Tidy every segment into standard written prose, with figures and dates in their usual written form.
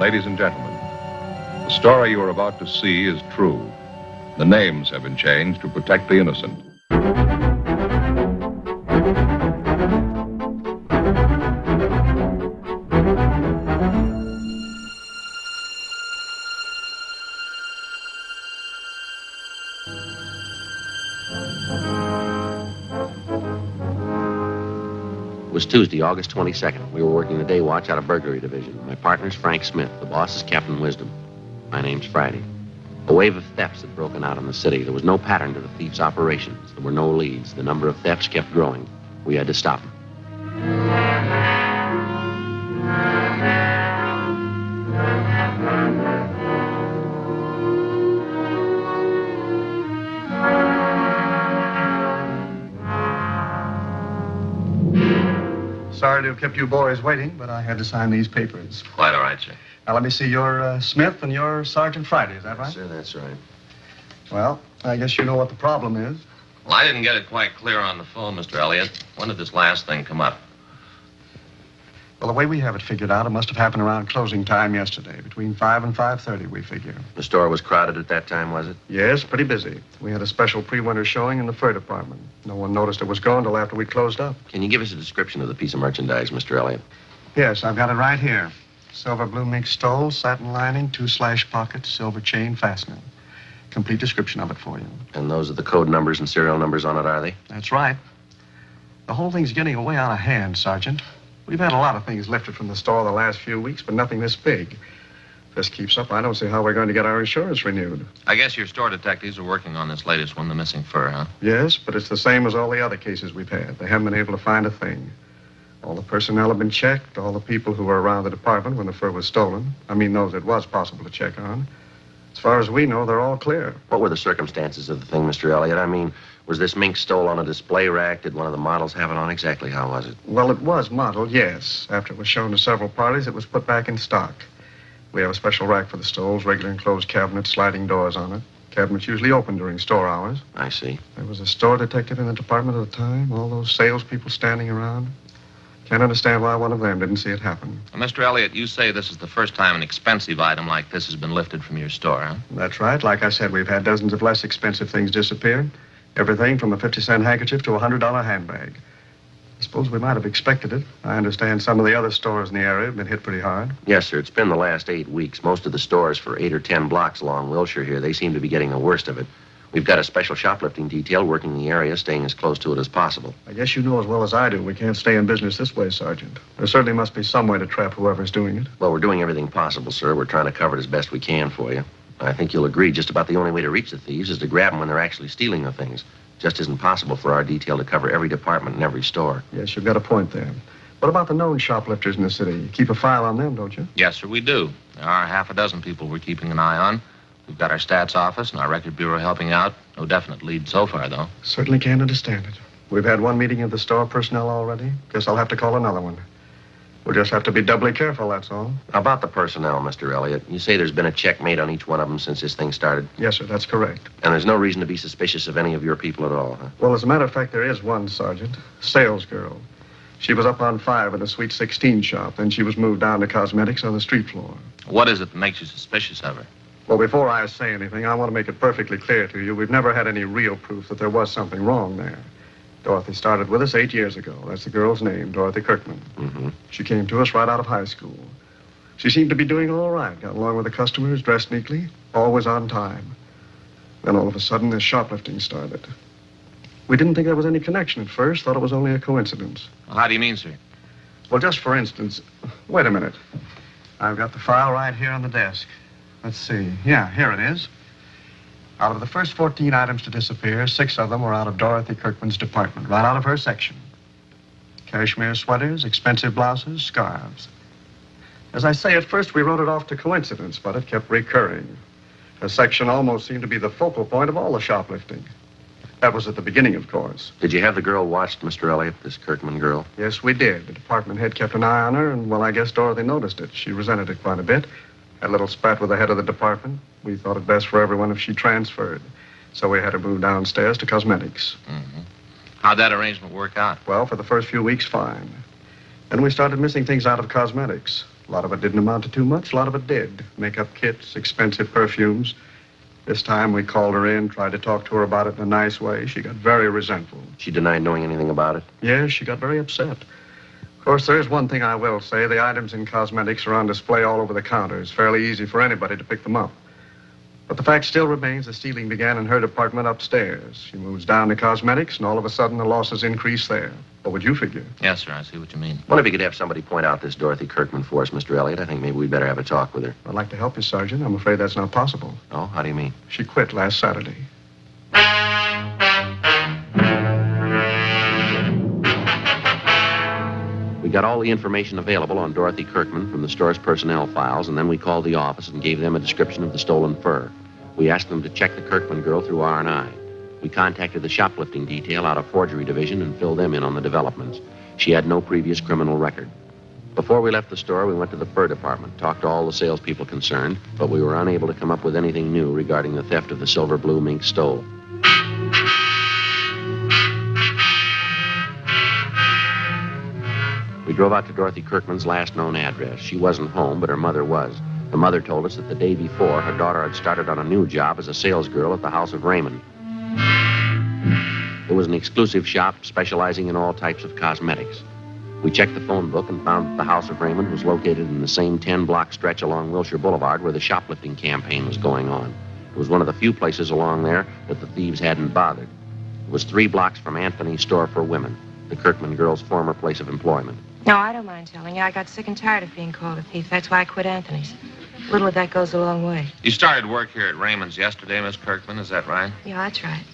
Ladies and gentlemen, the story you are about to see is true. The names have been changed to protect the innocent. It was Tuesday, August 22nd. We were working the day watch out of burglary division. My partner's Frank Smith. The boss is Captain Wisdom. My name's Friday. A wave of thefts had broken out in the city. There was no pattern to the thieves' operations. There were no leads. The number of thefts kept growing. We had to stop them. Sorry to have kept you boys waiting, but I had to sign these papers. Quite all right, sir. Now, let me see. You're Smith and you're Sergeant Friday, is that right? Sir, that's right. Well, I guess you know what the problem is. Well, I didn't get it quite clear on the phone, Mr. Elliott. When did this last thing come up? Well, the way we have it figured out, it must have happened around closing time yesterday, between 5 and 5:30, we figure. The store was crowded at that time, was it? Yes, pretty busy. We had a special pre-winter showing in the fur department. No one noticed it was gone till after we closed up. Can you give us a description of the piece of merchandise, Mr. Elliott? Yes, I've got it right here. Silver blue mink stole, satin lining, 2 slash pockets, silver chain fastening. Complete description of it for you. And those are the code numbers and serial numbers on it, are they? That's right. The whole thing's getting way out of hand, Sergeant. We've had a lot of things lifted from the store the last few weeks, but nothing this big. If this keeps up, I don't see how we're going to get our insurance renewed. I guess your store detectives are working on this latest one, the missing fur, huh? Yes, but it's the same as all the other cases we've had. They haven't been able to find a thing. All the personnel have been checked, all the people who were around the department when the fur was stolen. I mean, those it was possible to check on. As far as we know, they're all clear. What were the circumstances of the thing, Mr. Elliott? I mean, was this mink stole on a display rack? Did one of the models have it on? Exactly how was it? Well, it was modeled, yes. After it was shown to several parties, it was put back in stock. We have a special rack for the stoles, regular enclosed cabinets, sliding doors on it. Cabinets usually open during store hours. I see. There was a store detective in the department at the time, all those salespeople standing around. Can't understand why one of them didn't see it happen. Well, Mr. Elliott, you say this is the first time an expensive item like this has been lifted from your store, huh? That's right. Like I said, we've had dozens of less expensive things disappear. Everything from a 50-cent handkerchief to a $100 handbag. I suppose we might have expected it. I understand some of the other stores in the area have been hit pretty hard. Yes, sir. It's been the last 8 weeks. Most of the stores for 8 or 10 blocks along Wilshire here, they seem to be getting the worst of it. We've got a special shoplifting detail working the area, staying as close to it as possible. I guess you know as well as I do we can't stay in business this way, Sergeant. There certainly must be some way to trap whoever's doing it. Well, we're doing everything possible, sir. We're trying to cover it as best we can for you. I think you'll agree just about the only way to reach the thieves is to grab them when they're actually stealing the things. Just isn't possible for our detail to cover every department and every store. Yes, you've got a point there. What about the known shoplifters in the city? You keep a file on them, don't you? Yes, sir, we do. There are half a dozen people we're keeping an eye on. We've got our stats office and our record bureau helping out. No definite lead so far, though. Certainly can't understand it. We've had one meeting of the store personnel already. Guess I'll have to call another one. We'll just have to be doubly careful, that's all. How about the personnel, Mr. Elliott? You say there's been a check made on each one of them since this thing started? Yes, sir, that's correct. And there's no reason to be suspicious of any of your people at all, huh? Well, as a matter of fact, there is one, Sergeant. Sales girl. She was up on 5 in a Sweet 16 shop. Then she was moved down to cosmetics on the street floor. What is it that makes you suspicious of her? Well, before I say anything, I want to make it perfectly clear to you. We've never had any real proof that there was something wrong there. Dorothy started with us 8 years ago. That's the girl's name, Dorothy Kirkman. Mm-hmm. She came to us right out of high school. She seemed to be doing all right. Got along with the customers, dressed neatly, always on time. Then all of a sudden, this shoplifting started. We didn't think there was any connection at first. Thought it was only a coincidence. Well, how do you mean, sir? Well, just for instance, wait a minute. I've got the file right here on the desk. Let's see. Yeah, here it is. Out of the first 14 items to disappear, 6 of them were out of Dorothy Kirkman's department, right out of her section. Cashmere sweaters, expensive blouses, scarves. As I say, at first we wrote it off to coincidence, but it kept recurring. Her section almost seemed to be the focal point of all the shoplifting. That was at the beginning, of course. Did you have the girl watched, Mr. Elliott, this Kirkman girl? Yes, we did. The department head kept an eye on her, and, well, I guess Dorothy noticed it. She resented it quite a bit. Had a little spat with the head of the department. We thought it best for everyone if she transferred. So we had her move downstairs to cosmetics. Mm-hmm. How'd that arrangement work out? Well, for the first few weeks, fine. Then we started missing things out of cosmetics. A lot of it didn't amount to too much. A lot of it did. Makeup kits, expensive perfumes. This time we called her in, tried to talk to her about it in a nice way. She got very resentful. She denied knowing anything about it? Yes, she got very upset. Of course, there is one thing I will say. The items in cosmetics are on display all over the counter. It's fairly easy for anybody to pick them up. But the fact still remains the stealing began in her department upstairs. She moves down to cosmetics, and all of a sudden the losses increase there. What would you figure? Yes, sir, I see what you mean. Wonder if you could have somebody point out this Dorothy Kirkman for us, Mr. Elliott. I think maybe we'd better have a talk with her. I'd like to help you, Sergeant. I'm afraid that's not possible. Oh, how do you mean? She quit last Saturday. We got all the information available on Dorothy Kirkman from the store's personnel files, and then we called the office and gave them a description of the stolen fur. We asked them to check the Kirkman girl through R&I. We contacted the shoplifting detail out of forgery division and filled them in on the developments. She had no previous criminal record. Before we left the store, we went to the fur department, talked to all the salespeople concerned, but we were unable to come up with anything new regarding the theft of the silver blue mink stole. We drove out to Dorothy Kirkman's last known address. She wasn't home, but her mother was. The mother told us that the day before, her daughter had started on a new job as a salesgirl at the House of Raymond. It was an exclusive shop specializing in all types of cosmetics. We checked the phone book and found that the House of Raymond was located in the same 10-block stretch along Wilshire Boulevard where the shoplifting campaign was going on. It was one of the few places along there that the thieves hadn't bothered. It was 3 blocks from Anthony's store for women, the Kirkman girl's former place of employment. No, I don't mind telling you. I got sick and tired of being called a thief. That's why I quit Anthony's. A little of that goes a long way. You started work here at Raymond's yesterday, Miss Kirkman, is that right? Yeah, that's right.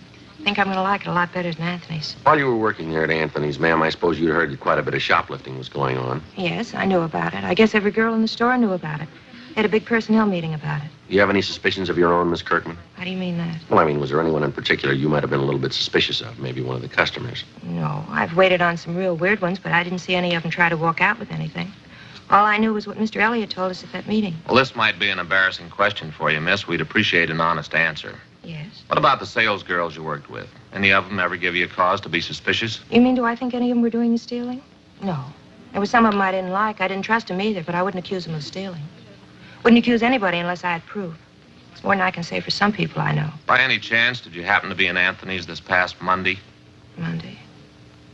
I think I'm going to like it a lot better than Anthony's. While you were working there at Anthony's, ma'am, I suppose you'd heard that quite a bit of shoplifting was going on. Yes, I knew about it. I guess every girl in the store knew about it. They had a big personnel meeting about it. Do you have any suspicions of your own, Miss Kirkman? How do you mean that? Well, I mean, was there anyone in particular you might have been a little bit suspicious of? Maybe one of the customers? No, I've waited on some real weird ones, but I didn't see any of them try to walk out with anything. All I knew was what Mr. Elliott told us at that meeting. Well, this might be an embarrassing question for you, miss. We'd appreciate an honest answer. Yes. What about the sales girls you worked with? Any of them ever give you a cause to be suspicious? You mean, do I think any of them were doing the stealing? No. There were some of them I didn't like. I didn't trust them either, but I wouldn't accuse them of stealing. Wouldn't accuse anybody unless I had proof. It's more than I can say for some people I know. By any chance, did you happen to be in Anthony's this past Monday? Monday?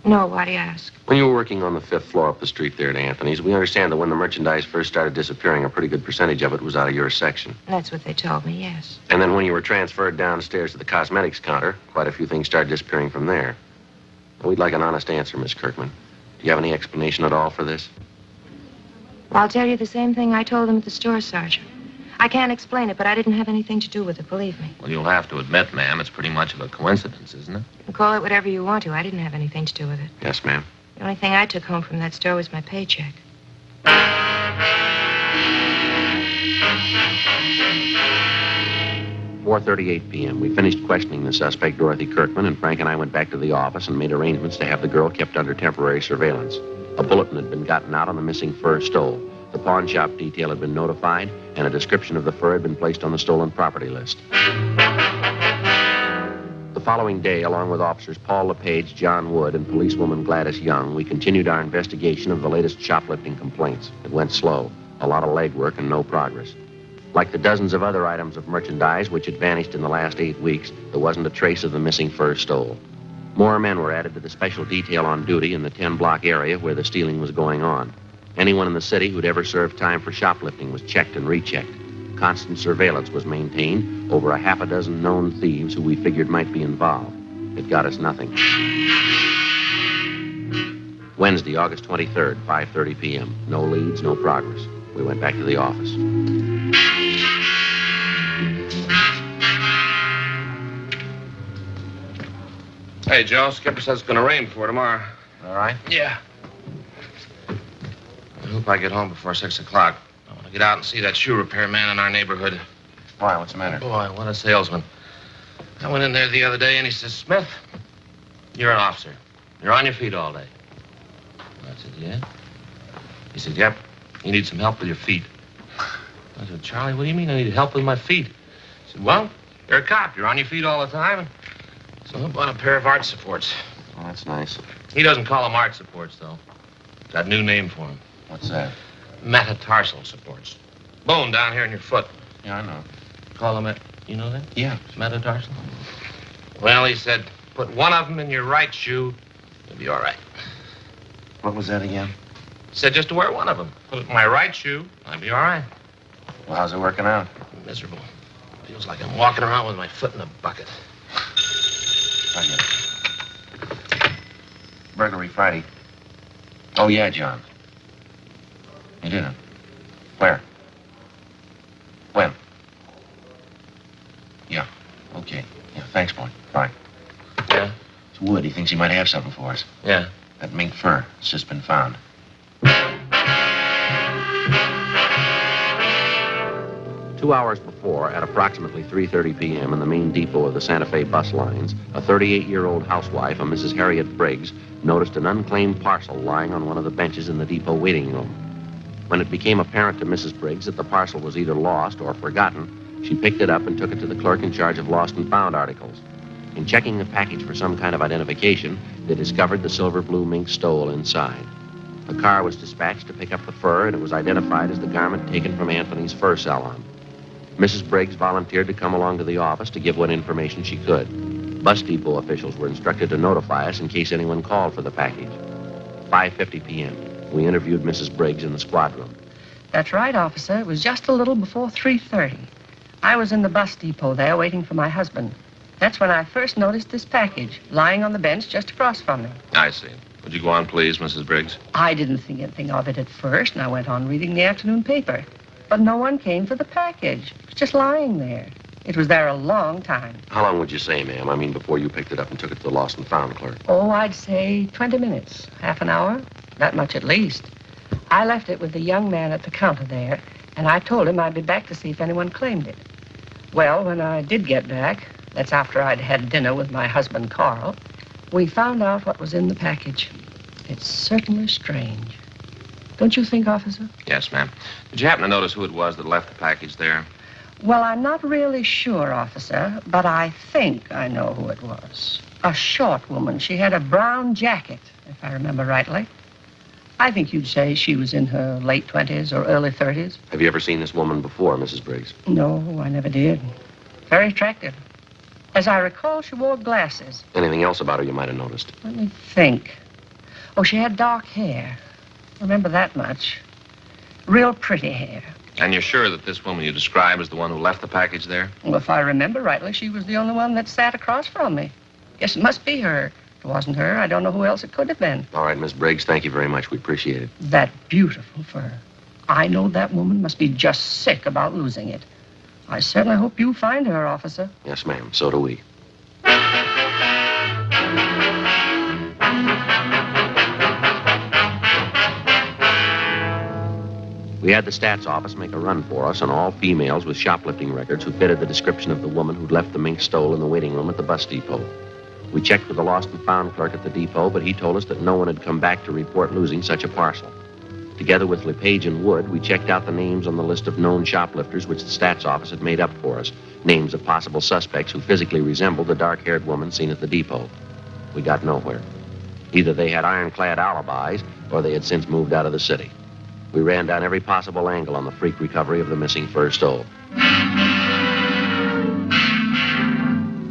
No, why do you ask? When you were working on the 5th floor up the street there at Anthony's, we understand that when the merchandise first started disappearing, a pretty good percentage of it was out of your section. That's what they told me, yes. And then when you were transferred downstairs to the cosmetics counter, quite a few things started disappearing from there. We'd like an honest answer, Miss Kirkman. Do you have any explanation at all for this? Well, I'll tell you the same thing I told them at the store, Sergeant. I can't explain it, but I didn't have anything to do with it, believe me. Well, you'll have to admit, ma'am, it's pretty much of a coincidence, isn't it? You can call it whatever you want to. I didn't have anything to do with it. Yes, ma'am. The only thing I took home from that store was my paycheck. 4:38 p.m. We finished questioning the suspect, Dorothy Kirkman, and Frank and I went back to the office and made arrangements to have the girl kept under temporary surveillance. A bulletin had been gotten out on the missing fur stole. The pawn shop detail had been notified, and a description of the fur had been placed on the stolen property list. The following day, along with officers Paul LePage, John Wood, and policewoman Gladys Young, we continued our investigation of the latest shoplifting complaints. It went slow, a lot of legwork and no progress. Like the dozens of other items of merchandise which had vanished in the last 8 weeks, there wasn't a trace of the missing fur stole. More men were added to the special detail on duty in the 10-block area where the stealing was going on. Anyone in the city who'd ever served time for shoplifting was checked and rechecked. Constant surveillance was maintained over a half a dozen known thieves who we figured might be involved. It got us nothing. Wednesday, August 23rd, 5:30 p.m. No leads, no progress. We went back to the office. Hey, Joe, Skipper says it's going to rain before tomorrow. All right? Yeah. I hope I get home before 6 o'clock. I want to get out and see that shoe repair man in our neighborhood. Why? What's the matter? Boy, what a salesman. I went in there the other day and he says, Smith, you're an officer. You're on your feet all day. I said, yeah? He said, yep. You need some help with your feet. I said, Charlie, what do you mean I need help with my feet? He said, well, you're a cop. You're on your feet all the time. So how about a pair of arch supports? Oh, that's nice. He doesn't call them arch supports, though. Got a new name for them. What's that? metatarsal supports. Bone down here in your foot. Yeah, I know. Call them you know that? Yeah. Metatarsal? Well, he said, put one of them in your right shoe, you'll be all right. What was that again? He said just to wear one of them. Put it in my right shoe, I'll be all right. Well, how's it working out? Miserable. Feels like I'm walking around with my foot in a bucket. I get it. Burglary Friday. Oh, yeah, John. You did it. Where? When? Yeah. Okay. Yeah, thanks, boy. Bye. Yeah? It's Wood. He thinks he might have something for us. Yeah. That mink fur. It's just been found. 2 hours before, at approximately 3:30 p.m. in the main depot of the Santa Fe bus lines, a 38-year-old housewife, a Mrs. Harriet Briggs, noticed an unclaimed parcel lying on one of the benches in the depot waiting room. When it became apparent to Mrs. Briggs that the parcel was either lost or forgotten, she picked it up and took it to the clerk in charge of lost and found articles. In checking the package for some kind of identification, they discovered the silver blue mink stole inside. A car was dispatched to pick up the fur, and it was identified as the garment taken from Anthony's fur salon. Mrs. Briggs volunteered to come along to the office to give what information she could. Bus depot officials were instructed to notify us in case anyone called for the package. 5:50 p.m. We interviewed Mrs. Briggs in the squad room. That's right, officer. It was just a little before 3:30. I was in the bus depot there waiting for my husband. That's when I first noticed this package lying on the bench just across from me. I see. Would you go on, please, Mrs. Briggs? I didn't think anything of it at first, and I went on reading the afternoon paper. But no one came for the package. It was just lying there. It was there a long time. How long would you say, ma'am? I mean, before you picked it up and took it to the lost and found clerk? Oh, I'd say 20 minutes, half an hour, that much at least. I left it with the young man at the counter there, and I told him I'd be back to see if anyone claimed it. Well, when I did get back, that's after I'd had dinner with my husband, Carl, we found out what was in the package. It's certainly strange. Don't you think, officer? Yes, ma'am. Did you happen to notice who it was that left the package there? Well, I'm not really sure, officer, but I think I know who it was. A short woman. She had a brown jacket, if I remember rightly. I think you'd say she was in her late 20s or early 30s. Have you ever seen this woman before, Mrs. Briggs? No, I never did. Very attractive. As I recall, she wore glasses. Anything else about her you might have noticed? Let me think. Oh, she had dark hair. Remember that much. Real pretty hair. And you're sure that this woman you describe is the one who left the package there? Well, if I remember rightly, she was the only one that sat across from me. Guess it must be her. If it wasn't her, I don't know who else it could have been. All right, Miss Briggs, thank you very much. We appreciate it. That beautiful fur. I know that woman must be just sick about losing it. I certainly hope you find her, officer. Yes, ma'am. So do we. We had the stats office make a run for us on all females with shoplifting records who fitted the description of the woman who'd left the mink stole in the waiting room at the bus depot. We checked with the lost and found clerk at the depot, but he told us that no one had come back to report losing such a parcel. Together with LePage and Wood, we checked out the names on the list of known shoplifters which the stats office had made up for us, names of possible suspects who physically resembled the dark-haired woman seen at the depot. We got nowhere. Either they had ironclad alibis, or they had since moved out of the city. We ran down every possible angle on the freak recovery of the missing fur stole.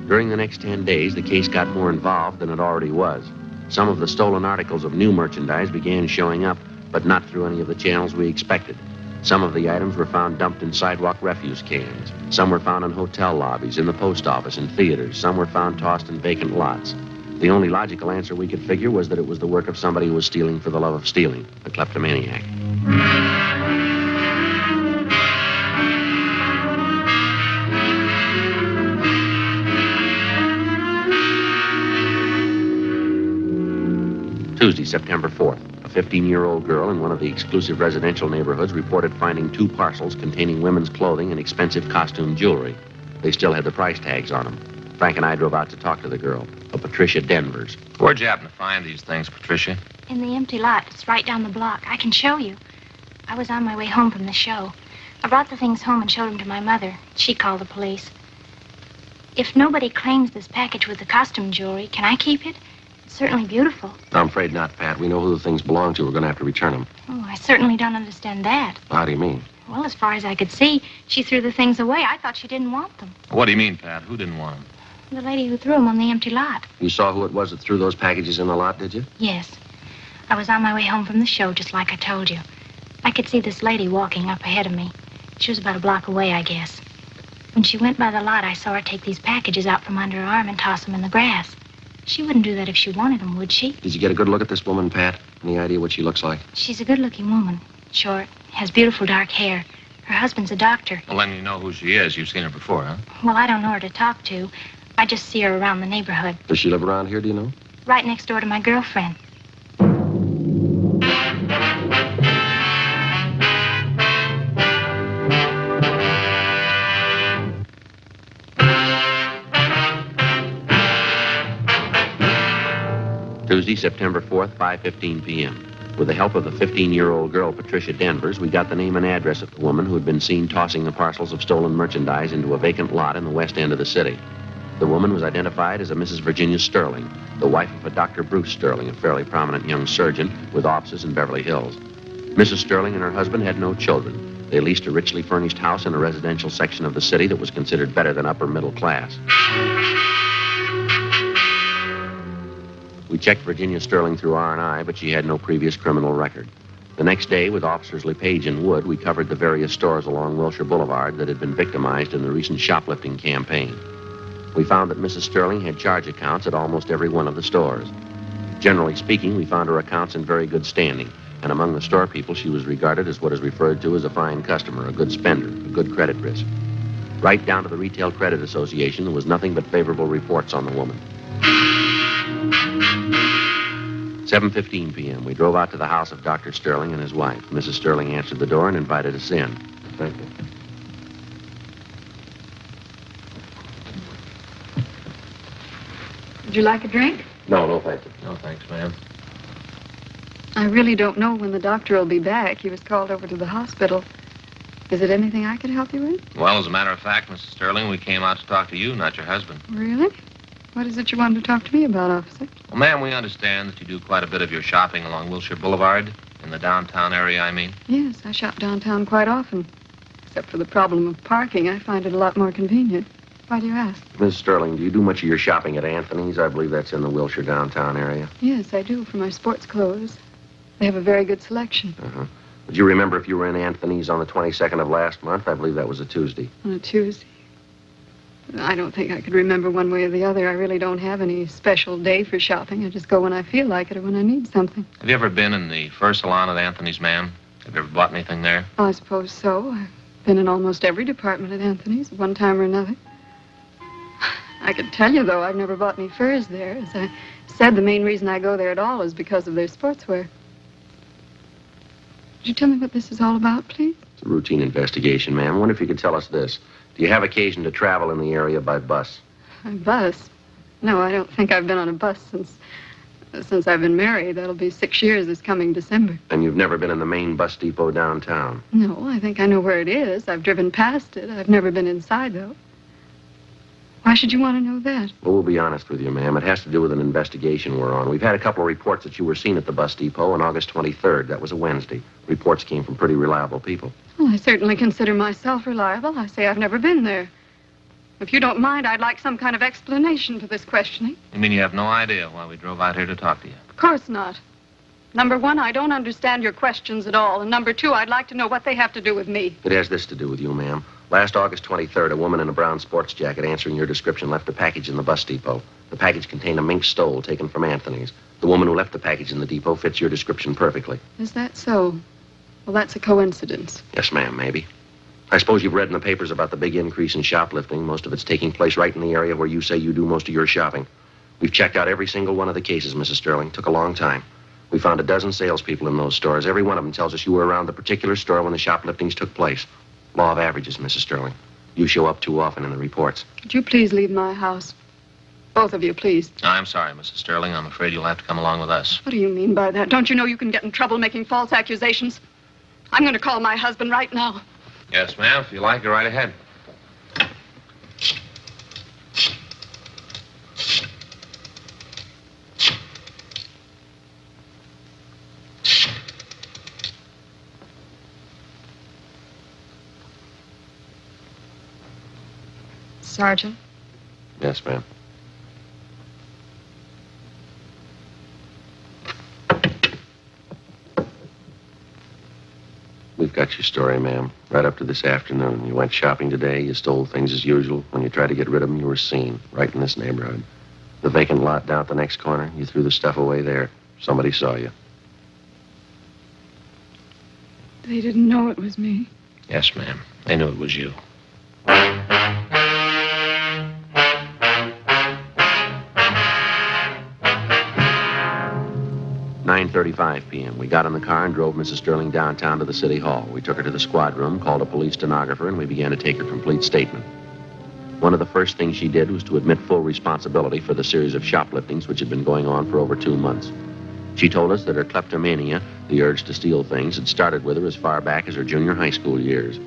During the next 10 days, the case got more involved than it already was. Some of the stolen articles of new merchandise began showing up, but not through any of the channels we expected. Some of the items were found dumped in sidewalk refuse cans. Some were found in hotel lobbies, in the post office, in theaters. Some were found tossed in vacant lots. The only logical answer we could figure was that it was the work of somebody who was stealing for the love of stealing, a kleptomaniac. Tuesday, September 4th. A 15-year-old girl in one of the exclusive residential neighborhoods reported finding 2 parcels containing women's clothing and expensive costume jewelry. They still had the price tags on them. Frank and I drove out to talk to the girl, a Patricia Denvers. Where'd you happen to find these things, Patricia? In the empty lot. It's right down the block. I can show you. I was on my way home from the show. I brought the things home and showed them to my mother. She called the police. If nobody claims this package with the costume jewelry, can I keep it? It's certainly beautiful. I'm afraid not, Pat. We know who the things belong to. We're going to have to return them. Oh, I certainly don't understand that. How do you mean? Well, as far as I could see, she threw the things away. I thought she didn't want them. What do you mean, Pat? Who didn't want them? The lady who threw them on the empty lot. You saw who it was that threw those packages in the lot, did you? Yes. I was on my way home from the show, just like I told you. I could see this lady walking up ahead of me. She was about a block away, I guess. When she went by the lot, I saw her take these packages out from under her arm and toss them in the grass. She wouldn't do that if she wanted them, would she? Did you get a good look at this woman, Pat? Any idea what she looks like? She's a good-looking woman. Short, has beautiful dark hair. Her husband's a doctor. Well, then you know who she is. You've seen her before, huh? Well, I don't know her to talk to. I just see her around the neighborhood. Does she live around here, do you know? Right next door to my girlfriend. Tuesday, September 4th, 5:15 p.m. With the help of the 15-year-old girl, Patricia Denvers, we got the name and address of the woman who had been seen tossing the parcels of stolen merchandise into a vacant lot in the west end of the city. The woman was identified as a Mrs. Virginia Sterling, the wife of a Dr. Bruce Sterling, a fairly prominent young surgeon with offices in Beverly Hills. Mrs. Sterling and her husband had no children. They leased a richly furnished house in a residential section of the city that was considered better than upper middle class. We checked Virginia Sterling through R&I, but she had no previous criminal record. The next day, with officers LePage and Wood, we covered the various stores along Wilshire Boulevard that had been victimized in the recent shoplifting campaign. We found that Mrs. Sterling had charge accounts at almost every one of the stores. Generally speaking, we found her accounts in very good standing, and among the store people, she was regarded as what is referred to as a fine customer, a good spender, a good credit risk. Right down to the Retail Credit Association, there was nothing but favorable reports on the woman. 7:15 p.m. We drove out to the house of Dr. Sterling and his wife. Mrs. Sterling answered the door and invited us in. Thank you. Would you like a drink? No, thank you. No, thanks, ma'am. I really don't know when the doctor will be back. He was called over to the hospital. Is it anything I could help you with? Well, as a matter of fact, Mrs. Sterling, we came out to talk to you, not your husband. Really? What is it you wanted to talk to me about, officer? Well, ma'am, we understand that you do quite a bit of your shopping along Wilshire Boulevard, in the downtown area, I mean. Yes, I shop downtown quite often. Except for the problem of parking, I find it a lot more convenient. Why do you ask? Mrs. Sterling, do you do much of your shopping at Anthony's? I believe that's in the Wilshire downtown area. Yes, I do, for my sports clothes. They have a very good selection. Uh-huh. Would you remember if you were in Anthony's on the 22nd of last month? I believe that was a Tuesday. On a Tuesday. I don't think I could remember one way or the other. I really don't have any special day for shopping. I just go when I feel like it or when I need something. Have you ever been in the fur salon at Anthony's, ma'am? Have you ever bought anything there? I suppose so. I've been in almost every department at Anthony's at one time or another. I can tell you, though, I've never bought any furs there. As I said, the main reason I go there at all is because of their sportswear. Would you tell me what this is all about, please? It's a routine investigation, ma'am. I wonder if you could tell us this. Do you have occasion to travel in the area by bus? By bus? No, I don't think I've been on a bus since I've been married. That'll be 6 years this coming December. And you've never been in the main bus depot downtown? No, I think I know where it is. I've driven past it. I've never been inside, though. Why should you want to know that? Well, we'll be honest with you, ma'am. It has to do with an investigation we're on. We've had a couple of reports that you were seen at the bus depot on August 23rd. That was a Wednesday. Reports came from pretty reliable people. Well, I certainly consider myself reliable. I say I've never been there. If you don't mind, I'd like some kind of explanation for this questioning. You mean you have no idea why we drove out here to talk to you? Of course not. Number one, I don't understand your questions at all. And number two, I'd like to know what they have to do with me. It has this to do with you, ma'am. Last August 23rd, a woman in a brown sports jacket answering your description left a package in the bus depot. The package contained a mink stole taken from Anthony's. The woman who left the package in the depot fits your description perfectly. Is that so? Well, that's a coincidence. Yes, ma'am, maybe. I suppose you've read in the papers about the big increase in shoplifting. Most of it's taking place right in the area where you say you do most of your shopping. We've checked out every single one of the cases, Mrs. Sterling. Took a long time. We found a dozen salespeople in those stores. Every one of them tells us you were around the particular store when the shopliftings took place. Law of averages, Mrs. Sterling. You show up too often in the reports. Would you please leave my house? Both of you, please. I'm sorry, Mrs. Sterling. I'm afraid you'll have to come along with us. What do you mean by that? Don't you know you can get in trouble making false accusations? I'm going to call my husband right now. Yes, ma'am. If you like, go right ahead. Sergeant. Yes, ma'am. We've got your story, ma'am. Right up to this afternoon. You went shopping today. You stole things as usual. When you tried to get rid of them, you were seen. Right in this neighborhood. The vacant lot down at the next corner. You threw the stuff away there. Somebody saw you. They didn't know it was me. Yes, ma'am. They knew it was you. 9:35 p.m. We got in the car and drove Mrs. Sterling downtown to the city hall. We took her to the squad room, called a police stenographer, and we began to take her complete statement. One of the first things she did was to admit full responsibility for the series of shopliftings which had been going on for over 2 months. She told us that her kleptomania, the urge to steal things, had started with her as far back as her junior high school years.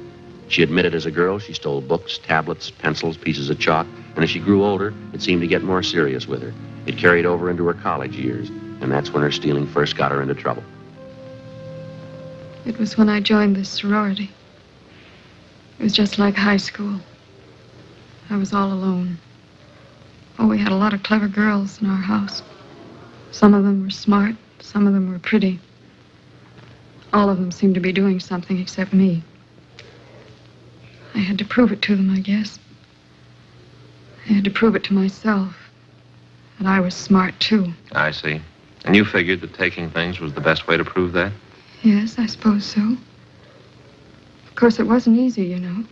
She admitted as a girl she stole books, tablets, pencils, pieces of chalk, and as she grew older, it seemed to get more serious with her. It carried over into her college years, and that's when her stealing first got her into trouble. It was when I joined this sorority. It was just like high school. I was all alone. Oh, we had a lot of clever girls in our house. Some of them were smart, some of them were pretty. All of them seemed to be doing something except me. I had to prove it to them, I guess. I had to prove it to myself that I was smart, too. I see. And you figured that taking things was the best way to prove that? Yes, I suppose so. Of course, it wasn't easy, you know.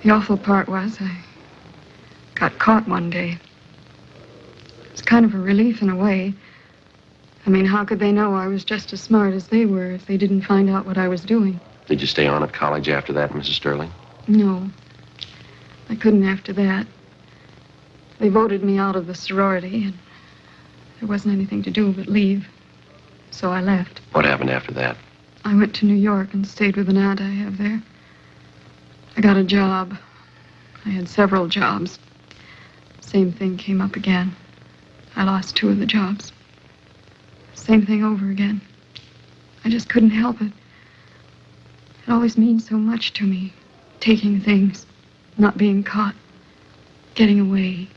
The awful part was I got caught one day. It was kind of a relief in a way. I mean, how could they know I was just as smart as they were if they didn't find out what I was doing? Did you stay on at college after that, Mrs. Sterling? No. I couldn't after that. They voted me out of the sorority, and there wasn't anything to do but leave. So I left. What happened after that? I went to New York and stayed with an aunt I have there. I got a job. I had several jobs. Same thing came up again. I lost 2 of the jobs. Same thing over again. I just couldn't help it. It always means so much to me. Taking things, not being caught, getting away.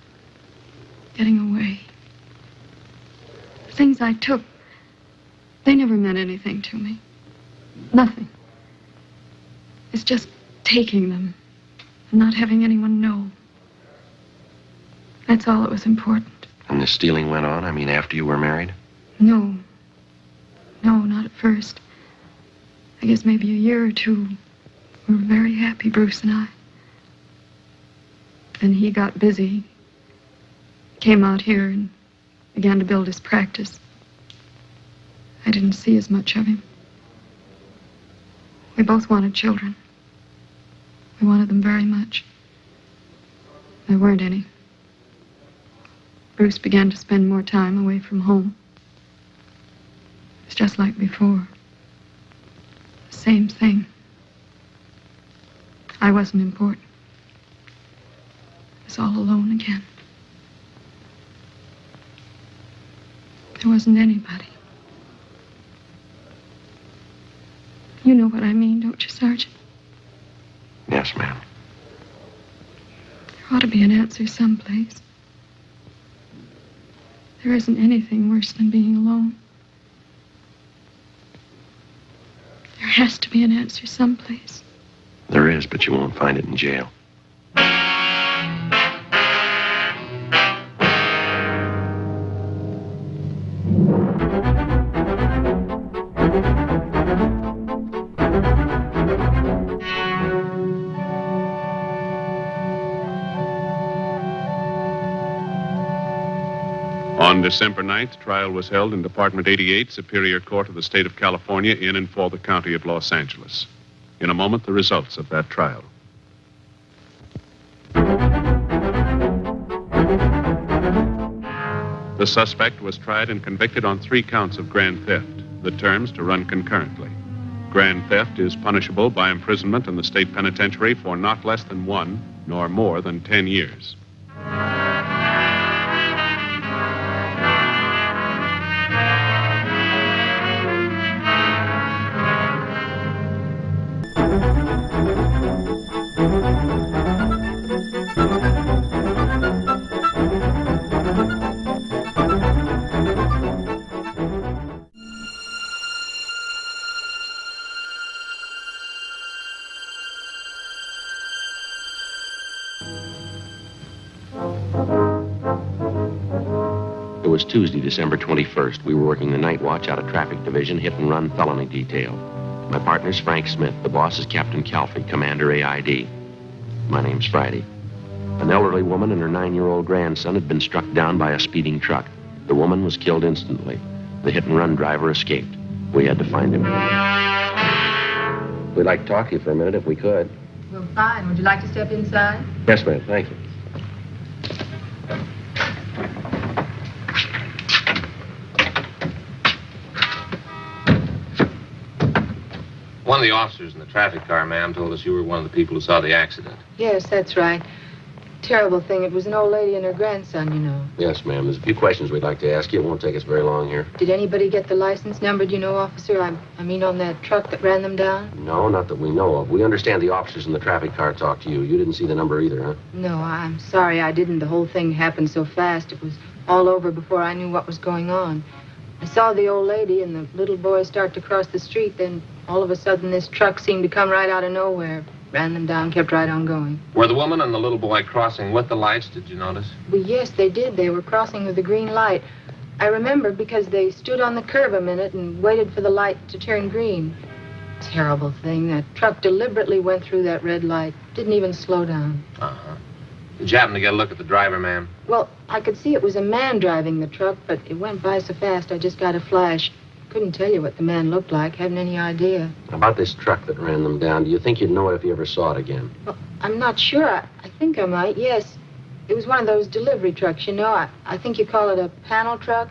Getting away. The things I took, they never meant anything to me. Nothing. It's just taking them and not having anyone know. That's all that was important. And the stealing went on? I mean, after you were married? No. No, not at first. I guess maybe a year or 2. We were very happy, Bruce and I. Then he got busy. Came out here and began to build his practice. I didn't see as much of him. We both wanted children. We wanted them very much. There weren't any. Bruce began to spend more time away from home. It's just like before. The same thing. I wasn't important. I was all alone again. There wasn't anybody. You know what I mean, don't you, Sergeant? Yes, ma'am. There ought to be an answer someplace. There isn't anything worse than being alone. There has to be an answer someplace. There is, but you won't find it in jail. On December 9th, trial was held in Department 88, Superior Court of the State of California, in and for the County of Los Angeles. In a moment, the results of that trial. The suspect was tried and convicted on 3 counts of grand theft, the terms to run concurrently. Grand theft is punishable by imprisonment in the state penitentiary for not less than 1, nor more than 10 years. It was Tuesday, December 21st. We were working the night watch out of traffic division, hit and run felony detail. My partner's Frank Smith. The boss is Captain Calfee, Commander AID. My name's Friday. An elderly woman and her 9-year-old grandson had been struck down by a speeding truck. The woman was killed instantly. The hit-and-run driver escaped. We had to find him. We'd like to talk to you for a minute if we could. Well, fine. Would you like to step inside? Yes, ma'am. Thank you. One of the officers in the traffic car, ma'am, told us you were one of the people who saw the accident. Yes, that's right. Terrible thing. It was an old lady and her grandson, you know. Yes, ma'am. There's a few questions we'd like to ask you. It won't take us very long here. Did anybody get the license number, do you know, officer? I mean, on that truck that ran them down? No, not that we know of. We understand the officers in the traffic car talked to you. You didn't see the number either, huh? No, I'm sorry I didn't. The whole thing happened so fast. It was all over before I knew what was going on. I saw the old lady and the little boy start to cross the street. Then all of a sudden this truck seemed to come right out of nowhere. Ran them down, kept right on going. Were the woman and the little boy crossing with the lights, did you notice? Well, yes, they did. They were crossing with the green light. I remember because they stood on the curb a minute and waited for the light to turn green. Terrible thing. That truck deliberately went through that red light. Didn't even slow down. Uh-huh. Did you happen to get a look at the driver, ma'am? Well, I could see it was a man driving the truck, but it went by so fast I just got a flash. Couldn't tell you what the man looked like. Haven't any idea. About this truck that ran them down, do you think you'd know it if you ever saw it again? Well, I'm not sure. I think I might, yes. It was one of those delivery trucks, you know. I think you call it a panel truck.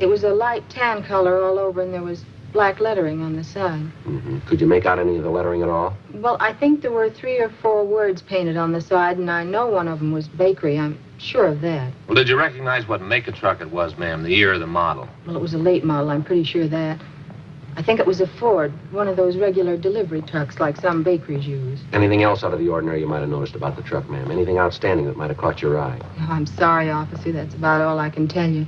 It was a light tan color all over, and there was black lettering on the side. Mm-hmm. Could you make out any of the lettering at all? Well, I think there were 3 or 4 words painted on the side, and I know one of them was bakery. I'm sure of that. Well, did you recognize what make of truck it was, ma'am? The year or the model? Well, it was a late model. I'm pretty sure of that. I think it was a Ford, one of those regular delivery trucks like some bakeries use. Anything else out of the ordinary you might have noticed about the truck, ma'am? Anything outstanding that might have caught your eye? Oh, I'm sorry, officer. That's about all I can tell you.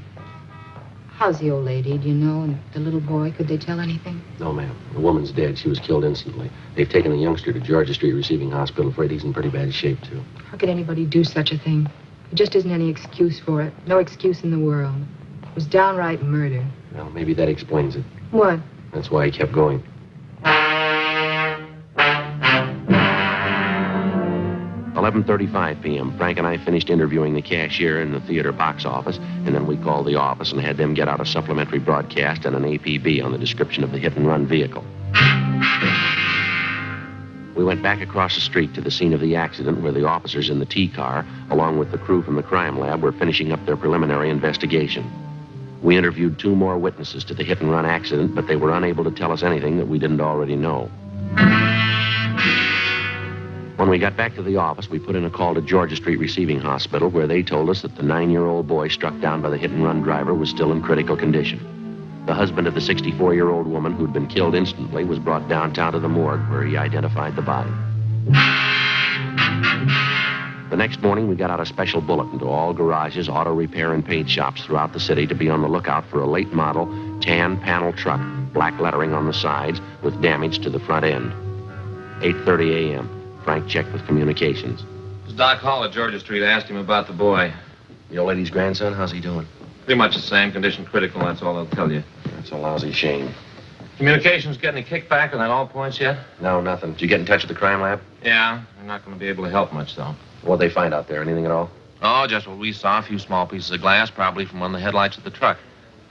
How's the old lady, do you know? And the little boy, could they tell anything? No, ma'am. The woman's dead. She was killed instantly. They've taken the youngster to Georgia Street Receiving Hospital. Afraid he's in pretty bad shape, too. How could anybody do such a thing? There just isn't any excuse for it. No excuse in the world. It was downright murder. Well, maybe that explains it. What? That's why he kept going. 11:35 p.m. Frank and I finished interviewing the cashier in the theater box office, and then we called the office and had them get out a supplementary broadcast and an APB on the description of the hit-and-run vehicle. We went back across the street to the scene of the accident where the officers in the T-car, along with the crew from the crime lab, were finishing up their preliminary investigation. We interviewed 2 more witnesses to the hit-and-run accident, but they were unable to tell us anything that we didn't already know. When we got back to the office, we put in a call to Georgia Street Receiving Hospital, where they told us that the 9-year-old boy struck down by the hit-and-run driver was still in critical condition. The husband of the 64-year-old woman who'd been killed instantly was brought downtown to the morgue, where he identified the body. The next morning, we got out a special bulletin to all garages, auto repair, and paint shops throughout the city to be on the lookout for a late model, tan panel truck, black lettering on the sides, with damage to the front end. 8:30 a.m. Frank checked with communications. It was Doc Hall at Georgia Street. I asked him about the boy. The old lady's grandson, how's he doing? Pretty much the same. Condition critical, that's all they'll tell you. That's a lousy shame. Communications get any kickback on that all points yet? No, nothing. Did you get in touch with the crime lab? Yeah, they're not going to be able to help much, though. What'd they find out there? Anything at all? Oh, just what we saw. A few small pieces of glass, probably from one of the headlights of the truck.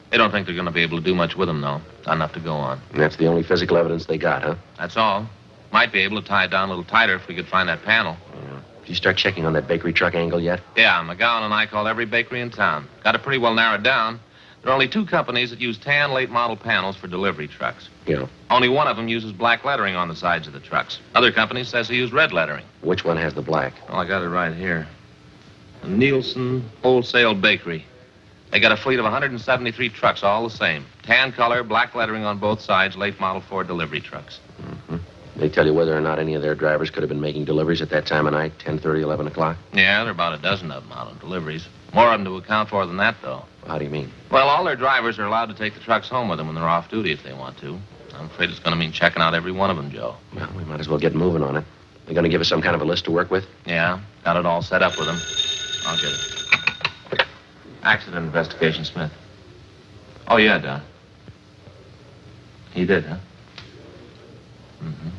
They don't think they're going to be able to do much with them, though. Not enough to go on. And that's the only physical evidence they got, huh? That's all. Might be able to tie it down a little tighter if we could find that panel. Yeah. Did you start checking on that bakery truck angle yet? Yeah, McGowan and I called every bakery in town. Got it pretty well narrowed down. There are only 2 companies that use tan late model panels for delivery trucks. Yeah. Only one of them uses black lettering on the sides of the trucks. Other companies says they use red lettering. Which one has the black? Well, I got it right here. The Nielsen Wholesale Bakery. They got a fleet of 173 trucks, all the same. Tan color, black lettering on both sides, late model Ford delivery trucks. Mm-hmm. They tell you whether or not any of their drivers could have been making deliveries at that time of night, 10:30, 11 o'clock? Yeah, there are about a dozen of them out on deliveries. More of them to account for than that, though. How do you mean? Well, all their drivers are allowed to take the trucks home with them when they're off duty if they want to. I'm afraid it's going to mean checking out every one of them, Joe. Well, we might as well get moving on it. They're going to give us some kind of a list to work with? Yeah, got it all set up with them. I'll get it. Accident investigation, Smith. Oh, yeah, Don. He did, huh? Mm-hmm.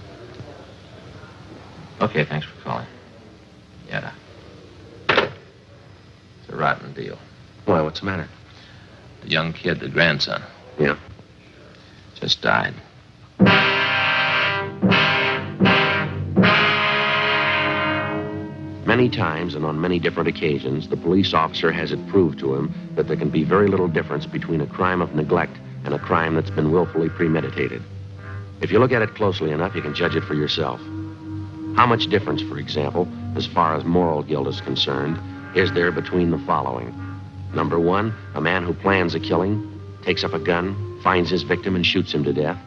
Okay, thanks for calling. Yeah, Doc. It's a rotten deal. Why, what's the matter? The young kid, the grandson, Yeah. just died. Many times and on many different occasions, the police officer has it proved to him that there can be very little difference between a crime of neglect and a crime that's been willfully premeditated. If you look at it closely enough, you can judge it for yourself. How much difference, for example, as far as moral guilt is concerned, is there between the following? Number one, a man who plans a killing, takes up a gun, finds his victim and shoots him to death.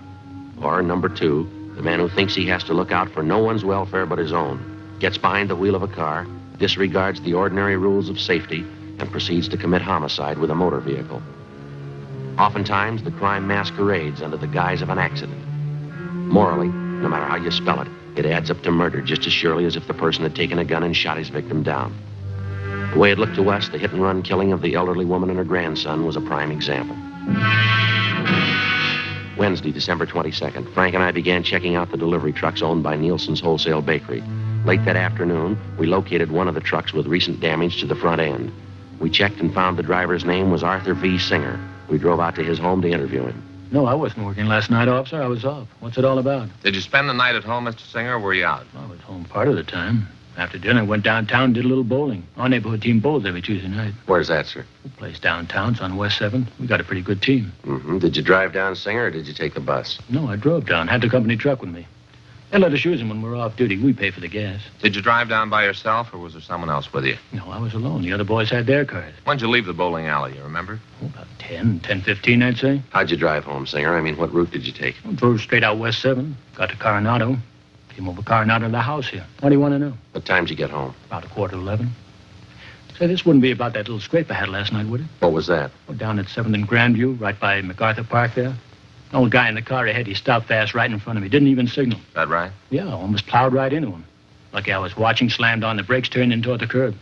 Or number two, the man who thinks he has to look out for no one's welfare but his own, gets behind the wheel of a car, disregards the ordinary rules of safety, and proceeds to commit homicide with a motor vehicle. Oftentimes, the crime masquerades under the guise of an accident. Morally, no matter how you spell it, it adds up to murder just as surely as if the person had taken a gun and shot his victim down. The way it looked to us, the hit-and-run killing of the elderly woman and her grandson was a prime example. Wednesday, December 22nd, Frank and I began checking out the delivery trucks owned by Nielsen's Wholesale Bakery. Late that afternoon, we located one of the trucks with recent damage to the front end. We checked and found the driver's name was Arthur V. Singer. We drove out to his home to interview him. No, I wasn't working last night, officer. I was off. What's it all about? Did you spend the night at home, Mr. Singer, or were you out? I was home part of the time. After dinner, I went downtown and did a little bowling. Our neighborhood team bowls every Tuesday night. Where's that, sir? The place downtown. It's on West 7th. We got a pretty good team. Mm-hmm. Did you drive down, Singer, or did you take the bus? No, I drove down. Had the company truck with me. They let us use them when we're off duty. We pay for the gas. Did you drive down by yourself, or was there someone else with you? No, I was alone. The other boys had their cars. When'd you leave the bowling alley, you remember? Oh, about 10:15, I'd say. How'd you drive home, Singer? I mean, what route did you take? I drove straight out West 7. Got to Coronado. Came over Coronado to the house here. What do you want to know? What time did you get home? About 11:15. Say, this wouldn't be about that little scrape I had last night, would it? What was that? Oh, down at 7th and Grandview, right by MacArthur Park there. An old guy in the car ahead, he stopped fast right in front of me. Didn't even signal. That right? Yeah, almost plowed right into him. Lucky I was watching, slammed on the brakes, turned in toward the curb.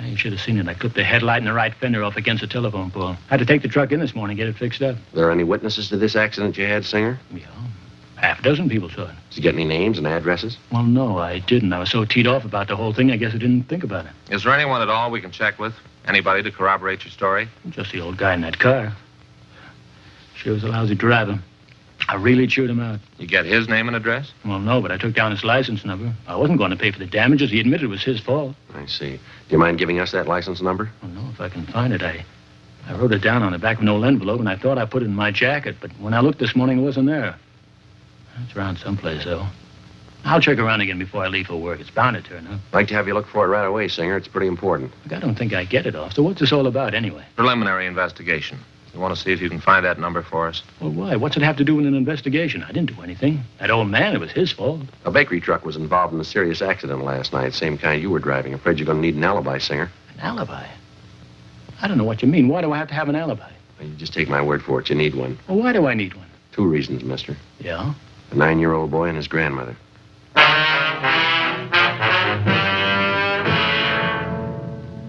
You should have seen it. I clipped the headlight and the right fender off against the telephone pole. Had to take the truck in this morning, get it fixed up. Are there any witnesses to this accident you had, Singer? Yeah, half a dozen people saw it. Did you get any names and addresses? Well, no, I didn't. I was so teed off about the whole thing, I guess I didn't think about it. Is there anyone at all we can check with? Anybody to corroborate your story? Just the old guy in that car. Sure was a lousy driver. I really chewed him out. You get his name and address? Well, no, but I took down his license number. I wasn't going to pay for the damages. He admitted it was his fault. I see. Do you mind giving us that license number? Well, no, if I can find it. I wrote it down on the back of an old envelope, and I thought I put it in my jacket, but when I looked this morning, it wasn't there. It's around someplace, though. I'll check around again before I leave for work. It's bound to turn up. I'd like to have you look for it right away, Singer. It's pretty important. Look, I don't think I get it, officer. What's this all about, anyway? Preliminary investigation. You want to see if you can find that number for us? Well, why? What's it have to do with an investigation? I didn't do anything. That old man, it was his fault. A bakery truck was involved in a serious accident last night, same kind you were driving. Afraid you're going to need an alibi, Singer. An alibi? I don't know what you mean. Why do I have to have an alibi? Well, you just take my word for it. You need one. Well, why do I need one? 2 reasons, mister. Yeah? A 9-year-old boy and his grandmother.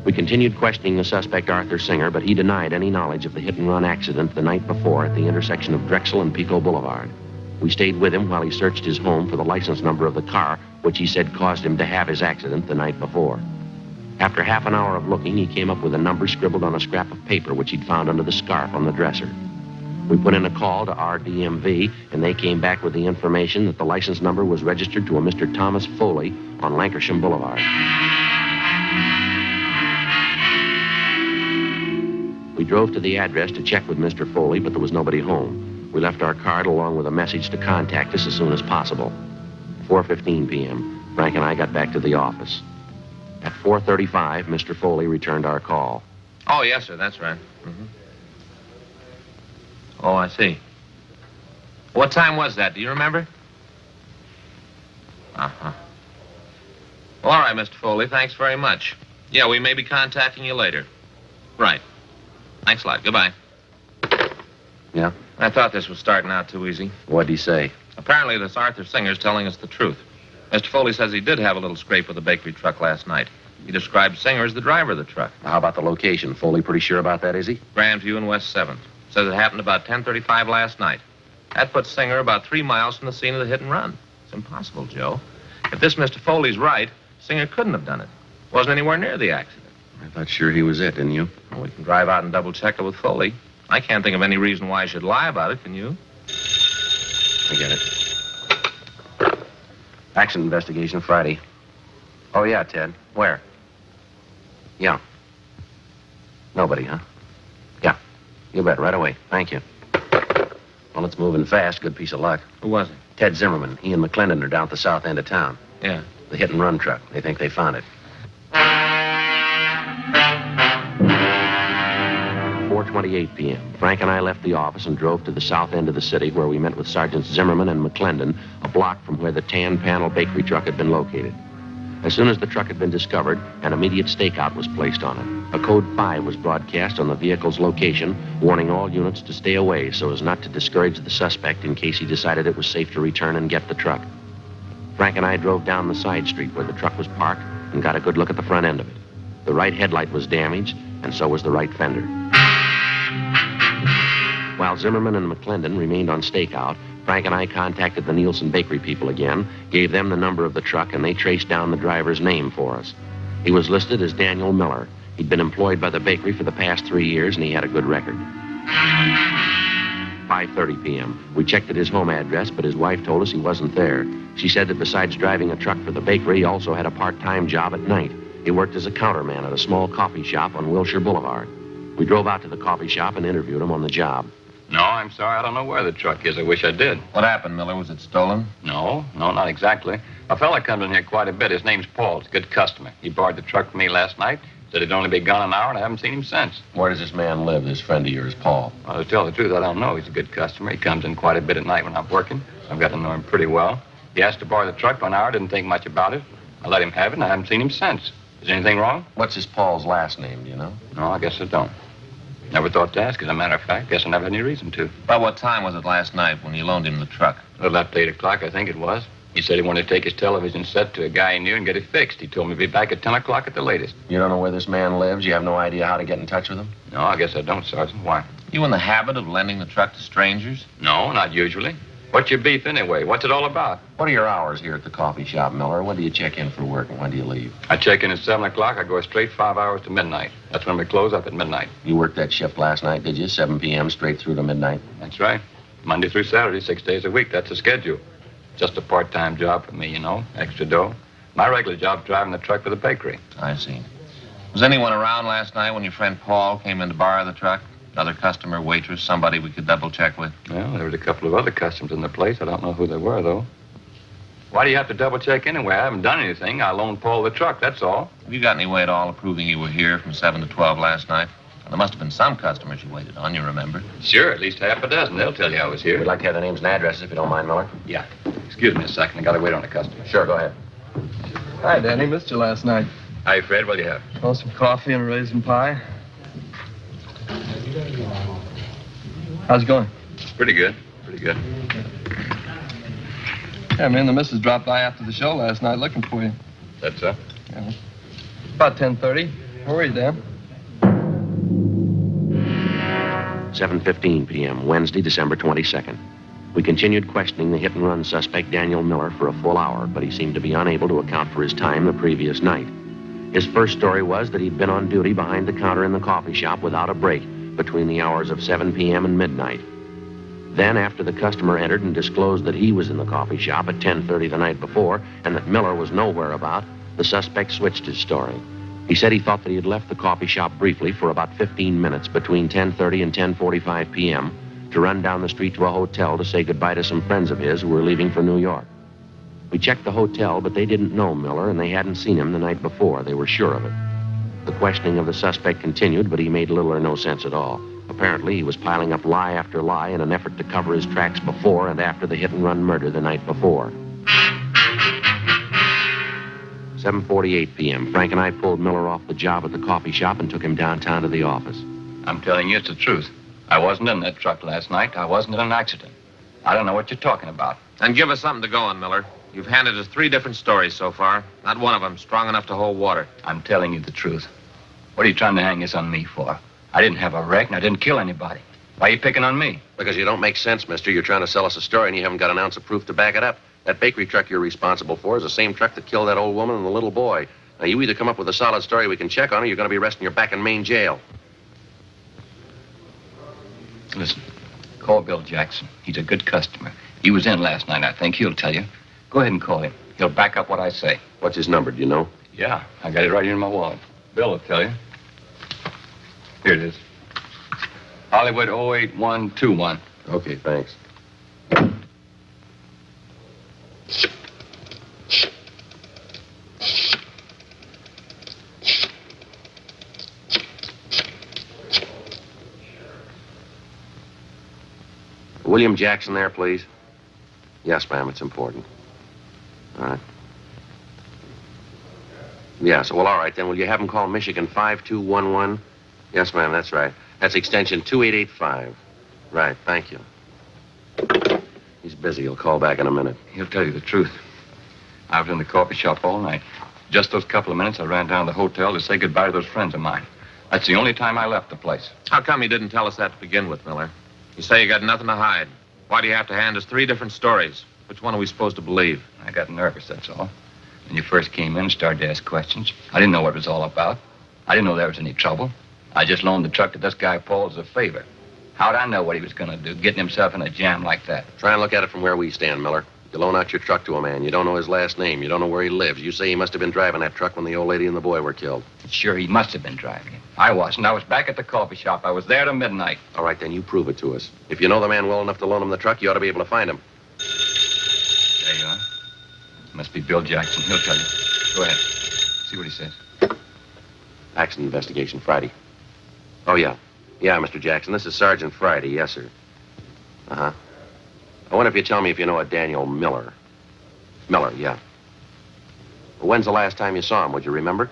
We continued questioning the suspect, Arthur Singer, but he denied any knowledge of the hit-and-run accident the night before at the intersection of Drexel and Pico Boulevard. We stayed with him while he searched his home for the license number of the car, which he said caused him to have his accident the night before. After half an hour of looking, he came up with a number scribbled on a scrap of paper which he'd found under the scarf on the dresser. We put in a call to our DMV, and they came back with the information that the license number was registered to a Mr. Thomas Foley on Lancashire Boulevard. We drove to the address to check with Mr. Foley, but there was nobody home. We left our card along with a message to contact us as soon as possible. 4:15 p.m., Frank and I got back to the office. At 4:35, Mr. Foley returned our call. Oh, yes, sir, that's right. Mm-hmm. Oh, I see. What time was that? Do you remember? Uh-huh. Well, all right, Mr. Foley, thanks very much. Yeah, we may be contacting you later. Right. Thanks a lot. Goodbye. Yeah? I thought this was starting out too easy. What'd he say? Apparently, this Arthur Singer's telling us the truth. Mr. Foley says he did have a little scrape with the bakery truck last night. He described Singer as the driver of the truck. How about the location? Foley pretty sure about that, is he? Grandview and West 7th. Says it happened about 10:35 last night. That puts Singer about 3 miles from the scene of the hit and run. It's impossible, Joe. If this Mr. Foley's right, Singer couldn't have done it. Wasn't anywhere near the accident. I thought sure he was it, didn't you? Well, we can drive out and double-check it with Foley. I can't think of any reason why I should lie about it, can you? I get it. Accident investigation Friday. Oh, yeah, Ted. Where? Yeah. Nobody, huh? Yeah. You bet. Right away. Thank you. Well, it's moving fast. Good piece of luck. Who was it? Ted Zimmerman. He and McClendon are down at the south end of town. Yeah. The hit and run truck. They think they found it. 4:28 p.m. Frank and I left the office and drove to the south end of the city where we met with Sergeants Zimmerman and McClendon, a block from where the tan panel bakery truck had been located. As soon as the truck had been discovered, an immediate stakeout was placed on it. A code 5 was broadcast on the vehicle's location, warning all units to stay away so as not to discourage the suspect in case he decided it was safe to return and get the truck. Frank and I drove down the side street where the truck was parked and got a good look at the front end of it. The right headlight was damaged, and so was the right fender. While Zimmerman and McClendon remained on stakeout, Frank and I contacted the Nielsen Bakery people again, gave them the number of the truck, and they traced down the driver's name for us. He was listed as Daniel Miller. He'd been employed by the bakery for the past 3 years, and he had a good record. 5:30 p.m. We checked at his home address, but his wife told us he wasn't there. She said that besides driving a truck for the bakery, he also had a part-time job at night. He worked as a counterman at a small coffee shop on Wilshire Boulevard. We drove out to the coffee shop and interviewed him on the job. No, I'm sorry. I don't know where the truck is. I wish I did. What happened, Miller? Was it stolen? No, not exactly. A fella comes in here quite a bit. His name's Paul. He's a good customer. He borrowed the truck from me last night. Said he'd only be gone an hour, and I haven't seen him since. Where does this man live, this friend of yours, Paul? Well, to tell the truth, I don't know. He's a good customer. He comes in quite a bit at night when I'm working. I've got to know him pretty well. He asked to borrow the truck for an hour. Didn't think much about it. I let him have it, and I haven't seen him since. Is anything wrong? What's this Paul's last name, do you know? No, I guess I don't. Never thought to ask, as a matter of fact. Guess I never had any reason to. About what time was it last night when you loaned him the truck? A little after 8 o'clock, I think it was. He said he wanted to take his television set to a guy he knew and get it fixed. He told me to be back at 10 o'clock at the latest. You don't know where this man lives? You have no idea how to get in touch with him? No, I guess I don't, Sergeant. Why? You in the habit of lending the truck to strangers? No, not usually. What's your beef anyway? What's it all about? What are your hours here at the coffee shop, Miller? When do you check in for work and when do you leave? I check in at 7 o'clock. I go straight 5 hours to midnight. That's when we close up at midnight. You worked that shift last night, did you? 7 p.m. straight through to midnight? That's right. Monday through Saturday, 6 days a week. That's the schedule. Just a part-time job for me, you know. Extra dough. My regular job's driving the truck for the bakery. I see. Was anyone around last night when your friend Paul came in to borrow the truck? Another customer, waitress, somebody we could double-check with? Well, there was a couple of other customers in the place. I don't know who they were, though. Why do you have to double-check anyway? I haven't done anything. I loaned Paul the truck, that's all. Have you got any way at all of proving you were here from 7 to 12 last night? There must have been some customers you waited on, you remember? Sure, at least half a dozen. They'll tell you I was here. We'd like to have their names and addresses, if you don't mind, Miller. Yeah. Excuse me a second. I gotta wait on a customer. Sure, go ahead. Hi, Danny. Missed you last night. Hi, Fred. What'll you have? Oh, some coffee and a raisin pie. How's it going? Pretty good. Pretty good. Yeah, me and the missus dropped by after the show last night looking for you. That's so? Yeah. About 10:30. Where were you, Dan? 7:15 p.m., Wednesday, December 22nd. We continued questioning the hit-and-run suspect, Daniel Miller, for a full hour, but he seemed to be unable to account for his time the previous night. His first story was that he'd been on duty behind the counter in the coffee shop without a break between the hours of 7 p.m. and midnight. Then, after the customer entered and disclosed that he was in the coffee shop at 10:30 the night before and that Miller was nowhere about, the suspect switched his story. He said he thought that he had left the coffee shop briefly for about 15 minutes between 10:30 and 10:45 p.m. to run down the street to a hotel to say goodbye to some friends of his who were leaving for New York. We checked the hotel, but they didn't know Miller, and they hadn't seen him the night before. They were sure of it. The questioning of the suspect continued, but he made little or no sense at all. Apparently, he was piling up lie after lie in an effort to cover his tracks before and after the hit-and-run murder the night before. 7:48 p.m., Frank and I pulled Miller off the job at the coffee shop and took him downtown to the office. I'm telling you it's the truth. I wasn't in that truck last night. I wasn't in an accident. I don't know what you're talking about. Then give us something to go on, Miller. You've handed us 3 different stories so far. Not one of them strong enough to hold water. I'm telling you the truth. What are you trying to hang this on me for? I didn't have a wreck and I didn't kill anybody. Why are you picking on me? Because you don't make sense, mister. You're trying to sell us a story and you haven't got an ounce of proof to back it up. That bakery truck you're responsible for is the same truck that killed that old woman and the little boy. Now, you either come up with a solid story we can check on or you're going to be resting your back in Maine jail. Listen, call Bill Jackson. He's a good customer. He was in last night, I think. He'll tell you. Go ahead and call him. He'll back up what I say. What's his number, do you know? Yeah, I got it right here in my wallet. Bill will tell you. Here it is. Hollywood 08121. Okay, thanks. William Jackson there, please? Yes, ma'am, it's important. All right. Yes, well, all right, then. Will you have him call Michigan 5211? Yes, ma'am, that's right. That's extension 2885. Right, thank you. He's busy. He'll call back in a minute. He'll tell you the truth. I was in the coffee shop all night. Just those couple of minutes, I ran down to the hotel to say goodbye to those friends of mine. That's the only time I left the place. How come you didn't tell us that to begin with, Miller? You say you got nothing to hide. Why do you have to hand us 3 different stories? Which one are we supposed to believe? I got nervous, that's all. When you first came in and started to ask questions, I didn't know what it was all about. I didn't know there was any trouble. I just loaned the truck to this guy Paul as a favor. How'd I know what he was going to do, getting himself in a jam like that? Try and look at it from where we stand, Miller. You loan out your truck to a man. You don't know his last name. You don't know where he lives. You say he must have been driving that truck when the old lady and the boy were killed. Sure, he must have been driving it. I wasn't. I was back at the coffee shop. I was there till midnight. All right, then you prove it to us. If you know the man well enough to loan him the truck, you ought to be able to find him. There you are. Must be Bill Jackson. He'll tell you. Go ahead. See what he says. Accident investigation, Friday. Oh, yeah. Yeah, Mr. Jackson. This is Sergeant Friday. Yes, sir. Uh-huh. I wonder if you tell me if you know a Daniel Miller. Miller, yeah. Well, when's the last time you saw him? Would you remember?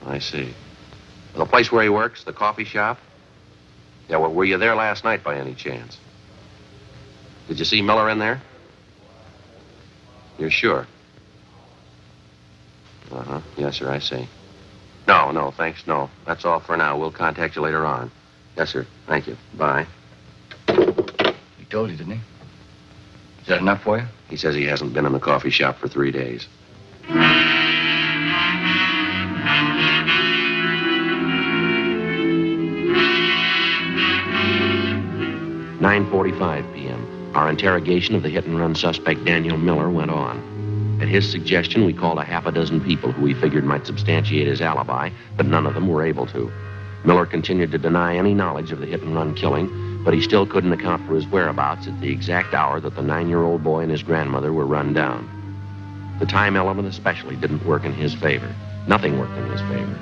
I see. Well, the place where he works, the coffee shop? Yeah, well, were you there last night by any chance? Did you see Miller in there? You're sure? Uh-huh. Yes, sir, I see. No, thanks, no. That's all for now. We'll contact you later on. Yes, sir. Thank you. Bye. He told you, didn't he? Is that enough for you? He says he hasn't been in the coffee shop for 3 days. 9:45 p.m. Our interrogation of the hit-and-run suspect Daniel Miller went on. At his suggestion, we called a half a dozen people who we figured might substantiate his alibi, but none of them were able to. Miller continued to deny any knowledge of the hit-and-run killing, but he still couldn't account for his whereabouts at the exact hour that the 9-year-old boy and his grandmother were run down. The time element especially didn't work in his favor. Nothing worked in his favor.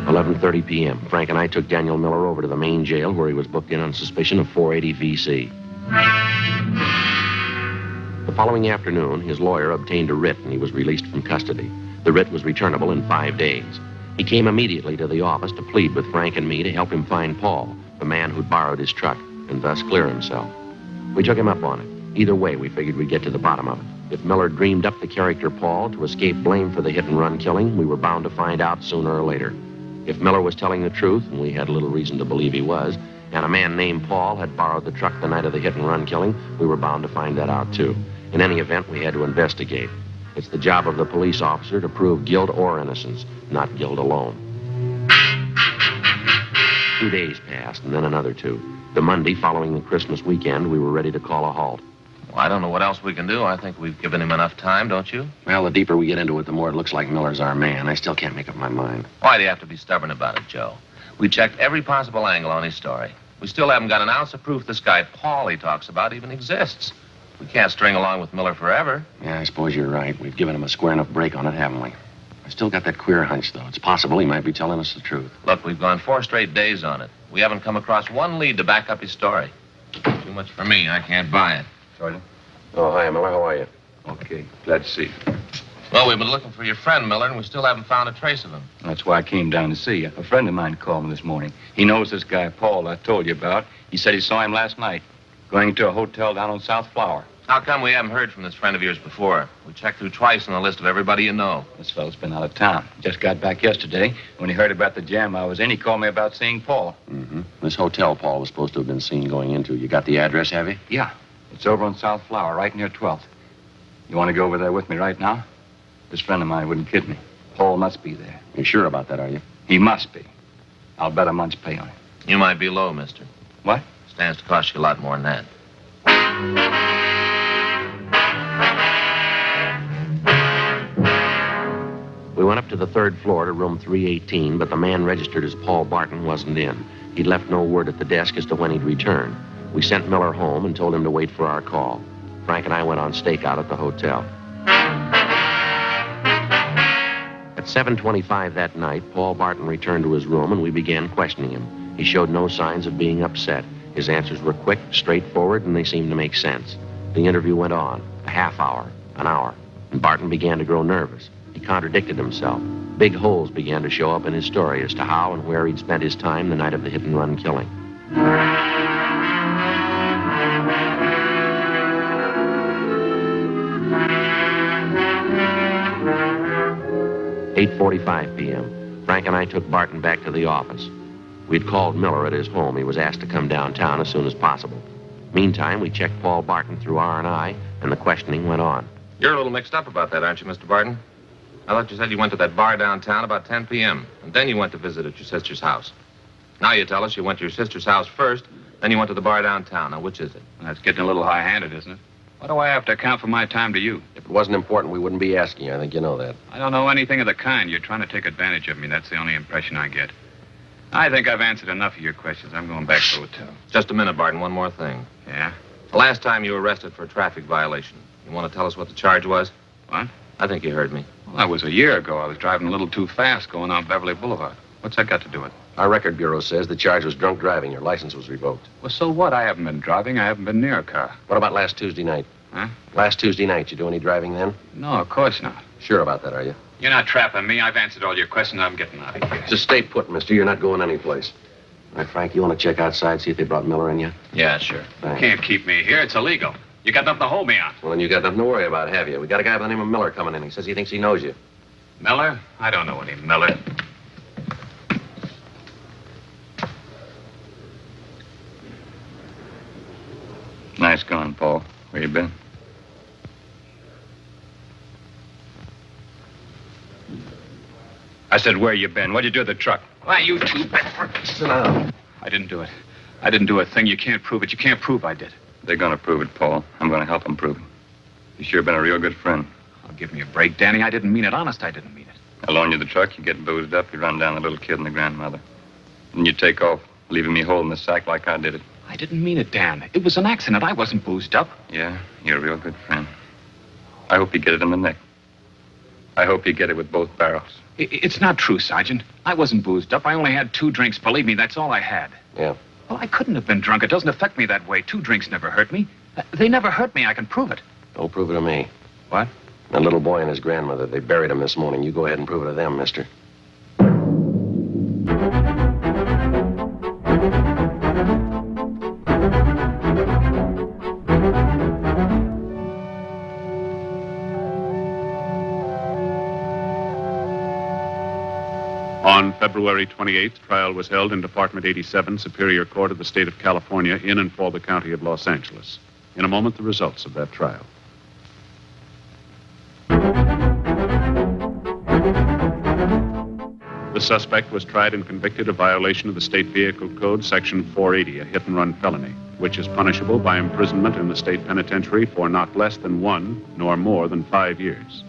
11:30 p.m. Frank and I took Daniel Miller over to the main jail where he was booked in on suspicion of 480 V.C. The following afternoon, his lawyer obtained a writ and he was released from custody. The writ was returnable in 5 days. He came immediately to the office to plead with Frank and me to help him find Paul, the man who'd borrowed his truck, and thus clear himself. We took him up on it. Either way, we figured we'd get to the bottom of it. If Miller dreamed up the character Paul to escape blame for the hit-and-run killing, we were bound to find out sooner or later. If Miller was telling the truth, and we had little reason to believe he was, and a man named Paul had borrowed the truck the night of the hit-and-run killing, we were bound to find that out, too. In any event, we had to investigate. It's the job of the police officer to prove guilt or innocence, not guilt alone. 2 days passed, and then another 2. The Monday following the Christmas weekend, we were ready to call a halt. Well, I don't know what else we can do. I think we've given him enough time, don't you? Well, the deeper we get into it, the more it looks like Miller's our man. I still can't make up my mind. Why do you have to be stubborn about it, Joe? We checked every possible angle on his story. We still haven't got an ounce of proof this guy Paul he talks about even exists. We can't string along with Miller forever. Yeah, I suppose you're right. We've given him a square enough break on it, haven't we? I still got that queer hunch, though. It's possible he might be telling us the truth. Look, we've gone 4 straight days on it. We haven't come across one lead to back up his story. Too much for me. I can't buy it. Sergeant? Oh, hi, Miller. How are you? Okay. Glad to see you. Well, we've been looking for your friend, Miller, and we still haven't found a trace of him. That's why I came down to see you. A friend of mine called me this morning. He knows this guy, Paul, I told you about. He said he saw him last night, going to a hotel down on South Flower. How come we haven't heard from this friend of yours before? We checked through twice on the list of everybody you know. This fellow's been out of town. Just got back yesterday. When he heard about the jam I was in, he called me about seeing Paul. Mm-hmm. This hotel Paul was supposed to have been seen going into. You got the address, have you? Yeah. It's over on South Flower, right near 12th. You want to go over there with me right now? This friend of mine wouldn't kid me. Paul must be there. You sure about that, are you? He must be. I'll bet a month's pay on it. You might be low, mister. What? Stands to cost you a lot more than that. We went up to the third floor to room 318, but the man registered as Paul Barton wasn't in. He'd left no word at the desk as to when he'd return. We sent Miller home and told him to wait for our call. Frank and I went on stakeout at the hotel. At 7:25 that night, Paul Barton returned to his room and we began questioning him. He showed no signs of being upset. His answers were quick, straightforward, and they seemed to make sense. The interview went on, a half hour, an hour, and Barton began to grow nervous. He contradicted himself. Big holes began to show up in his story as to how and where he'd spent his time the night of the hit-and-run killing. 8:45 p.m. Frank and I took Barton back to the office. We'd called Miller at his home. He was asked to come downtown as soon as possible. Meantime, we checked Paul Barton through R&I, and the questioning went on. You're a little mixed up about that, aren't you, Mr. Barton? I thought you said you went to that bar downtown about 10 p.m., and then you went to visit at your sister's house. Now you tell us you went to your sister's house first, then you went to the bar downtown. Now, which is it? That's getting a little high-handed, isn't it? Why do I have to account for my time to you? If it wasn't important, we wouldn't be asking you. I think you know that. I don't know anything of the kind. You're trying to take advantage of me. That's the only impression I get. I think I've answered enough of your questions. I'm going back to the hotel. Just a minute, Barton. One more thing. Yeah? The last time you were arrested for a traffic violation, you want to tell us what the charge was? What? I think you heard me. Well, that was a year ago. I was driving a little too fast going on Beverly Boulevard. What's that got to do with it? Our record bureau says the charge was drunk driving. Your license was revoked. Well, so what? I haven't been driving. I haven't been near a car. What about last Tuesday night? Huh? Last Tuesday night, you do any driving then? No, of course not. Sure about that, are you? You're not trapping me. I've answered all your questions. I'm getting out of here. Just stay put, mister. You're not going anyplace. All right, Frank, you want to check outside, see if they brought Miller in yet? Yeah, sure. Thanks. You can't keep me here. It's illegal. You got nothing to hold me on. Well, then you got nothing to worry about, have you? We got a guy by the name of Miller coming in. He says he thinks he knows you. Miller? I don't know any Miller. Nice going, Paul. Where you been? I said, where you been? What'd you do with the truck? Why, you two... Sit down. I didn't do it. I didn't do a thing. You can't prove it. You can't prove I did. They're gonna prove it, Paul. I'm gonna help them prove it. You sure been a real good friend. Oh, give me a break, Danny. I didn't mean it. Honest, I didn't mean it. I loan you the truck, you get boozed up, you run down the little kid and the grandmother. Then you take off, leaving me holding the sack like I did it. I didn't mean it, Dan. It was an accident. I wasn't boozed up. Yeah, you're a real good friend. I hope you get it in the neck. I hope you get it with both barrels. It's not true, Sergeant. I wasn't boozed up. I only had 2 drinks. Believe me, that's all I had. Yeah. Well, I couldn't have been drunk. It doesn't affect me that way. 2 drinks never hurt me. They never hurt me. I can prove it. Don't prove it to me. What? That little boy and his grandmother, they buried him this morning. You go ahead and prove it to them, mister. On February 28th, trial was held in Department 87, Superior Court of the State of California, in and for the County of Los Angeles. In a moment, the results of that trial. The suspect was tried and convicted of violation of the State Vehicle Code, Section 480, a hit-and-run felony, which is punishable by imprisonment in the state penitentiary for not less than 1 nor more than 5 years.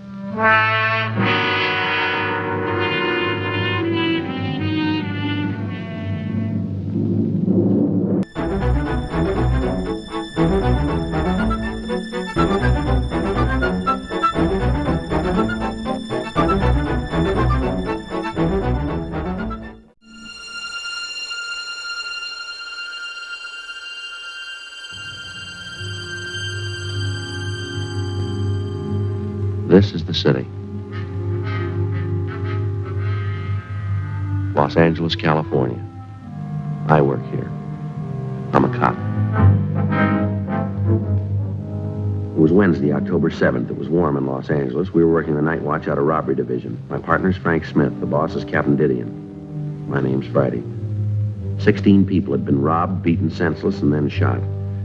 This is the city. Los Angeles, California. I work here. I'm a cop. It was Wednesday, October 7th. It was warm in Los Angeles. We were working the night watch out of robbery division. My partner's Frank Smith. The boss is Captain Didion. My name's Friday. 16 people had been robbed, beaten senseless, and then shot.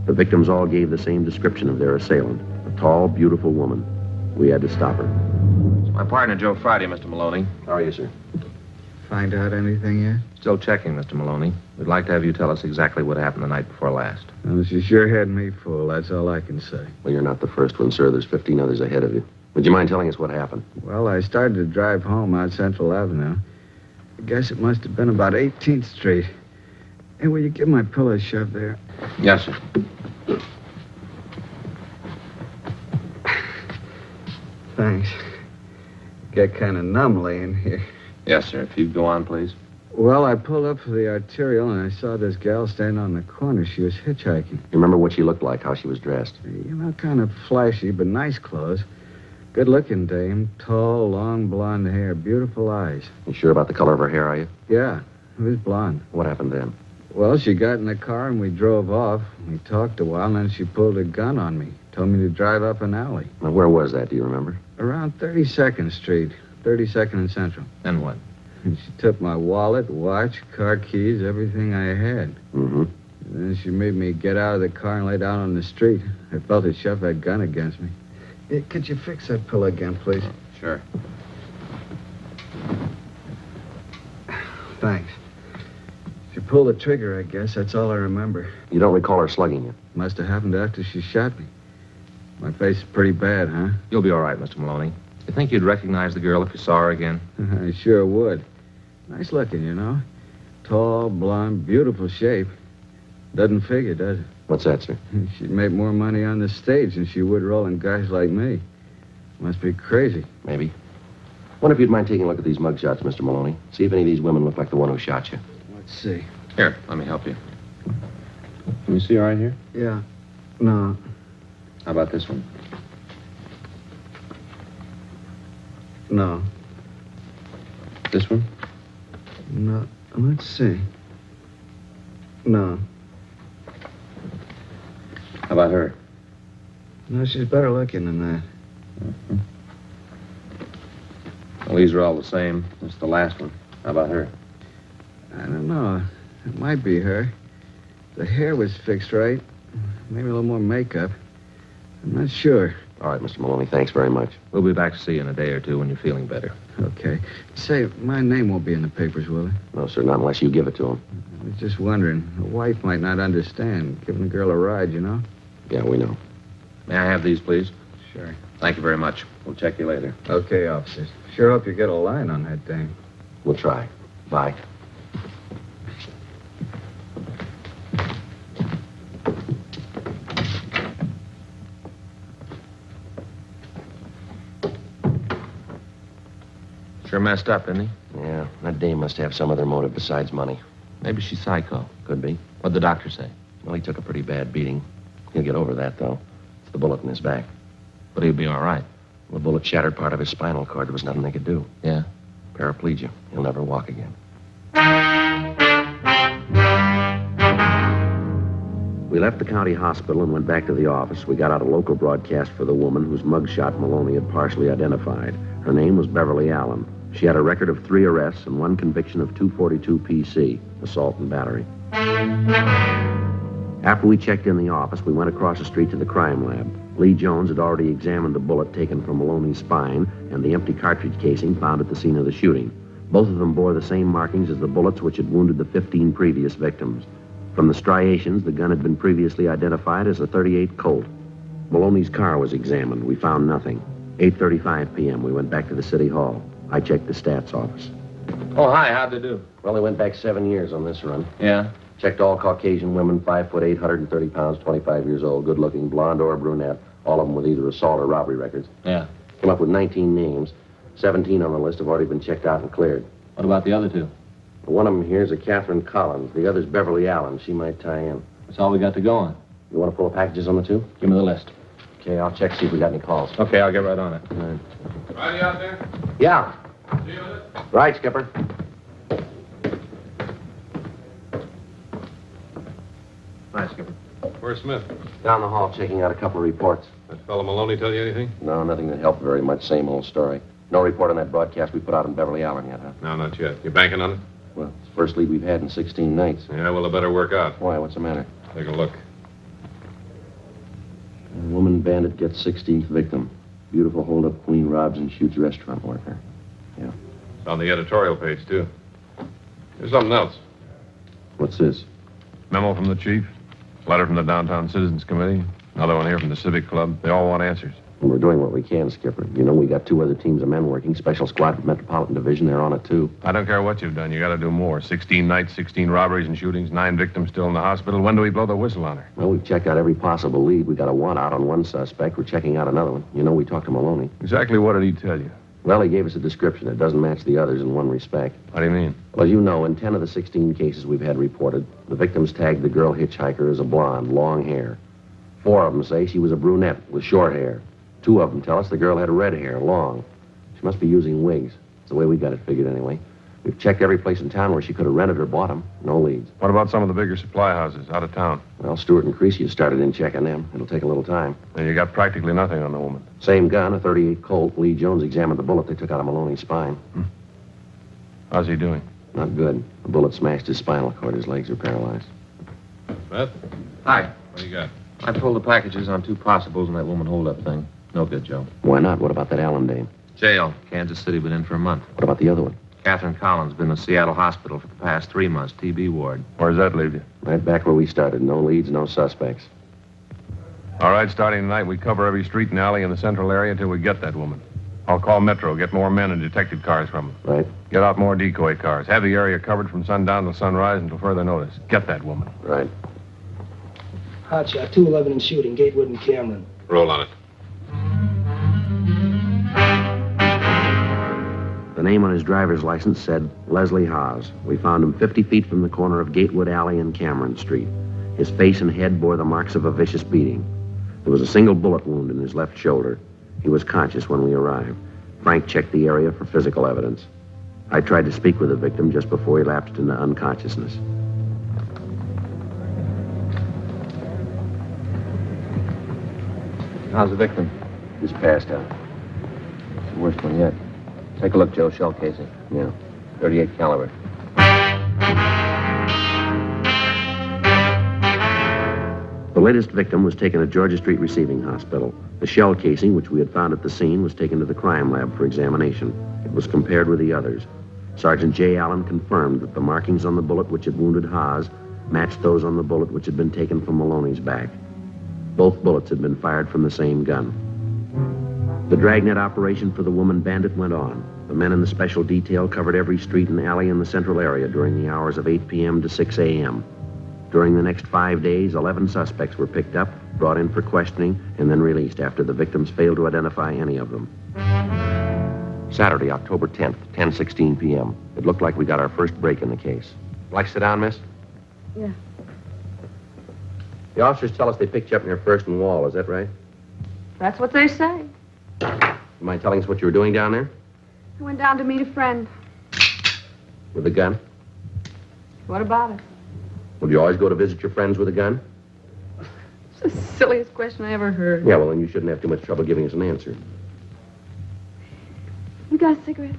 The victims all gave the same description of their assailant. A tall, beautiful woman. We had to stop her. It's my partner, Joe Friday, Mr. Maloney. How are you, sir? Find out anything yet? Still checking, Mr. Maloney. We'd like to have you tell us exactly what happened the night before last. Well, she sure had me fooled. That's all I can say. Well, you're not the first one, sir. There's 15 others ahead of you. Would you mind telling us what happened? Well, I started to drive home out Central Avenue. I guess it must have been about 18th Street. Hey, will you give my pillow a shove there? Yes, sir. Thanks. Get kind of numb laying here. Yes, sir. If you'd go on, please. Well, I pulled up for the arterial, and I saw this gal standing on the corner. She was hitchhiking. You remember what she looked like, how she was dressed? You know, kind of flashy, but nice clothes. Good-looking dame. Tall, long blonde hair. Beautiful eyes. You sure about the color of her hair, are you? Yeah, it was blonde. What happened then? Well, she got in the car, and we drove off. We talked a while, and then she pulled a gun on me. Told me to drive up an alley. Now, where was that, do you remember? Around 32nd Street. 32nd and Central. And what? And she took my wallet, watch, car keys, everything I had. Mm-hmm. And then she made me get out of the car and lay down on the street. I felt her shove that gun against me. Hey, could you fix that pillow again, please? Sure. Thanks. She pulled the trigger, I guess. That's all I remember. You don't recall her slugging you? Must have happened after she shot me. My face is pretty bad, huh? You'll be all right, Mr. Maloney. You think you'd recognize the girl if you saw her again? I sure would. Nice looking, you know. Tall, blonde, beautiful shape. Doesn't figure, does it? What's that, sir? She'd make more money on the stage than she would rolling guys like me. Must be crazy. Maybe. Wonder if you'd mind taking a look at these mugshots, Mr. Maloney. See if any of these women look like the one who shot you. Let's see. Here, let me help you. Can you see her right here? Yeah. No. How about this one? No. This one? No. Let's see. No. How about her? No, she's better looking than that. Mm-hmm. Well, these are all the same. That's the last one. How about her? I don't know. It might be her. The hair was fixed right. Maybe a little more makeup. I'm not sure. All right, Mr. Maloney, thanks very much. We'll be back to see you in a day or two when you're feeling better. Okay. Say, my name won't be in the papers, will it? No, sir, not unless you give it to him. I was just wondering. A wife might not understand. Giving a girl a ride, you know? Yeah, we know. May I have these, please? Sure. Thank you very much. We'll check you later. Okay, officers. Sure hope you get a line on that dame. We'll try. Bye. Sure messed up, isn't he? Yeah, that dame must have some other motive besides money. Maybe she's psycho. Could be. What'd the doctor say? Well, he took a pretty bad beating. He'll get over that, though. It's the bullet in his back. But he'll be all right. The bullet shattered part of his spinal cord. There was nothing they could do. Yeah? Paraplegia. He'll never walk again. We left the county hospital and went back to the office. We got out a local broadcast for the woman whose mugshot Maloney had partially identified. Her name was Beverly Allen. She had a record of 3 arrests and 1 conviction of 242 PC, assault and battery. After we checked in the office, we went across the street to the crime lab. Lee Jones had already examined the bullet taken from Maloney's spine and the empty cartridge casing found at the scene of the shooting. Both of them bore the same markings as the bullets which had wounded the 15 previous victims. From the striations, the gun had been previously identified as a .38 Colt. Maloney's car was examined. We found nothing. 8:35 p.m., we went back to the city hall. I checked the stats office. Oh, hi. How'd they do? Well, they went back 7 years on this run. Yeah? Checked all Caucasian women, 5'8", 130 pounds, 25 years old, good-looking, blonde or brunette, all of them with either assault or robbery records. Yeah. Came up with 19 names. 17 on the list have already been checked out and cleared. What about the other 2? One of them here is a Catherine Collins. The other's Beverly Allen. She might tie in. That's all we got to go on. You want to pull the packages on the 2? Give me the list. Okay, I'll check, see if we got any calls. Okay, I'll get right on it. All right. Friday out there? Yeah. See you with it? Right, Skipper. Hi, Skipper. Where's Smith? Down the hall checking out a couple of reports. That fellow Maloney tell you anything? No, nothing that helped very much. Same old story. No report on that broadcast we put out in Beverly Allen yet, huh? No, not yet. You banking on it? Well, it's the first lead we've had in 16 nights. Yeah, well, it better work out. Why? What's the matter? Take a look. A woman bandit gets 16th victim. Beautiful hold-up queen robs and shoots restaurant worker. Yeah. It's on the editorial page, too. There's something else. What's this? Memo from the chief. Letter from the Downtown Citizens Committee. Another one here from the Civic Club. They all want answers. Well, we're doing what we can, Skipper. You know, we got 2 other teams of men working. Special squad from Metropolitan Division. They're on it, too. I don't care what you've done. You got to do more. 16 nights, 16 robberies and shootings, 9 victims still in the hospital. When do we blow the whistle on her? Well, we've checked out every possible lead. We got a one out on one suspect. We're checking out another one. You know, we talked to Maloney. Exactly what did he tell you? Well, he gave us a description. It doesn't match the others in one respect. What do you mean? Well, as you know, in 10 of the 16 cases we've had reported, the victims tagged the girl hitchhiker as a blonde, long hair. 4 of them say she was a brunette with short hair. 2 of them tell us the girl had red hair, long. She must be using wigs. It's the way we got it figured anyway. We've checked every place in town where she could have rented or bought them. No leads. What about some of the bigger supply houses out of town? Well, Stewart and Creasy have started in checking them. It'll take a little time. And you got practically nothing on the woman. Same gun, a .38 Colt. Lee Jones examined the bullet they took out of Maloney's spine. How's he doing? Not good. The bullet smashed his spinal cord. His legs are paralyzed. Smith? Hi. What do you got? I pulled the packages on 2 possibles in that woman holdup thing. No good, Joe. Why not? What about that Allen dame? Jail. Kansas City, been in for a month. What about the other one? Catherine Collins, been in the Seattle hospital for the past 3 months, TB ward. Where does that leave you? Right back where we started. No leads, no suspects. All right, starting tonight, we cover every street and alley in the central area until we get that woman. I'll call Metro, get more men and detective cars from them. Right. Get out more decoy cars. Have the area covered from sundown till sunrise until further notice. Get that woman. Right. Hotshot, 211 and shooting, Gatewood and Cameron. Roll on it. The name on his driver's license said Leslie Haas. We found him 50 feet from the corner of Gatewood Alley and Cameron Street. His face and head bore the marks of a vicious beating. There was a single bullet wound in his left shoulder. He was conscious when we arrived. Frank checked the area for physical evidence. I tried to speak with the victim just before he lapsed into unconsciousness. How's the victim? He's passed out. It's the worst one yet. Take a look, Joe. Shell casing. Yeah. 38 caliber. The latest victim was taken to Georgia Street Receiving Hospital. The shell casing, which we had found at the scene, was taken to the crime lab for examination. It was compared with the others. Sergeant J. Allen confirmed that the markings on the bullet which had wounded Haas matched those on the bullet which had been taken from Maloney's back. Both bullets had been fired from the same gun. The Dragnet operation for the woman bandit went on. The men in the special detail covered every street and alley in the central area during the hours of 8 p.m. to 6 a.m. During the next 5 days, 11 suspects were picked up, brought in for questioning, and then released after the victims failed to identify any of them. Saturday, October 10th, 10:16 p.m. It looked like we got our first break in the case. Like to sit down, miss? Yeah. The officers tell us they picked you up near First and Wall. Is that right? That's what they say. You mind telling us what you were doing down there? I went down to meet a friend. With a gun? What about it? Would you always go to visit your friends with a gun? It's the silliest question I ever heard. Yeah, well, then you shouldn't have too much trouble giving us an answer. You got a cigarette?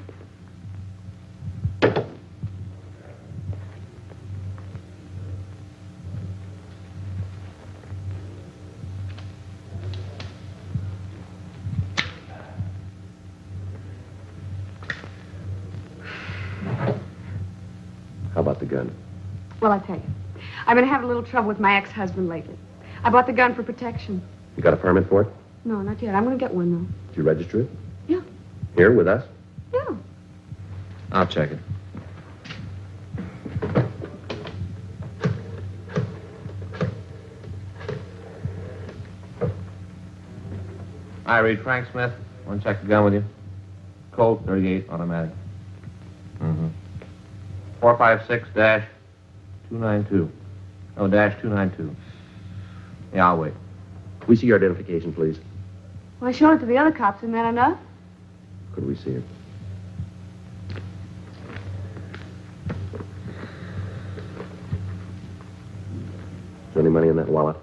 How about the gun? Well, I tell you, I've been having a little trouble with my ex-husband lately. I bought the gun for protection. You got a permit for it? No, not yet. I'm going to get one, though. Did you register it? Yeah. Here, with us? Yeah. I'll check it. I read Frank Smith. Want to check the gun with you? Colt 38 automatic. 456-292. Oh, -292. Yeah, I'll wait. We see your identification, please. Well, I showed it to the other cops. Isn't that enough? Could we see it? Is there any money in that wallet?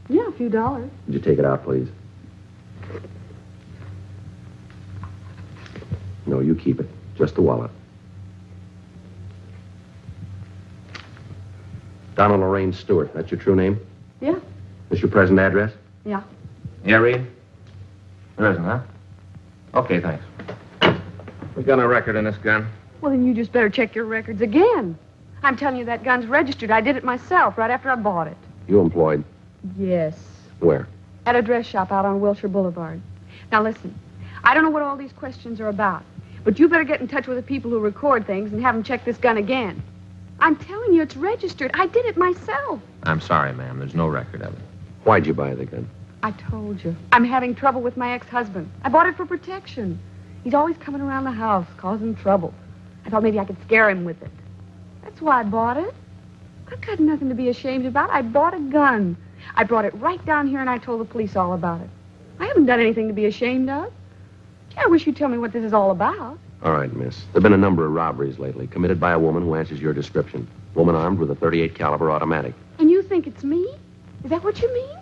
Yeah, a few dollars. Would you take it out, please? No, you keep it. Just the wallet. Donald Lorraine Stewart. That's your true name? Yeah. This your present address? Yeah. Yeah, Reed? There isn't, huh? Okay, thanks. We got no record in this gun. Well, then you just better check your records again. I'm telling you, that gun's registered. I did it myself right after I bought it. You employed? Yes. Where? At a dress shop out on Wilshire Boulevard. Now, listen. I don't know what all these questions are about, but you better get in touch with the people who record things and have them check this gun again. I'm telling you, it's registered. I did it myself. I'm sorry, ma'am. There's no record of it. Why'd you buy the gun? I told you. I'm having trouble with my ex-husband. I bought it for protection. He's always coming around the house, causing trouble. I thought maybe I could scare him with it. That's why I bought it. I've got nothing to be ashamed about. I bought a gun. I brought it right down here and I told the police all about it. I haven't done anything to be ashamed of. Gee, I wish you'd tell me what this is all about. All right, miss. There have been a number of robberies lately, committed by a woman who answers your description. Woman armed with a .38 caliber automatic. And you think it's me? Is that what you mean?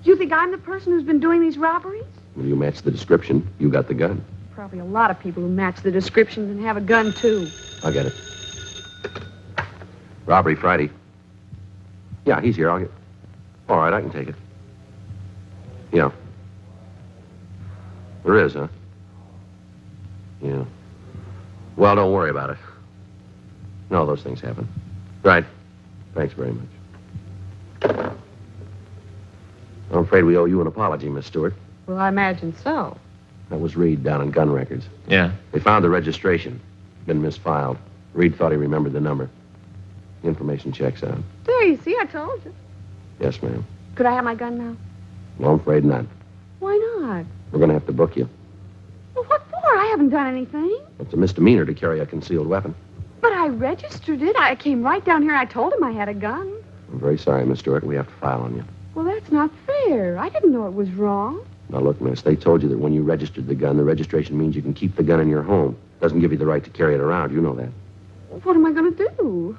You think I'm the person who's been doing these robberies? When you match the description, you got the gun. Probably a lot of people who match the descriptions and have a gun, too. I'll get it. Robbery Friday. Yeah, he's here. I'll get... All right, I can take it. Yeah. There is, huh? Yeah. Well, don't worry about it. No, those things happen. Right. Thanks very much. I'm afraid we owe you an apology, Miss Stewart. Well, I imagine so. That was Reed down in gun records. Yeah? They found the registration. Been misfiled. Reed thought he remembered the number. The information checks out. There, you see, I told you. Yes, ma'am. Could I have my gun now? Well, I'm afraid not. Why not? We're going to have to book you. Well, what for? I haven't done anything. It's a misdemeanor to carry a concealed weapon. But I registered it. I came right down here and I told him I had a gun. I'm very sorry, Miss Stewart. We have to file on you. Well, that's not fair. I didn't know it was wrong. Now, look, miss, they told you that when you registered the gun, the registration means you can keep the gun in your home. Doesn't give you the right to carry it around. You know that. What am I going to do?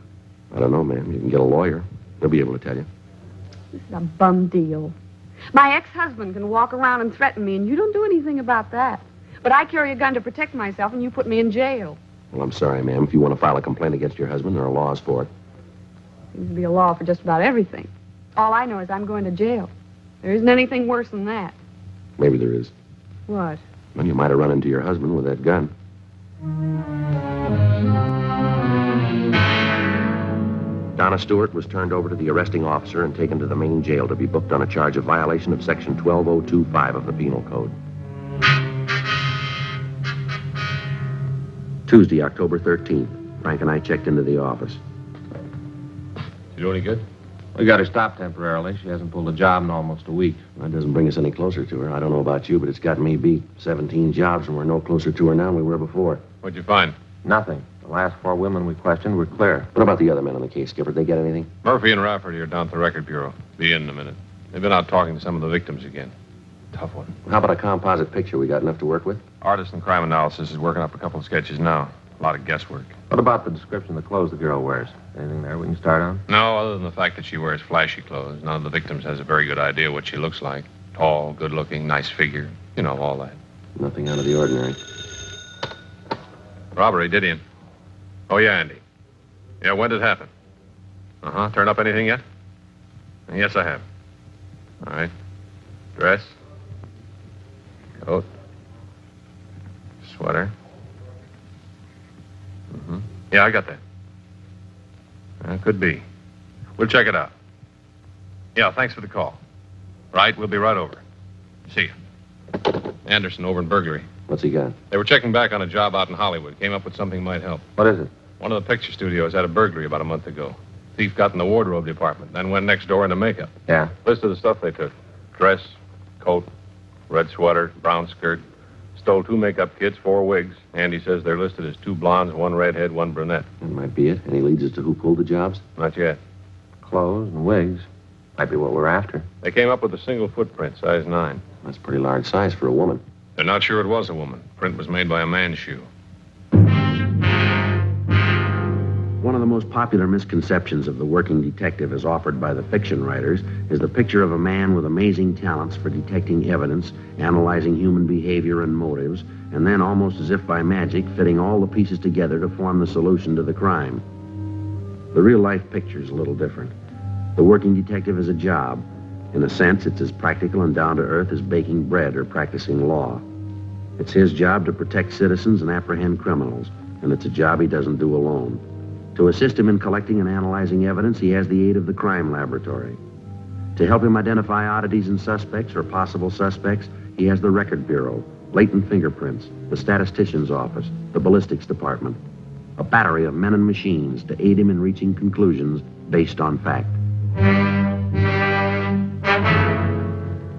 I don't know, ma'am. You can get a lawyer. He'll be able to tell you. This is a bum deal. My ex-husband can walk around and threaten me, and you don't do anything about that. But I carry a gun to protect myself, and you put me in jail. Well, I'm sorry, ma'am. If you want to file a complaint against your husband, there are laws for it. Seems to be a law for just about everything. All I know is I'm going to jail. There isn't anything worse than that. Maybe there is. What? Well, you might have run into your husband with that gun. Donna Stewart was turned over to the arresting officer and taken to the main jail to be booked on a charge of violation of Section 12025 of the Penal Code. Tuesday, October 13th. Frank and I checked into the office. You do any good? We got her stopped temporarily. She hasn't pulled a job in almost a week. That doesn't bring us any closer to her. I don't know about you, but it's got me beat. 17 jobs, and we're no closer to her now than we were before. What'd you find? Nothing. The last 4 women we questioned were clear. What about the other men on the case, Skipper? Did they get anything? Murphy and Rafferty are down at the record bureau. Be in a minute. They've been out talking to some of the victims again. Tough one. How about a composite picture? We got enough to work with? Artist in crime analysis is working up a couple of sketches now. A lot of guesswork. What about the description of the clothes the girl wears? Anything there we can start on? No, other than the fact that she wears flashy clothes. None of the victims has a very good idea what she looks like. Tall, good-looking, nice figure. You know, all that. Nothing out of the ordinary. Robbery, did he? Oh, yeah, Andy. Yeah, when did it happen? Uh-huh. Turn up anything yet? Yes, I have. All right. Dress. Coat. Sweater. Mm-hmm. Yeah, I got that. Could be. We'll check it out. Yeah, thanks for the call. Right, we'll be right over. See you. Anderson over in burglary. What's he got? They were checking back on a job out in Hollywood. Came up with something might help. What is it? One of the picture studios had a burglary about a month ago. Thief got in the wardrobe department, then went next door into makeup. Yeah? List of the stuff they took. Dress, coat, red sweater, brown skirt. Stole 2 makeup kits, 4 wigs. Andy says they're listed as 2 blondes, 1 redhead, 1 brunette. That might be it. Any leads as to who pulled the jobs? Not yet. Clothes and wigs. Might be what we're after. They came up with a single footprint, size 9. That's a pretty large size for a woman. They're not sure it was a woman. Print was made by a man's shoe. One of the most popular misconceptions of the working detective as offered by the fiction writers is the picture of a man with amazing talents for detecting evidence, analyzing human behavior and motives, and then, almost as if by magic, fitting all the pieces together to form the solution to the crime. The real-life picture is a little different. The working detective is a job. In a sense, it's as practical and down-to-earth as baking bread or practicing law. It's his job to protect citizens and apprehend criminals, and it's a job he doesn't do alone. To assist him in collecting and analyzing evidence, he has the aid of the crime laboratory. To help him identify oddities in suspects or possible suspects, he has the Record Bureau, latent fingerprints, the statistician's office, the ballistics department, a battery of men and machines to aid him in reaching conclusions based on fact.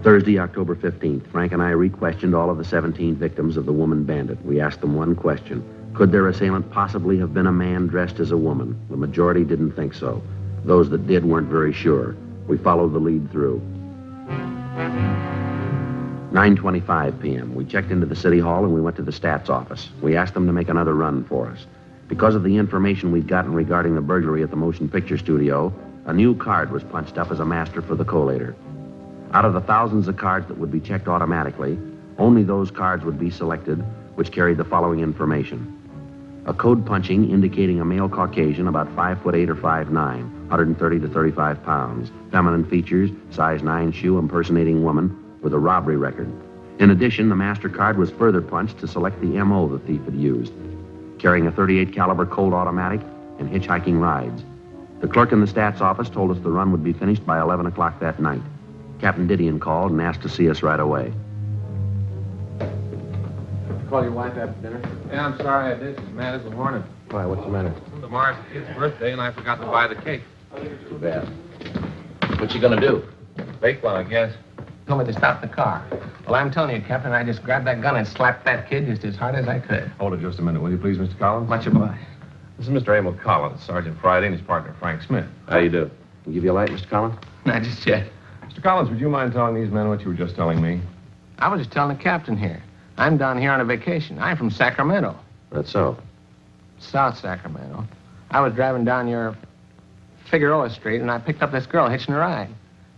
Thursday, October 15th, Frank and I re-questioned all of the 17 victims of the woman bandit. We asked them one question. Could their assailant possibly have been a man dressed as a woman? The majority didn't think so. Those that did weren't very sure. We followed the lead through. 9:25 p.m. We checked into the city hall and we went to the stats office. We asked them to make another run for us. Because of the information we'd gotten regarding the burglary at the motion picture studio, a new card was punched up as a master for the collator. Out of the thousands of cards that would be checked automatically, only those cards would be selected which carried the following information. A code punching indicating a male Caucasian about 5'8" or 5'9", 130 to 35 pounds, feminine features, size 9 shoe, impersonating woman, with a robbery record. In addition, the master card was further punched to select the MO the thief had used, carrying a .38 caliber Colt automatic and hitchhiking rides. The clerk in the stats office told us the run would be finished by 11 o'clock that night. Captain Didion called and asked to see us right away. Call your wife after dinner? Yeah, I'm sorry I did. She's mad as a hornet. Why, what's the matter? Tomorrow's the kid's birthday, and I forgot to buy the cake. Too bad. What's she gonna do? Bake one, I guess. Told me to stop the car. Well, I'm telling you, Captain, I just grabbed that gun and slapped that kid just as hard as I could. Hold it just a minute, will you please, Mr. Collins? Much obliged. This is Mr. Emil Collins, Sergeant Friday, and his partner, Frank Smith. How you do? Can give you a light, Mr. Collins? Not just yet. Mr. Collins, would you mind telling these men what you were just telling me? I was just telling the captain here. I'm down here on a vacation. I'm from Sacramento. That's so. South Sacramento. I was driving down your Figueroa Street, and I picked up this girl hitching a ride.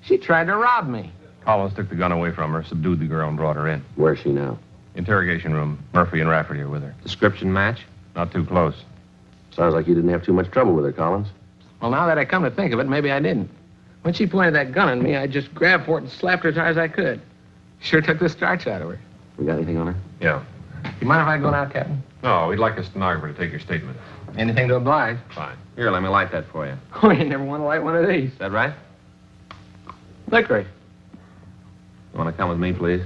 She tried to rob me. Collins took the gun away from her, subdued the girl, and brought her in. Where's she now? Interrogation room. Murphy and Rafferty are with her. Description match? Not too close. Sounds like you didn't have too much trouble with her, Collins. Well, now that I come to think of it, maybe I didn't. When she pointed that gun at me, I just grabbed for it and slapped her as hard as I could. Sure took the starch out of her. You got anything on her? Yeah. You mind if I go now, Captain? No, we'd like a stenographer to take your statement. Anything to oblige. Fine. Here, let me light that for you. Oh, you never want to light one of these. Is that right? Licorice. You want to come with me, please?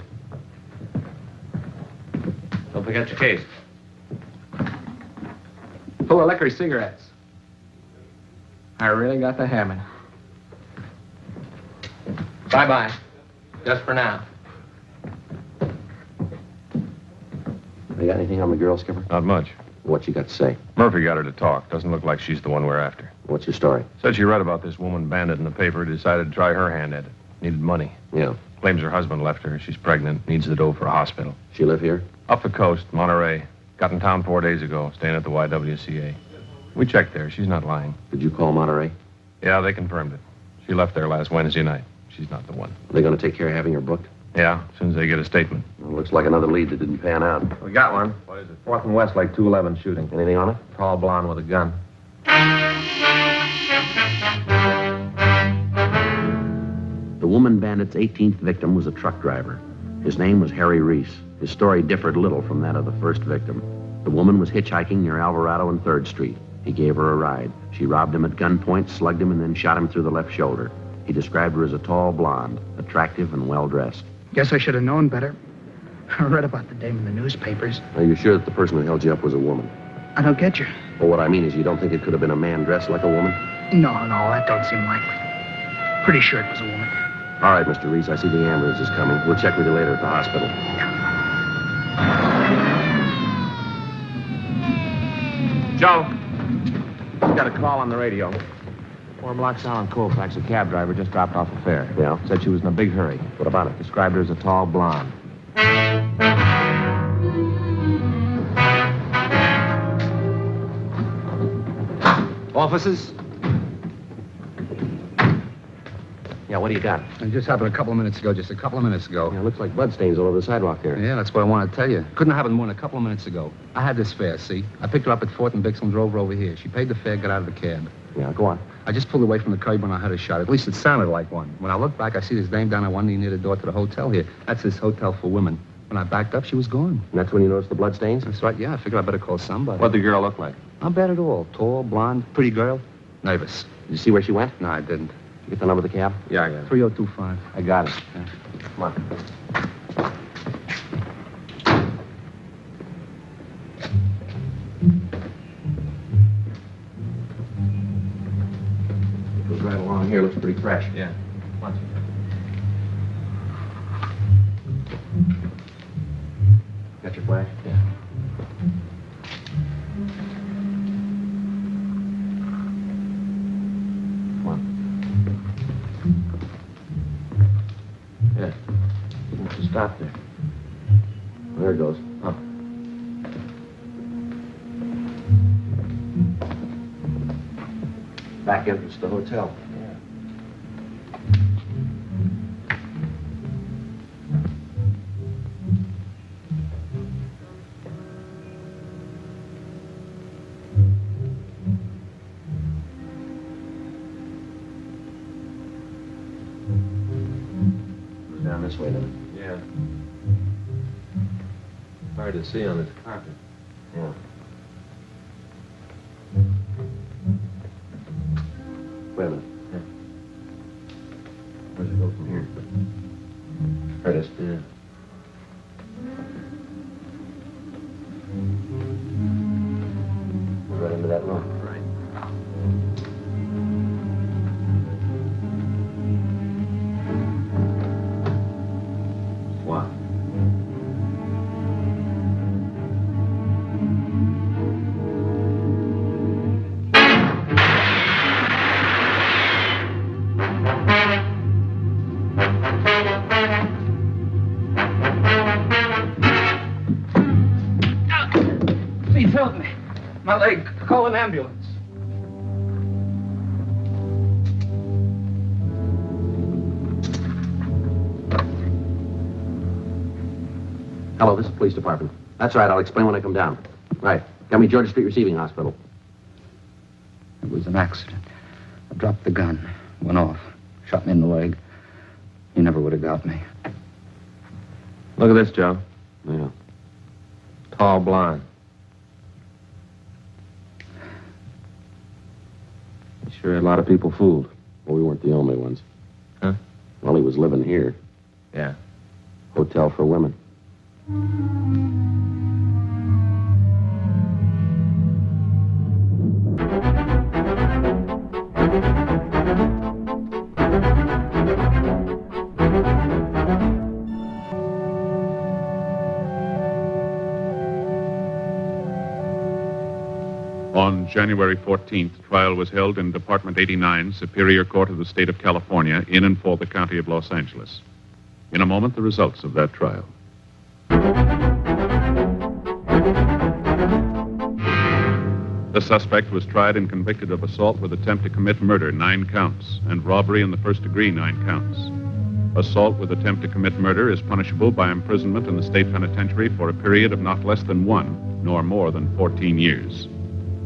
Don't forget your case. Full of licorice cigarettes. I really got the habit. Bye-bye. Just for now. You got anything on the girl, Skipper? Not much. What you got to say? Murphy got her to talk. Doesn't look like she's the one we're after. What's your story? Said she read about this woman bandit in the paper, decided to try her hand at it. Needed money. Yeah. Claims her husband left her. She's pregnant. Needs the dough for a hospital. She live here? Up the coast, Monterey. Got in town 4 days ago, staying at the YWCA. We checked there. She's not lying. Did you call Monterey? Yeah, they confirmed it. She left there last Wednesday night. She's not the one. Are they going to take care of having her booked? Yeah, as soon as they get a statement. Well, looks like another lead that didn't pan out. We got one. What is it? 4th and West, like 211 shooting. Anything on it? Tall blonde with a gun. The woman bandit's 18th victim was a truck driver. His name was Harry Reese. His story differed little from that of the first victim. The woman was hitchhiking near Alvarado and 3rd Street. He gave her a ride. She robbed him at gunpoint, slugged him, and then shot him through the left shoulder. He described her as a tall blonde, attractive and well-dressed. Guess I should have known better. I read about the dame in the newspapers. Are you sure that the person who held you up was a woman? I don't get you. Well, what I mean is you don't think it could have been a man dressed like a woman? No, that don't seem likely. Pretty sure it was a woman. All right, Mr. Reese, I see the ambulance is coming. We'll check with you later at the hospital. Joe, you got a call on the radio. 4 blocks out on Colfax, a cab driver just dropped off a fare. Yeah? Said she was in a big hurry. What about it? Described her as a tall blonde. Officers? Yeah, what do you got? It just happened a couple of minutes ago, just a couple of minutes ago. Yeah, it looks like bloodstains all over the sidewalk there. Yeah, that's what I want to tell you. Couldn't have happened more than a couple of minutes ago. I had this fare, see? I picked her up at 4th and Bixel and drove her over here. She paid the fare, got out of the cab. Yeah, go on. I just pulled away from the curb when I heard a shot. At least it sounded like one. When I looked back, I see this dame down on one knee near the door to the hotel here. That's this hotel for women. When I backed up, she was gone. And that's when you noticed the bloodstains? That's right, yeah. I figured I better call somebody. What'd the girl look like? Not bad at all. Tall, blonde, pretty girl. Nervous. Did you see where she went? No, I didn't. Did you get the number of the cab? Yeah, I got it. 3025. I got it. Yeah. Come on. It goes right along here. Looks pretty fresh. Yeah. Come on. Got your flash? Yeah. Come on. Yeah. Just stop there. There it goes. Up. Back entrance to the hotel. Down this way, then. Yeah. Hard to see on this carpet. Yeah. Wait a minute. Yeah. Where's it go from here? There it is. Yeah. Right into that room. Right. What? Please help me. My leg. Call an ambulance. Hello, this is the police department. That's right, I'll explain when I come down. Right. Got me Georgia Street Receiving Hospital. It was an accident. I dropped the gun. Went off. Shot me in the leg. He never would have got me. Look at this, Joe. Yeah. Tall, blonde. You sure had a lot of people fooled. Well, we weren't the only ones. Huh? Well, he was living here. Yeah. Hotel for women. On January 14th, trial was held in Department 89, Superior Court of the State of California, in and for the County of Los Angeles. In a moment, the results of that trial. The suspect was tried and convicted of assault with attempt to commit murder, 9 counts, and robbery in the first degree, 9 counts. Assault with attempt to commit murder is punishable by imprisonment in the state penitentiary for a period of not less than 1, nor more than 14 years.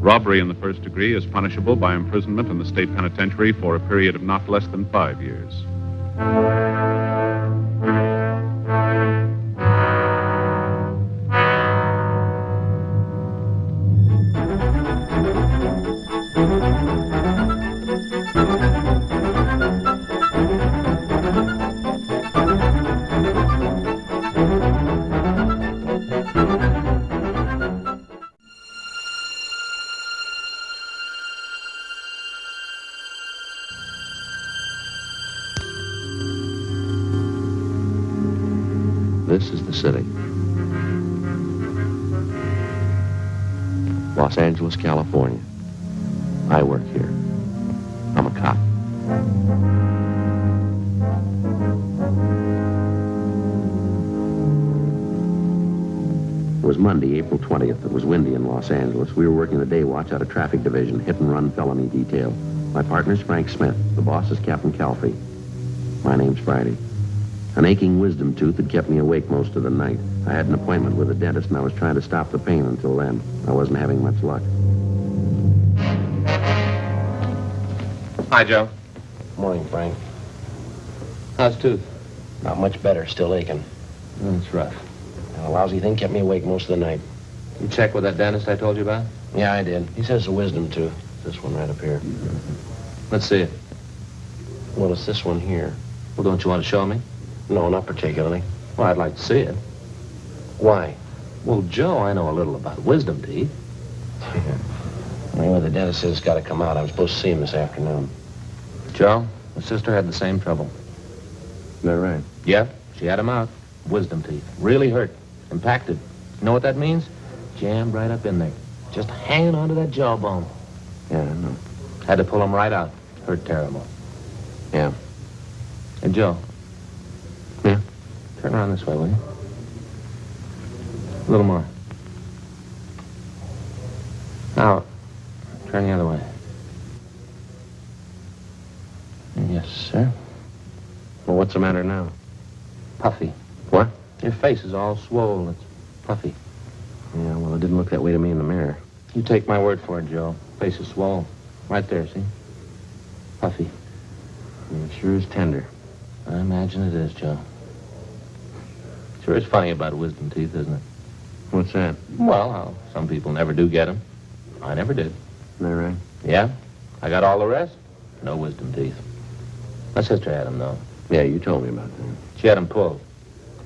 Robbery in the first degree is punishable by imprisonment in the state penitentiary for a period of not less than 5 years. This is the city. Los Angeles, California. I work here. I'm a cop. It was Monday, April 20th. It was windy in Los Angeles. We were working the day watch out of traffic division, hit and run felony detail. My partner's Frank Smith. The boss is Captain Calfee. My name's Friday. An aching wisdom tooth had kept me awake most of the night. I had an appointment with a dentist, and I was trying to stop the pain until then. I wasn't having much luck. Hi, Joe. Morning, Frank. How's tooth? Not much better. Still aching. That's rough. A lousy thing kept me awake most of the night. You check with that dentist I told you about? Yeah, I did. He says it's a wisdom tooth. This one right up here. Let's see it. Well, it's this one here. Well, don't you want to show me? No, not particularly. Well, I'd like to see it. Why? Well, Joe, I know a little about wisdom teeth. Anyway, the dentist says it's got to come out. I'm supposed to see him this afternoon. Joe, my sister had the same trouble. Is that right? Yeah, she had them out. Wisdom teeth. Really hurt. Impacted. You know what that means? Jammed right up in there. Just hanging onto that jawbone. Yeah, I know. Had to pull them right out. Hurt terrible. Yeah. Hey, Joe. Yeah? Turn around this way, will you? A little more. Now, turn the other way. Yes, sir. Well, what's the matter now? Puffy. What? Your face is all swollen. It's puffy. Yeah, well, it didn't look that way to me in the mirror. You take my word for it, Joe. Face is swollen. Right there, see? Puffy. Yeah, it sure is tender. I imagine it is, Joe. Sure is funny about wisdom teeth, isn't it? What's that? Well, how some people never do get them. I never did. Is that right? Yeah? I got all the rest. No wisdom teeth. My sister had them, though. Yeah, you told me about that. She had them pulled.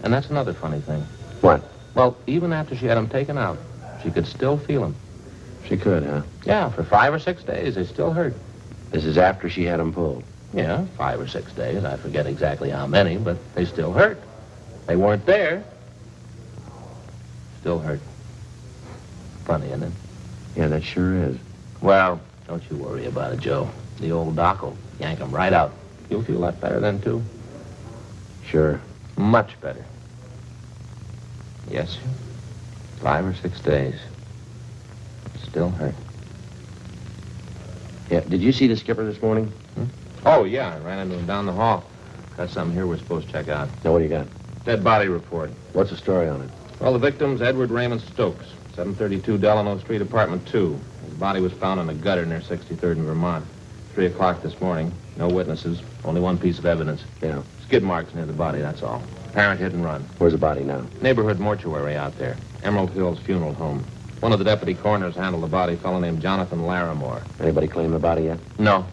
And that's another funny thing. What? Well, even after she had them taken out, she could still feel them. She could, huh? Yeah, for 5 or 6 days, they still hurt. This is after she had them pulled. Yeah, 5 or 6 days. I forget exactly how many, but they still hurt. They weren't there. Still hurt. Funny, isn't it? Yeah, that sure is. Well, don't you worry about it, Joe. The old doc will yank them right out. You'll feel a lot better then, too. Sure. Much better. Yes, sir. 5 or 6 days. Still hurt. Yeah, did you see the skipper this morning? Oh, yeah, I ran into him down the hall. Got something here we're supposed to check out. Now, what do you got? Dead body report. What's the story on it? Well, the victim's Edward Raymond Stokes, 732 Delano Street, apartment 2. His body was found in a gutter near 63rd and Vermont. 3 o'clock this morning. No witnesses. Only one piece of evidence. Yeah. Skid marks near the body, that's all. Apparent hit and run. Where's the body now? Neighborhood mortuary out there. Emerald Hills Funeral Home. One of the deputy coroners handled the body, a fellow named Jonathan Larimore. Anybody claim the body yet? No.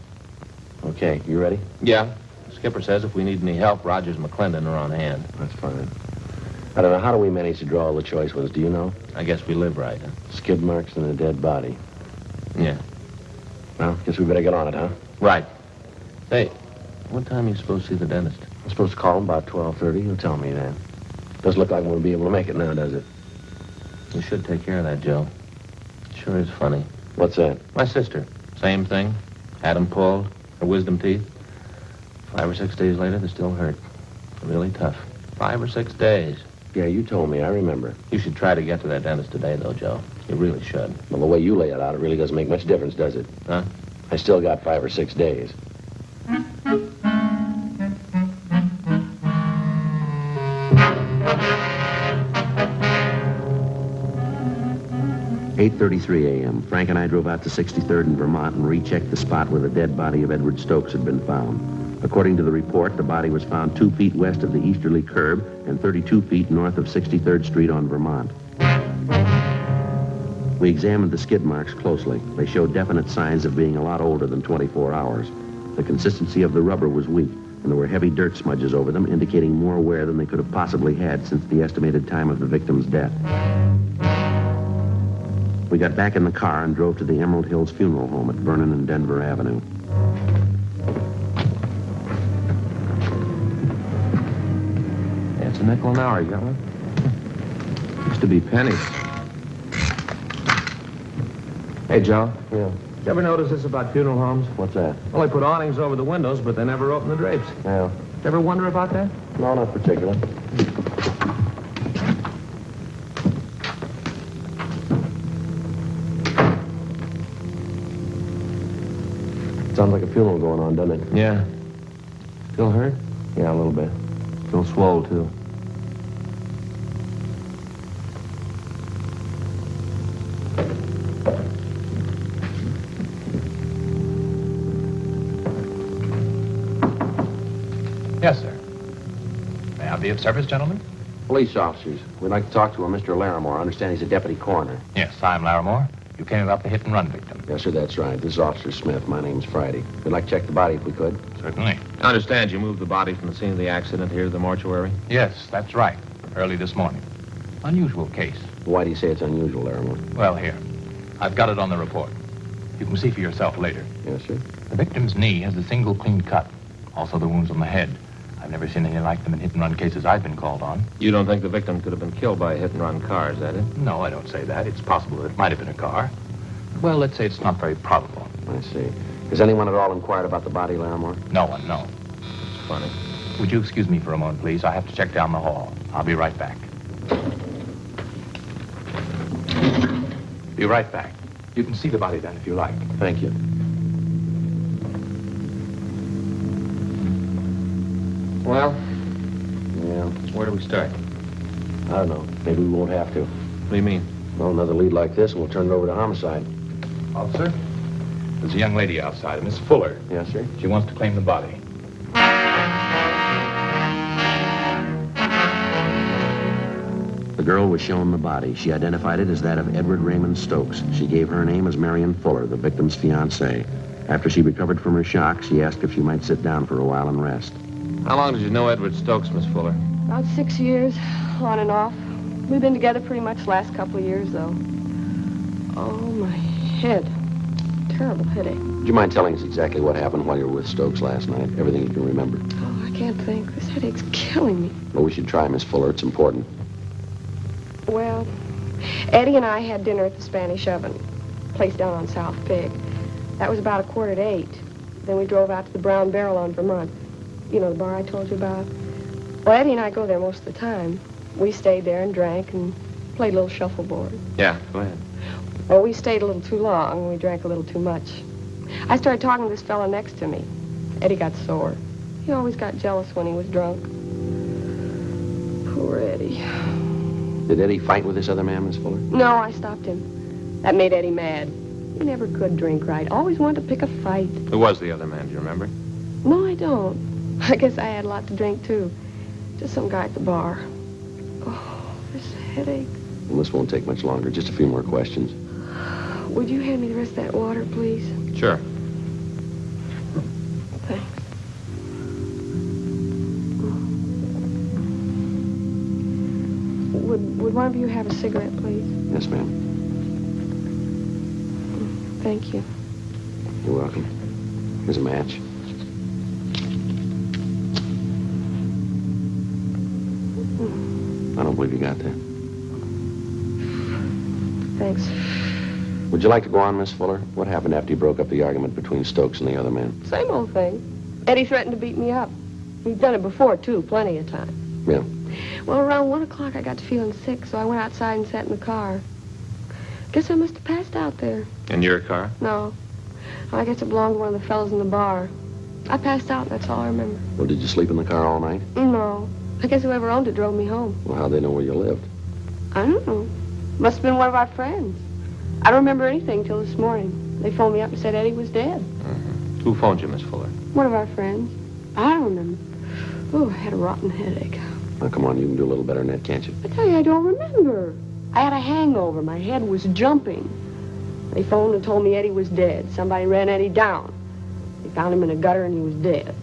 Okay, you ready? Yeah. The skipper says if we need any help, Rogers and McClendon are on hand. That's fine. I don't know, how do we manage to draw all the choice ones? Do you know? I guess we live right. Huh? Skid marks and a dead body. Yeah. Well, guess we better get on it, huh? Right. Hey, what time are you supposed to see the dentist? I'm supposed to call him about 12:30. He'll tell me then. Doesn't look like we'll be able to make it now, does it? You should take care of that, Joe. Sure is funny. What's that? My sister. Same thing. Had them pulled. Her wisdom teeth. 5 or 6 days later, they still hurt. Really tough. 5 or 6 days. Yeah, you told me. I remember. You should try to get to that dentist today, though, Joe. You really should. Well, the way you lay it out, it really doesn't make much difference, does it? Huh? I still got 5 or 6 days. "8:33 a.m. Frank and I drove out to 63rd and Vermont and rechecked the spot where the dead body of Edward Stokes had been found. According to the report, the body was found 2 feet west of the easterly curb and 32 feet north of 63rd Street on Vermont. We examined the skid marks closely. They showed definite signs of being a lot older than 24 hours. The consistency of the rubber was weak, and there were heavy dirt smudges over them, indicating more wear than they could have possibly had since the estimated time of the victim's death. We got back in the car and drove to the Emerald Hills Funeral Home at Vernon and Denver Avenue. It's a nickel an hour, you got one? Used to be pennies. Hey, Joe. Yeah. Did you ever notice this about funeral homes? What's that? Well, they put awnings over the windows, but they never open the drapes. Yeah. Did you ever wonder about that? No, not particularly. Sounds like a funeral going on, doesn't it? Yeah. Still hurt? Yeah, a little bit. Still swole, too. Yes, sir. May I be of service, gentlemen? Police officers. We'd like to talk to a Mr. Larimore. I understand he's a deputy coroner. Yes, I'm Larimore. You came about the hit-and-run victim. Yes, sir, that's right. This is Officer Smith. My name's Friday. We'd like to check the body if we could. Certainly. I understand you moved the body from the scene of the accident here to the mortuary? Yes, that's right. Early this morning. Unusual case. Why do you say it's unusual, Larimore? Well, here. I've got it on the report. You can see for yourself later. Yes, sir. The victim's knee has a single clean cut. Also the wounds on the head. I've never seen any like them in hit-and-run cases I've been called on. You don't think the victim could have been killed by a hit-and-run car, is that it? No, I don't say that. It's possible that it might have been a car. Well, let's say it's not very probable. I see. Has anyone at all inquired about the body, Larimore? No one, no. It's funny. Would you excuse me for a moment, please? I have to check down the hall. I'll be right back. Be right back. You can see the body then if you like. Thank you. Well? Yeah. Where do we start? I don't know. Maybe we won't have to. What do you mean? Well, another lead like this, and we'll turn it over to homicide. Officer, there's a young lady outside, a Miss Fuller. Yes, sir? She wants to claim the body. The girl was shown the body. She identified it as that of Edward Raymond Stokes. She gave her name as Marion Fuller, the victim's fiancée. After she recovered from her shock, she asked if she might sit down for a while and rest. How long did you know Edward Stokes, Miss Fuller? About 6 years, on and off. We've been together pretty much the last couple of years, though. Oh, my head. Terrible headache. Would you mind telling us exactly what happened while you were with Stokes last night? Everything you can remember. Oh, I can't think. This headache's killing me. Well, we should try, Miss Fuller. It's important. Well, Eddie and I had dinner at the Spanish Oven, place down on South Pig. That was about 7:45. Then we drove out to the Brown Barrel on Vermont. You know, the bar I told you about? Well, Eddie and I go there most of the time. We stayed there and drank and played a little shuffleboard. Yeah, go ahead. Well, we stayed a little too long. We drank a little too much. I started talking to this fella next to me. Eddie got sore. He always got jealous when he was drunk. Poor Eddie. Did Eddie fight with this other man, Miss Fuller? No, I stopped him. That made Eddie mad. He never could drink right. Always wanted to pick a fight. Who was the other man, do you remember? No, I don't. I guess I had a lot to drink, too. Just some guy at the bar. Oh, this headache. Well, this won't take much longer. Just a few more questions. Would you hand me the rest of that water, please? Sure. Thanks. Would one of you have a cigarette, please? Yes, ma'am. Thank you. You're welcome. Here's a match. I don't believe you got that. Thanks. Would you like to go on, Miss Fuller? What happened after you broke up the argument between Stokes and the other man? Same old thing. Eddie threatened to beat me up. We've done it before, too, plenty of time. Yeah. Well, around 1 o'clock, I got to feeling sick, so I went outside and sat in the car. Guess I must have passed out there. In your car? No. I guess it belonged to one of the fellows in the bar. I passed out, that's all I remember. Well, did you sleep in the car all night? No. I guess whoever owned it drove me home. Well, how'd they know where you lived? I don't know. Must have been one of our friends. I don't remember anything till this morning. They phoned me up and said Eddie was dead. Mm-hmm. Who phoned you, Miss Fuller? One of our friends. I don't remember. Oh, I had a rotten headache. Now, come on, you can do a little better than that, can't you? I tell you, I don't remember. I had a hangover. My head was jumping. They phoned and told me Eddie was dead. Somebody ran Eddie down. They found him in a gutter and he was dead.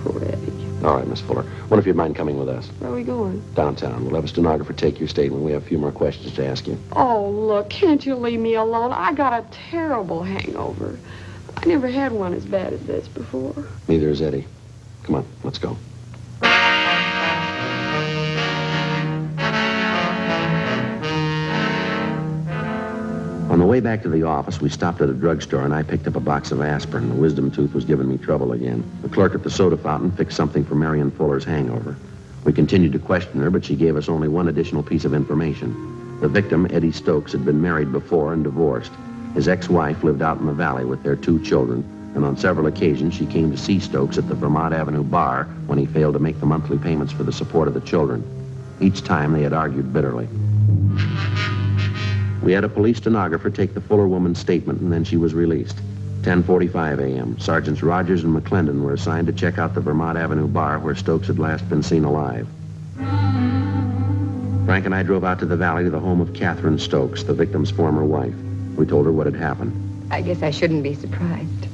Poor Eddie. All right, Miss Fuller. What if you'd mind coming with us? Where are we going? Downtown. We'll have a stenographer take your statement. We have a few more questions to ask you. Oh, look, can't you leave me alone? I got a terrible hangover. I never had one as bad as this before. Neither has Eddie. Come on, let's go. On the way back to the office, we stopped at a drugstore and I picked up a box of aspirin. The wisdom tooth was giving me trouble again. The clerk at the soda fountain picked something for Marion Fuller's hangover. We continued to question her, but she gave us only one additional piece of information. The victim, Eddie Stokes, had been married before and divorced. His ex-wife lived out in the valley with their 2 children, and on several occasions she came to see Stokes at the Vermont Avenue bar when he failed to make the monthly payments for the support of the children. Each time they had argued bitterly. We had a police stenographer take the Fuller woman's statement, and then she was released. 10:45 a.m. Sergeants Rogers and McClendon were assigned to check out the Vermont Avenue bar where Stokes had last been seen alive. Frank and I drove out to the valley to the home of Catherine Stokes, the victim's former wife. We told her what had happened. I guess I shouldn't be surprised.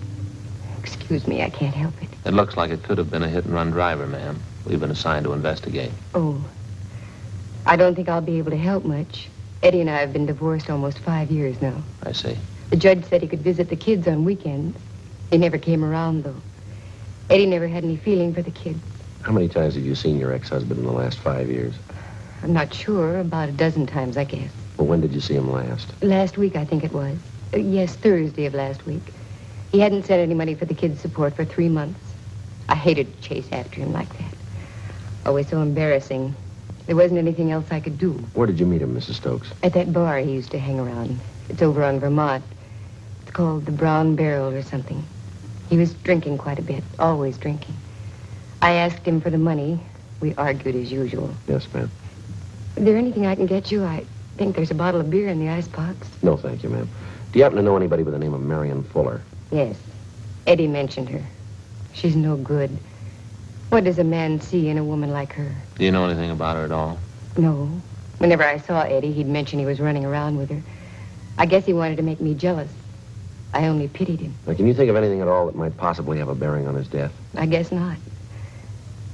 Excuse me, I can't help it. It looks like it could have been a hit-and-run driver, ma'am. We've been assigned to investigate. Oh, I don't think I'll be able to help much. Eddie and I have been divorced almost 5 years now. I see. The judge said he could visit the kids on weekends. He never came around, though. Eddie never had any feeling for the kids. How many times have you seen your ex-husband in the last 5 years? I'm not sure. About a dozen times, I guess. Well, when did you see him last? Last week, I think it was. Yes, Thursday of last week. He hadn't sent any money for the kids' support for 3 months. I hated to chase after him like that. Always so embarrassing. There wasn't anything else I could do. Where did you meet him, Mrs. Stokes? At that bar he used to hang around. It's over on Vermont. It's called the Brown Barrel or something. He was drinking quite a bit, always drinking. I asked him for the money. We argued as usual. Yes, ma'am. Is there anything I can get you? I think there's a bottle of beer in the icebox. No, thank you, ma'am. Do you happen to know anybody by the name of Marion Fuller? Yes. Eddie mentioned her. She's no good. What does a man see in a woman like her? Do you know anything about her at all? No. Whenever I saw Eddie, he'd mention he was running around with her. I guess he wanted to make me jealous. I only pitied him. Now, can you think of anything at all that might possibly have a bearing on his death? I guess not.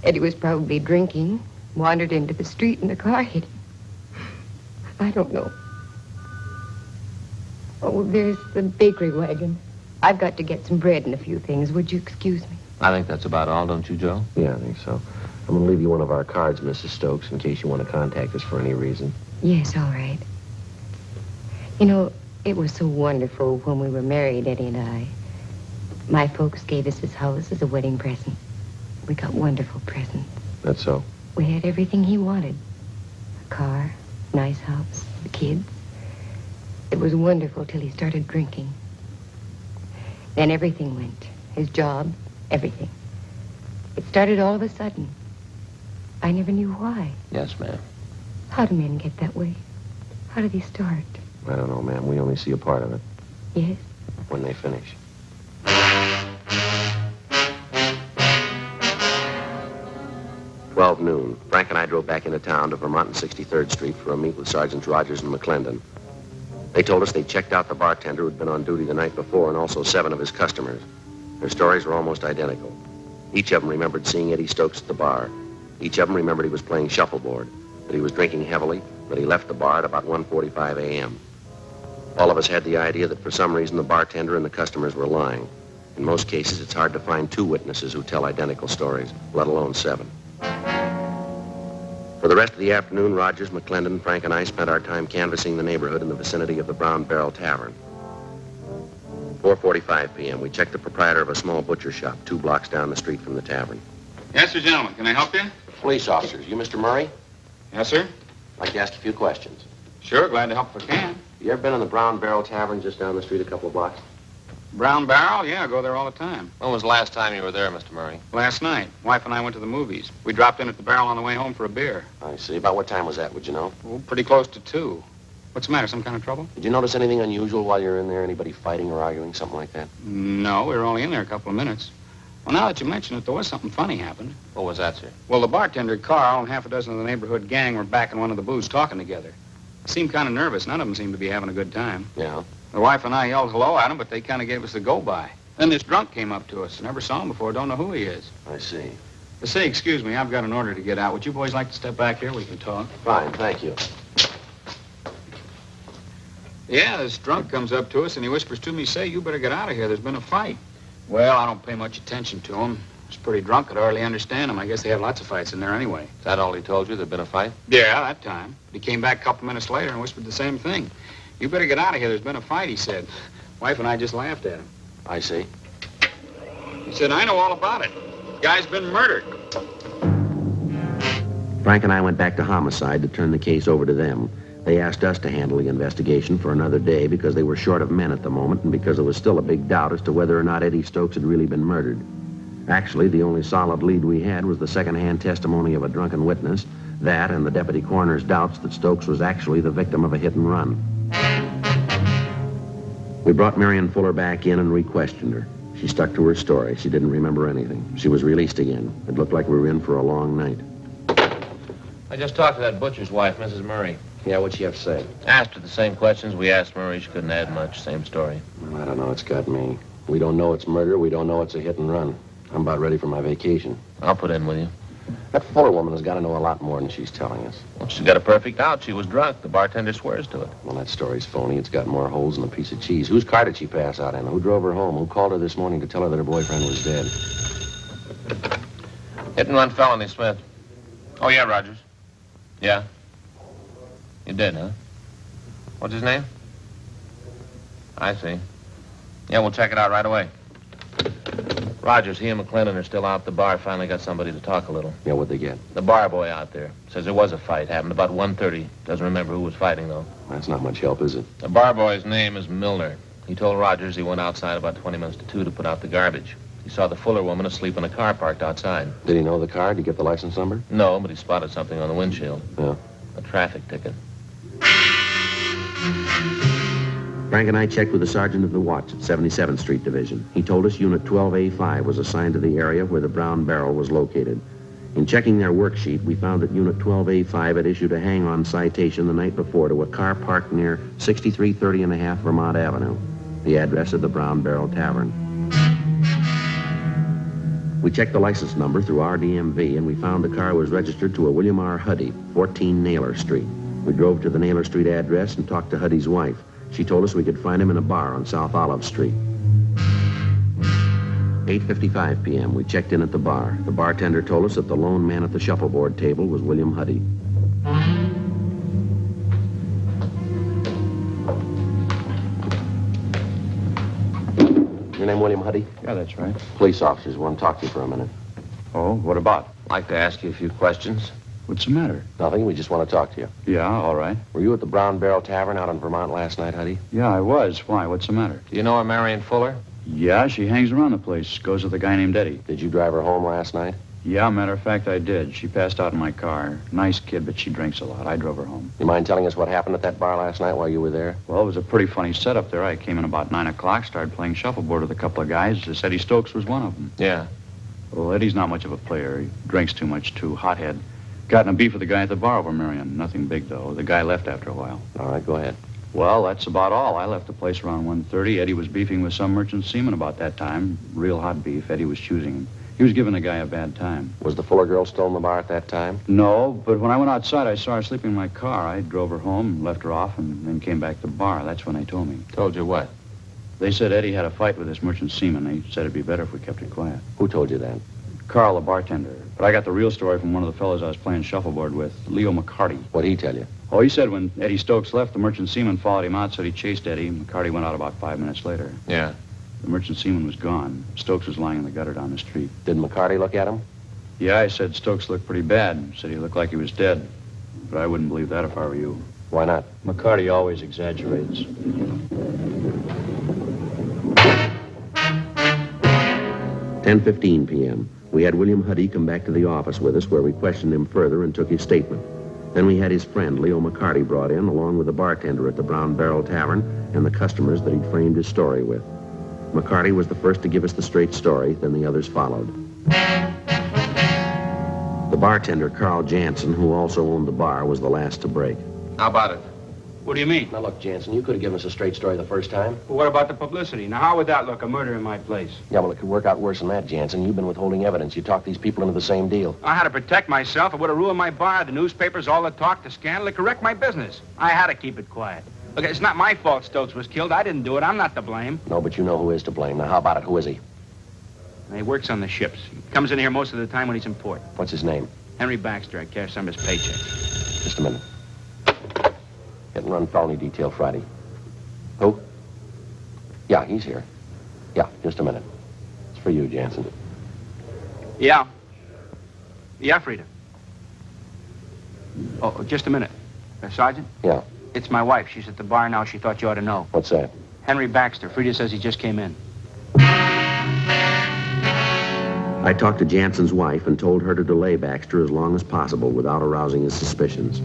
Eddie was probably drinking, wandered into the street, and the car hit him. I don't know. Oh, there's the bakery wagon. I've got to get some bread and a few things. Would you excuse me? I think that's about all, don't you, Joe? Yeah, I think so. I'm going to leave you one of our cards, Mrs. Stokes, in case you want to contact us for any reason. Yes, all right. You know, it was so wonderful when we were married, Eddie and I. My folks gave us this house as a wedding present. We got wonderful presents. That's so? We had everything he wanted. A car, nice house, the kids. It was wonderful till he started drinking. Then everything went. His job, everything. It started all of a sudden. I never knew why. Yes, ma'am. How do men get that way? How do they start? I don't know, ma'am. We only see a part of it. Yes? When they finish. 12 noon. Frank and I drove back into town to Vermont and 63rd Street for a meet with Sergeants Rogers and McClendon. They told us they'd checked out the bartender who'd been on duty the night before and also 7 of his customers. Their stories were almost identical. Each of them remembered seeing Eddie Stokes at the bar. Each of them remembered he was playing shuffleboard, that he was drinking heavily, that he left the bar at about 1:45 a.m. All of us had the idea that for some reason the bartender and the customers were lying. In most cases, it's hard to find 2 witnesses who tell identical stories, let alone 7. For the rest of the afternoon, Rogers, McClendon, Frank, and I spent our time canvassing the neighborhood in the vicinity of the Brown Barrel Tavern. 4:45 p.m., we checked the proprietor of a small butcher shop 2 blocks down the street from the tavern. Yes, sir, gentlemen. Can I help you? Police officers. You Mr. Murray? Yes, sir. I'd like to ask a few questions. Sure, glad to help if I can. You ever been in the Brown Barrel Tavern just down the street a couple of blocks? Brown Barrel? Yeah, I go there all the time. When was the last time you were there, Mr. Murray? Last night. Wife and I went to the movies. We dropped in at the Barrel on the way home for a beer. I see. About what time was that, would you know? Oh, pretty close to 2. What's the matter, some kind of trouble? Did you notice anything unusual while you were in there? Anybody fighting or arguing, something like that? No, we were only in there a couple of minutes. Well, now that you mention it, there was something funny happened. What was that, sir? Well, the bartender, Carl, and half a dozen of the neighborhood gang were back in one of the booths talking together. They seemed kind of nervous. None of them seemed to be having a good time. Yeah? The wife and I yelled hello at them, but they kind of gave us the go-by. Then this drunk came up to us. Never saw him before. Don't know who he is. I see. Say, excuse me, I've got an order to get out. Would you boys like to step back here? We can talk. Fine, thank you. Yeah, this drunk comes up to us and he whispers to me, say, you better get out of here. There's been a fight. Well, I don't pay much attention to him. He's pretty drunk. I'd hardly understand him. I guess they have lots of fights in there anyway. Is that all he told you? There'd been a fight? Yeah, that time. But he came back a couple minutes later and whispered the same thing. You better get out of here. There's been a fight, he said. Wife and I just laughed at him. I see. He said, I know all about it. Guy's been murdered. Frank and I went back to homicide to turn the case over to them. They asked us to handle the investigation for another day because they were short of men at the moment and because there was still a big doubt as to whether or not Eddie Stokes had really been murdered. Actually, the only solid lead we had was the second-hand testimony of a drunken witness, that and the deputy coroner's doubts that Stokes was actually the victim of a hit and run. We brought Marion Fuller back in and re-questioned her. She stuck to her story. She didn't remember anything. She was released again. It looked like we were in for a long night. I just talked to that butcher's wife, Mrs. Murray. Yeah, what'd she have to say? Asked her the same questions we asked Murray. She couldn't add much. Same story. I don't know. It's got me. We don't know it's murder. We don't know it's a hit and run. I'm about ready for my vacation. I'll put in with you. That Fuller woman has got to know a lot more than she's telling us. Well, she's got a perfect out. She was drunk. The bartender swears to it. Well, that story's phony. It's got more holes than a piece of cheese. Whose car did she pass out in? Who drove her home? Who called her this morning to tell her that her boyfriend was dead? Hit and run felony, Smith. Oh, yeah, Rogers. Yeah? You did, huh? What's his name? I see. Yeah, we'll check it out right away. Rogers, he and McClellan are still out at the bar. Finally got somebody to talk a little. Yeah, what'd they get? The bar boy out there. Says there was a fight. Happened about 1:30. Doesn't remember who was fighting, though. That's not much help, is it? The bar boy's name is Milner. He told Rogers he went outside about 20 minutes to 2 to put out the garbage. He saw the Fuller woman asleep in a car parked outside. Did he know the car? Did he get the license number? No, but he spotted something on the windshield. Yeah. A traffic ticket. Frank and I checked with the sergeant of the watch at 77th Street Division. He told us Unit 12A5 was assigned to the area where the brown barrel was located. In checking their worksheet, we found that Unit 12A5 had issued a hang-on citation the night before to a car parked near 6330.5 Vermont Avenue, the address of the Brown Barrel Tavern. We checked the license number through RDMV, and we found the car was registered to a William R. Huddy, 14 Naylor Street. We drove to the Naylor Street address and talked to Huddy's wife. She told us we could find him in a bar on South Olive Street. 8:55 p.m., we checked in at the bar. The bartender told us that the lone man at the shuffleboard table was William Huddy. Your name William Huddy? Yeah, that's right. Police officers want to talk to you for a minute. Oh, what about? I'd like to ask you a few questions. What's the matter? Nothing, we just want to talk to you. Yeah, all right. Were you at the Brown Barrel Tavern out in Vermont last night, Huddy? Yeah, I was. Why? What's the matter? Do you know her, Marion Fuller? Yeah, she hangs around the place. Goes with a guy named Eddie. Did you drive her home last night? Yeah, matter of fact, I did. She passed out in my car. Nice kid, but she drinks a lot. I drove her home. You mind telling us what happened at that bar last night while you were there? Well, it was a pretty funny setup there. I came in about 9 o'clock, started playing shuffleboard with a couple of guys. Eddie Stokes was one of them. Yeah. Well, Eddie's not much of a player. He drinks too much, too. Hothead. Got in a beef with the guy at the bar over Marion. Nothing big, though. The guy left after a while. All right, go ahead. Well, that's about all. I left the place around 1:30. Eddie was beefing with some merchant seaman about that time. Real hot beef. Eddie was choosing him. He was giving the guy a bad time. Was the Fuller girl still in the bar at that time? No, but when I went outside, I saw her sleeping in my car. I drove her home, left her off, and then came back to the bar. That's when they told me. Told you what? They said Eddie had a fight with this merchant seaman. They said it'd be better if we kept it quiet. Who told you that? Carl, the bartender. But I got the real story from one of the fellows I was playing shuffleboard with, Leo McCarty. What'd he tell you? Oh, he said when Eddie Stokes left, the merchant seaman followed him out, said he chased Eddie. McCarty went out about 5 minutes later. Yeah. The merchant seaman was gone. Stokes was lying in the gutter down the street. Did McCarty look at him? Yeah, I said Stokes looked pretty bad. Said he looked like he was dead. But I wouldn't believe that if I were you. Why not? McCarty always exaggerates. 10:15 p.m. We had William Huddy come back to the office with us where we questioned him further and took his statement. Then we had his friend, Leo McCarty, brought in, along with the bartender at the Brown Barrel Tavern and the customers that he'd framed his story with. McCarty was the first to give us the straight story, then the others followed. The bartender, Carl Jansen, who also owned the bar, was the last to break. How about it? What do you mean? Now, look, Jansen, you could have given us a straight story the first time. Well, what about the publicity? Now, how would that look, a murder in my place? Yeah, well, it could work out worse than that, Jansen. You've been withholding evidence. You talked these people into the same deal. I had to protect myself. It would have ruined my bar. The newspapers, all the talk, the scandal. It could wreck my business. I had to keep it quiet. Look, it's not my fault Stokes was killed. I didn't do it. I'm not to blame. No, but you know who is to blame. Now, how about it? Who is he? He works on the ships. He comes in here most of the time when he's in port. What's his name? Henry Baxter. I cash some of his paychecks. Just a minute. Hit and run felony detail Friday. Who? Yeah, he's here. Yeah, just a minute. It's for you, Jansen. Yeah. Yeah, Frida. Oh, just a minute. Sergeant? Yeah. It's my wife. She's at the bar now. She thought you ought to know. What's that? Henry Baxter. Frida says he just came in. I talked to Jansen's wife and told her to delay Baxter as long as possible without arousing his suspicions.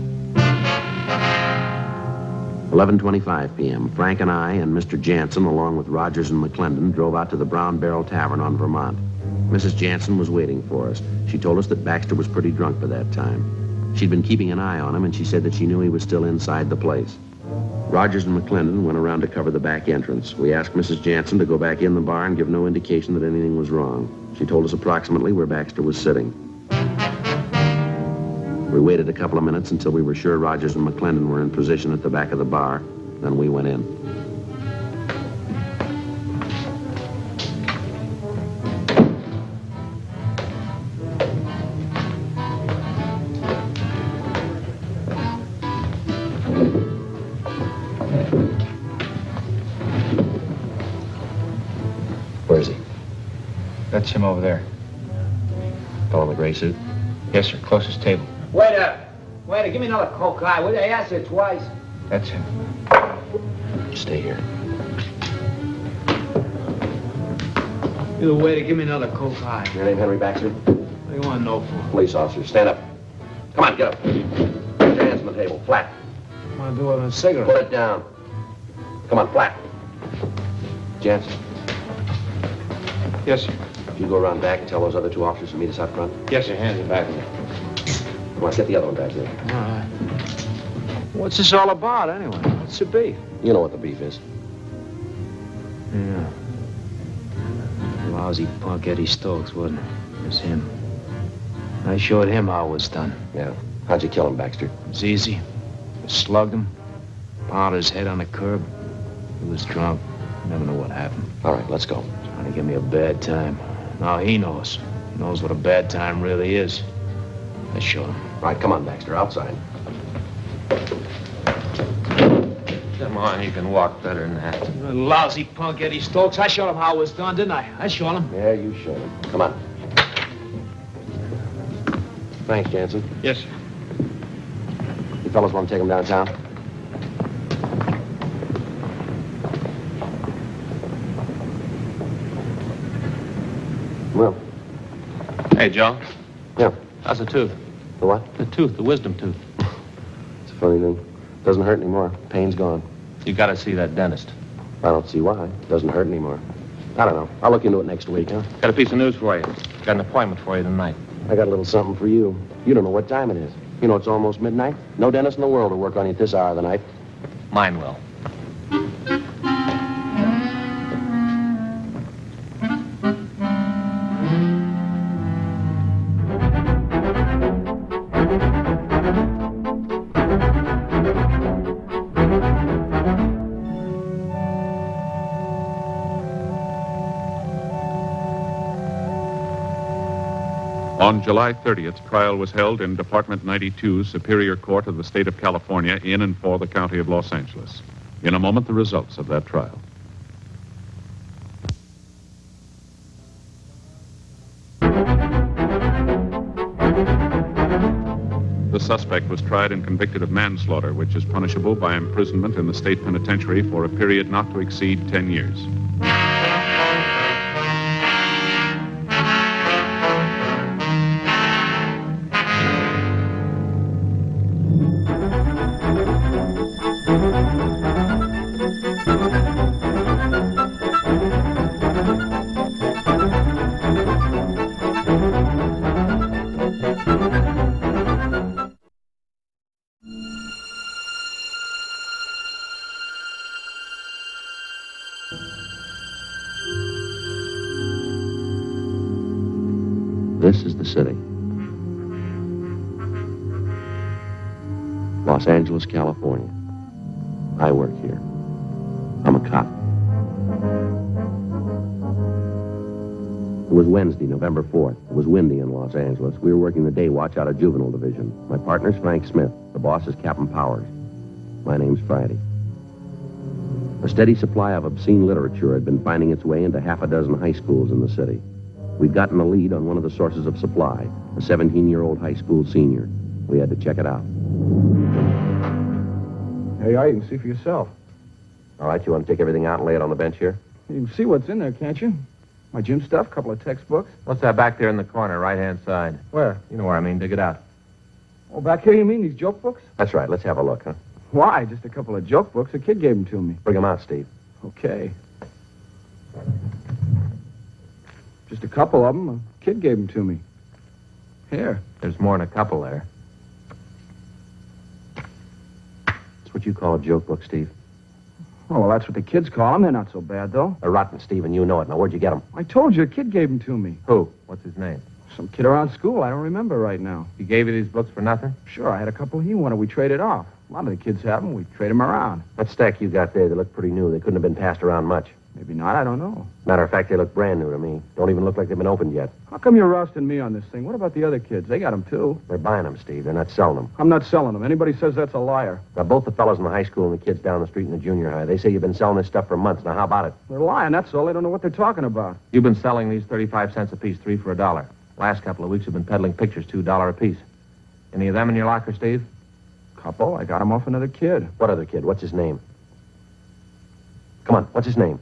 11:25 p.m., Frank and I and Mr. Jansen, along with Rogers and McClendon, drove out to the Brown Barrel Tavern on Vermont. Mrs. Jansen was waiting for us. She told us that Baxter was pretty drunk by that time. She'd been keeping an eye on him, and she said that she knew he was still inside the place. Rogers and McClendon went around to cover the back entrance. We asked Mrs. Jansen to go back in the bar and give no indication that anything was wrong. She told us approximately where Baxter was sitting. We waited a couple of minutes until we were sure Rogers and McClendon were in position at the back of the bar. Then we went in. Where is he? That's him over there. Fellow in the gray suit? Yes, sir. Closest table. Waiter! Waiter, give me another Coke High. Would I ask it twice? That's him. Stay here. You the waiter, give me another Coke High. Your name Henry Baxter? What do you want to know for? Police officer. Stand up. Come on, get up. Put your hands on the table. Flat. I want to do it with a cigarette. Put it down. Come on, flat. Jansen. Yes, sir. You go around back and tell those other two officers to meet us out front. Yes, sir. Hands are back of me. Come on, get the other one back there. All right. What's this all about, anyway? What's the beef? You know what the beef is. Yeah. Lousy punk Eddie Stokes, wasn't it? It was him. I showed him how it was done. Yeah. How'd you kill him, Baxter? It was easy. Just slugged him, pounded his head on the curb. He was drunk. Never know what happened. All right, let's go. Trying to give me a bad time. Now he knows. He knows what a bad time really is. I showed him. All right, come on, Baxter, outside. Come on, you can walk better than that. You lousy punk Eddie Stokes. I showed him how it was done, didn't I? I showed him. Yeah, you showed him. Come on. Thanks, Jansen. Yes, sir. You fellas want to take him downtown? Well. Hey, Joe. Yeah. How's the tooth? The what? The tooth, the wisdom tooth. It's a funny thing. Doesn't hurt anymore. Pain's gone. You gotta see that dentist. I don't see why. Doesn't hurt anymore. I don't know. I'll look into it next week, huh? Got a piece of news for you. Got an appointment for you tonight. I got a little something for you. You don't know what time it is. You know it's almost midnight. No dentist in the world will work on you at this hour of the night. Mine will. On July 30th, trial was held in Department 92, Superior Court of the State of California, in and for the County of Los Angeles. In a moment, the results of that trial. The suspect was tried and convicted of manslaughter, which is punishable by imprisonment in the state penitentiary for a period not to exceed 10 years. This is the city. Los Angeles, California. I work here. I'm a cop. It was Wednesday, November 4th. It was windy in Los Angeles. We were working the day watch out of Juvenile Division. My partner's Frank Smith. The boss is Captain Powers. My name's Friday. A steady supply of obscene literature had been finding its way into half a dozen high schools in the city. We'd gotten a lead on one of the sources of supply, a 17-year-old high school senior. We had to check it out. Yeah, you can see for yourself. All right, you want to take everything out and lay it on the bench here? You can see what's in there, can't you? My gym stuff, couple of textbooks. What's that back there in the corner, right-hand side? Where? You know where I mean. Dig it out. Oh, back here, you mean these joke books? That's right. Let's have a look, huh? Why? Just a couple of joke books. A kid gave them to me. Bring them out, Steve. Okay. Just a couple of them. A kid gave them to me. Here. There's more than a couple there. That's what you call a joke book, Steve. Oh, well, that's what the kids call them. They're not so bad, though. They're rotten, Steve, and you know it. Now, where'd you get them? I told you, a kid gave them to me. Who? What's his name? Some kid around school. I don't remember right now. He gave you these books for nothing? Sure, I had a couple he wanted. We traded off. A lot of the kids have them. We trade them around. That stack you got there, they look pretty new. They couldn't have been passed around much. Maybe not. I don't know. Matter of fact, they look brand new to me. Don't even look like they've been opened yet. How come you're roasting me on this thing? What about the other kids? They got them, too. They're buying them, Steve. They're not selling them. I'm not selling them. Anybody says that's a liar. Now, both the fellows in the high school and the kids down the street in the junior high, they say you've been selling this stuff for months. Now, how about it? They're lying, that's all. They don't know what they're talking about. You've been selling these 35 cents apiece, 3 for $1. Last couple of weeks, you've been peddling pictures, $2 apiece. Any of them in your locker, Steve? Couple. I got them off another kid. What other kid? What's his name? Come on, what's his name?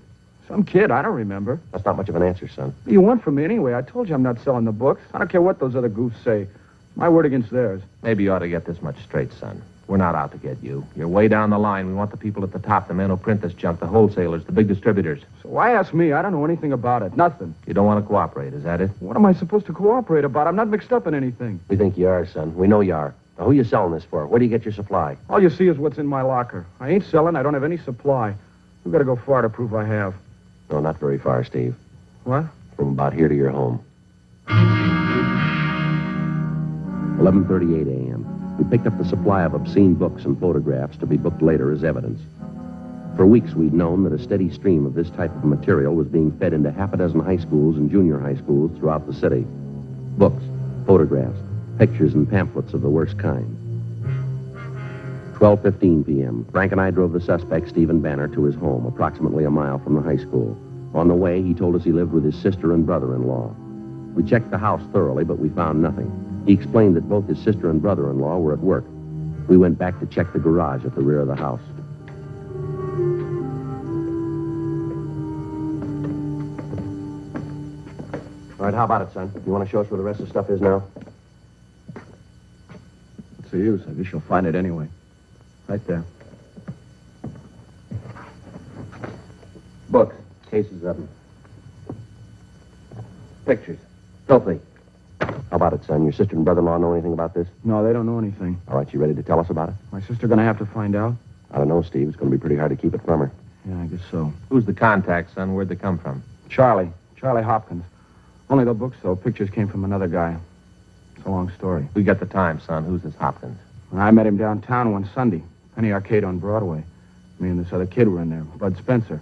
Some kid. I don't remember. That's not much of an answer, son. What do you want from me anyway? I told you I'm not selling the books. I don't care what those other goofs say. It's my word against theirs. Maybe you ought to get this much straight, son. We're not out to get you. You're way down the line. We want the people at the top, the men who print this junk, the wholesalers, the big distributors. So why ask me? I don't know anything about it. Nothing. You don't want to cooperate, is that it? What am I supposed to cooperate about? I'm not mixed up in anything. We think you are, son. We know you are. Now, who are you selling this for? Where do you get your supply? All you see is what's in my locker. I ain't selling. I don't have any supply. You've got to go far to prove I have. No, not very far, Steve. What? From about here to your home. 11:38 a.m. We picked up the supply of obscene books and photographs to be booked later as evidence. For weeks, we'd known that a steady stream of this type of material was being fed into half a dozen high schools and junior high schools throughout the city. Books, photographs, pictures, and pamphlets of the worst kind. 12:15 p.m. Frank and I drove the suspect, Stephen Banner, to his home, approximately a mile from the high school. On the way, he told us he lived with his sister and brother-in-law. We checked the house thoroughly, but we found nothing. He explained that both his sister and brother-in-law were at work. We went back to check the garage at the rear of the house. All right, how about it, son? You want to show us where the rest of the stuff is now? What's the use? I guess you'll find it anyway. Right there. Books. Cases of them. Pictures. Filthy. How about it, son? Your sister and brother-in-law know anything about this? No, they don't know anything. All right, you ready to tell us about it? My sister gonna have to find out? I don't know, Steve. It's going to be pretty hard to keep it from her. Yeah, I guess so. Who's the contact, son? Where'd they come from? Charlie Hopkins. Only the books, though. Pictures came from another guy. It's a long story. We got the time, son. Who's this Hopkins? I met him downtown one Sunday. Penny Arcade on Broadway. Me and this other kid were in there, Bud Spencer.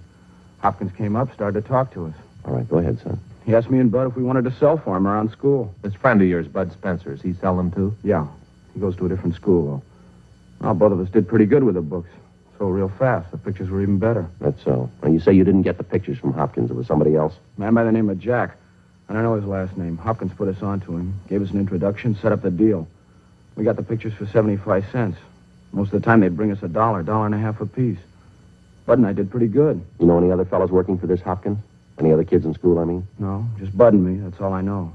Hopkins came up, started to talk to us. All right, go ahead, son. He asked me and Bud if we wanted to sell for him around school. This friend of yours, Bud Spencer, does he sell them too? Yeah. He goes to a different school, though. Well, both of us did pretty good with the books. Sold real fast. The pictures were even better. That's so. And you say you didn't get the pictures from Hopkins. It was somebody else? A man by the name of Jack. I don't know his last name. Hopkins put us on to him, gave us an introduction, set up the deal. We got the pictures for 75 cents. Most of the time, they'd bring us $1.50 apiece. Bud and I did pretty good. You know any other fellows working for this Hopkins? Any other kids in school, I mean? No, just Bud and me. That's all I know.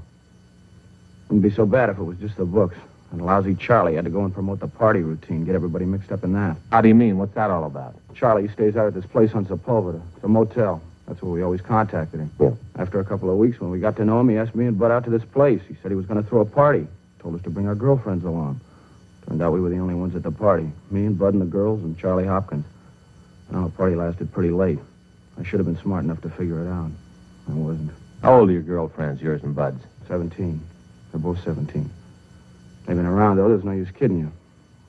Wouldn't be so bad if it was just the books. And lousy Charlie had to go and promote the party routine, get everybody mixed up in that. How do you mean? What's that all about? Charlie stays out at this place on Sepulveda. It's a motel. That's where we always contacted him. Yeah. After a couple of weeks, when we got to know him, he asked me and Bud out to this place. He said he was going to throw a party. Told us to bring our girlfriends along. Turned out we were the only ones at the party. Me and Bud and the girls and Charlie Hopkins. Well, the party lasted pretty late. I should have been smart enough to figure it out. I wasn't. How old are your girlfriends, yours and Bud's? 17. They're both 17. They've been around, though. There's no use kidding you.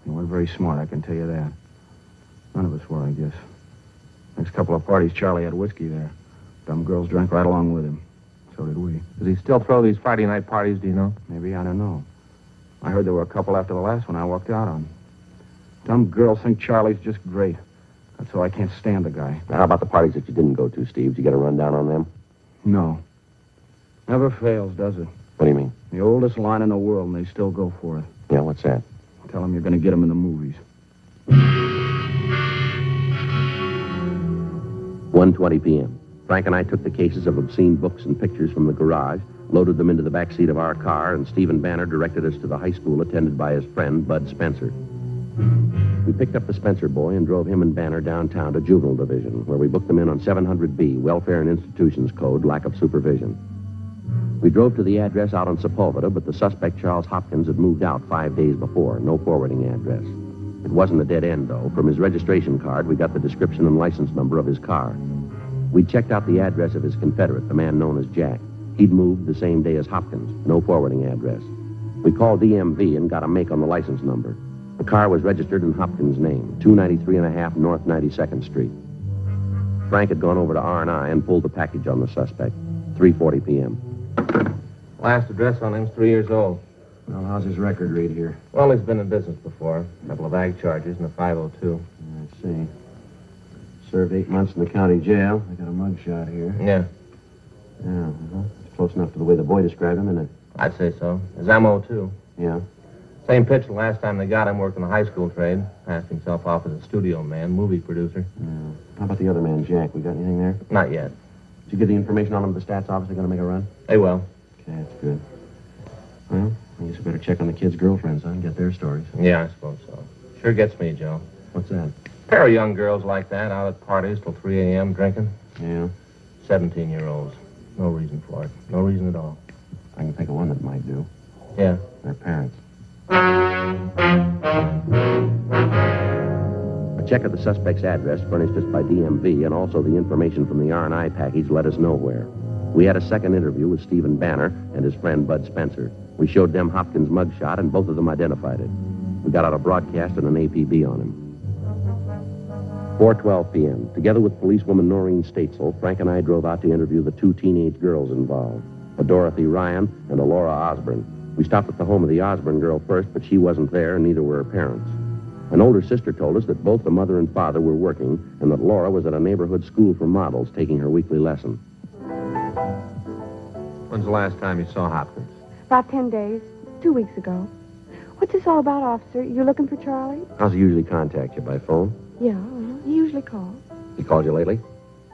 They weren't very smart, I can tell you that. None of us were, I guess. Next couple of parties, Charlie had whiskey there. Dumb girls drank right along with him. So did we. Does he still throw these Friday night parties, do you know? Maybe, I don't know. I heard there were a couple after the last one I walked out on. Dumb girls think Charlie's just great. That's why I can't stand the guy. Now, how about the parties that you didn't go to, Steve? Did you get a rundown on them? No. Never fails, does it? What do you mean? The oldest line in the world, and they still go for it. Yeah, what's that? Tell them you're going to get them in the movies. 1:20 p.m. Frank and I took the cases of obscene books and pictures from the garage, loaded them into the back seat of our car, and Stephen Banner directed us to the high school attended by his friend, Bud Spencer. We picked up the Spencer boy and drove him and Banner downtown to Juvenile Division, where we booked them in on 700B, Welfare and Institutions Code, lack of supervision. We drove to the address out on Sepulveda, but the suspect, Charles Hopkins, had moved out 5 days before. No forwarding address. It wasn't a dead end, though. From his registration card, we got the description and license number of his car. We checked out the address of his confederate, the man known as Jack. He'd moved the same day as Hopkins. No forwarding address. We called DMV and got a make on the license number. The car was registered in Hopkins' name, 293.5 North 92nd Street. Frank had gone over to R&I and pulled the package on the suspect. 3:40 p.m. Last address on him's 3 years old. Well, how's his record read here? Well, he's been in business before. A couple of ag charges and a 502. I see. Served 8 months in the county jail. I got a mugshot here. Yeah. Yeah, it's close enough to the way the boy described him, isn't it? I'd say so. His MO, too. Yeah. Same pitch the last time they got him, worked in the high school trade. Passed himself off as a studio man, movie producer. Yeah. How about the other man, Jack? We got anything there? Not yet. Did you get the information on him at the stats office? They're going to make a run? They will. Okay, that's good. Well, I guess we better check on the kids' girlfriends, huh, and get their stories. Yeah, I suppose so. Sure gets me, Joe. What's that? A pair of young girls like that, out at parties till 3 a.m. drinking. Yeah? 17-year-olds. No reason for it. No reason at all. I can think of one that might do. Yeah? Their parents. A check of the suspect's address furnished us by DMV and also the information from the R&I package led us nowhere. We had a second interview with Stephen Banner and his friend Bud Spencer. We showed them Hopkins' mugshot, and both of them identified it. We got out a broadcast and an APB on him. 4:12 p.m. Together with policewoman Noreen Statesel, Frank and I drove out to interview the 2 teenage girls involved, a Dorothy Ryan and a Laura Osborne. We stopped at the home of the Osborne girl first, but she wasn't there, and neither were her parents. An older sister told us that both the mother and father were working, and that Laura was at a neighborhood school for models taking her weekly lesson. When's the last time you saw Hopkins? About 10 days. 2 weeks ago. What's this all about, officer? You're looking for Charlie? How's he usually contact you, by phone? Yeah, he usually calls. He called you lately?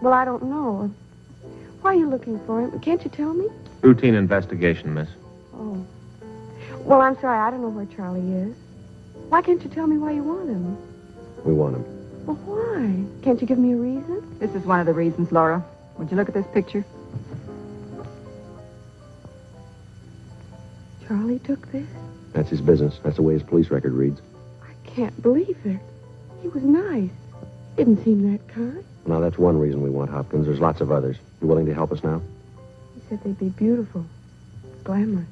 Well, I don't know. Why are you looking for him? Can't you tell me? Routine investigation, miss. Oh. Well, I'm sorry. I don't know where Charlie is. Why can't you tell me why you want him? We want him. Well, why? Can't you give me a reason? This is one of the reasons, Laura. Would you look at this picture? Charlie took this? That's his business. That's the way his police record reads. I can't believe it. He was nice. Didn't seem that kind. Now, that's one reason we want Hopkins. There's lots of others. You willing to help us now? He said they'd be beautiful, glamorous.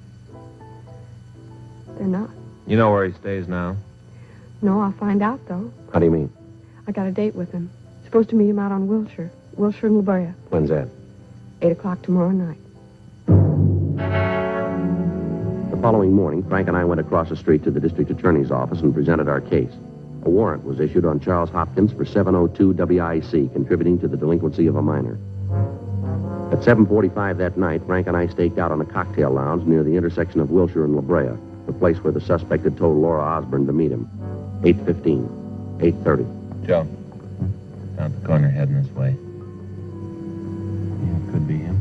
They're not. You know where he stays now? No, I'll find out, though. How do you mean? I got a date with him. Supposed to meet him out on Wilshire and La Brea. When's that? 8 o'clock tomorrow night. The following morning, Frank and I went across the street to the district attorney's office and presented our case. A warrant was issued on Charles Hopkins for 702 WIC, contributing to the delinquency of a minor. At 7:45 that night, Frank and I staked out on a cocktail lounge near the intersection of Wilshire and La Brea, the place where the suspect had told Laura Osborne to meet him. 8:15, 8:30. Joe, down the corner heading this way. Yeah, could be him.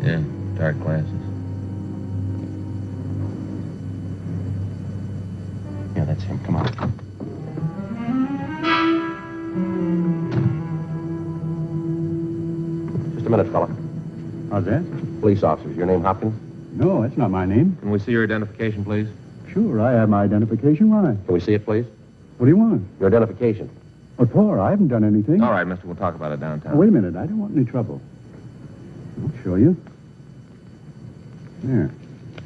Yeah, dark glasses. Yeah, that's him. Come on. Just a minute, fella. How's that? Police officers, your name Hopkins? No, that's not my name. Can we see your identification, please? Sure, I have my identification. Why? Can we see it, please? What do you want? Your identification. What for? I haven't done anything. All right, mister, we'll talk about it downtown. Oh, wait a minute. I don't want any trouble. I'll show you. There.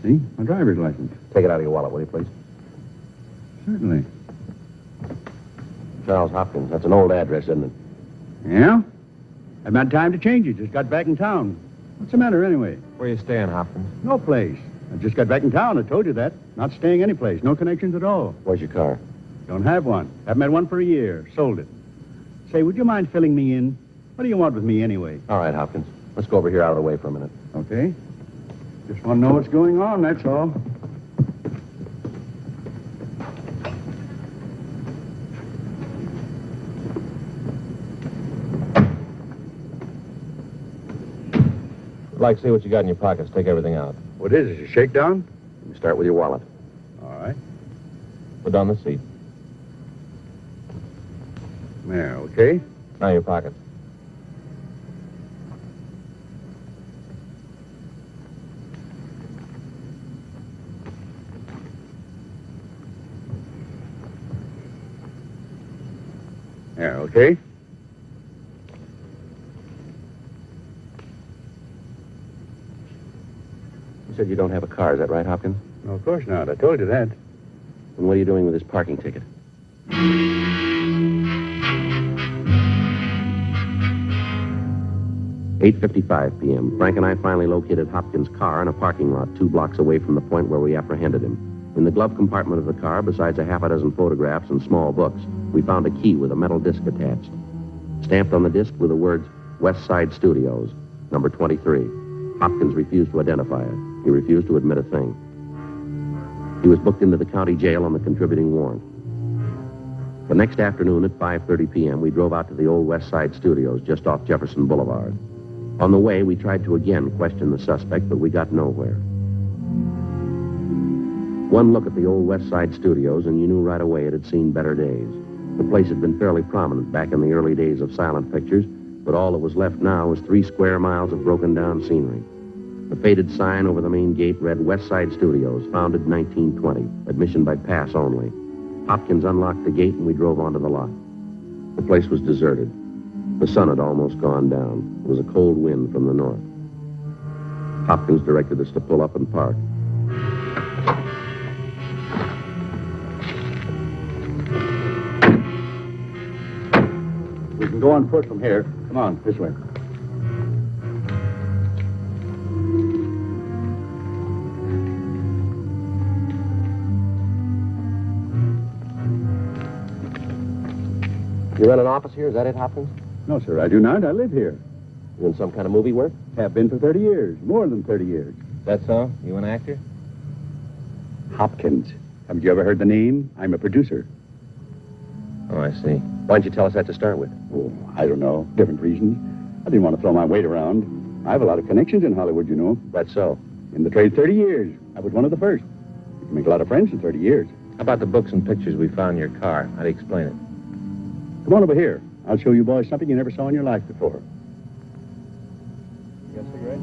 See? My driver's license. Take it out of your wallet, will you, please? Certainly. Charles Hopkins. That's an old address, isn't it? Yeah? I've had time to change it. Just got back in town. What's the matter, anyway? Where you staying, Hopkins? No place. I just got back in town. I told you that. Not staying any place. No connections at all. Where's your car? Don't have one. Haven't had one for a year. Sold it. Say, would you mind filling me in? What do you want with me, anyway? All right, Hopkins. Let's go over here out of the way for a minute. Okay. Just want to know what's going on, that's all. like to see what you got in your pockets. Take everything out. What is it, a shakedown? You start with your wallet. All right. Put down the seat. There, okay? Now your pockets. There, okay? You said you don't have a car. Is that right, Hopkins? No, of course not. I told you that. And what are you doing with this parking ticket? 8:55 p.m. Frank and I finally located Hopkins' car in a parking lot 2 blocks away from the point where we apprehended him. In the glove compartment of the car, besides a half a dozen photographs and small books, we found a key with a metal disc attached. Stamped on the disc were the words, West Side Studios, number 23. Hopkins refused to identify it. He refused to admit a thing. He was booked into the county jail on the contributing warrant. The next afternoon at 5:30 p.m., we drove out to the old West Side Studios just off Jefferson Boulevard. On the way, we tried to again question the suspect, but we got nowhere. One look at the old West Side Studios, and you knew right away it had seen better days. The place had been fairly prominent back in the early days of silent pictures, but all that was left now was 3 square miles of broken-down scenery. The faded sign over the main gate read West Side Studios, founded in 1920, admission by pass only. Hopkins unlocked the gate, and we drove onto the lot. The place was deserted. The sun had almost gone down. It was a cold wind from the north. Hopkins directed us to pull up and park. We can go on foot from here. Come on, this way. You run an office here? Is that it, Hopkins? No, sir, I do not. I live here. You in some kind of movie work? Have been for 30 years. More than 30 years. That so? You an actor? Hopkins. Haven't you ever heard the name? I'm a producer. Oh, I see. Why didn't you tell us that to start with? Oh, I don't know. Different reasons. I didn't want to throw my weight around. I have a lot of connections in Hollywood, you know. That's so. In the trade 30 years. I was one of the first. You can make a lot of friends in 30 years. How about the books and pictures we found in your car? How do you explain it? Come on over here. I'll show you boys something you never saw in your life before. You got a cigarette?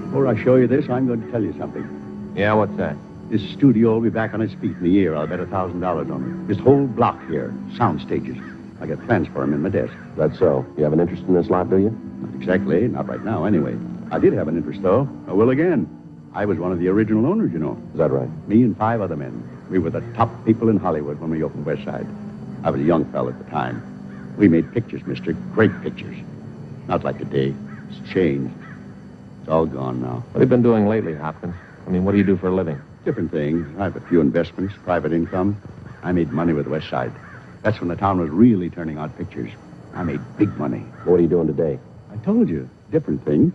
Before I show you this, I'm going to tell you something. Yeah, what's that? This studio will be back on its feet in a year. I'll bet $1,000 on it. This whole block here, sound stages. I got plans for them in my desk. That's so. You have an interest in this lot, do you? Not exactly. Not right now, anyway. I did have an interest, though. I will again. I was one of the original owners, you know. Is that right? Me and 5 other men. We were the top people in Hollywood when we opened West Side. I was a young fellow at the time. We made pictures, mister. Great pictures. Not like today. It's changed. It's all gone now. What have you been doing lately, Hopkins? I mean, what do you do for a living? Different things. I have a few investments, private income. I made money with West Side. That's when the town was really turning out pictures. I made big money. What are you doing today? I told you. Different things.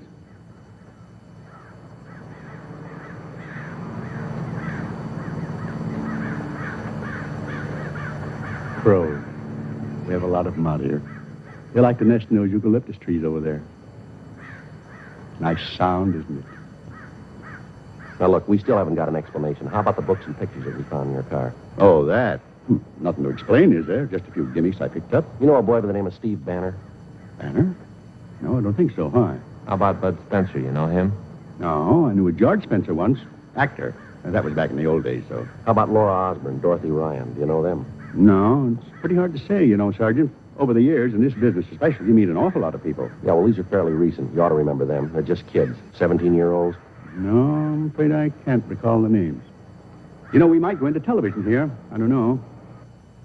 Crows. We have a lot of them out here. They like to nest in those eucalyptus trees over there. Nice sound, isn't it? Now, look, we still haven't got an explanation. How about the books and pictures that we found in your car? Oh, that. Nothing to explain, is there? Just a few gimmicks I picked up. You know a boy by the name of Steve Banner? Banner? No, I don't think so, huh? How about Bud Spencer? You know him? No, I knew a George Spencer once. Actor. That was back in the old days, though. How about Laura Osborne, Dorothy Ryan? Do you know them? No, it's pretty hard to say, you know, Sergeant. Over the years, in this business especially, you meet an awful lot of people. Yeah, well, these are fairly recent. You ought to remember them. They're just kids. 17-year-olds. No, I'm afraid I can't recall the names. You know, we might go into television here. I don't know.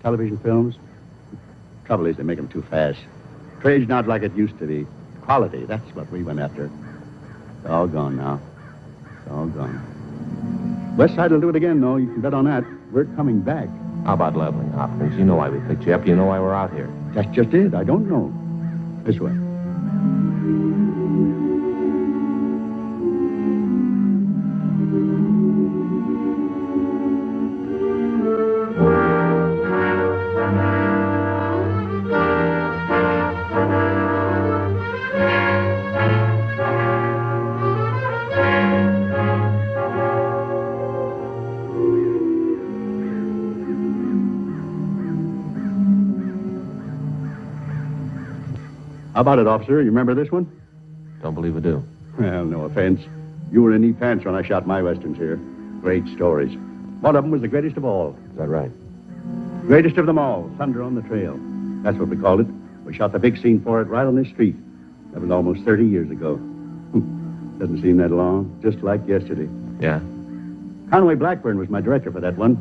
Television films. Trouble is, they make them too fast. Trade's not like it used to be. Quality, that's what we went after. It's all gone now. It's all gone. West Side will do it again, though. You can bet on that. We're coming back. How about leveling, Hopkins? You know why we picked you up. You know why we're out here. That's just it. I don't know. This way. How about it, officer? You remember this one? Don't believe I do. Well, no offense. You were in neat pants when I shot my westerns here. Great stories. One of them was the greatest of all. Is that right? Greatest of them all, Thunder on the Trail. That's what we called it. We shot the big scene for it right on this street. That was almost 30 years ago. Doesn't seem that long. Just like yesterday. Yeah? Conway Blackburn was my director for that one.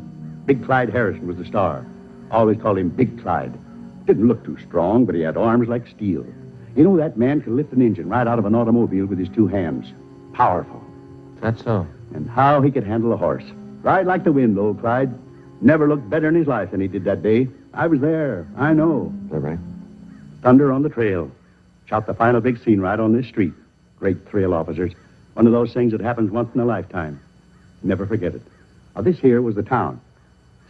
Big Clyde Harrison was the star. Always called him Big Clyde. Didn't look too strong, but he had arms like steel. You know, that man could lift an engine right out of an automobile with his two hands. Powerful. That's so. And how he could handle a horse. Ride like the wind, old Clyde. Never looked better in his life than he did that day. I was there. I know. Is that right? Thunder on the Trail. Shot the final big scene right on this street. Great thrill, officers. One of those things that happens once in a lifetime. Never forget it. Now, this here was the town.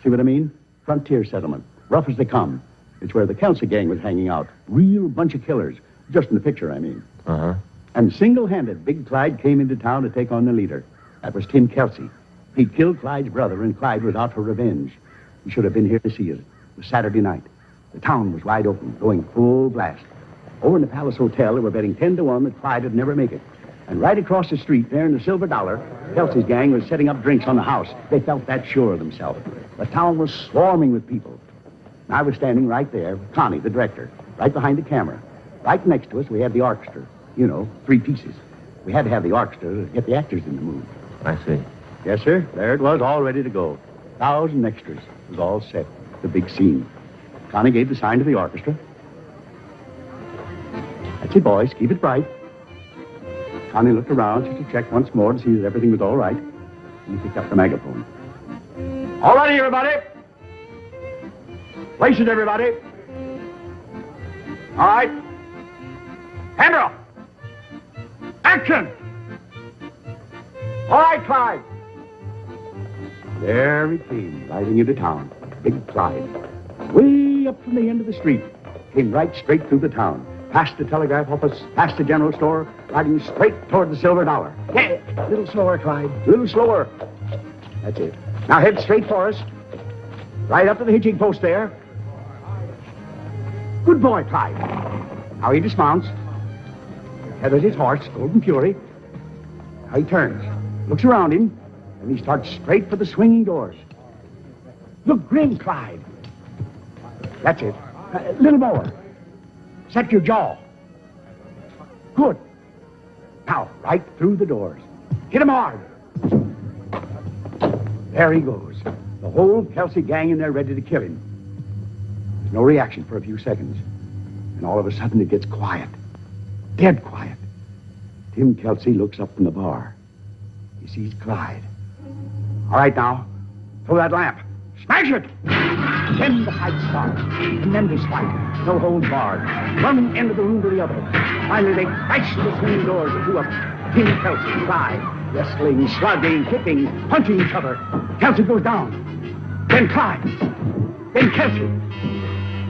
See what I mean? Frontier settlement. Rough as they come. It's where the Kelsey gang was hanging out. Real bunch of killers. Just in the picture, I mean. Uh-huh. And single-handed, Big Clyde came into town to take on the leader. That was Tim Kelsey. He'd killed Clyde's brother, and Clyde was out for revenge. He should have been here to see us. It was Saturday night. The town was wide open, going full blast. Over in the Palace Hotel, they were betting 10 to 1 that Clyde would never make it. And right across the street, there in the Silver Dollar, Kelsey's gang was setting up drinks on the house. They felt that sure of themselves. The town was swarming with people. I was standing right there with Connie, the director, right behind the camera. Right next to us, we had the orchestra. You know, 3 pieces. We had to have the orchestra to get the actors in the mood. I see. Yes, sir. There it was, all ready to go. 1,000 extras. It was all set. The big scene. Connie gave the sign to the orchestra. That's it, boys. Keep it bright. Connie looked around just to check once more to see that everything was all right. And he picked up the megaphone. All righty, everybody. Places, everybody. All right. Handle. Action. All right, Clyde. There he came, riding into town. Big Clyde. Way up from the end of the street. Came right straight through the town. Past the telegraph office, past the general store, riding straight toward the Silver Dollar. Yeah, a little slower, Clyde. A little slower. That's it. Now head straight for us. Right up to the hitching post there. Good boy, Clyde. Now he dismounts. Tethers his horse, Golden Fury. Now he turns, looks around him, and he starts straight for the swinging doors. Look grim, Clyde. That's it. A little more. Set your jaw. Good. Now, right through the doors. Hit him hard. There he goes. The whole Kelsey gang in there ready to kill him. There's no reaction for a few seconds. And all of a sudden it gets quiet. Dead quiet. Tim Kelsey looks up from the bar. He sees Clyde. All right, now. Throw that lamp. Smash it! Then the fight starts. Tremendous fight. No holds barred. One end of the room to the other. Finally, they crash through the swinging doors, the two of them. Tim Kelsey, Clyde. Wrestling, slugging, kicking, punching each other. Kelsey goes down. Then Clyde. Then Kelsey.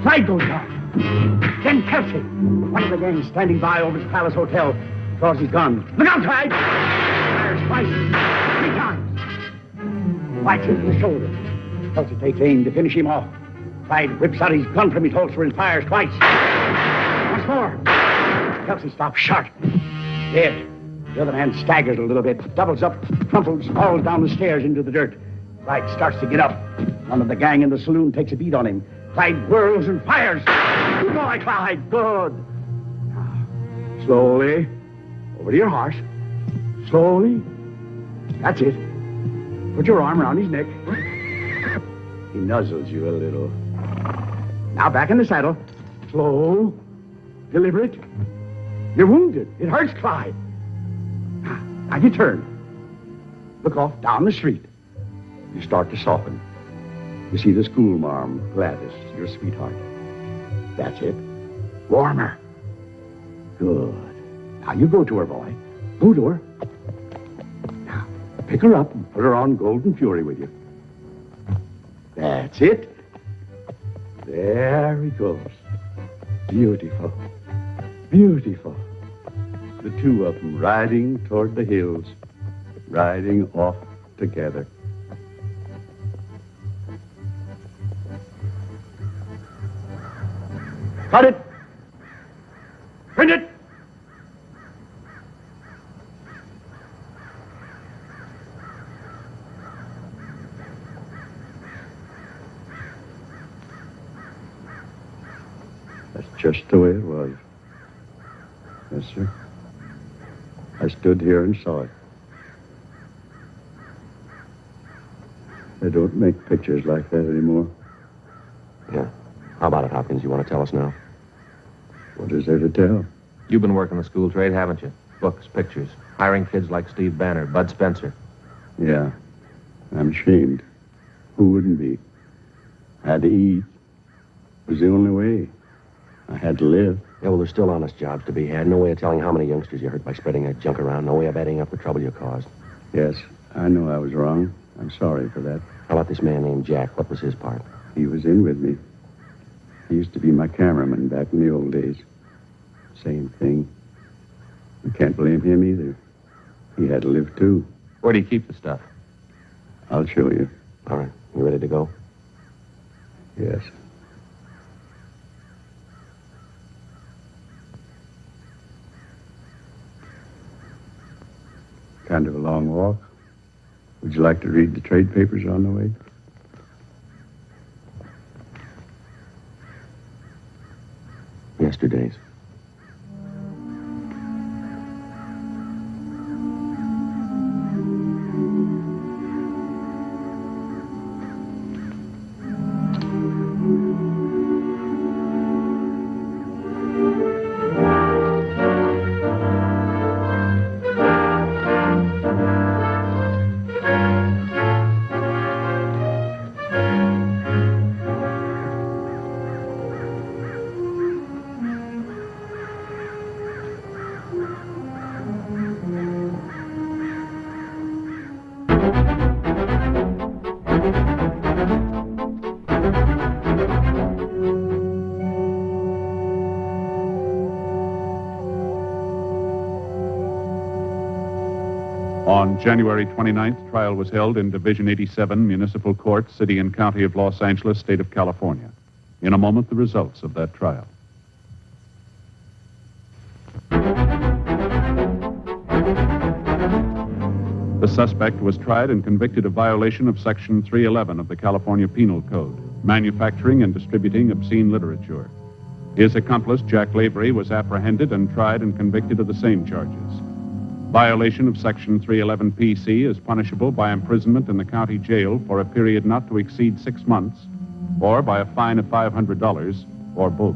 Clyde goes down. Then Kelsey. One of the gang standing by over the Palace Hotel. Draws his gun. Look out, Clyde! Fires twice. 3 times. Clyde shoots in the shoulder. Kelsey takes aim to finish him off. Clyde whips out his gun from his holster and fires twice. Once more. Kelsey stops short. Dead. The other man staggers a little bit, doubles up, crumples, falls down the stairs into the dirt. Clyde starts to get up. One of the gang in the saloon takes a beat on him. Clyde whirls and fires. Good boy, Clyde. Good. Now, slowly. Over to your horse. Slowly. That's it. Put your arm around his neck. He nuzzles you a little. Now back in the saddle. Slow. Deliberate. You're wounded. It hurts, Clyde. Now you turn. Look off down the street. you start to soften. You see the schoolmarm, Gladys, your sweetheart. That's it. Warmer. Good. Now you go to her, boy. Go to her. Now, pick her up and put her on Golden Fury with you. That's it. There he goes. Beautiful. Beautiful. The two of them riding toward the hills, riding off together. Cut it! Print it! That's just the way it was. Yes, sir. I stood here and saw it. They don't make pictures like that anymore. Yeah. How about it, Hopkins? You want to tell us now? What is there to tell? You've been working the school trade, haven't you? Books, pictures, hiring kids like Steve Banner, Bud Spencer. Yeah. I'm ashamed. Who wouldn't be? Had to eat. It was the only way. I had to live. Yeah, well, there's still honest jobs to be had. No way of telling how many youngsters you hurt by spreading that junk around. No way of adding up the trouble you caused. Yes, I know I was wrong. I'm sorry for that. How about this man named Jack? What was his part? He was in with me. He used to be my cameraman back in the old days. Same thing. I can't blame him either. He had to live, too. Where do you keep the stuff? I'll show you. All right. You ready to go? Yes. Kind of a long walk. Would you like to read the trade papers on the way? Yesterday's. On January 29th, trial was held in Division 87 Municipal Court, City and County of Los Angeles, State of California. In a moment, the results of that trial. The suspect was tried and convicted of violation of Section 311 of the California Penal Code, manufacturing and distributing obscene literature. His accomplice, Jack Lavery, was apprehended and tried and convicted of the same charges. Violation of Section 311 PC is punishable by imprisonment in the county jail for a period not to exceed 6 months, or by a fine of $500, or both.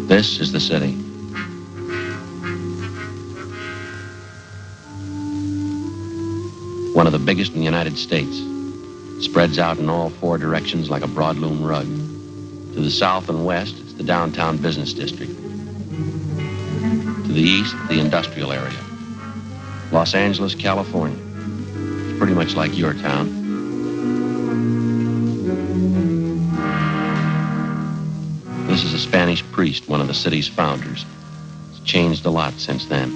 This is the city. One of the biggest in the United States. Spreads out in all 4 directions like a broadloom rug. To the south and west, it's the downtown business district. To the east, the industrial area. Los Angeles, California. It's pretty much like your town. This is a Spanish priest, one of the city's founders. It's changed a lot since then.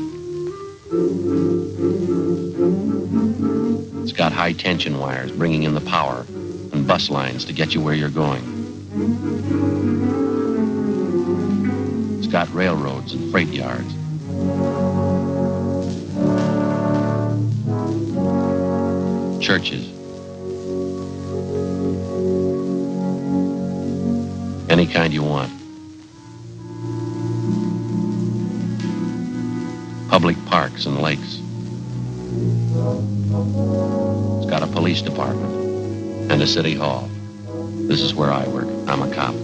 It's got high-tension wires bringing in the power and bus lines to get you where you're going. It's got railroads and freight yards. Churches. Any kind you want. Public parks and lakes. It's got a police department and a city hall. This is where I work. I'm a cop.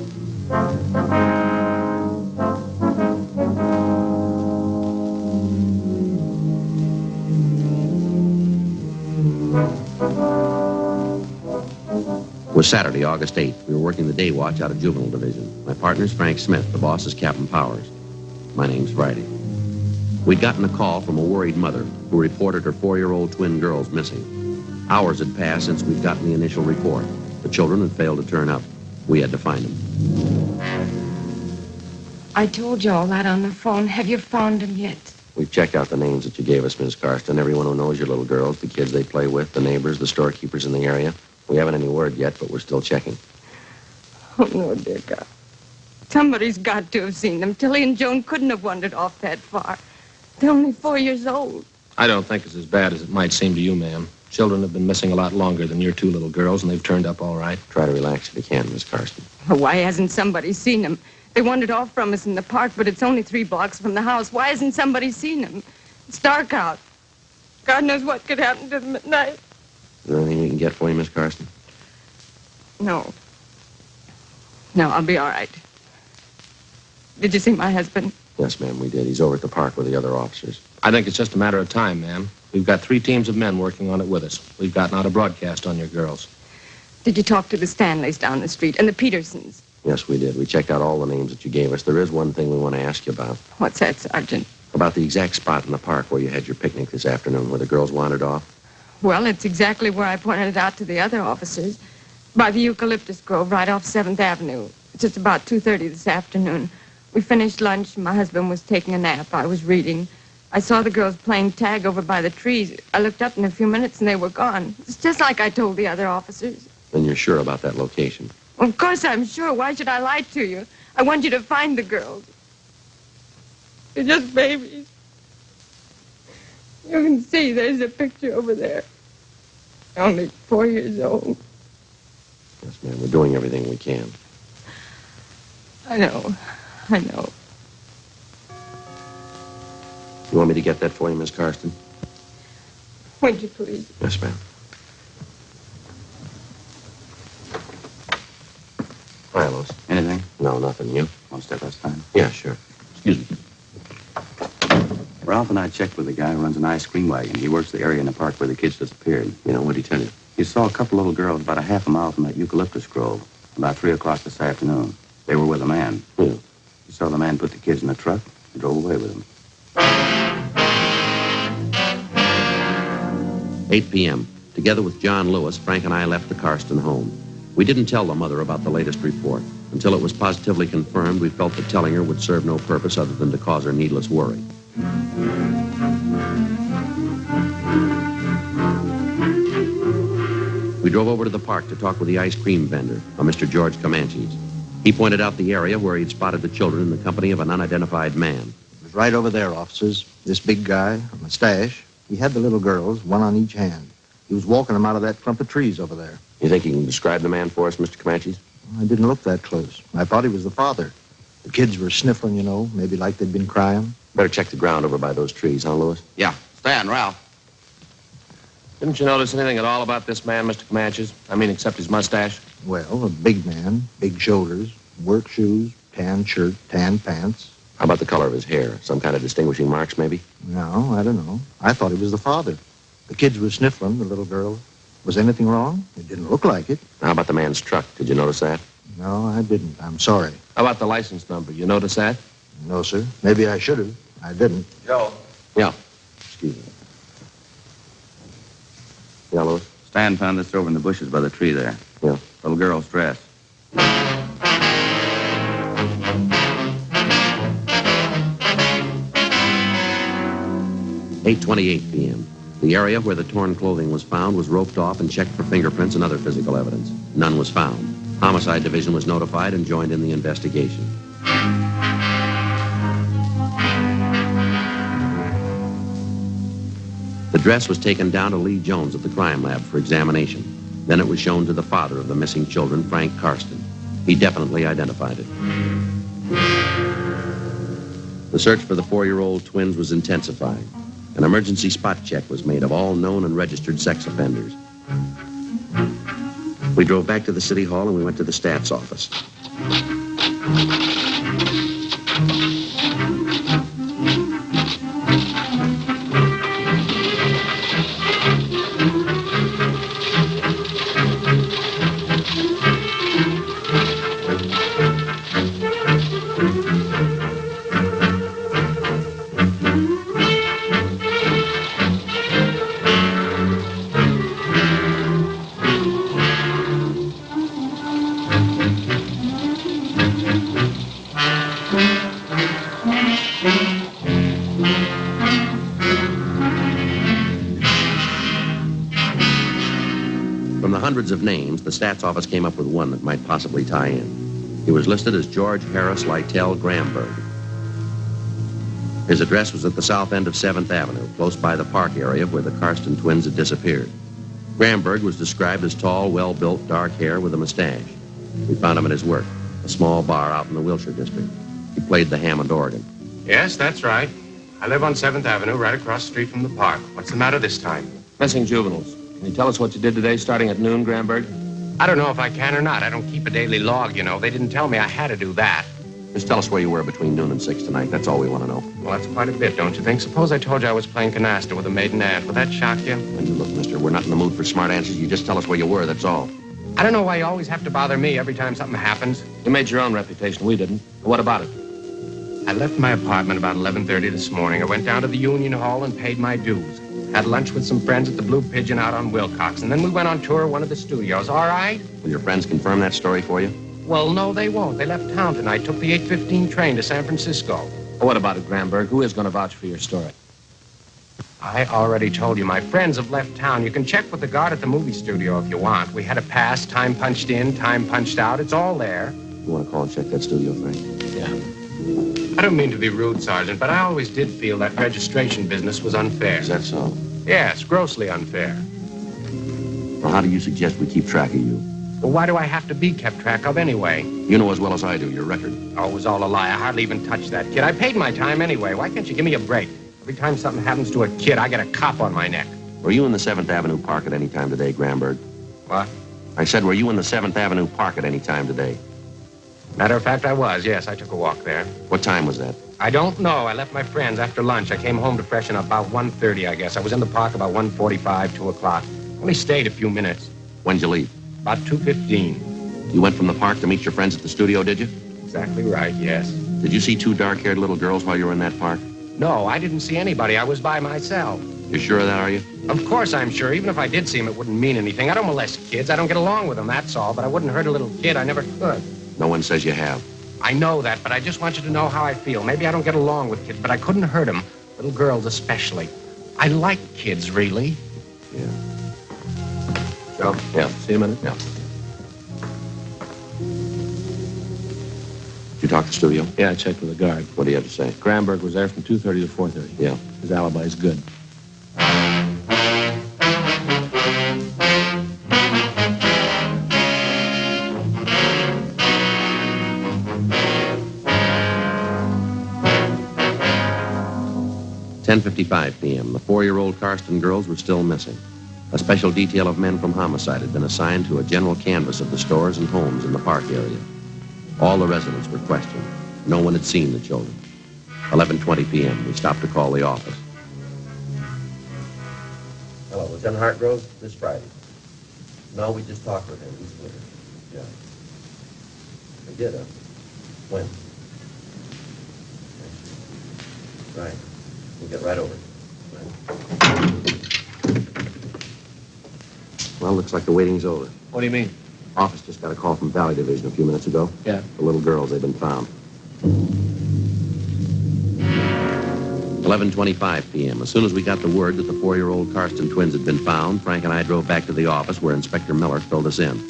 It was Saturday, August 8th. We were working the day watch out of Juvenile Division. My partner's Frank Smith. The boss is Captain Powers. My name's Friday. We'd gotten a call from a worried mother who reported her 4-year-old twin girls missing. Hours had passed since we'd gotten the initial report. The children had failed to turn up. We had to find them. I told you all that on the phone. Have you found them yet? We've checked out the names that you gave us, Miss Karsten. Everyone who knows your little girls, the kids they play with, the neighbors, the storekeepers in the area. We haven't any word yet, but we're still checking. Oh, no, dear God. Somebody's got to have seen them. Tilly and Joan couldn't have wandered off that far. They're only 4 years old. I don't think it's as bad as it might seem to you, ma'am. Children have been missing a lot longer than your 2 little girls, and they've turned up all right. Try to relax if you can, Miss Karsten. Why hasn't somebody seen them? They wandered off from us in the park, but it's only 3 blocks from the house. Why hasn't somebody seen them? It's dark out. God knows what could happen to them at night. Is there anything we can get for you, Miss Karsten? No. No, I'll be all right. Did you see my husband? Yes, ma'am, we did. He's over at the park with the other officers. I think it's just a matter of time, ma'am. We've got 3 teams of men working on it with us. We've gotten out a broadcast on your girls. Did you talk to the Stanleys down the street and the Petersons? Yes, we did. We checked out all the names that you gave us. There is one thing we want to ask you about. What's that, Sergeant? About the exact spot in the park where you had your picnic this afternoon, where the girls wandered off. Well, it's exactly where I pointed it out to the other officers. By the eucalyptus grove, right off 7th Avenue. It's just about 2:30 this afternoon. We finished lunch. My husband was taking a nap. I was reading. I saw the girls playing tag over by the trees. I looked up in a few minutes and they were gone. It's just like I told the other officers. Then you're sure about that location? Well, of course I'm sure. Why should I lie to you? I want you to find the girls. They're just babies. You can see there's a picture over there. Only 4 years old. Yes, ma'am. We're doing everything we can. I know. I know. You want me to get that for you, Miss Karsten? Would you please? Yes, ma'am. Hi, Lois. Anything? No, nothing. You? One step at a time. Yeah, sure. Excuse me. Ralph and I checked with the guy who runs an ice cream wagon. He works the area in the park where the kids disappeared. You know, what'd he tell you? He saw a couple little girls about a half a mile from that eucalyptus grove, about 3 o'clock this afternoon. They were with a man. Yeah. He saw the man put the kids in a truck and drove away with them. 8 p.m. Together with John Lewis, Frank and I left the Karsten home. We didn't tell the mother about the latest report. Until it was positively confirmed, we felt that telling her would serve no purpose other than to cause her needless worry. We drove over to the park to talk with the ice cream vendor, a Mr. George Comanches. He pointed out the area where he'd spotted the children in the company of an unidentified man. It was right over there, officers. This big guy, a mustache, he had the little girls, one on each hand. He was walking them out of that clump of trees over there. You think you can describe the man for us, Mr. Comanches? I didn't look that close. I thought he was the father. The kids were sniffling, you know, maybe like they'd been crying. Better check the ground over by those trees, huh, Lewis? Yeah. Stan, Ralph. Didn't you notice anything at all about this man, Mr. Comanches? I mean, except his mustache? Well, a big man, big shoulders, work shoes, tan shirt, tan pants. How about the color of his hair? Some kind of distinguishing marks, maybe? No, I don't know. I thought he was the father. The kids were sniffling, the little girl. Was anything wrong? It didn't look like it. How about the man's truck? Did you notice that? No, I didn't. I'm sorry. How about the license number? You notice that? No, sir. Maybe I should have. I didn't. Joe. Yeah. Excuse me. Yeah, Lewis? Stan found this over in the bushes by the tree there. Yeah. Little girl's dress. 8:28 p.m. The area where the torn clothing was found was roped off and checked for fingerprints and other physical evidence. None was found. Homicide Division was notified and joined in the investigation. The dress was taken down to Lee Jones at the crime lab for examination. Then it was shown to the father of the missing children, Frank Karsten. He definitely identified it. The search for the 4-year-old twins was intensified. An emergency spot check was made of all known and registered sex offenders. We drove back to the city hall and we went to the stats office. From the hundreds of names, the stats office came up with one that might possibly tie in. He was listed as George Harris Lytell Gramberg. His address was at the south end of 7th Avenue, close by the park area where the Karsten twins had disappeared. Gramberg was described as tall, well-built, dark hair with a mustache. We found him at his work, a small bar out in the Wilshire district. He played the Hammond organ. Yes, that's right. I live on 7th Avenue, right across the street from the park. What's the matter this time? Missing juveniles. Can you tell us what you did today starting at noon, Gramberg? I don't know if I can or not. I don't keep a daily log, you know. They didn't tell me I had to do that. Just tell us where you were between noon and 6 tonight. That's all we want to know. Well, that's quite a bit, don't you think? Suppose I told you I was playing canasta with a maiden aunt. Would that shock you? And look, mister, we're not in the mood for smart answers. You just tell us where you were, that's all. I don't know why you always have to bother me every time something happens. You made your own reputation. We didn't. What about it? I left my apartment about 11:30 this morning. I went down to the Union Hall and paid my dues. Had lunch with some friends at the Blue Pigeon out on Wilcox, and then we went on tour of one of the studios. All right? Will your friends confirm that story for you? Well, no, they won't. They left town tonight, took the 8:15 train to San Francisco. What about it, Gramberg? Who is going to vouch for your story? I already told you. My friends have left town. You can check with the guard at the movie studio if you want. We had a pass, time punched in, time punched out. It's all there. You want to call and check that studio, Frank? Yeah. I don't mean to be rude, Sergeant, but I always did feel that registration business was unfair. Is that so? Yes, grossly unfair. Well, how do you suggest we keep track of you? Well, why do I have to be kept track of anyway? You know as well as I do your record. Oh, it was all a lie. I hardly even touched that kid. I paid my time anyway. Why can't you give me a break? Every time something happens to a kid, I get a cop on my neck. Were you in the 7th Avenue Park at any time today, Gramberg? What? I said, were you in the 7th Avenue Park at any time today? Matter of fact, I was. Yes, I took a walk there. What time was that? I don't know. I left my friends after lunch. I came home to freshen up about 1:30, I guess. I was in the park about 1:45, 2 o'clock. Only stayed a few minutes. When'd you leave? About 2:15. You went from the park to meet your friends at the studio, did you? Exactly right, yes. Did you see 2 dark-haired little girls while you were in that park? No, I didn't see anybody. I was by myself. You sure of that, are you? Of course I'm sure. Even if I did see them, it wouldn't mean anything. I don't molest kids. I don't get along with them, that's all. But I wouldn't hurt a little kid. I never could. No one says you have. I know that, but I just want you to know how I feel. Maybe I don't get along with kids, but I couldn't hurt them. Little girls especially. I like kids, really. Yeah. Joe? Yeah. See you in a minute? Yeah. Did you talk to the studio? Yeah, I checked with the guard. What do you have to say? Gramberg was there from 2:30 to 4:30. Yeah. His alibi is good. At 10:55 p.m., the 4-year-old Karsten girls were still missing. A special detail of men from homicide had been assigned to a general canvass of the stores and homes in the park area. All the residents were questioned. No one had seen the children. 11:20 p.m., we stopped to call the office. Hello, Lieutenant Hartgrove, this Friday. No, we just talked with him. He's with us. Yeah. We did, huh? When? Right. We'll get right over it. Well, looks like the waiting's over. What do you mean? Office just got a call from Valley Division a few minutes ago. Yeah. The little girls, they've been found. 11:25 p.m. As soon as we got the word that the 4-year-old Karsten twins had been found, Frank and I drove back to the office where Inspector Miller filled us in.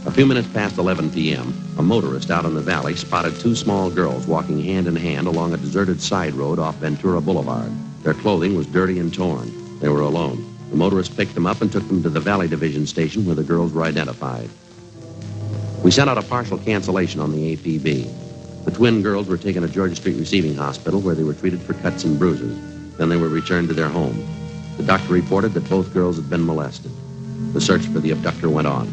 A few minutes past 11 p.m., a motorist out in the valley spotted 2 small girls walking hand in hand along a deserted side road off Ventura Boulevard. Their clothing was dirty and torn. They were alone. The motorist picked them up and took them to the Valley Division station where the girls were identified. We sent out a partial cancellation on the APB. The twin girls were taken to Georgia Street Receiving Hospital, where they were treated for cuts and bruises. Then they were returned to their home. The doctor reported that both girls had been molested. The search for the abductor went on.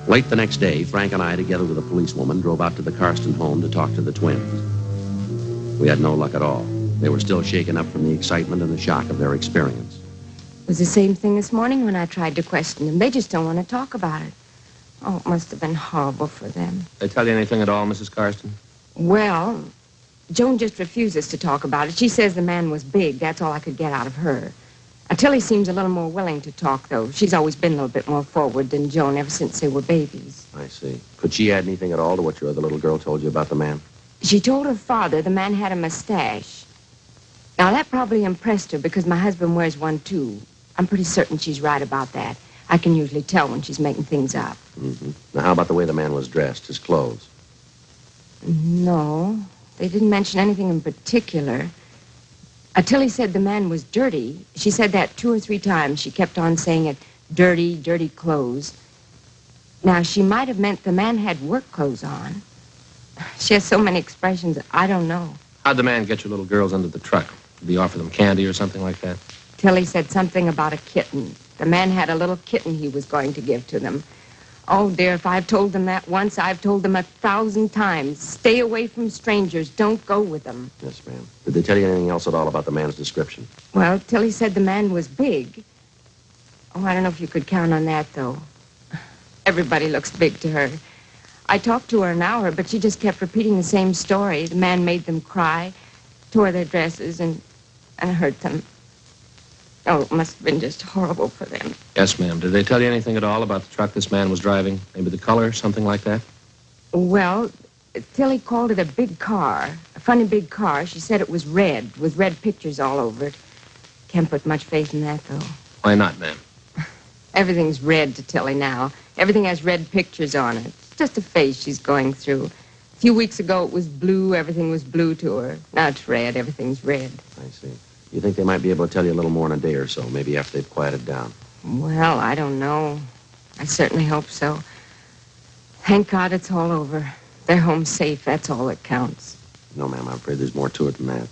Late the next day, Frank and I, together with a policewoman, drove out to the Karsten home to talk to the twins. We had no luck at all. They were still shaken up from the excitement and the shock of their experience. It was the same thing this morning when I tried to question them. They just don't want to talk about it. Oh, it must have been horrible for them. They tell you anything at all, Mrs. Karsten? Well, Joan just refuses to talk about it. She says the man was big. That's all I could get out of her. Tilly seems a little more willing to talk, though. She's always been a little bit more forward than Joan ever since they were babies. I see. Could she add anything at all to what your other little girl told you about the man? She told her father the man had a mustache. Now, that probably impressed her because my husband wears one, too. I'm pretty certain she's right about that. I can usually tell when she's making things up. Mm-hmm. Now, how about the way the man was dressed, his clothes? No, they didn't mention anything in particular. Tilly said the man was dirty. She said that 2 or 3 times. She kept on saying it, dirty, dirty clothes. Now, she might have meant the man had work clothes on. She has so many expressions, I don't know. How'd the man get your little girls into the truck? Did he offer them candy or something like that? Tilly said something about a kitten. The man had a little kitten he was going to give to them. Oh, dear, if I've told them that once, I've told them 1,000 times. Stay away from strangers. Don't go with them. Yes, ma'am. Did they tell you anything else at all about the man's description? Well, Tilly said the man was big. Oh, I don't know if you could count on that, though. Everybody looks big to her. I talked to her an hour, but she just kept repeating the same story. The man made them cry, tore their dresses, and hurt them. Oh, it must have been just horrible for them. Yes, ma'am. Did they tell you anything at all about the truck this man was driving? Maybe the color, something like that? Well, Tilly called it a big car, a funny big car. She said it was red, with red pictures all over it. Can't put much faith in that, though. Why not, ma'am? Everything's red to Tilly now. Everything has red pictures on it. It's just a phase she's going through. A few weeks ago, it was blue. Everything was blue to her. Now it's red. Everything's red. I see. You think they might be able to tell you a little more in a day or so, maybe after they've quieted down? Well, I don't know. I certainly hope so. Thank God it's all over. They're home safe. That's all that counts. No, ma'am, I'm afraid there's more to it than that.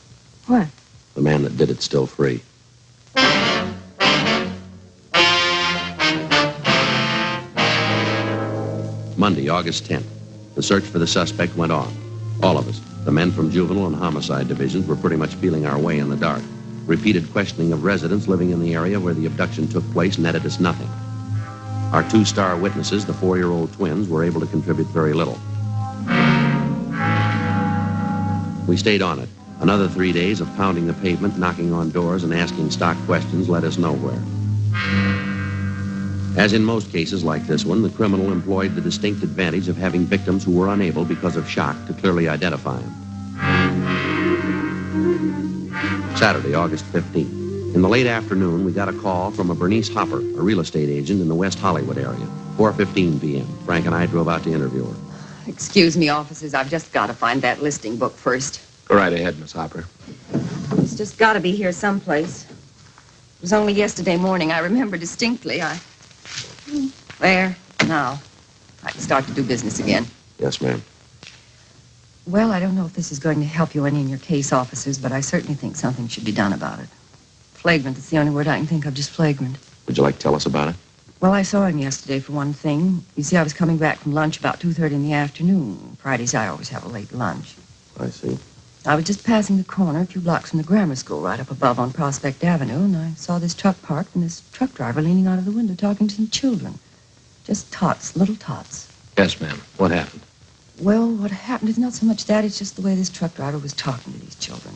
What? The man that did it's still free. Monday, August 10th. The search for the suspect went on. All of us, the men from juvenile and homicide divisions, were pretty much feeling our way in the dark. Repeated questioning of residents living in the area where the abduction took place netted us nothing. Our 2-star witnesses, the 4-year-old twins, were able to contribute very little. We stayed on it. Another 3 days of pounding the pavement, knocking on doors, and asking stock questions led us nowhere. As in most cases like this one, the criminal employed the distinct advantage of having victims who were unable, because of shock, to clearly identify him. Saturday, August 15th. In the late afternoon, we got a call from a Bernice Hopper, a real estate agent in the West Hollywood area. 4:15 p.m. Frank and I drove out to interview her. Excuse me, officers. I've just got to find that listing book first. Go right ahead, Miss Hopper. It's just got to be here someplace. It was only yesterday morning. I remember distinctly. There. Now, I can start to do business again. Yes, ma'am. Well, I don't know if this is going to help you any in your case, officers, but I certainly think something should be done about it. Flagrant is the only word I can think of, just flagrant. Would you like to tell us about it? Well, I saw him yesterday, for one thing. You see, I was coming back from lunch about 2:30 in the afternoon. Fridays, I always have a late lunch. I see. I was just passing the corner a few blocks from the grammar school right up above on Prospect Avenue, and I saw this truck parked and this truck driver leaning out of the window talking to some children. Just tots, little tots. Yes, ma'am. What happened? Well, what happened is not so much that, it's just the way this truck driver was talking to these children.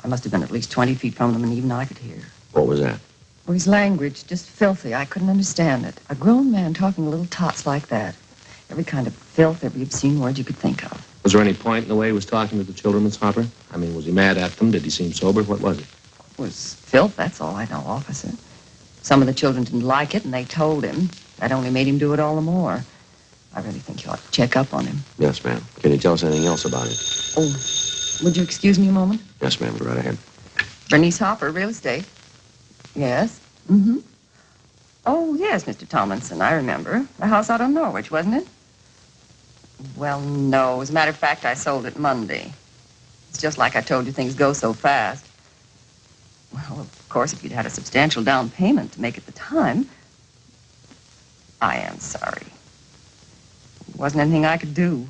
I must have been at least 20 feet from them, and even I could hear. What was that? Well, his language, just filthy. I couldn't understand it. A grown man talking to little tots like that. Every kind of filth, every obscene word you could think of. Was there any point in the way he was talking to the children, Miss Hopper? I mean, was he mad at them? Did he seem sober? What was it? It was filth, that's all I know, officer. Some of the children didn't like it, and they told him. That only made him do it all the more. I really think you ought to check up on him. Yes, ma'am. Can you tell us anything else about it? Oh, would you excuse me a moment? Yes, ma'am. Go right ahead. Bernice Hopper, real estate. Yes? Mm-hmm. Oh, yes, Mr. Tomlinson, I remember. The house out on Norwich, wasn't it? Well, no. As a matter of fact, I sold it Monday. It's just like I told you, things go so fast. Well, of course, if you'd had a substantial down payment to make at the time, I am sorry. There wasn't anything I could do.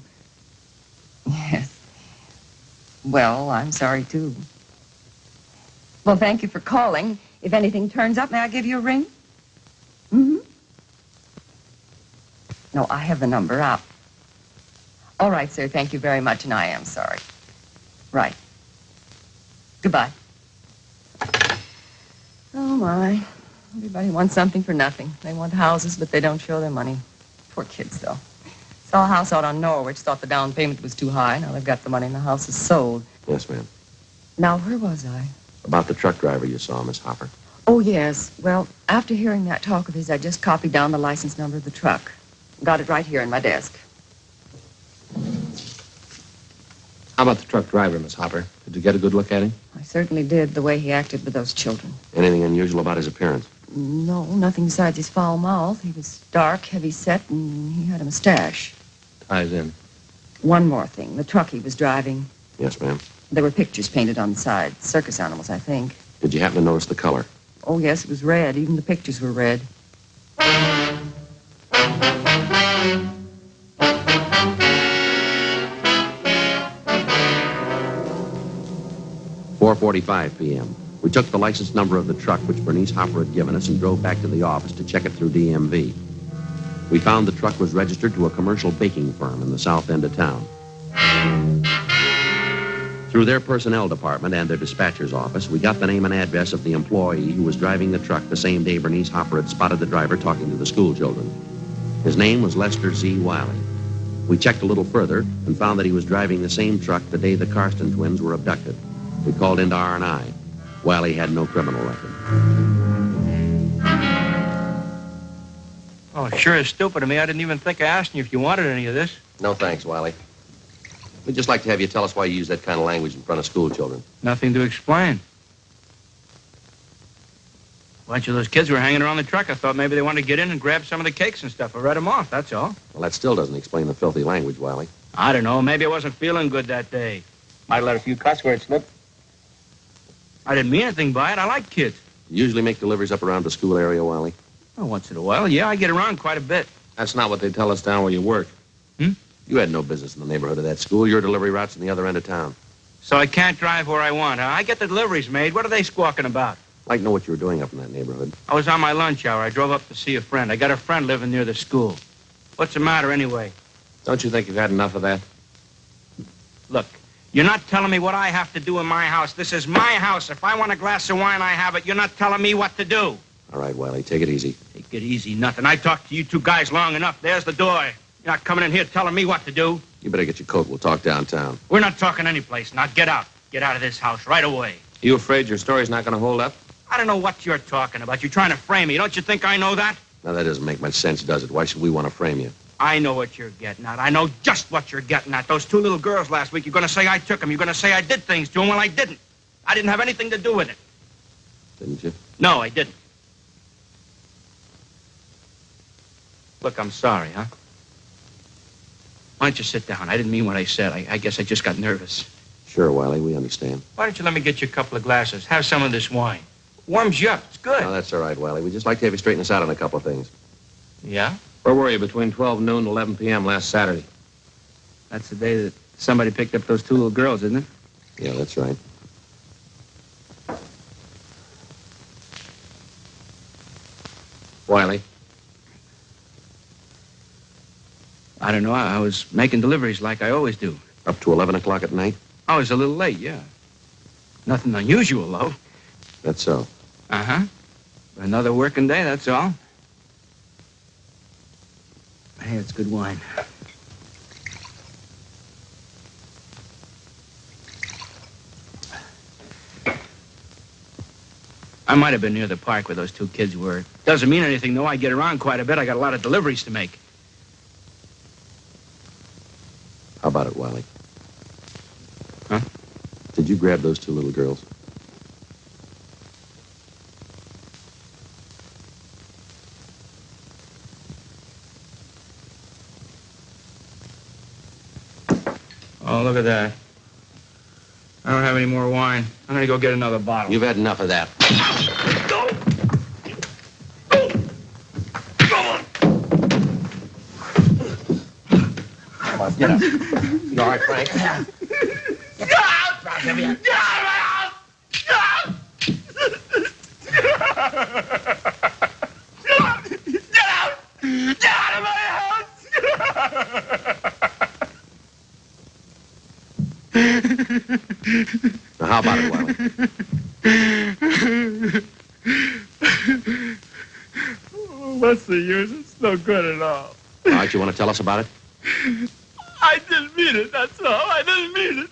Yes. Well, I'm sorry, too. Well, thank you for calling. If anything turns up, may I give you a ring? Mm-hmm. No, I have the number out. All right, sir. Thank you very much, and I am sorry. Right. Goodbye. Oh, my. Everybody wants something for nothing. They want houses, but they don't show their money. Poor kids, though. Saw a house out on Norwich, thought the down payment was too high. Now they've got the money and the house is sold. Yes, ma'am. Now, where was I? About the truck driver you saw, Miss Hopper. Oh, yes. Well, after hearing that talk of his, I just copied down the license number of the truck. Got it right here in my desk. How about the truck driver, Miss Hopper? Did you get a good look at him? I certainly did, the way he acted with those children. Anything unusual about his appearance? No, nothing besides his foul mouth. He was dark, heavy-set, and he had a mustache. Ties in. One more thing. The truck he was driving. Yes, ma'am. There were pictures painted on the side. Circus animals, I think. Did you happen to notice the color? Oh, yes, it was red. Even the pictures were red. "4:45 p.m. We took the license number of the truck which Bernice Hopper had given us and drove back to the office to check it through DMV. We found the truck was registered to a commercial baking firm in the south end of town. Through their personnel department and their dispatcher's office, we got the name and address of the employee who was driving the truck the same day Bernice Hopper had spotted the driver talking to the school children. His name was Lester Z. Wiley. We checked a little further and found that he was driving the same truck the day the Karsten twins were abducted. We called into R&I. Wiley had no criminal record. Oh, sure is stupid of me. I didn't even think of asking you if you wanted any of this. No thanks, Wiley. We'd just like to have you tell us why you use that kind of language in front of school children. Nothing to explain. A bunch of those kids were hanging around the truck. I thought maybe they wanted to get in and grab some of the cakes and stuff. I read them off, that's all. Well, that still doesn't explain the filthy language, Wiley. I don't know. Maybe I wasn't feeling good that day. Might let a few cuss words slip. I didn't mean anything by it. I like kids. You usually make deliveries up around the school area, Wiley? Well, once in a while, yeah, I get around quite a bit. That's not what they tell us down where you work. You had no business in the neighborhood of that school. Your delivery route's in the other end of town. So I can't drive where I want, huh? I get the deliveries made. What are they squawking about? I'd like to know what you were doing up in that neighborhood. I was on my lunch hour. I drove up to see a friend. I got a friend living near the school. What's the matter, anyway? Don't you think you've had enough of that? Look, you're not telling me what I have to do in my house. This is my house. If I want a glass of wine, I have it. You're not telling me what to do. All right, Wiley, take it easy. Take it easy, nothing. I talked to you two guys long enough. There's the door. You're not coming in here telling me what to do. You better get your coat. We'll talk downtown. We're not talking anyplace. Now get out. Get out of this house right away. You afraid your story's not going to hold up? I don't know what you're talking about. You're trying to frame me. Don't you think I know that? Now, that doesn't make much sense, does it? Why should we want to frame you? I know what you're getting at. I know just what you're getting at. Those two little girls last week, you're going to say I took them. You're going to say I did things to them. Well, I didn't. I didn't have anything to do with it. Didn't you? No, I didn't. Look, I'm sorry, huh? Why don't you sit down? I didn't mean what I said. I guess I just got nervous. Sure, Wiley, we understand. Why don't you let me get you a couple of glasses? Have some of this wine. Warms you up. It's good. No, that's all right, Wiley. We'd just like to have you straighten us out on a couple of things. Yeah? Where were you between 12 noon and 11 p.m. last Saturday? That's the day that somebody picked up those two little girls, isn't it? Yeah, that's right. Wiley? I don't know. I was making deliveries like I always do. Up to 11 o'clock at night? I was a little late, yeah. Nothing unusual, though. That's so. Uh-huh. Another working day, that's all. Hey, it's good wine. I might have been near the park where those two kids were. Doesn't mean anything, though. I get around quite a bit. I got a lot of deliveries to make. How about it, Wiley? Huh? Did you grab those two little girls? Oh, look at that. I don't have any more wine. I'm gonna go get another bottle. You've had enough of that. Come on, get up. You all right, Frank? Get out! Get out of my house! Get out! Get out! Get out of my house! Now, how about it, Wiley? What's the use? It's no good at all. All right, you want to tell us about it? I didn't mean it, that's all. I didn't mean it.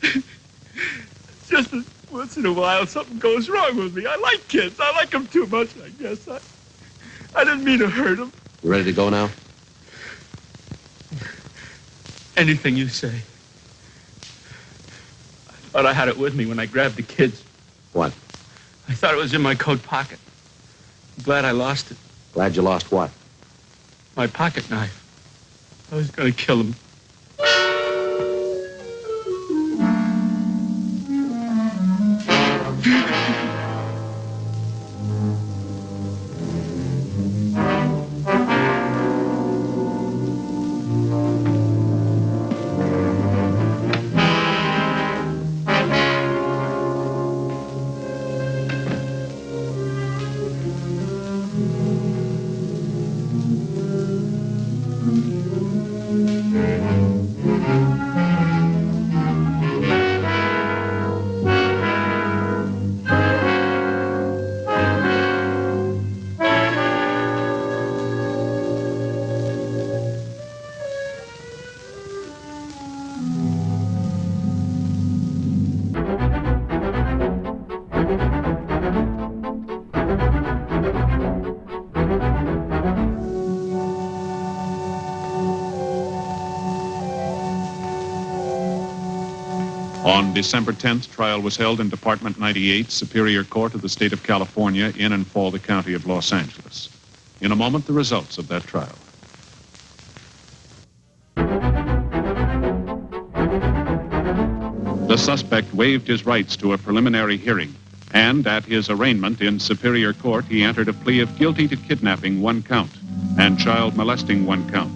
It's just that once in a while something goes wrong with me. I like kids. I like them too much, I guess. I didn't mean to hurt them. You ready to go now? Anything you say. I thought I had it with me when I grabbed the kids. What? I thought it was in my coat pocket. I'm glad I lost it. Glad you lost what? My pocket knife. I was going to kill him. On December 10th, trial was held in Department 98, Superior Court of the State of California, in and for the County of Los Angeles. In a moment, the results of that trial. The suspect waived his rights to a preliminary hearing, and at his arraignment in Superior Court, he entered a plea of guilty to kidnapping 1 count and child molesting 1 count.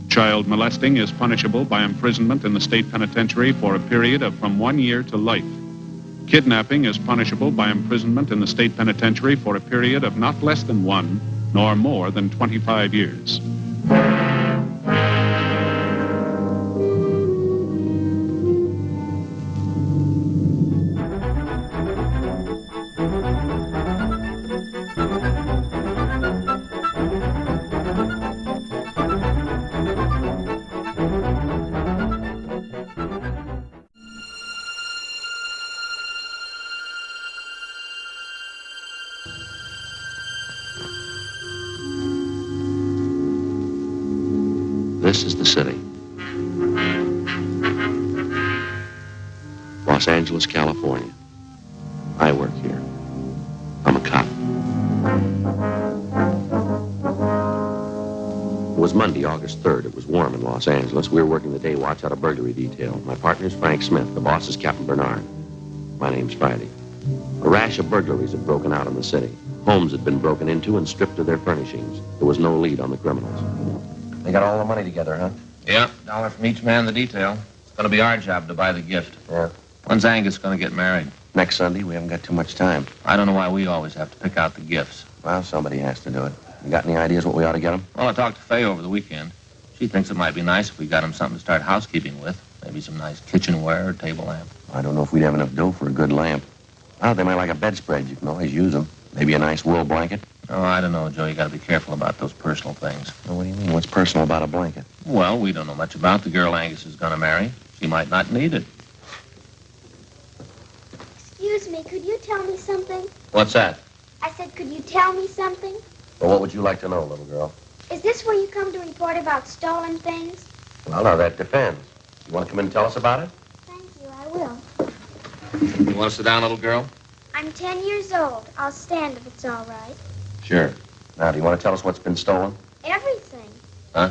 Child molesting is punishable by imprisonment in the state penitentiary for a period of from 1 year to life. Kidnapping is punishable by imprisonment in the state penitentiary for a period of not less than 1 nor more than 25 years. This is the city. Los Angeles, California. I work here. I'm a cop. It was Monday, August 3rd. It was warm in Los Angeles. We were working the day watch out of burglary detail. My partner's Frank Smith. The boss is Captain Bernard. My name's Friday. A rash of burglaries had broken out in the city. Homes had been broken into and stripped of their furnishings. There was no lead on the criminals. They got all the money together, huh? Yeah, $1 from each man in the detail. It's going to be our job to buy the gift. Yeah. When's Angus going to get married? Next Sunday, we haven't got too much time. I don't know why we always have to pick out the gifts. Well, somebody has to do it. You got any ideas what we ought to get him? Well, I talked to Faye over the weekend. She thinks it might be nice if we got him something to start housekeeping with. Maybe some nice kitchenware or table lamp. I don't know if we'd have enough dough for a good lamp. Oh, they might like a bedspread. You can always use them. Maybe a nice wool blanket. Oh, I don't know, Joe. You got to be careful about those personal things. Well, what do you mean? What's personal about a blanket? Well, we don't know much about the girl Angus is going to marry. She might not need it. Excuse me, could you tell me something? What's that? I said, could you tell me something? Well, what would you like to know, little girl? Is this where you come to report about stolen things? Well, now, that depends. You want to come in and tell us about it? Thank you, I will. You want to sit down, little girl? I'm 10 years old. I'll stand if it's all right. Sure. Now, do you want to tell us what's been stolen? Everything. Huh?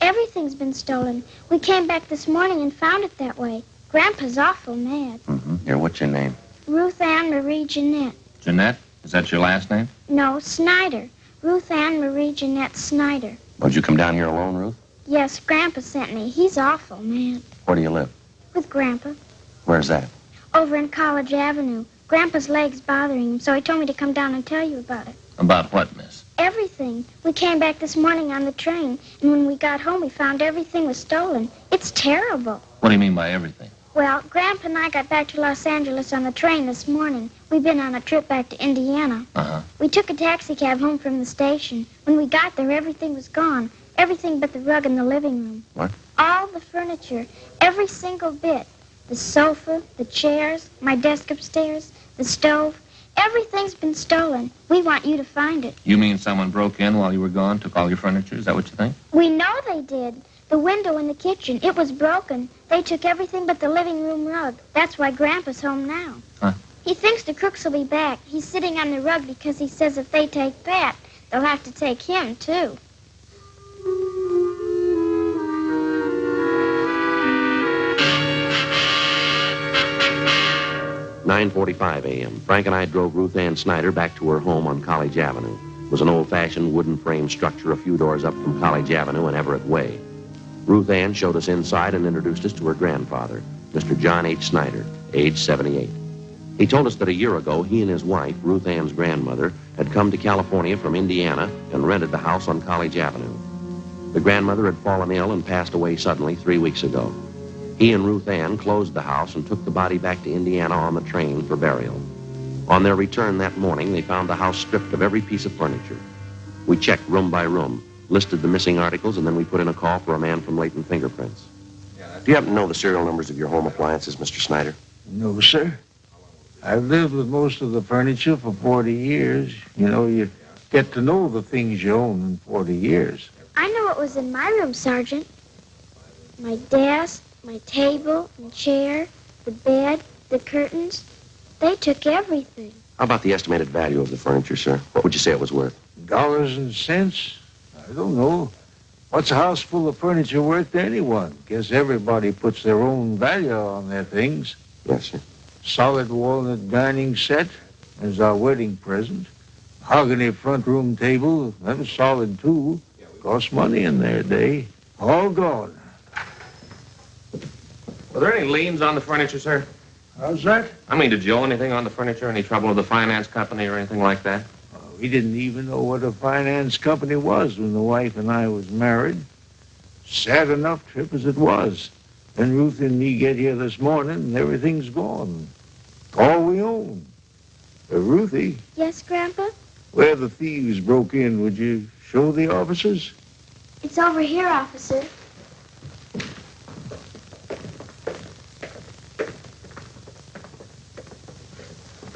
Everything's been stolen. We came back this morning and found it that way. Grandpa's awful mad. Here, what's your name? Ruth Ann Marie Jeanette. Jeanette? Is that your last name? No, Snyder. Ruth Ann Marie Jeanette Snyder. Well, did you come down here alone, Ruth? Yes, Grandpa sent me. He's awful mad. Where do you live? With Grandpa. Where's that? Over in College Avenue. Grandpa's leg's bothering him, so he told me to come down and tell you about it. About what, miss? Everything. We came back this morning on the train, and when we got home, we found everything was stolen. It's terrible. What do you mean by everything? Well, Grandpa and I got back to Los Angeles on the train this morning. We've been on a trip back to Indiana. Uh-huh. We took a taxi cab home from the station. When we got there, everything was gone. Everything but the rug in the living room. What? All the furniture. Every single bit. The sofa, the chairs, my desk upstairs, the stove. Everything's been stolen. We want you to find it. You mean someone broke in while you were gone, took all your furniture? Is that what you think? We know they did. The window in the kitchen, it was broken. They took everything but the living room rug. That's why Grandpa's home now. Huh? He thinks the crooks will be back. He's sitting on the rug because he says if they take Pat, they'll have to take him, too. "9:45 a.m. Frank and I drove Ruth Ann Snyder back to her home on College Avenue. It was an old-fashioned wooden frame structure a few doors up from College Avenue and Everett Way. Ruth Ann showed us inside and introduced us to her grandfather, Mr. John H. Snyder, age 78. He told us that a year ago, he and his wife, Ruth Ann's grandmother, had come to California from Indiana and rented the house on College Avenue. The grandmother had fallen ill and passed away suddenly 3 weeks ago. He and Ruth Ann closed the house and took the body back to Indiana on the train for burial. On their return that morning, they found the house stripped of every piece of furniture. We checked room by room, listed the missing articles, and then we put in a call for a man from Leighton Fingerprints. Do you happen to know the serial numbers of your home appliances, Mr. Snyder? No, sir. I've lived with most of the furniture for 40 years. You know, you get to know the things you own in 40 years. I know what was in my room, Sergeant. My desk, my table and chair, the bed, the curtains. They took everything. How about the estimated value of the furniture, sir? What would you say it was worth? Dollars and cents? I don't know. What's a house full of furniture worth to anyone? Guess everybody puts their own value on their things. Yes, sir. Solid walnut dining set is our wedding present. Mahogany front room table, that was solid too. Cost money in their day. All gone. Were there any liens on the furniture, sir? How's that? I mean, did you owe anything on the furniture? Any trouble with the finance company or anything like that? We didn't even know what a finance company was when the wife and I was married. Sad enough trip as it was. Then Ruth and me get here this morning and everything's gone. All we own. Ruthie, Yes, Grandpa? where the thieves broke in, would you show the officers? It's over here, officer.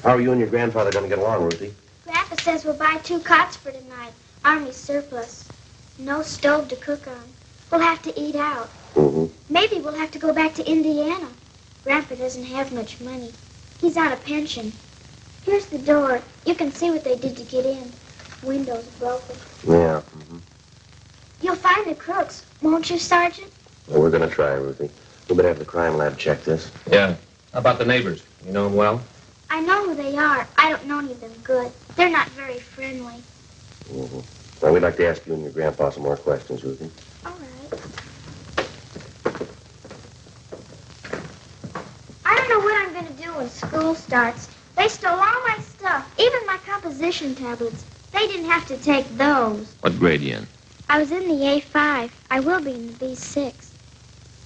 How are you and your grandfather going to get along, Ruthie? Grandpa says we'll buy 2 cots for tonight. Army surplus. No stove to cook on. We'll have to eat out. Mm-hmm. Maybe we'll have to go back to Indiana. Grandpa doesn't have much money. He's on a pension. Here's the door. You can see what they did to get in. Window's broken. Yeah. Mm-hmm. You'll find the crooks, won't you, Sergeant? Well, we're going to try, Ruthie. We better have the crime lab check this. Yeah. How about the neighbors? You know them well? I know who they are. I don't know any of them good. They're not very friendly. Mm-hmm. Well, we'd like to ask you and your grandpa some more questions, Ruthie. All right. I don't know what I'm going to do when school starts. They stole all my stuff, even my composition tablets. They didn't have to take those. What grade are you in? I was in the A5. I will be in the B6.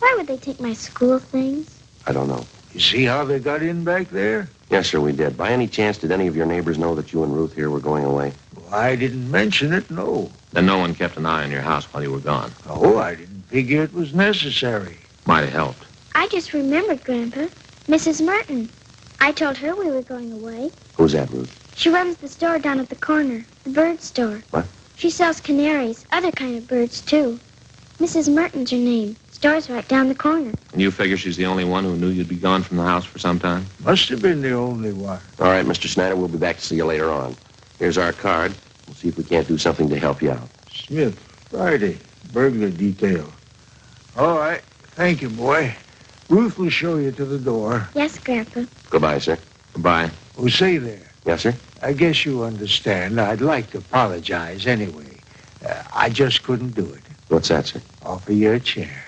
Why would they take my school things? I don't know. You see how they got in back there? Yes, sir, we did. By any chance, did any of your neighbors know that you and Ruth here were going away? Well, I didn't mention it, no. Then no one kept an eye on your house while you were gone. Oh, I didn't figure it was necessary. Might have helped. I just remembered, Grandpa. Mrs. Merton. I told her we were going away. Who's that, Ruth? She runs the store down at the corner, the bird store. What? She sells canaries, other kind of birds, too. Mrs. Merton's her name. Store's right down the corner. And you figure she's the only one who knew you'd be gone from the house for some time? Must have been the only one. All right, Mr. Snyder, we'll be back to see you later on. Here's our card. We'll see if we can't do something to help you out. Smith, Friday, burglar detail. Thank you, boy. Ruth will show you to the door. Yes, Grandpa. Goodbye, sir. Goodbye. Oh, say there. Yes, sir? I guess you understand. I'd like to apologize anyway. I just couldn't do it. What's that, sir? Offer you a chair.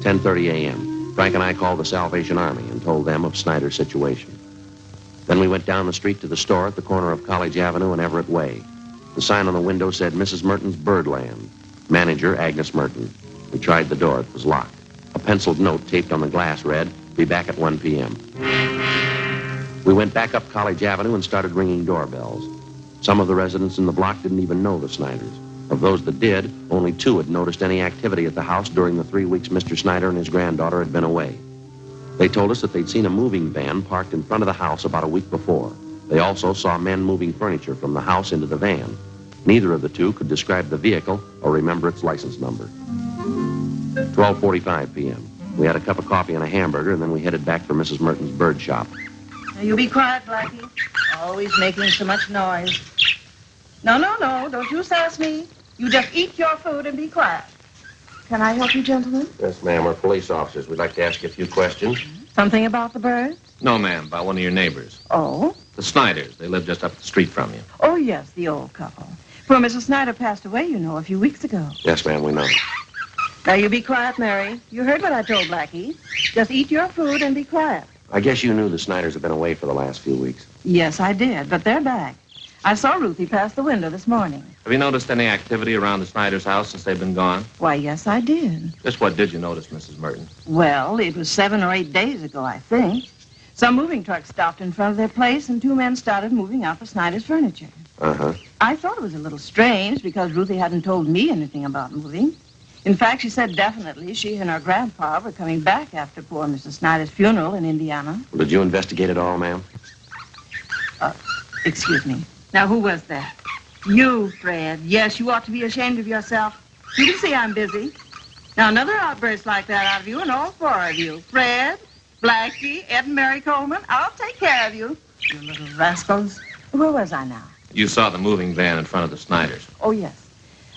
"10:30 a.m. Frank and I called the Salvation Army and told them of Snyder's situation. Then we went down the street to the store at the corner of College Avenue and Everett Way. The sign on the window said Mrs. Merton's Birdland. Manager, Agnes Merton. We tried the door. It was locked. A penciled note taped on the glass read, "Be back at 1 p.m." We went back up College Avenue and started ringing doorbells. Some of the residents in the block didn't even know the Snyders. Of those that did, only 2 had noticed any activity at the house during the 3 weeks Mr. Snyder and his granddaughter had been away. They told us that they'd seen a moving van parked in front of the house about a week before. They also saw men moving furniture from the house into the van. Neither of the 2 could describe the vehicle or remember its license number. 12:45 p.m. We had a cup of coffee and a hamburger, and then we headed back for Mrs. Merton's bird shop. Now, you be quiet, Blackie. Always making so much noise. No, don't you sass me. You just eat your food and be quiet. Can I help you, gentlemen? Yes, ma'am. We're police officers. We'd like to ask you a few questions. Something about the birds? No, ma'am, about one of your neighbors. Oh? The Snyders. They live just up the street from you. Oh, yes, the old couple. Poor Mrs. Snyder passed away, you know, a few weeks ago. Yes, ma'am, we know. Now, you be quiet, Mary. You heard what I told Blackie. Just eat your food and be quiet. I guess you knew the Snyders have been away for the last few weeks. Yes, I did, but they're back. I saw Ruthie pass the window this morning. Have you noticed any activity around the Snyders' house since they've been gone? Why, yes, I did. Just what did you notice, Mrs. Merton? Well, it was 7 or 8 days ago, I think. Some moving trucks stopped in front of their place, and 2 men started moving out the Snyder's furniture. Uh-huh. I thought it was a little strange because Ruthie hadn't told me anything about moving. In fact, she said definitely she and her grandpa were coming back after poor Mrs. Snyder's funeral in Indiana. Well, did you investigate it all, ma'am? Excuse me. Now, who was that? You, Fred. Yes, you ought to be ashamed of yourself. You can see I'm busy. Now, another outburst like that out of you and all 4 of you. Fred, Blackie, Ed and Mary Coleman, I'll take care of you. You little rascals. Where was I now? You saw the moving van in front of the Snyders. Oh, yes.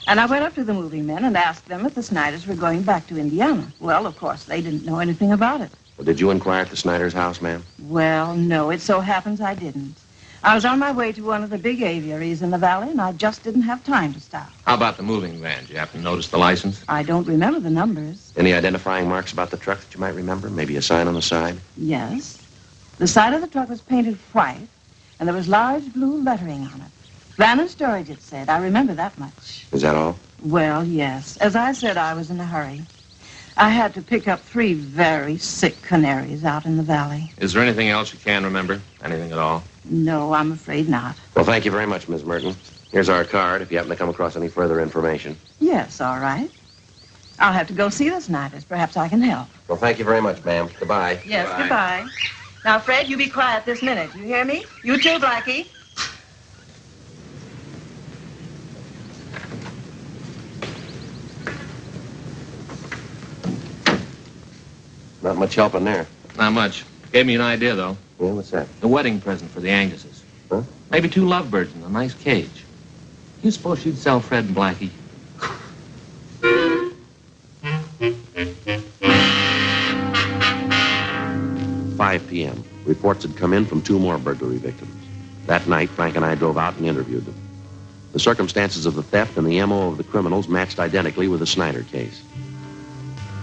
And I went up to the moving men and asked them if the Snyders were going back to Indiana. Well, of course, they didn't know anything about it. Well, did you inquire at the Snyders' house, ma'am? Well, no, it so happens I didn't. I was on my way to one of the big aviaries in the valley, and I just didn't have time to stop. How about the moving van? Did you happen to notice the license? I don't remember the numbers. Any identifying marks about the truck that you might remember? Maybe a sign on the side? Yes. The side of the truck was painted white, and there was large blue lettering on it. Van and storage, it said. I remember that much. Is that all? Well, yes. As I said, I was in a hurry. I had to pick up 3 very sick canaries out in the valley. Is there anything else you can remember? Anything at all? No, I'm afraid not. Well, thank you very much, Miss Merton. Here's our card if you happen to come across any further information. Yes, all right. I'll have to go see the Snyders. Perhaps I can help. Well, thank you very much, ma'am. Goodbye. Yes, goodbye. Now, Fred, you be quiet this minute. You hear me? You too, Blackie. Not much help in there. Not much. Gave me an idea, though. Yeah, what's that? The wedding present for the Anguses. Huh? Maybe 2 lovebirds in a nice cage. You suppose she'd sell Fred and Blackie? "5 p.m. Reports had come in from 2 more burglary victims. That night, Frank and I drove out and interviewed them. The circumstances of the theft and the M.O. of the criminals matched identically with the Snyder case.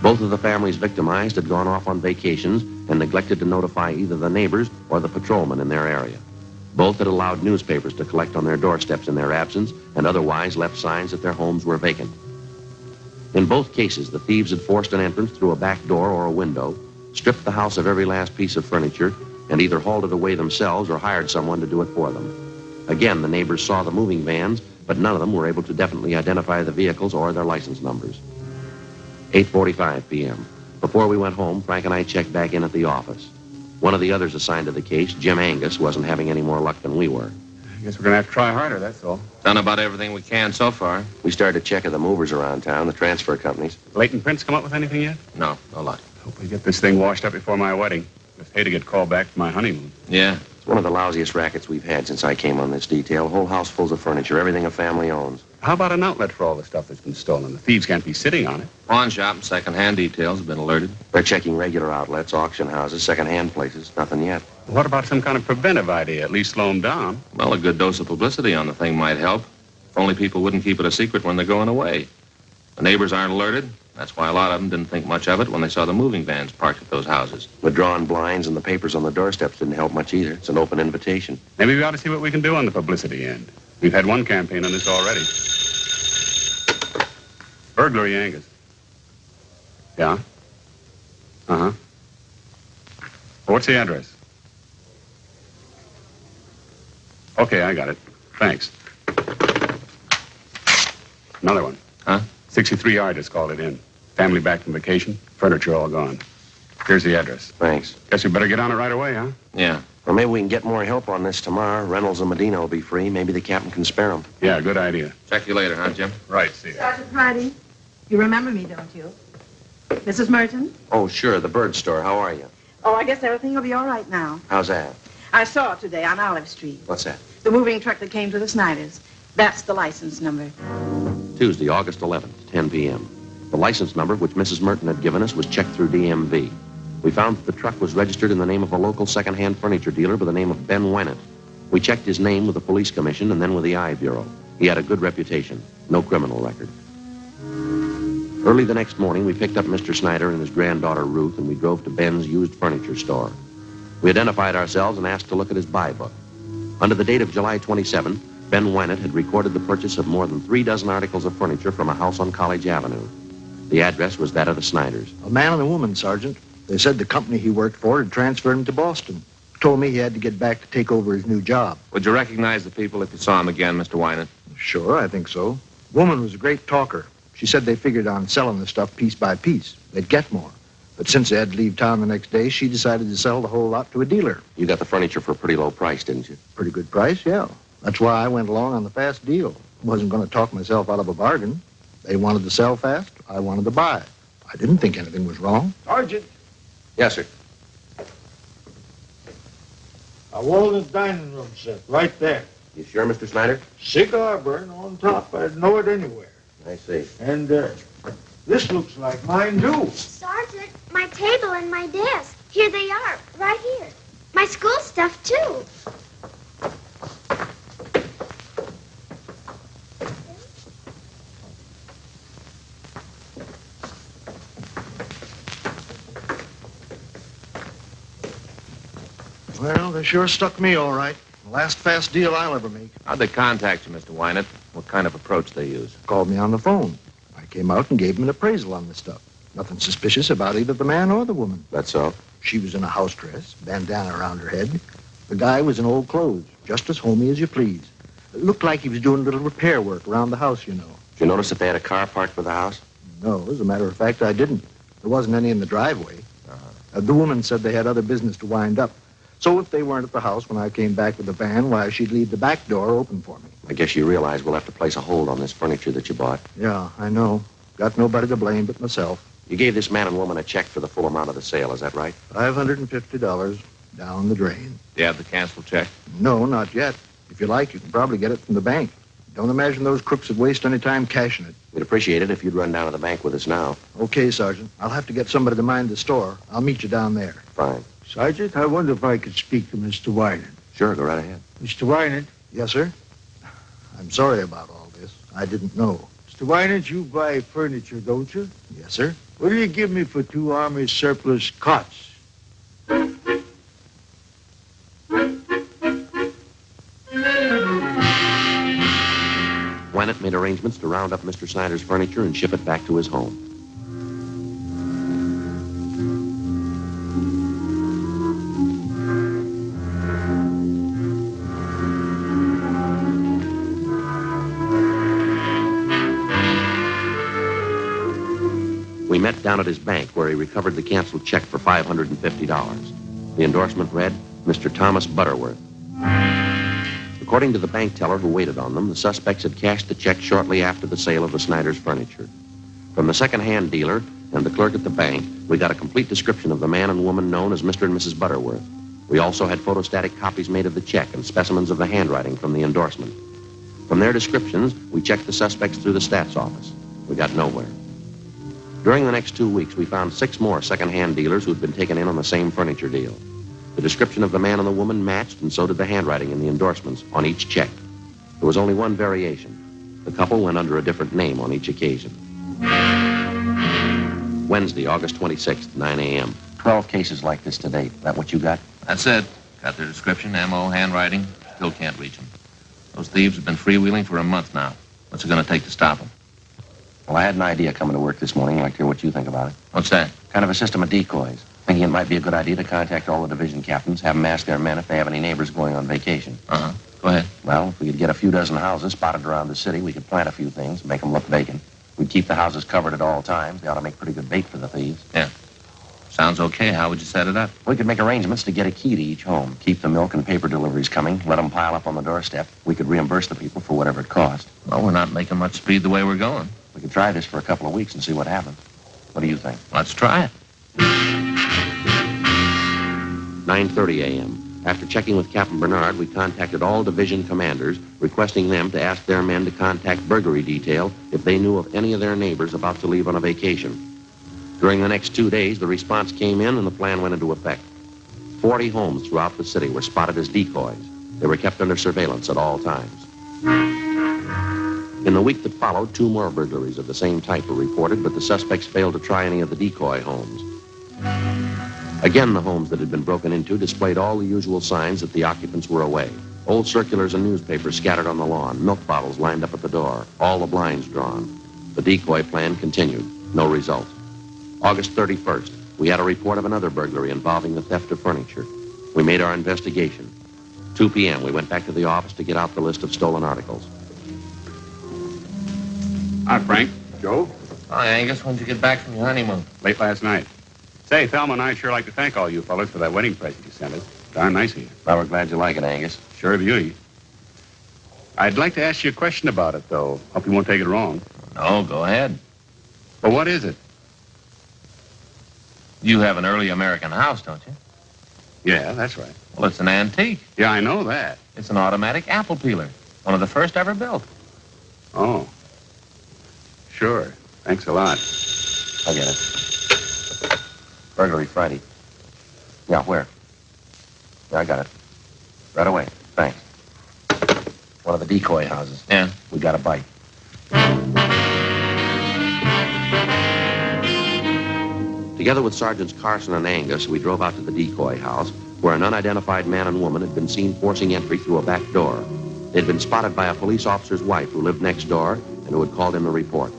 Both of the families victimized had gone off on vacations and neglected to notify either the neighbors or the patrolmen in their area. Both had allowed newspapers to collect on their doorsteps in their absence and otherwise left signs that their homes were vacant. In both cases, the thieves had forced an entrance through a back door or a window, stripped the house of every last piece of furniture, and either hauled it away themselves or hired someone to do it for them. Again, the neighbors saw the moving vans, but none of them were able to definitely identify the vehicles or their license numbers. 8:45 p.m. Before we went home, Frank and I checked back in at the office. One of the others assigned to the case, Jim Angus, wasn't having any more luck than we were. I guess we're going to have to try harder, that's all. Done about everything we can so far. We started checking the movers around town, the transfer companies. Leighton Prince come up with anything yet? No luck. Hope we get this thing washed up before my wedding. I'd hate to get called back for my honeymoon. Yeah, it's One of the lousiest rackets we've had since I came on this detail. Whole house full of furniture, everything a family owns. How about an outlet for all the stuff that's been stolen? The thieves can't be sitting on it. Pawn shop and second-hand details have been alerted. They're checking regular outlets, auction houses, second-hand places. Nothing yet. What about some kind of preventive idea? At least slow them down. Well, a good dose of publicity on the thing might help. If only people wouldn't keep it a secret when they're going away. The neighbors aren't alerted. That's why a lot of them didn't think much of it when they saw the moving vans parked at those houses. The drawn blinds and the papers on the doorsteps didn't help much either. It's an open invitation. Maybe we ought to see what we can do on the publicity end. We've had one campaign on this already. Burglary, Angus. Yeah? Uh-huh. What's the address? Okay, I got it. Thanks. Another one. Huh? 63R just called it in. Family back from vacation. Furniture all gone. Here's the address. Thanks. Guess we better get on it right away, huh? Yeah. Well, maybe we can get more help on this tomorrow. Reynolds and Medina will be free. Maybe the captain can spare them. Yeah, good idea. Check you later, huh, Jim? Right, see ya. Sergeant Friday, you remember me, don't you? Mrs. Merton? Oh, sure, the bird store. How are you? Oh, I guess everything will be all right now. How's that? I saw it today on Olive Street. What's that? The moving truck that came to the Snyders. That's the license number. Tuesday, August 11th, 10 p.m. The license number, which Mrs. Merton had given us, was checked through DMV. We found that the truck was registered in the name of a local second-hand furniture dealer by the name of Ben Wennett. We checked his name with the police commission and then with the I Bureau. He had a good reputation, no criminal record. Early the next morning, we picked up Mr. Snyder and his granddaughter Ruth, and we drove to Ben's used furniture store. We identified ourselves and asked to look at his buy book. Under the date of July 27, Ben Wennett had recorded the purchase of more than 3 dozen articles of furniture from a house on College Avenue. The address was that of the Snyders. A man and a woman, Sergeant. They said the company he worked for had transferred him to Boston. Told me he had to get back to take over his new job. Would you recognize the people if you saw them again, Mr. Wynant? Sure, I think so. Woman was a great talker. She said they figured on selling the stuff piece by piece. They'd get more. But since they had to leave town the next day, she decided to sell the whole lot to a dealer. You got the furniture for a pretty low price, didn't you? Pretty good price, yeah. That's why I went along on the fast deal. Wasn't going to talk myself out of a bargain. They wanted to sell fast. I wanted to buy. I didn't think anything was wrong. Sergeant, Yes, sir. a Walden's dining room set, right there. You sure, Mr. Snyder? Cigar burn on top. I'd know it anywhere. I see. And this looks like mine, too. Sergeant, my table and my desk. Here they are, right here. My school stuff, too. Well, they sure stuck me all right. The last fast deal I'll ever make. How'd they contact you, Mr. Wynant? What kind of approach they use? Called me on the phone. I came out and gave him an appraisal on the stuff. Nothing suspicious about either the man or the woman. That's so? She was in a house dress, bandana around her head. The guy was in old clothes, just as homey as you please. It looked like he was doing a little repair work around the house, you know. Did you notice if they had a car parked by the house? No, as a matter of fact, I didn't. There wasn't any in the driveway. The woman said they had other business to wind up. So if they weren't at the house when I came back with the van, why, she'd leave the back door open for me. I guess you realize we'll have to place a hold on this furniture that you bought. Yeah, I know. Got nobody to blame but myself. You gave this man and woman a check for the full amount of the sale, is that right? $550 down the drain. Do you have the canceled check? No, not yet. If you like, you can probably get it from the bank. Don't imagine those crooks would waste any time cashing it. We'd appreciate it if you'd run down to the bank with us now. Okay, Sergeant. I'll have to get somebody to mind the store. I'll meet you down there. Fine. Sergeant, I wonder if I could speak to Mr. Wynant. Sure, go right ahead. Mr. Wynant? Yes, sir? I'm sorry about all this. I didn't know. Mr. Wynant, you buy furniture, don't you? Yes, sir. What do you give me for 2 Army surplus cots? Wennett made arrangements to round up Mr. Snyder's furniture and ship it back to his home. We met down at his bank where he recovered the canceled check for $550. The endorsement read, Mr. Thomas Butterworth. According to the bank teller who waited on them, the suspects had cashed the check shortly after the sale of the Snyder's furniture. From the second-hand dealer and the clerk at the bank, we got a complete description of the man and woman known as Mr. and Mrs. Butterworth. We also had photostatic copies made of the check and specimens of the handwriting from the endorsement. From their descriptions, we checked the suspects through the stats office. We got nowhere. During the next 2 weeks, we found 6 more second-hand dealers who'd been taken in on the same furniture deal. The description of the man and the woman matched, and so did the handwriting in the endorsements on each check. There was only one variation. The couple went under a different name on each occasion. Wednesday, August 26th, 9 a.m. 12 cases like this to date. That what you got? That's it. Got their description, M.O., handwriting. Still can't reach them. Those thieves have been freewheeling for a month now. What's it going to take to stop them? Well, I had an idea coming to work this morning. I'd like to hear what you think about it. What's that? Kind of a system of decoys. Thinking it might be a good idea to contact all the division captains, have them ask their men if they have any neighbors going on vacation. Uh-huh. Go ahead. Well, if we could get a few dozen houses spotted around the city, we could plant a few things, make them look vacant. We'd keep the houses covered at all times. They ought to make pretty good bait for the thieves. Yeah. Sounds okay. How would you set it up? We could make arrangements to get a key to each home, keep the milk and paper deliveries coming, let them pile up on the doorstep. We could reimburse the people for whatever it cost. Well, we're not making much speed the way we're going. We could try this for a couple of weeks and see what happens. What do you think? Let's try it. 9:30 a.m. After checking with Captain Bernard, we contacted all division commanders, requesting them to ask their men to contact burglary detail if they knew of any of their neighbors about to leave on a vacation. During the next 2 days, the response came in and the plan went into effect. 40 homes throughout the city were spotted as decoys. They were kept under surveillance at all times. In the week that followed, 2 more burglaries of the same type were reported, but the suspects failed to try any of the decoy homes. Again, the homes that had been broken into displayed all the usual signs that the occupants were away. Old circulars and newspapers scattered on the lawn, milk bottles lined up at the door, all the blinds drawn. The decoy plan continued. No result. August 31st, we had a report of another burglary involving the theft of furniture. We made our investigation. 2 p.m., we went back to the office to get out the list of stolen articles. Hi, Frank. Joe? Hi, Angus. When'd you get back from your honeymoon? Late last night. Say, Thelma and I'd sure like to thank all you fellas for that wedding present you sent us. Darn nice of you. Well, we're glad you like it, Angus. Sure of you. I'd like to ask you a question about it, though. Hope you won't take it wrong. No, go ahead. Well, what is it? You have an early American house, don't you? Yeah, that's right. Well, it's an antique. Yeah, I know that. It's an automatic apple peeler. One of the first ever built. Oh. Sure. Thanks a lot. I get it. Burglary Friday. Yeah, where? Yeah, I got it. Right away. Thanks. One of the decoy houses. Yeah. We got a bite. Together with Sergeants Carson and Angus, we drove out to the decoy house, where an unidentified man and woman had been seen forcing entry through a back door. They'd been spotted by a police officer's wife who lived next door and who had called in the report.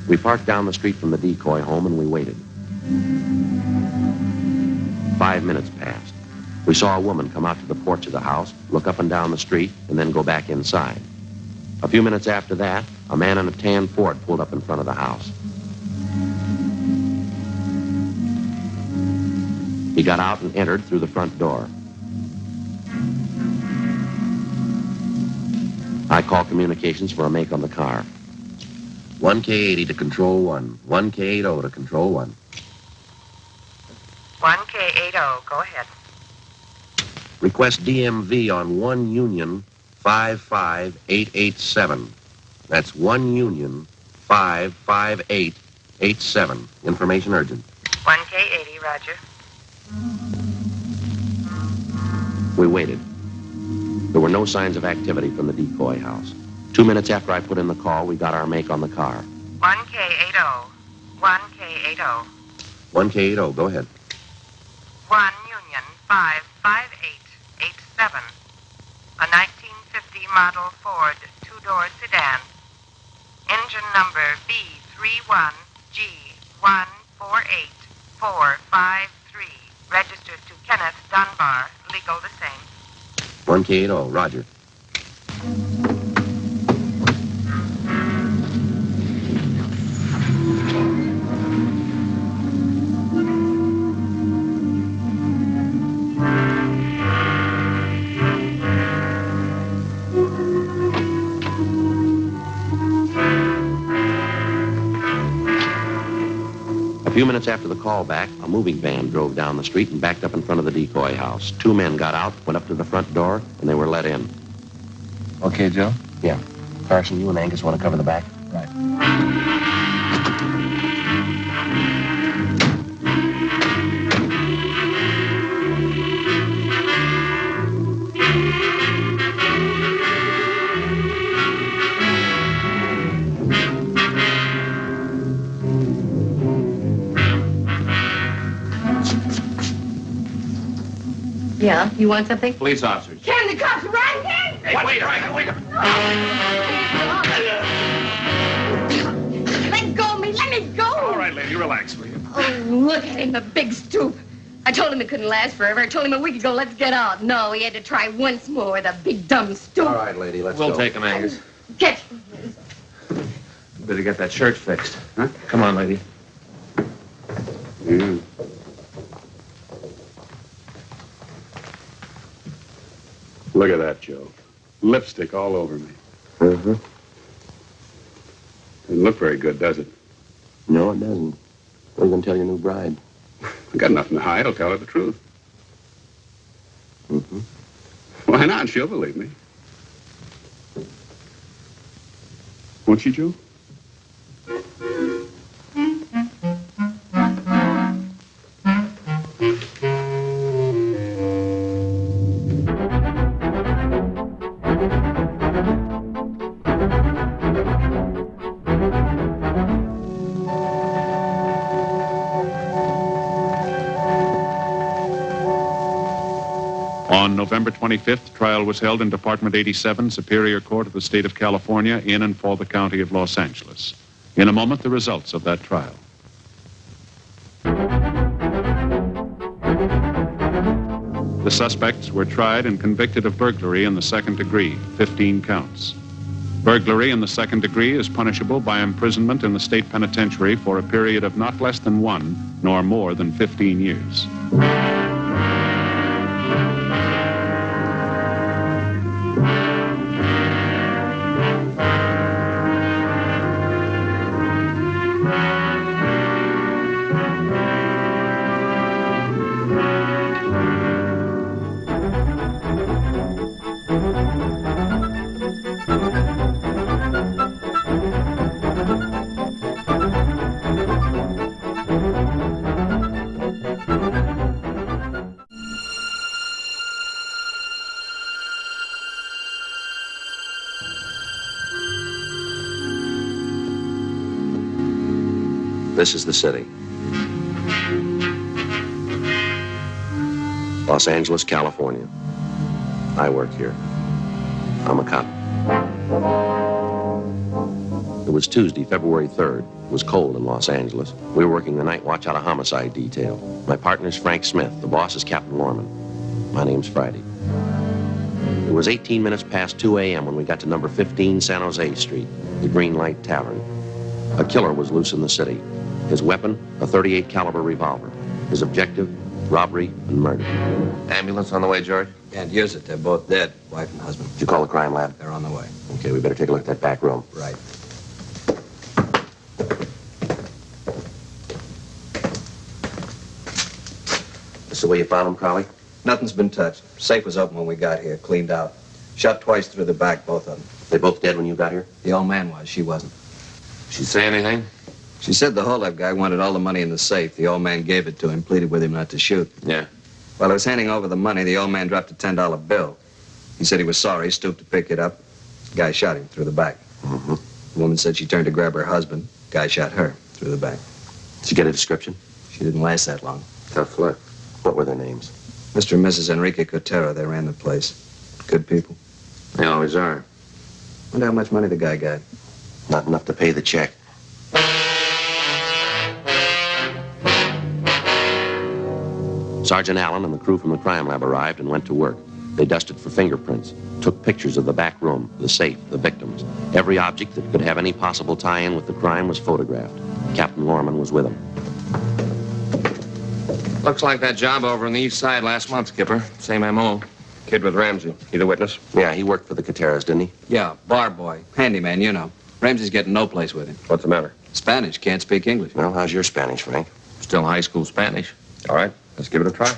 We parked down the street from the decoy home and we waited. 5 minutes passed. We saw a woman come out to the porch of the house, look up and down the street, and then go back inside. A few minutes after that, a man in a tan Ford pulled up in front of the house. He got out and entered through the front door. I called communications for a make on the car. 1K80 to Control 1. 1K80 to Control 1. 1K80, go ahead. Request DMV on 1 Union 55887. That's 1 Union 55887. Information urgent. 1K80, roger. We waited. There were no signs of activity from the decoy house. 2 minutes after I put in the call, we got our make on the car. 1K80. 1K80. 1K80, go ahead. 1 Union 55887. A 1950 model Ford two-door sedan. Engine number B31G148453. Registered to Kenneth Dunbar. Legal the same. 1K80, roger. A few minutes after the call back, a moving van drove down the street and backed up in front of the decoy house. 2 men got out, went up to the front door, and they were let in. Okay, Joe? Yeah. Carson, you and Angus want to cover the back? Right. Yeah, you want something? Police officers. Can the cops right here? Hey, wait a Let go of me, let me go. All right, lady, relax, will you? Oh, look at him, the big stoop. I told him it couldn't last forever. I told him a week ago, let's get out. No, he had to try once more, the big dumb stoop. All right, lady, let's We'll go. take him, Angus. Catch. Better get that shirt fixed. Huh? Come on, lady. Yeah. Look at that, Joe. Lipstick all over me. Uh-huh. Doesn't look very good, does it? No, it doesn't. What are you going to tell your new bride? I got nothing to hide. I'll tell her the truth. Mm-hmm. Why not? She'll believe me. Won't she, Joe? On November 25th, trial was held in Department 87, Superior Court of the State of California, in and for the County of Los Angeles. In a moment, the results of that trial. The suspects were tried and convicted of burglary in the second degree, 15 counts. Burglary in the second degree is punishable by imprisonment in the state penitentiary for a period of not less than 1 nor more than 15 years. This is the city. Los Angeles, California. I work here. I'm a cop. It was Tuesday, February 3rd. It was cold in Los Angeles. We were working the night watch out of homicide detail. My partner's Frank Smith. The boss is Captain Lorman. My name's Friday. It was 18 minutes past 2 a.m. when we got to number 15 San Jose Street, the Green Light Tavern. A killer was loose in the city. His weapon, a .38 caliber revolver. His objective, robbery and murder. Ambulance on the way, George? Can't use it. They're both dead, wife and husband. Did you call the crime lab? They're on the way. Okay, we better take a look at that back room. Right. This is the way you found him, Crowley? Nothing's been touched. Safe was open when we got here, cleaned out. Shot twice through the back, both of them. They both dead when you got here? The old man was. She wasn't. She say anything? She said the holdup guy wanted all the money in the safe. The old man gave it to him, pleaded with him not to shoot. Yeah. While he was handing over the money, the old man dropped a $10 bill. He said he was sorry, stooped to pick it up. The guy shot him through the back. Mm-hmm. The woman said she turned to grab her husband. Guy shot her through the back. Did you get a description? She didn't last that long. Tough luck. What were their names? Mr. and Mrs. Enrique Cotero, they ran the place. Good people. They always are. Wonder how much money the guy got. Not enough to pay the check. Sergeant Allen and the crew from the crime lab arrived and went to work. They dusted for fingerprints, took pictures of the back room, the safe, the victims. Every object that could have any possible tie-in with the crime was photographed. Captain Lorman was with them. Looks like that job over on the east side last month, Skipper. Same M.O. Kid with Ramsey. He the witness? Yeah, he worked for the Coteras, didn't he? Yeah, bar boy. Handyman, you know. Ramsey's getting no place with him. What's the matter? Spanish, can't speak English. Well, how's your Spanish, Frank? Still high school Spanish. All right, let's give it a try.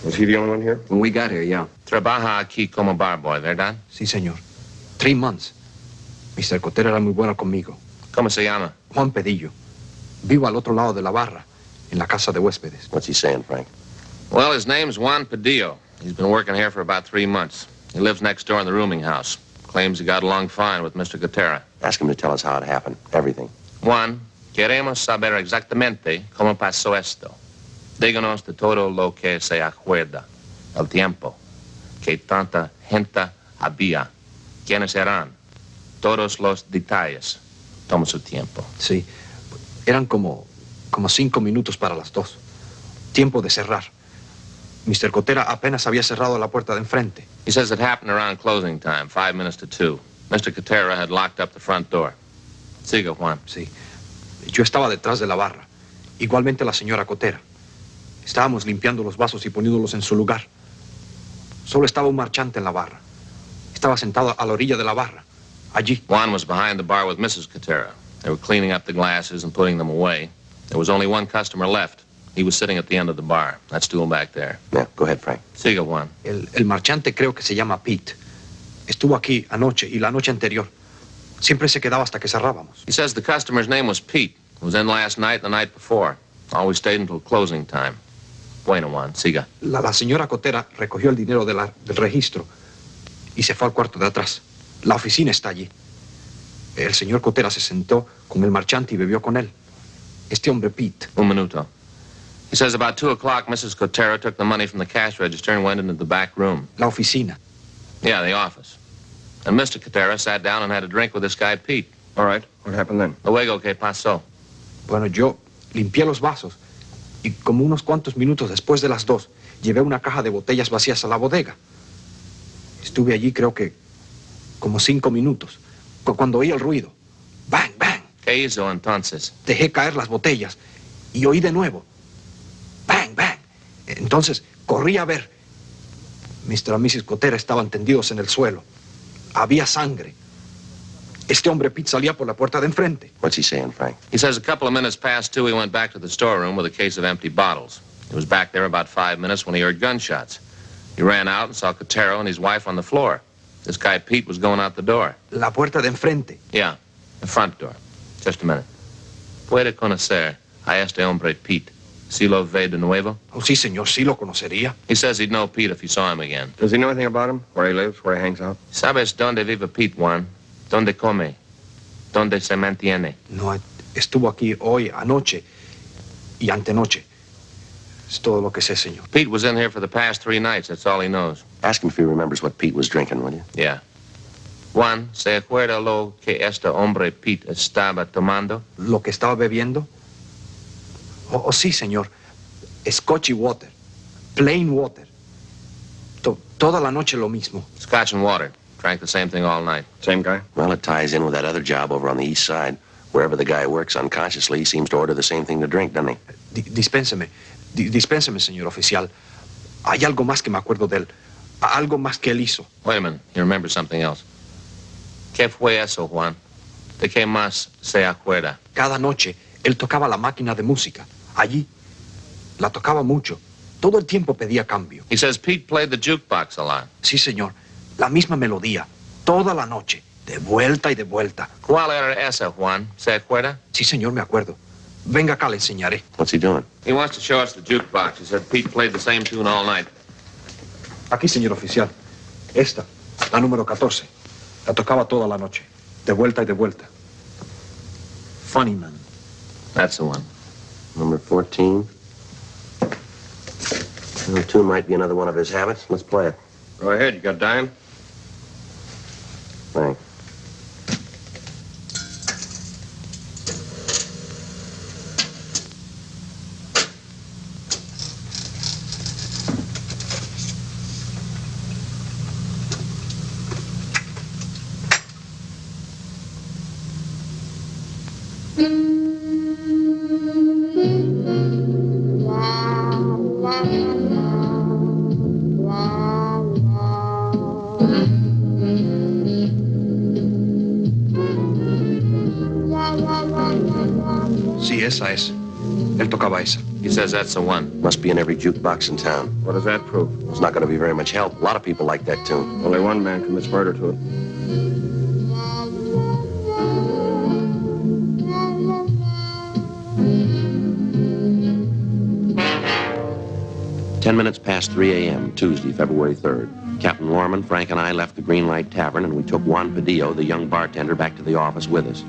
Was he the only one here? When we got here, yeah. Trabaja aquí como barboy, ¿verdad? Sí, señor. 3 months. Mr. Cotera era muy bueno conmigo. ¿Cómo se llama? Juan Pedillo. Vivo al otro lado de la barra, en la casa de huéspedes. What's he saying, Frank? Well, his name's Juan Padillo. He's been working here for about 3 months. He lives next door in the rooming house. Claims he got along fine with Mr. Gutera. Ask him to tell us how it happened. Everything. Juan, queremos saber exactamente cómo pasó esto. Díganos de todo lo que se acuerda. El tiempo. Que tanta gente había. ¿Quiénes eran? Todos los detalles. Toma su tiempo. Sí. Eran como 5 minutos para las 2. Tiempo de cerrar. Mr. Cotera apenas había cerrado la puerta de enfrente. He says it happened around closing time, 5 minutes to 2. Mr. Cotera had locked up the front door. Siga, Juan. Sí. Yo estaba detrás de la barra. Igualmente la señora Cotera. Estábamos limpiando los vasos y poniéndolos en su lugar. Solo estaba un marchante en la barra. Estaba sentado a la orilla de la barra. Allí. Juan was behind the bar with Mrs. Cotera. They were cleaning up the glasses and putting them away. There was only one customer left. He was sitting at the end of the bar. That stool back there. Yeah, go ahead, Frank. Siga, Juan. El marchante creo que se llama Pete. Estuvo aquí anoche y la noche anterior. Siempre se quedaba hasta que cerrábamos. He says the customer's name was Pete. He was in last night and the night before. Always stayed until closing time. Bueno, Juan, siga. La señora Cotera recogió el dinero del registro y se fue al cuarto de atrás. La oficina está allí. El señor Cotera se sentó con el marchante y bebió con él. Este hombre, Pete. Un minuto. He says about 2 o'clock, Mrs. Cotera took the money from the cash register and went into the back room. La oficina. Yeah, the office. And Mr. Cotera sat down and had a drink with this guy, Pete. All right. What happened then? Luego, ¿qué pasó? Bueno, yo limpié los vasos y como unos cuantos minutos después de las 2, llevé una caja de botellas vacías a la bodega. Estuve allí creo que como 5 minutos, cuando oí el ruido. ¡Bang, bang! ¿Qué hizo entonces? Dejé caer las botellas y oí de nuevo. ¡Bang, bang! Entonces corrí a ver. Mr. y Mrs. Cotera estaban tendidos en el suelo. Había sangre. Este hombre Pete salía por la puerta de enfrente. What's he saying, Frank? He says a couple of minutes past 2, he went back to the storeroom with a case of empty bottles. He was back there about 5 minutes when he heard gunshots. He ran out and saw Cotero and his wife on the floor. This guy Pete was going out the door. La puerta de enfrente. Yeah, the front door. Just a minute. ¿Puede conocer a este hombre Pete? ¿Sí lo ve de nuevo? Oh, sí, señor, sí lo conocería. He says he'd know Pete if he saw him again. Does he know anything about him? Where he lives? Where he hangs out? ¿Sabes dónde vive Pete, Juan? ¿Dónde come? ¿Dónde se mantiene? No, estuvo aquí hoy, anoche y antenoche. Es todo lo que sé, señor. Pete was in here for the past 3 nights. That's all he knows. Ask him if he remembers what Pete was drinking, will you? Yeah. Juan, ¿se acuerda lo que este hombre Pete estaba tomando? ¿Lo que estaba bebiendo? Oh, sí, señor. Scotch y water. Plain water. Toda la noche lo mismo. Scotch and water. Drank the same thing all night. Same guy? Well, it ties in with that other job over on the east side. Wherever the guy works unconsciously, he seems to order the same thing to drink, doesn't he? Dispénseme, señor oficial. Hay algo más que me acuerdo de él. Algo más que él hizo. Wait a minute. You remember something else. ¿Qué fue eso, Juan? ¿De qué más se acuerda? Cada noche, él tocaba la máquina de música. Allí. La tocaba mucho. Todo el tiempo pedía cambio. He says Pete played the jukebox a lot. Sí, señor. La misma melodía. Toda la noche. De vuelta y de vuelta. ¿Cuál era esa, Juan? ¿Se acuerda? Sí, señor, me acuerdo. Venga acá, le enseñaré. What's he doing? He wants to show us the jukebox. He said Pete played the same tune all night. Aquí, señor oficial. Esta, la número 14. La tocaba toda la noche. De vuelta y de vuelta. Funny Man. That's the one. Number 14. Number 2 might be another one of his habits. Let's play it. Go ahead. You got dime? Thanks. Sí, esa es. Él tocaba esa. He says that's the one. Must be in every jukebox in town. What does that prove? It's not going to be very much help. A lot of people like that tune. Only one man commits murder to it. Ten minutes past 3 a.m., Tuesday, February 3rd. Captain Lorman, Frank, and I left the Green Light Tavern, and we took Juan Padillo, the young bartender, back to the office with us.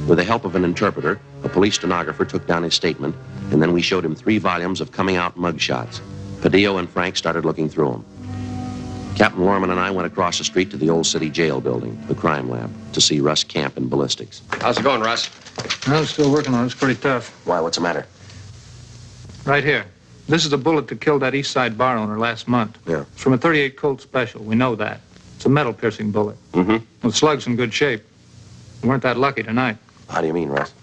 With the help of an interpreter, a police stenographer took down his statement, and then we showed him 3 volumes of coming-out mugshots. Padillo and Frank started looking through them. Captain Lorman and I went across the street to the old city jail building, the crime lab, to see Russ Camp in ballistics. How's it going, Russ? I'm still working on it. It's pretty tough. Why, what's the matter? Right here. This is the bullet that killed that East Side bar owner last month. Yeah. It's from a .38 Colt Special. We know that. It's a metal-piercing bullet. Mm-hmm. The slug's in good shape. We weren't that lucky tonight. How do you mean, Russ?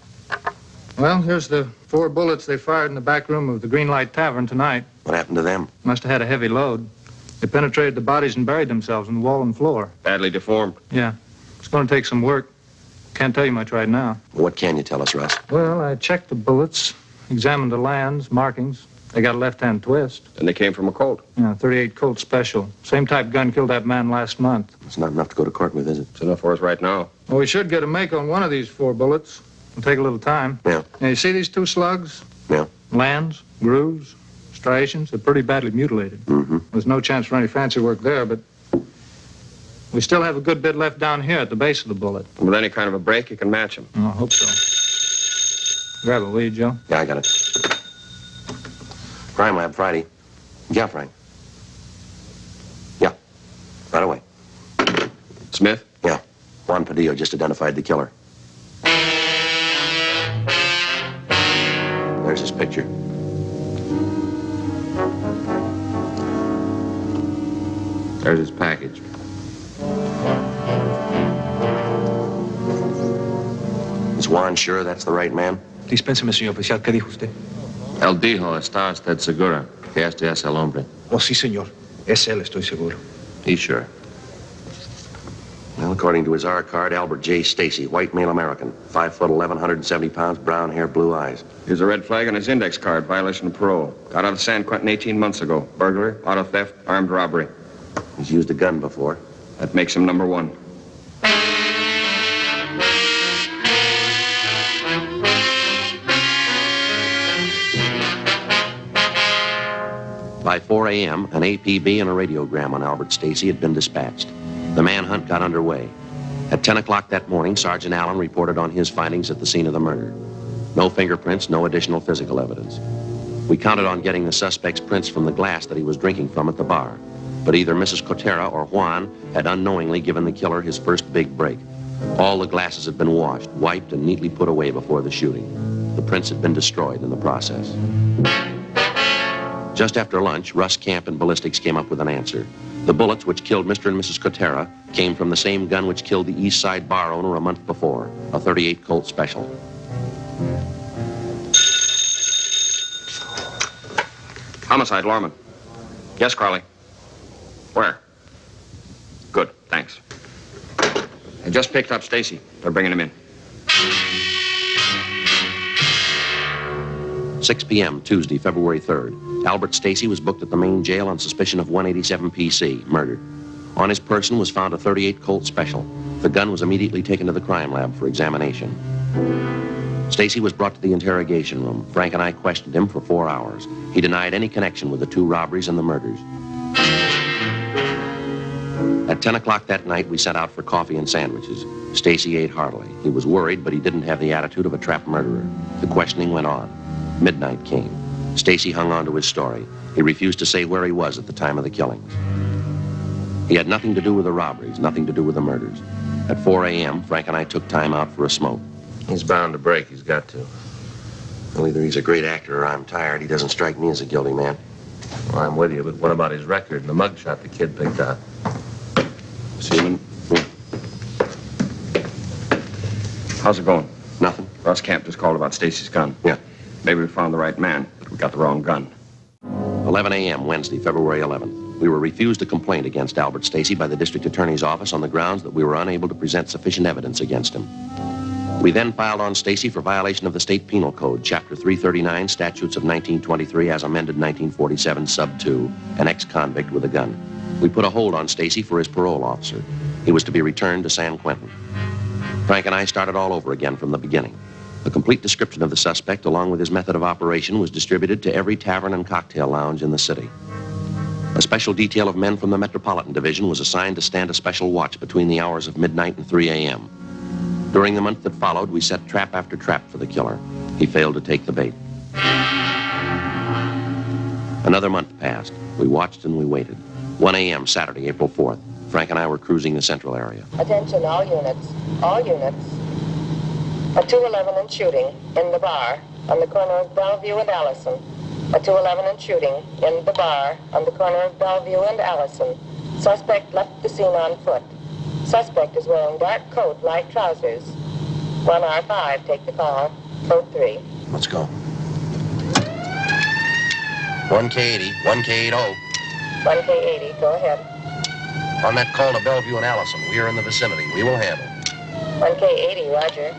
Well, here's the 4 bullets they fired in the back room of the Green Light Tavern tonight. What happened to them? Must have had a heavy load. They penetrated the bodies and buried themselves in the wall and floor. Badly deformed. Yeah. It's going to take some work. Can't tell you much right now. What can you tell us, Russ? Well, I checked the bullets, examined the lands, markings. They got a left-hand twist. And they came from a Colt. Yeah, .38 Colt Special. Same type gun killed that man last month. It's not enough to go to court with, is it? It's enough for us right now. Well, we should get a make on one of these 4 bullets. It'll take a little time. Yeah. Now, you see these 2 slugs? Yeah. Lands, grooves, striations. They're pretty badly mutilated. Mm-hmm. There's no chance for any fancy work there, but we still have a good bit left down here at the base of the bullet. With any kind of a break, you can match them. Oh, I hope so. Grab it, will you, Joe? Yeah, I got it. Crime lab, Friday. Yeah, Frank. Yeah. Right away. Smith? Yeah. Juan Padillo just identified the killer. There's his picture. There's his package. Is Juan sure that's the right man? Dispénseme, señor oficial. ¿Qué dijo usted? Él dijo, ¿está usted segura que este es el hombre? Oh, sí, señor. Es él, estoy seguro. He's sure. Well, according to his R card, Albert J. Stacy, white male American, 5 foot 11, 170 pounds, brown hair, blue eyes. Here's a red flag on his index card, violation of parole. Got out of San Quentin 18 months ago. Burglary, auto theft, armed robbery. He's used a gun before. That makes him number 1. By 4 a.m., an APB and a radiogram on Albert Stacy had been dispatched. The manhunt got underway. At 10 o'clock that morning, Sergeant Allen reported on his findings at the scene of the murder. No fingerprints, no additional physical evidence. We counted on getting the suspect's prints from the glass that he was drinking from at the bar. But either Mrs. Cotera or Juan had unknowingly given the killer his first big break. All the glasses had been washed, wiped, and neatly put away before the shooting. The prints had been destroyed in the process. Just after lunch, Russ Camp and Ballistics came up with an answer. The bullets which killed Mr. and Mrs. Cotera came from the same gun which killed the East Side bar owner a month before, a .38 Colt Special. Homicide, Lorman. Yes, Carly. Where? Good, thanks. I just picked up Stacy. They're bringing him in. 6 p.m., Tuesday, February 3rd. Albert Stacy was booked at the main jail on suspicion of 187 PC, murder. On his person was found a .38 Colt Special. The gun was immediately taken to the crime lab for examination. Stacy was brought to the interrogation room. Frank and I questioned him for 4 hours. He denied any connection with the 2 robberies and the murders. At 10 o'clock that night, we set out for coffee and sandwiches. Stacy ate heartily. He was worried, but he didn't have the attitude of a trapped murderer. The questioning went on. Midnight came. Stacy hung on to his story. He refused to say where he was at the time of the killings. He had nothing to do with the robberies, nothing to do with the murders. At 4 a.m., Frank and I took time out for a smoke. He's bound to break. He's got to. Well, either he's a great actor or I'm tired. He doesn't strike me as a guilty man. Well, I'm with you, but what about his record and the mugshot the kid picked out? Seaman? How's it going? Nothing. Russ Camp just called about Stacy's gun. Yeah. Maybe we found the right man, but we got the wrong gun. 11 a.m., Wednesday, February 11th. We were refused a complaint against Albert Stacy by the district attorney's office on the grounds that we were unable to present sufficient evidence against him. We then filed on Stacy for violation of the State Penal Code, Chapter 339, Statutes of 1923, as amended 1947, Sub 2, an ex-convict with a gun. We put a hold on Stacy for his parole officer. He was to be returned to San Quentin. Frank and I started all over again from the beginning. A complete description of the suspect, along with his method of operation, was distributed to every tavern and cocktail lounge in the city. A special detail of men from the Metropolitan Division was assigned to stand a special watch between the hours of midnight and 3 a.m. During the month that followed, we set trap after trap for the killer. He failed to take the bait. Another month passed. We watched and we waited. 1 a.m. Saturday, April 4th. Frank and I were cruising the central area. Attention, all units. All units. A 211 and shooting in the bar on the corner of Bellevue and Allison. A 211 and shooting in the bar on the corner of Bellevue and Allison. Suspect left the scene on foot. Suspect is wearing dark coat, light trousers. 1R5, take the call. Code 3. Let's go. 1K80, 1K80. 1K80, go ahead. On that call to Bellevue and Allison, we are in the vicinity. We will handle. 1K80, roger.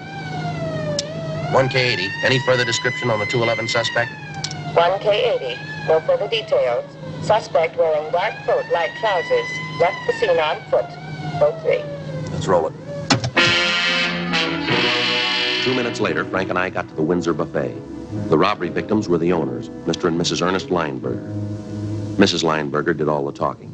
1K80, any further description on the 211 suspect? 1K80, no further details. Suspect wearing dark coat, light trousers. Left the scene on foot. Code 3. Let's roll it. 2 minutes later, Frank and I got to the Windsor Buffet. The robbery victims were the owners, Mr. and Mrs. Ernest Lineberger. Mrs. Lineberger did all the talking.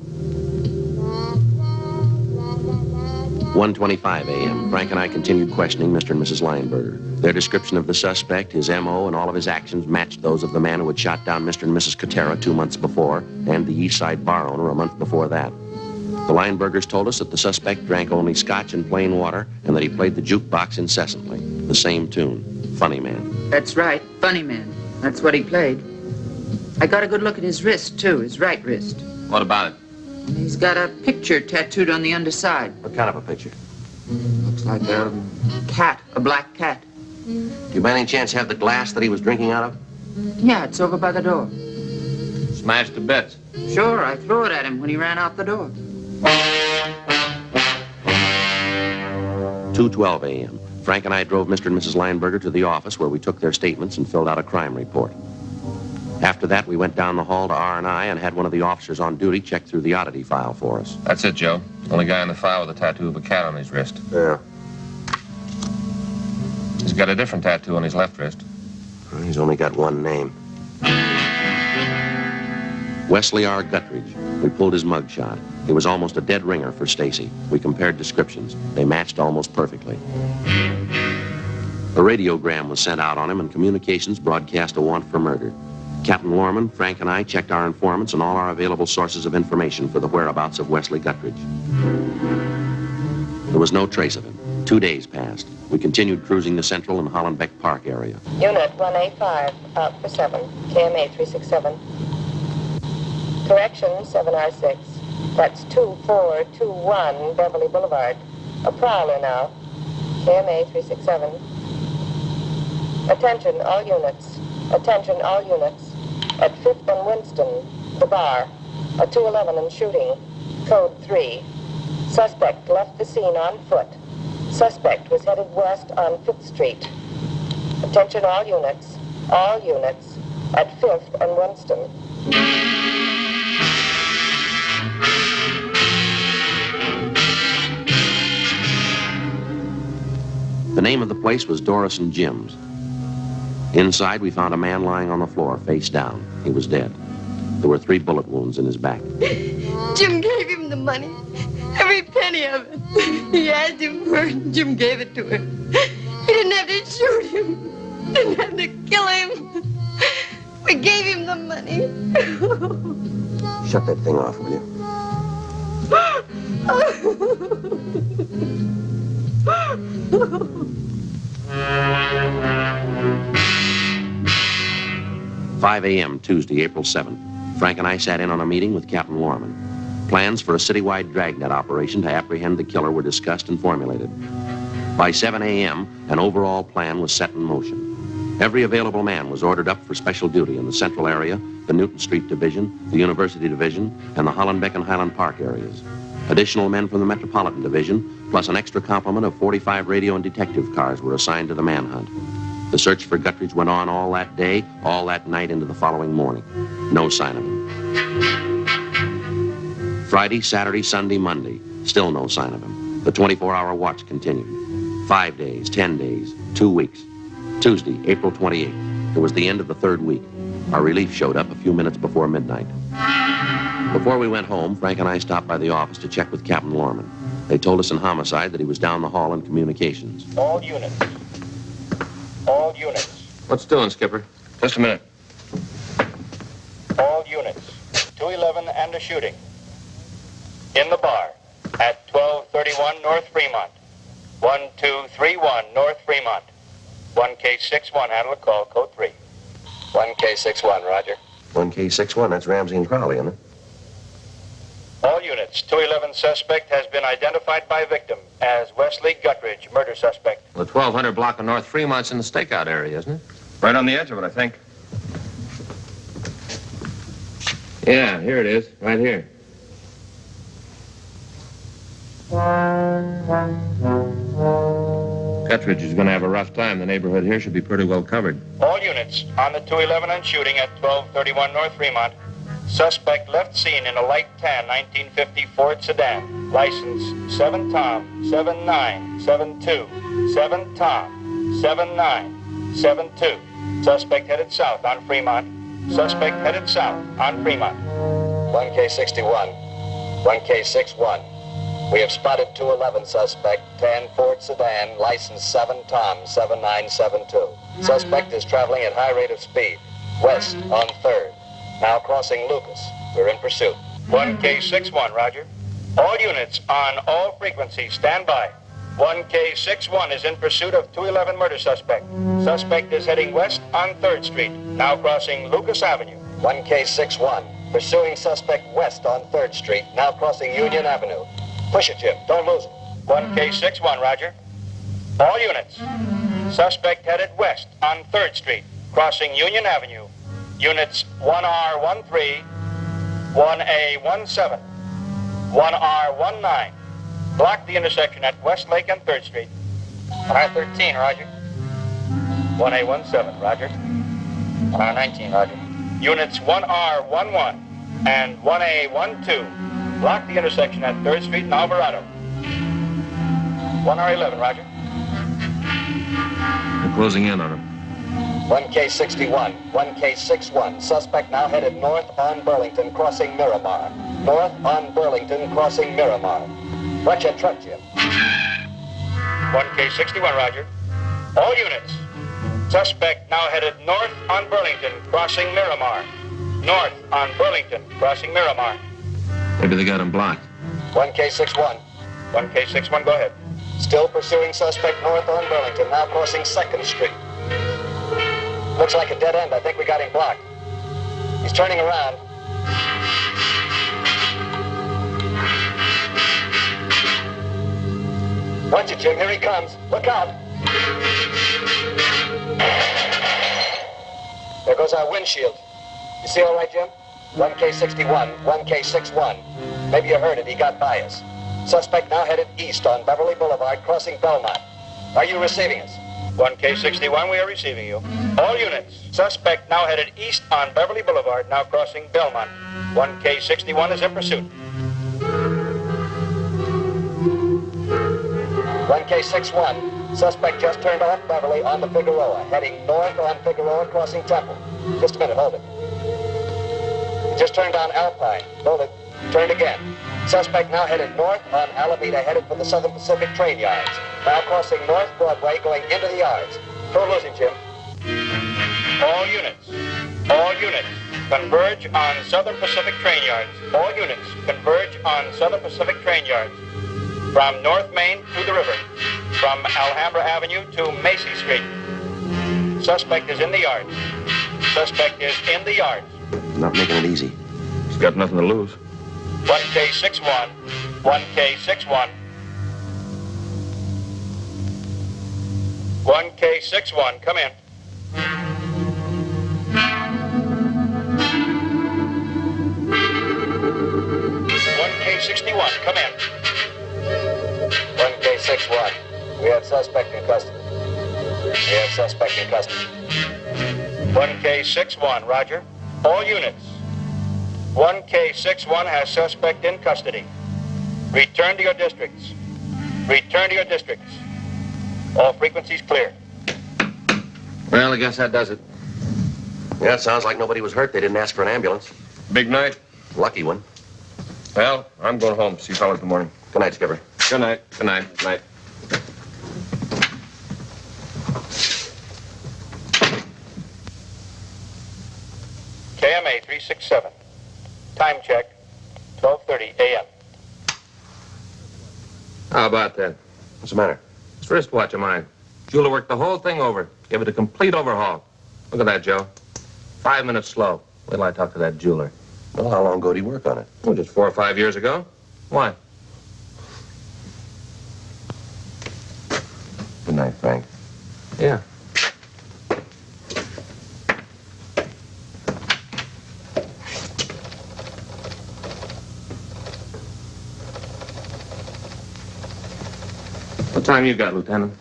1:25 a.m., Frank and I continued questioning Mr. and Mrs. Lineberger. Their description of the suspect, his M.O., and all of his actions matched those of the man who had shot down Mr. and Mrs. Katera 2 months before, and the East Side bar owner a month before that. The Linebergers told us that the suspect drank only scotch and plain water, and that he played the jukebox incessantly. The same tune. Funny Man. That's right, Funny Man. That's what he played. I got a good look at his wrist, too, his right wrist. What about it? He's got a picture tattooed on the underside. What kind of a picture? Looks like a cat, a black cat. Do you by any chance have the glass that he was drinking out of? Yeah, it's over by the door. Smashed to bits. Sure, I threw it at him when he ran out the door. 2:12 a.m. Frank and I drove Mr. and Mrs. Lineberger to the office where we took their statements and filled out a crime report. After that, we went down the hall to R&I and had one of the officers on duty check through the oddity file for us. That's it, Joe. Only guy in the file with a tattoo of a cat on his wrist. Yeah. He's got a different tattoo on his left wrist. He's only got one name. Wesley R. Guttridge. We pulled his mugshot. He was almost a dead ringer for Stacy. We compared descriptions. They matched almost perfectly. A radiogram was sent out on him, and communications broadcast a warrant for murder. Captain Lorman, Frank, and I checked our informants and all our available sources of information for the whereabouts of Wesley Guttridge. There was no trace of him. 2 days passed. We continued cruising the Central and Hollenbeck Park area. Unit 185, out for 7. KMA 367. Correction, 7R6. That's 2421 Beverly Boulevard. A prowler now. KMA 367. Attention, all units. Attention, all units. At 5th and Winston, the bar. A 211 and shooting. Code 3. Suspect left the scene on foot. Suspect was headed west on 5th Street. Attention, all units. All units. At 5th and Winston. The name of the place was Doris and Jim's. Inside, we found a man lying on the floor, face down. He was dead. There were 3 bullet wounds in his back. Jim gave him the money. Every penny of it. He asked him for it, and Jim gave it to him. He didn't have to shoot him. Didn't have to kill him. We gave him the money. Shut that thing off, will you? 5 a.m. Tuesday, April 7th. Frank and I sat in on a meeting with Captain Lorman. Plans for a citywide Dragnet operation to apprehend the killer were discussed and formulated. By 7 a.m., an overall plan was set in motion. Every available man was ordered up for special duty in the Central area, the Newton Street Division, the University Division, and the Hollenbeck and Highland Park areas. Additional men from the Metropolitan Division plus an extra complement of 45 radio and detective cars were assigned to the manhunt. The search for Guttridge went on all that day, all that night into the following morning. No sign of him. Friday, Saturday, Sunday, Monday, still no sign of him. The 24-hour watch continued. 5 days, 10 days, 2 weeks. Tuesday, April 28th. It was the end of the third week. Our relief showed up a few minutes before midnight. Before we went home, Frank and I stopped by the office to check with Captain Lorman. They told us in homicide that he was down the hall in communications. All units. All units. What's doing, Skipper? Just a minute. All units. 211 and a shooting. In the bar at 1231 North Fremont. 1231 North Fremont. 1K61, handle a call, code 3. 1K61, roger. 1K61, that's Ramsey and Crowley, isn't it? All units, 211 suspect has been identified by victim as Wesley Guttridge, murder suspect. The 1200 block of North Fremont's in the stakeout area, isn't it? Right on the edge of it, I think. Yeah, here it is, right here. Guttridge is going to have a rough time. The neighborhood here should be pretty well covered. All units on the 211 and shooting at 1231 North Fremont. Suspect left scene in a light tan 1950 Ford sedan. License 7 Tom 7972. 7 Tom 7972. Suspect headed south on Fremont. Suspect headed south on Fremont. 1K61. 1K61. We have spotted 211 suspect, tan Ford sedan, license 7 Tom 7972. Suspect is traveling at high rate of speed, west on 3rd. Now crossing Lucas. We're in pursuit. 1K61, roger. All units on all frequencies, stand by. 1K61 is in pursuit of 211 murder suspect. Suspect is heading west on 3rd Street, now crossing Lucas Avenue. 1K61, pursuing suspect west on 3rd Street, now crossing Union Avenue. Push it, Jim. Don't lose it. 1K61, roger. All units. Suspect headed west on 3rd Street, crossing Union Avenue. Units 1R13, 1A17, 1R19. Block the intersection at Westlake and 3rd Street. R13, roger. 1A17, roger. R19, roger. Units 1R11 and 1A12. Block the intersection at 3rd Street and Alvarado. 1R11, roger. We're closing in on him. 1K61, 1K61. Suspect now headed north on Burlington, crossing Miramar. North on Burlington, crossing Miramar. Watch your truck, Jim. 1K61, roger. All units. Suspect now headed north on Burlington, crossing Miramar. North on Burlington, crossing Miramar. Maybe they got him blocked. 1K61. 1K61, go ahead. Still pursuing suspect north on Burlington, now crossing 2nd Street. Looks like a dead end. I think we got him blocked. He's turning around. Watch it, Jim. Here he comes. Look out. There goes our windshield. You see all right, Jim? 1K61, 1K61. Maybe you heard it. He got by us. Suspect now headed east on Beverly Boulevard, crossing Belmont. Are you receiving us? 1K61, we are receiving you. All units. Suspect now headed east on Beverly Boulevard, now crossing Belmont. 1K61 is in pursuit. 1K61. Suspect just turned off Beverly on the Figueroa, heading north on Figueroa, crossing Temple. Just a minute, hold it. He just turned on Alpine. Hold it. Turned again. Suspect now headed north on Alameda, headed for the Southern Pacific train yards. Now crossing North Broadway, going into the yards. Don't lose him, Jim. All units. All units. Converge on Southern Pacific train yards. All units. Converge on Southern Pacific train yards. From North Main to the river. From Alhambra Avenue to Macy Street. Suspect is in the yards. Suspect is in the yards. Not making it easy. He's got nothing to lose. 1K61. 1K61. 1K61, come in. 1K61, come in. 1K61. 6-1. We have suspect in custody. We have suspect in custody. 1K61, roger. All units. 1K61 has suspect in custody. Return to your districts. Return to your districts. All frequencies clear. Well, I guess that does it. Yeah, it sounds like nobody was hurt. They didn't ask for an ambulance. Big night? Lucky one. Well, I'm going home. See you fellas in the morning. Good night, Skipper. Good night. Good night. Good night. KMA 367. Time check, 12:30 a.m. How about that? What's the matter? This wristwatch of mine. Jeweler worked the whole thing over. Give it a complete overhaul. Look at that, Joe. 5 minutes slow. Wait till I talk to that jeweler. Well, how long ago did he work on it? Oh, just 4 or 5 years ago. Why? Good night, Frank. Yeah. What time you got, Lieutenant?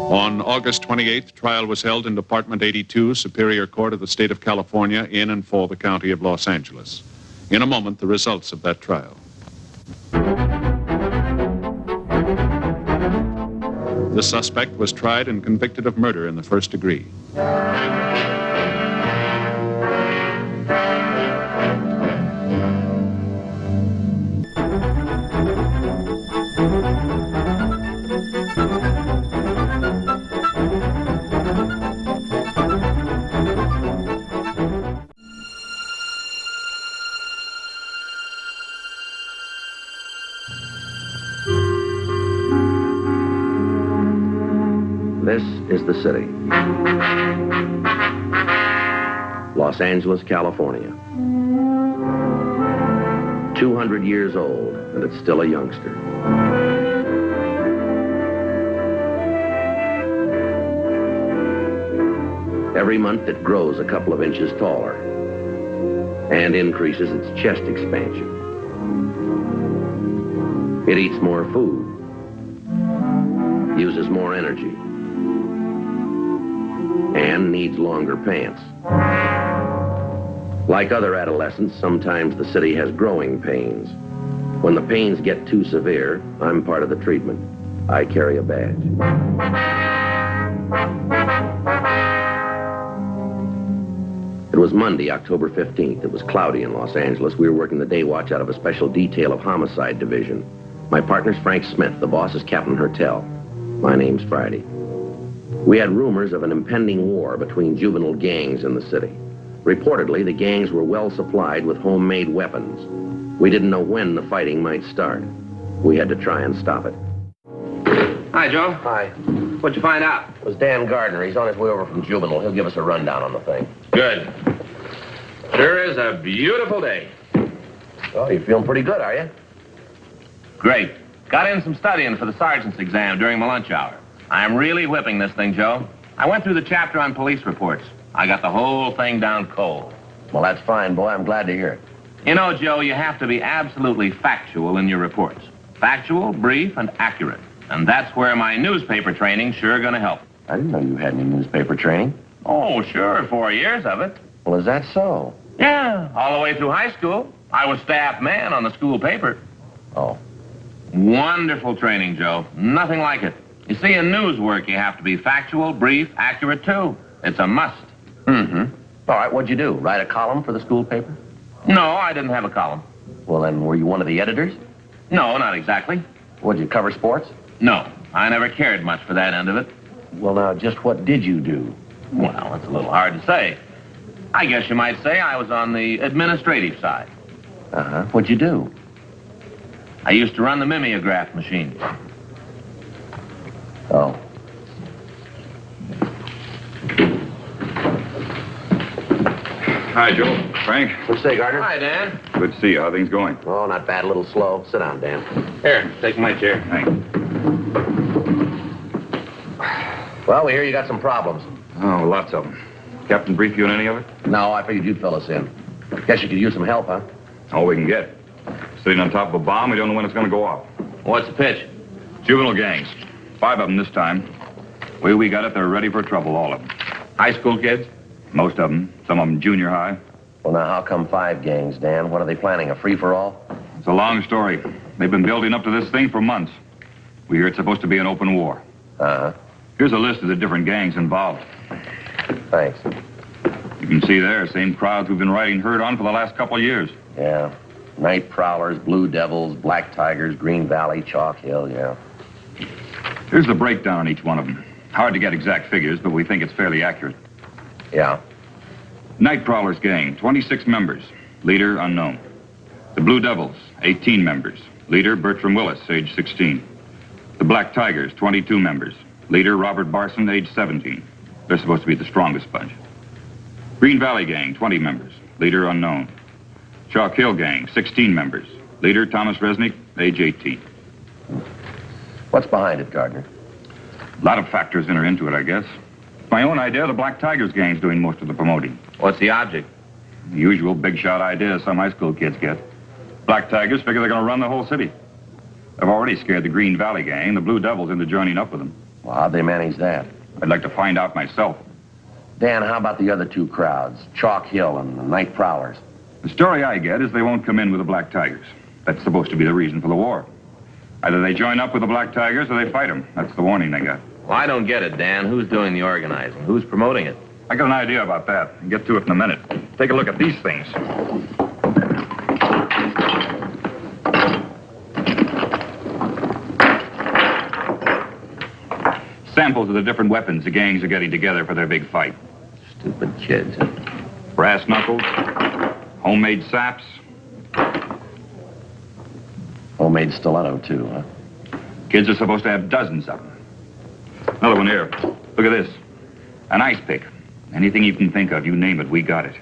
On August 28th, trial was held in Department 82, Superior Court of the State of California, in and for the County of Los Angeles. In a moment, the results of that trial. The suspect was tried and convicted of murder in the first degree. This is the city. Los Angeles, California. 200 years old, and it's still a youngster. Every month it grows a couple of inches taller and increases its chest expansion. It eats more food, uses more energy, and needs longer pants. Like other adolescents, sometimes the city has growing pains. When the pains get too severe, I'm part of the treatment. I carry a badge. It was Monday, October 15th. It was cloudy in Los Angeles. We were working the day watch out of a special detail of Homicide Division. My partner's Frank Smith. The boss is Captain Hertel. My name's Friday. We had rumors of an impending war between juvenile gangs in the city. Reportedly, the gangs were well supplied with homemade weapons. We didn't know when the fighting might start. We had to try and stop it. Hi, Joe. Hi. What'd you find out? It was Dan Gardner. He's on his way over from Juvenile. He'll give us a rundown on the thing. Good. Sure is a beautiful day. Oh, you're feeling pretty good, are you? Great. Got in some studying for the sergeant's exam during my lunch hour. I'm really whipping this thing, Joe. I went through the chapter on police reports. I got the whole thing down cold. Well, that's fine, boy. I'm glad to hear it. You know, Joe, you have to be absolutely factual in your reports. Factual, brief, and accurate. And that's where my newspaper training's sure gonna help. I didn't know you had any newspaper training. Oh, sure, 4 years of it. Well, is that so? Yeah, all the way through high school. I was staff man on the school paper. Oh. Wonderful training, Joe. Nothing like it. You see, in news work, you have to be factual, brief, accurate, too. It's a must. Mm-hmm. All right, what'd you do? Write a column for the school paper? No, I didn't have a column. Well, then, were you one of the editors? No, not exactly. Would you cover sports? No, I never cared much for that end of it. Well, now, just what did you do? Well, it's a little hard to say. I guess you might say I was on the administrative side. Uh-huh. What'd you do? I used to run the mimeograph machine. Oh. Hi, Joe. Frank. What'd you say, Gardner? Hi, Dan. Good to see you. How are things going? Oh, not bad. A little slow. Sit down, Dan. Here, take my chair. Thanks. Well, we hear you got some problems. Oh, lots of them. Captain brief you on any of it? No, I figured you'd fill us in. Guess you could use some help, huh? All we can get. Sitting on top of a bomb, we don't know when it's going to go off. What's the pitch? Juvenile gangs. 5 of them this time. Way we got it, they're ready for trouble, all of them. High school kids? Most of them. Some of them junior high. Well, now, how come 5 gangs, Dan? What are they planning, a free-for-all? It's a long story. They've been building up to this thing for months. We hear it's supposed to be an open war. Uh-huh. Here's a list of the different gangs involved. Thanks. You can see there, same crowds we've been riding herd on for the last couple of years. Yeah. Night Prowlers, Blue Devils, Black Tigers, Green Valley, Chalk Hill, yeah. Here's the breakdown on each one of them. Hard to get exact figures, but we think it's fairly accurate. Yeah. Night Prowlers gang, 26 members. Leader, unknown. The Blue Devils, 18 members. Leader, Bertram Willis, age 16. The Black Tigers, 22 members. Leader, Robert Barson, age 17. They're supposed to be the strongest bunch. Green Valley gang, 20 members. Leader, unknown. Chalk Hill gang, 16 members. Leader, Thomas Resnick, age 18. What's behind it, Gardner? A lot of factors enter into it, I guess. My own idea, the Black Tigers gang's doing most of the promoting. What's the object? The usual big shot ideas some high school kids get. Black Tigers figure they're going to run the whole city. They've already scared the Green Valley gang, the Blue Devils, into joining up with them. Well, how'd they manage that? I'd like to find out myself. Dan, how about the other 2 crowds, Chalk Hill and the Night Prowlers? The story I get is they won't come in with the Black Tigers. That's supposed to be the reason for the war. Either they join up with the Black Tigers or they fight them. That's the warning they got. Well, I don't get it, Dan. Who's doing the organizing? Who's promoting it? I got an idea about that. I'll get to it in a minute. Take a look at these things. Samples of the different weapons the gangs are getting together for their big fight. Stupid kids. Brass knuckles, homemade saps. Homemade stiletto, too, huh? Kids are supposed to have dozens of them. Another one here. Look at this. An ice pick. Anything you can think of, you name it, we got it.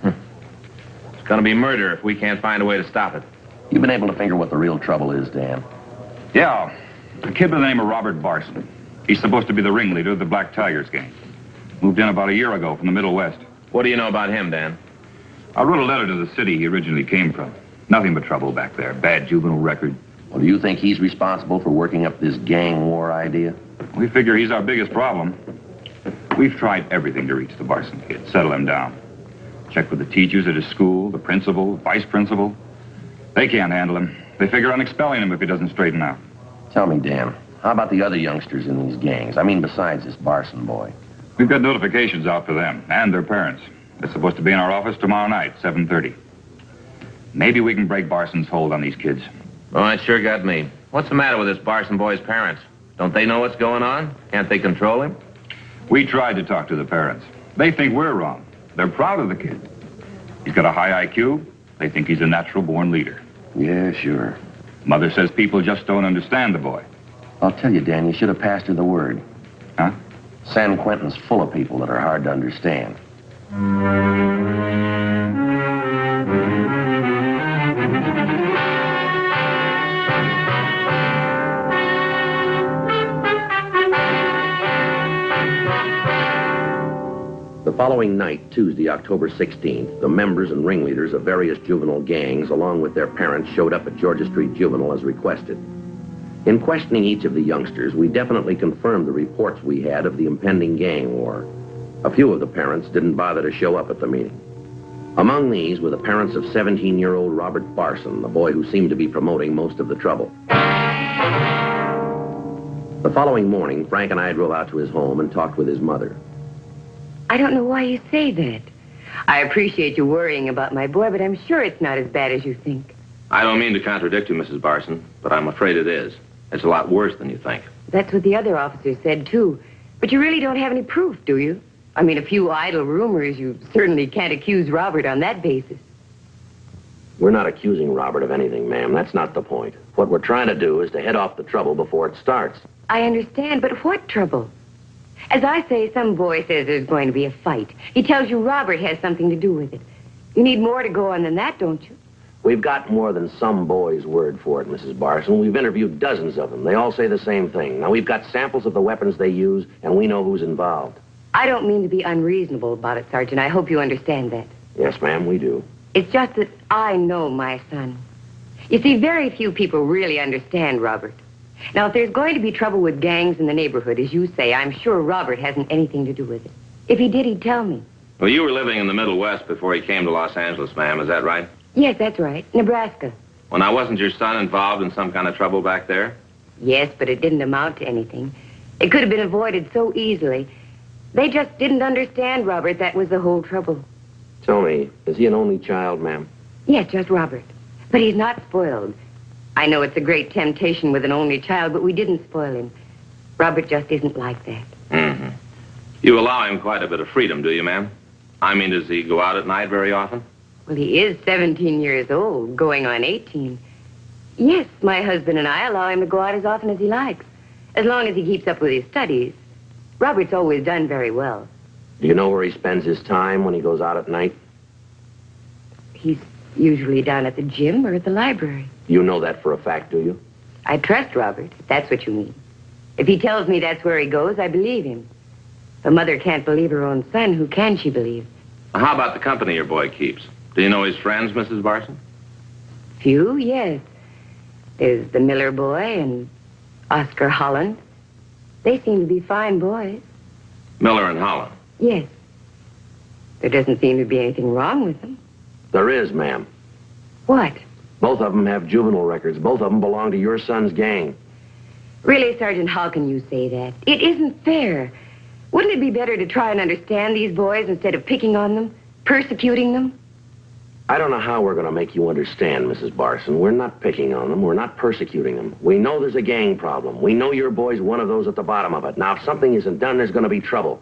It's gonna be murder if we can't find a way to stop it. You've been able to figure what the real trouble is, Dan? Yeah. A kid by the name of Robert Barson. He's supposed to be the ringleader of the Black Tigers gang. Moved in about a year ago from the Middle West. What do you know about him, Dan? I wrote a letter to the city he originally came from. Nothing but trouble back there. Bad juvenile record. Well, do you think he's responsible for working up this gang war idea? We figure he's our biggest problem. We've tried everything to reach the Barson kid, settle him down. Checked with the teachers at his school, the principal, vice principal. They can't handle him. They figure on expelling him if he doesn't straighten out. Tell me, Dan, how about the other youngsters in these gangs? I mean, besides this Barson boy. We've got notifications out for them and their parents. They're supposed to be in our office tomorrow night, 7:30. Maybe we can break Barson's hold on these kids. Oh, it sure got me. What's the matter with this Barson boy's parents? Don't they know what's going on? Can't they control him? We tried to talk to the parents. They think we're wrong. They're proud of the kid. He's got a high IQ. They think he's a natural-born leader. Yeah, sure. Mother says people just don't understand the boy. I'll tell you, Dan, you should have passed her the word. Huh? San Quentin's full of people that are hard to understand. The following night, Tuesday, October 16th, the members and ringleaders of various juvenile gangs, along with their parents, showed up at Georgia Street Juvenile as requested. In questioning each of the youngsters, we definitely confirmed the reports we had of the impending gang war. A few of the parents didn't bother to show up at the meeting. Among these were the parents of 17-year-old Robert Barson, the boy who seemed to be promoting most of the trouble. The following morning, Frank and I drove out to his home and talked with his mother. I don't know why you say that. I appreciate you worrying about my boy, but I'm sure it's not as bad as you think. I don't mean to contradict you, Mrs. Barson, but I'm afraid it is. It's a lot worse than you think. That's what the other officers said, too. But you really don't have any proof, do you? I mean, a few idle rumors. You certainly can't accuse Robert on that basis. We're not accusing Robert of anything, ma'am. That's not the point. What we're trying to do is to head off the trouble before it starts. I understand, but what trouble? As I say, some boy says there's going to be a fight. He tells you Robert has something to do with it. You need more to go on than that, don't you? We've got more than some boy's word for it, Mrs. Barson. We've interviewed dozens of them. They all say the same thing. Now, we've got samples of the weapons they use, and we know who's involved. I don't mean to be unreasonable about it, Sergeant. I hope you understand that. Yes, ma'am, we do. It's just that I know my son. You see, very few people really understand Robert. Now, if there's going to be trouble with gangs in the neighborhood, as you say, I'm sure Robert hasn't anything to do with it. If he did, he'd tell me. Well, you were living in the Middle West before he came to Los Angeles, ma'am. Is that right? Yes, that's right. Nebraska. Well, now, wasn't your son involved in some kind of trouble back there? Yes, but it didn't amount to anything. It could have been avoided so easily. They just didn't understand Robert. That was the whole trouble. Tell me, is he an only child, ma'am? Yes, just Robert. But he's not spoiled. I know it's a great temptation with an only child, but we didn't spoil him. Robert just isn't like that. Mm-hmm. You allow him quite a bit of freedom, do you, ma'am? I mean, does he go out at night very often? Well, he is 17 years old, going on 18. Yes, my husband and I allow him to go out as often as he likes, as long as he keeps up with his studies. Robert's always done very well. Do you know where he spends his time when he goes out at night? He's usually down at the gym or at the library. You know that for a fact, do you? I trust Robert, if that's what you mean. If he tells me that's where he goes, I believe him. If a mother can't believe her own son, who can she believe? Well, how about the company your boy keeps? Do you know his friends, Mrs. Barson? Few, yes. There's the Miller boy and Oscar Holland. They seem to be fine boys. Miller and Holland. Yes. There doesn't seem to be anything wrong with them. There is, ma'am. What? Both of them have juvenile records. Both of them belong to your son's gang. Really, Sergeant, how can you say that? It isn't fair. Wouldn't it be better to try and understand these boys instead of picking on them, persecuting them? I don't know how we're going to make you understand, Mrs. Barson. We're not picking on them. We're not persecuting them. We know there's a gang problem. We know your boy's one of those at the bottom of it. Now, if something isn't done, there's going to be trouble.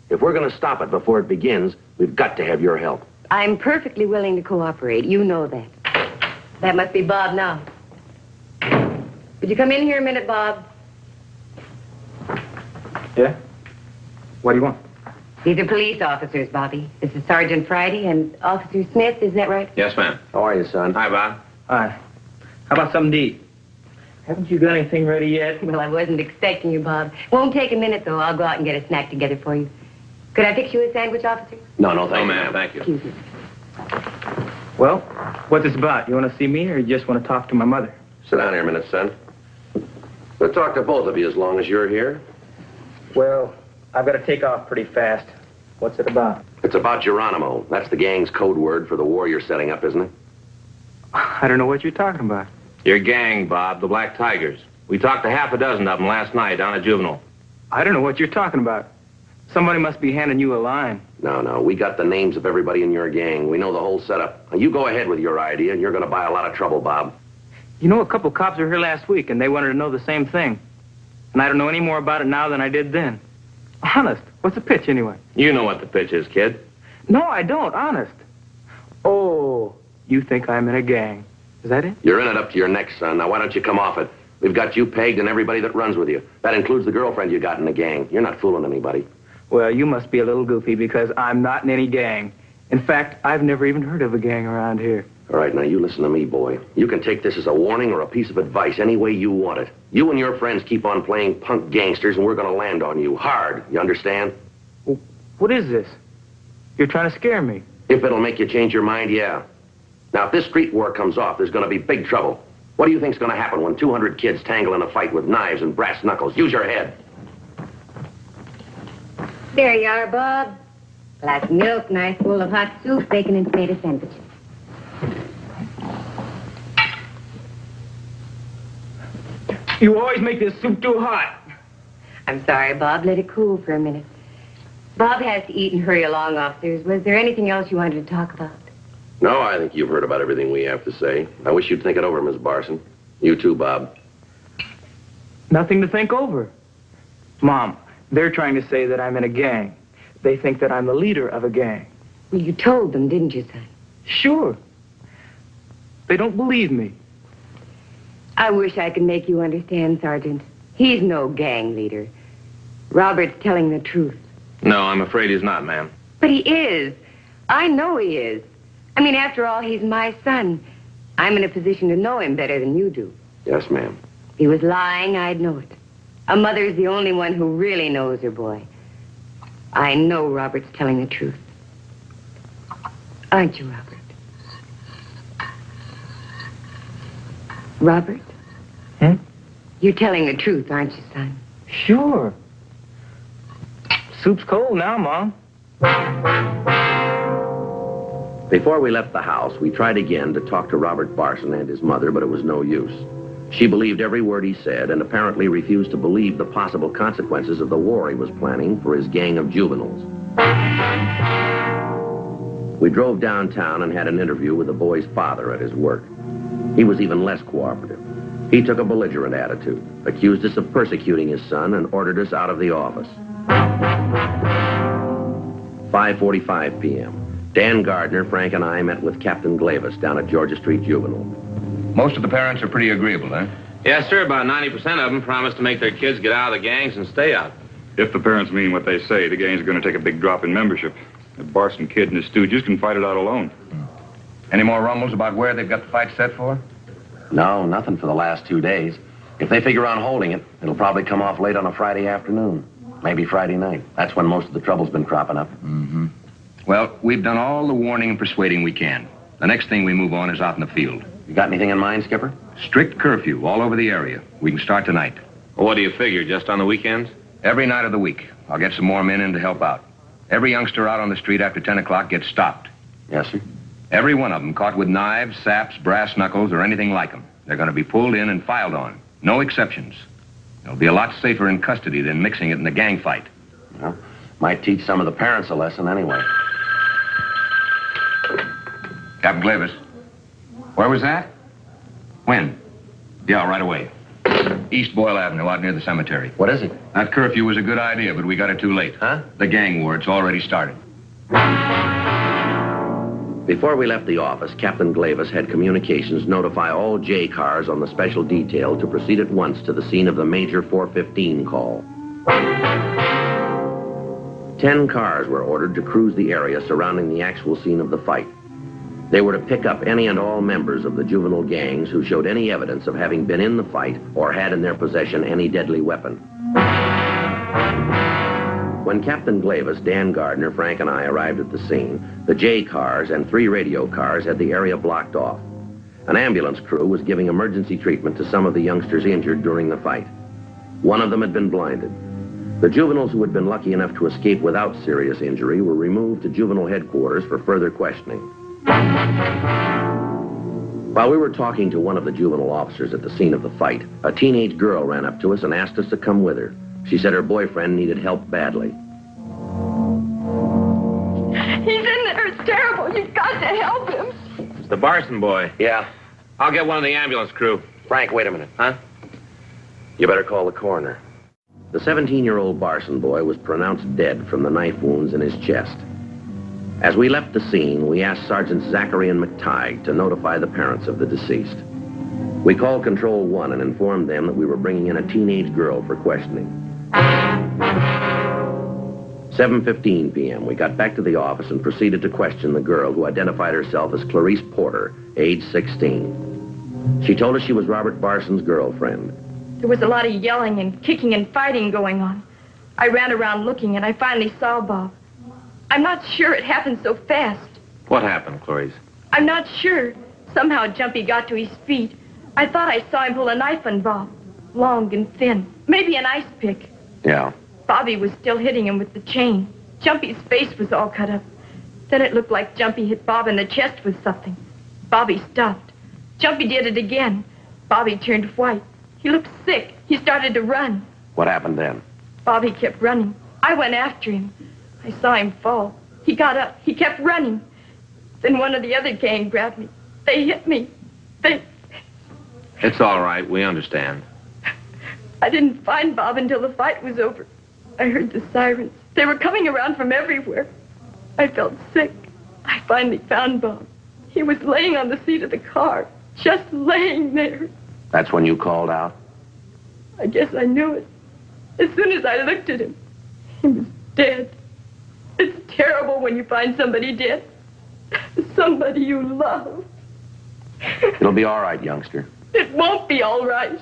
If we're going to stop it before it begins, we've got to have your help. I'm perfectly willing to cooperate. You know that. That must be Bob now. Would you come in here a minute, Bob? Yeah? What do you want? These are police officers, Bobby. This is Sergeant Friday and Officer Smith, is that right? Yes, ma'am. How are you, son? Hi, Bob. Hi. How about something to eat? Haven't you got anything ready yet? Well, I wasn't expecting you, Bob. Won't take a minute, though. I'll go out and get a snack together for you. Could I fix you a sandwich, officer? No, thank you. Ma'am. Thank you. Excuse me. Well, what's this about? You want to see me or you just want to talk to my mother? Sit down here a minute, son. We'll talk to both of you as long as you're here. Well, I've got to take off pretty fast. What's it about? It's about Geronimo. That's the gang's code word for the war you're setting up, isn't it? I don't know what you're talking about. Your gang, Bob, the Black Tigers. We talked to half a dozen of them last night down at Juvenile. I don't know what you're talking about. Somebody must be handing you a line. No. We got the names of everybody in your gang. We know the whole setup. Now, you go ahead with your idea, and you're going to buy a lot of trouble, Bob. You know, a couple cops were here last week, and they wanted to know the same thing. And I don't know any more about it now than I did then. Honest. What's the pitch, anyway? You know what the pitch is, kid. No, I don't. Honest. Oh, you think I'm in a gang. Is that it? You're in it up to your neck, son. Now, why don't you come off it? We've got you pegged and everybody that runs with you. That includes the girlfriend you got in the gang. You're not fooling anybody. Well, you must be a little goofy because I'm not in any gang. In fact, I've never even heard of a gang around here. All right, now you listen to me, boy. You can take this as a warning or a piece of advice any way you want it. You and your friends keep on playing punk gangsters and we're going to land on you hard. You understand? What is this? You're trying to scare me. If it'll make you change your mind, yeah. Now, if this street war comes off, there's going to be big trouble. What do you think's going to happen when 200 kids tangle in a fight with knives and brass knuckles? Use your head. There you are, Bob. Glass of milk, nice bowl of hot soup, bacon and tomato sandwiches. You always make this soup too hot. I'm sorry, Bob. Let it cool for a minute. Bob has to eat and hurry along, officers. Was there anything else you wanted to talk about? No, I think you've heard about everything we have to say. I wish you'd think it over, Miss Barson. You too, Bob. Nothing to think over. Mom, they're trying to say that I'm in a gang. they think that I'm the leader of a gang. Well, you told them, didn't you, son? Sure. They don't believe me. I wish I could make you understand, Sergeant. He's no gang leader. Robert's telling the truth. No, I'm afraid he's not, ma'am. But he is. I know he is. I mean, after all, he's my son. I'm in a position to know him better than you do. Yes, ma'am. If he was lying, I'd know it. A mother's the only one who really knows her boy. I know Robert's telling the truth. Aren't you, Robert? Robert? Hmm? You're telling the truth, aren't you, son? Sure. Soup's cold now, Mom. Before we left the house, we tried again to talk to Robert Barson and his mother, but it was no use. She believed every word he said and apparently refused to believe the possible consequences of the war he was planning for his gang of juveniles. We drove downtown and had an interview with the boy's father at his work. He was even less cooperative. He took a belligerent attitude, accused us of persecuting his son, and ordered us out of the office. 5:45 p.m. Dan Gardner, Frank, and I met with Captain Glavis down at Georgia Street Juvenile. Most of the parents are pretty agreeable, huh? Yes, sir. About 90% of them promise to make their kids get out of the gangs and stay out. If the parents mean what they say, the gang's going to take a big drop in membership. The Barson kid and his stooges can fight it out alone. Any more rumbles about where they've got the fight set for? No, nothing for the last 2 days. If they figure on holding it, it'll probably come off late on a Friday afternoon. Maybe Friday night. That's when most of the trouble's been cropping up. Mm-hmm. Well, we've done all the warning and persuading we can. The next thing we move on is out in the field. You got anything in mind, Skipper? Strict curfew all over the area. We can start tonight. Well, what do you figure, just on the weekends? Every night of the week. I'll get some more men in to help out. Every youngster out on the street after 10 o'clock gets stopped. Yes, sir. Every one of them caught with knives, saps, brass knuckles, or anything like them. They're going to be pulled in and filed on. No exceptions. They'll be a lot safer in custody than mixing it in a gang fight. Well, might teach some of the parents a lesson anyway. Captain Glavis. Where was that? When? Yeah, right away. East Boyle Avenue, out near the cemetery. What is it? That curfew was a good idea, but we got it too late. Huh? The gang war, it's already started. Before we left the office, Captain Glavis had communications notify all J cars on the special detail to proceed at once to the scene of the Major 415 call. 10 cars were ordered to cruise the area surrounding the actual scene of the fight. They were to pick up any and all members of the juvenile gangs who showed any evidence of having been in the fight or had in their possession any deadly weapon. When Captain Glavis, Dan Gardner, Frank, and I arrived at the scene, the J cars and 3 radio cars had the area blocked off. An ambulance crew was giving emergency treatment to some of the youngsters injured during the fight. One of them had been blinded. The juveniles who had been lucky enough to escape without serious injury were removed to juvenile headquarters for further questioning. While we were talking to one of the juvenile officers at the scene of the fight, a teenage girl ran up to us and asked us to come with her. She said her boyfriend needed help badly. He's in there. It's terrible. You've got to help him. It's the Barson boy. Yeah. I'll get one of the ambulance crew. Frank, wait a minute. Huh? You better call the coroner. The 17-year-old Barson boy was pronounced dead from the knife wounds in his chest. As we left the scene, we asked Sergeants Zachary and McTighe to notify the parents of the deceased. We called Control 1 and informed them that we were bringing in a teenage girl for questioning. 7:15 p.m., we got back to the office and proceeded to question the girl who identified herself as Clarice Porter, age 16. She told us she was Robert Barson's girlfriend. There was a lot of yelling and kicking and fighting going on. I ran around looking, and I finally saw Bob. I'm not sure it happened so fast. What happened, Clarice? I'm not sure. Somehow Jumpy got to his feet. I thought I saw him pull a knife on Bob. Long and thin. Maybe an ice pick. Yeah. Bobby was still hitting him with the chain. Jumpy's face was all cut up. Then it looked like Jumpy hit Bob in the chest with something. Bobby stopped. Jumpy did it again. Bobby turned white. He looked sick. He started to run. What happened then? Bobby kept running. I went after him. I saw him fall. He got up. He kept running. Then one of the other gang grabbed me. They hit me. It's all right. We understand. I didn't find Bob until the fight was over. I heard the sirens. They were coming around from everywhere. I felt sick. I finally found Bob. He was laying on the seat of the car, just laying there. That's when you called out? I guess I knew it. As soon as I looked at him, he was dead. It's terrible when you find somebody dead. Somebody you love. It'll be all right, youngster. It won't be all right.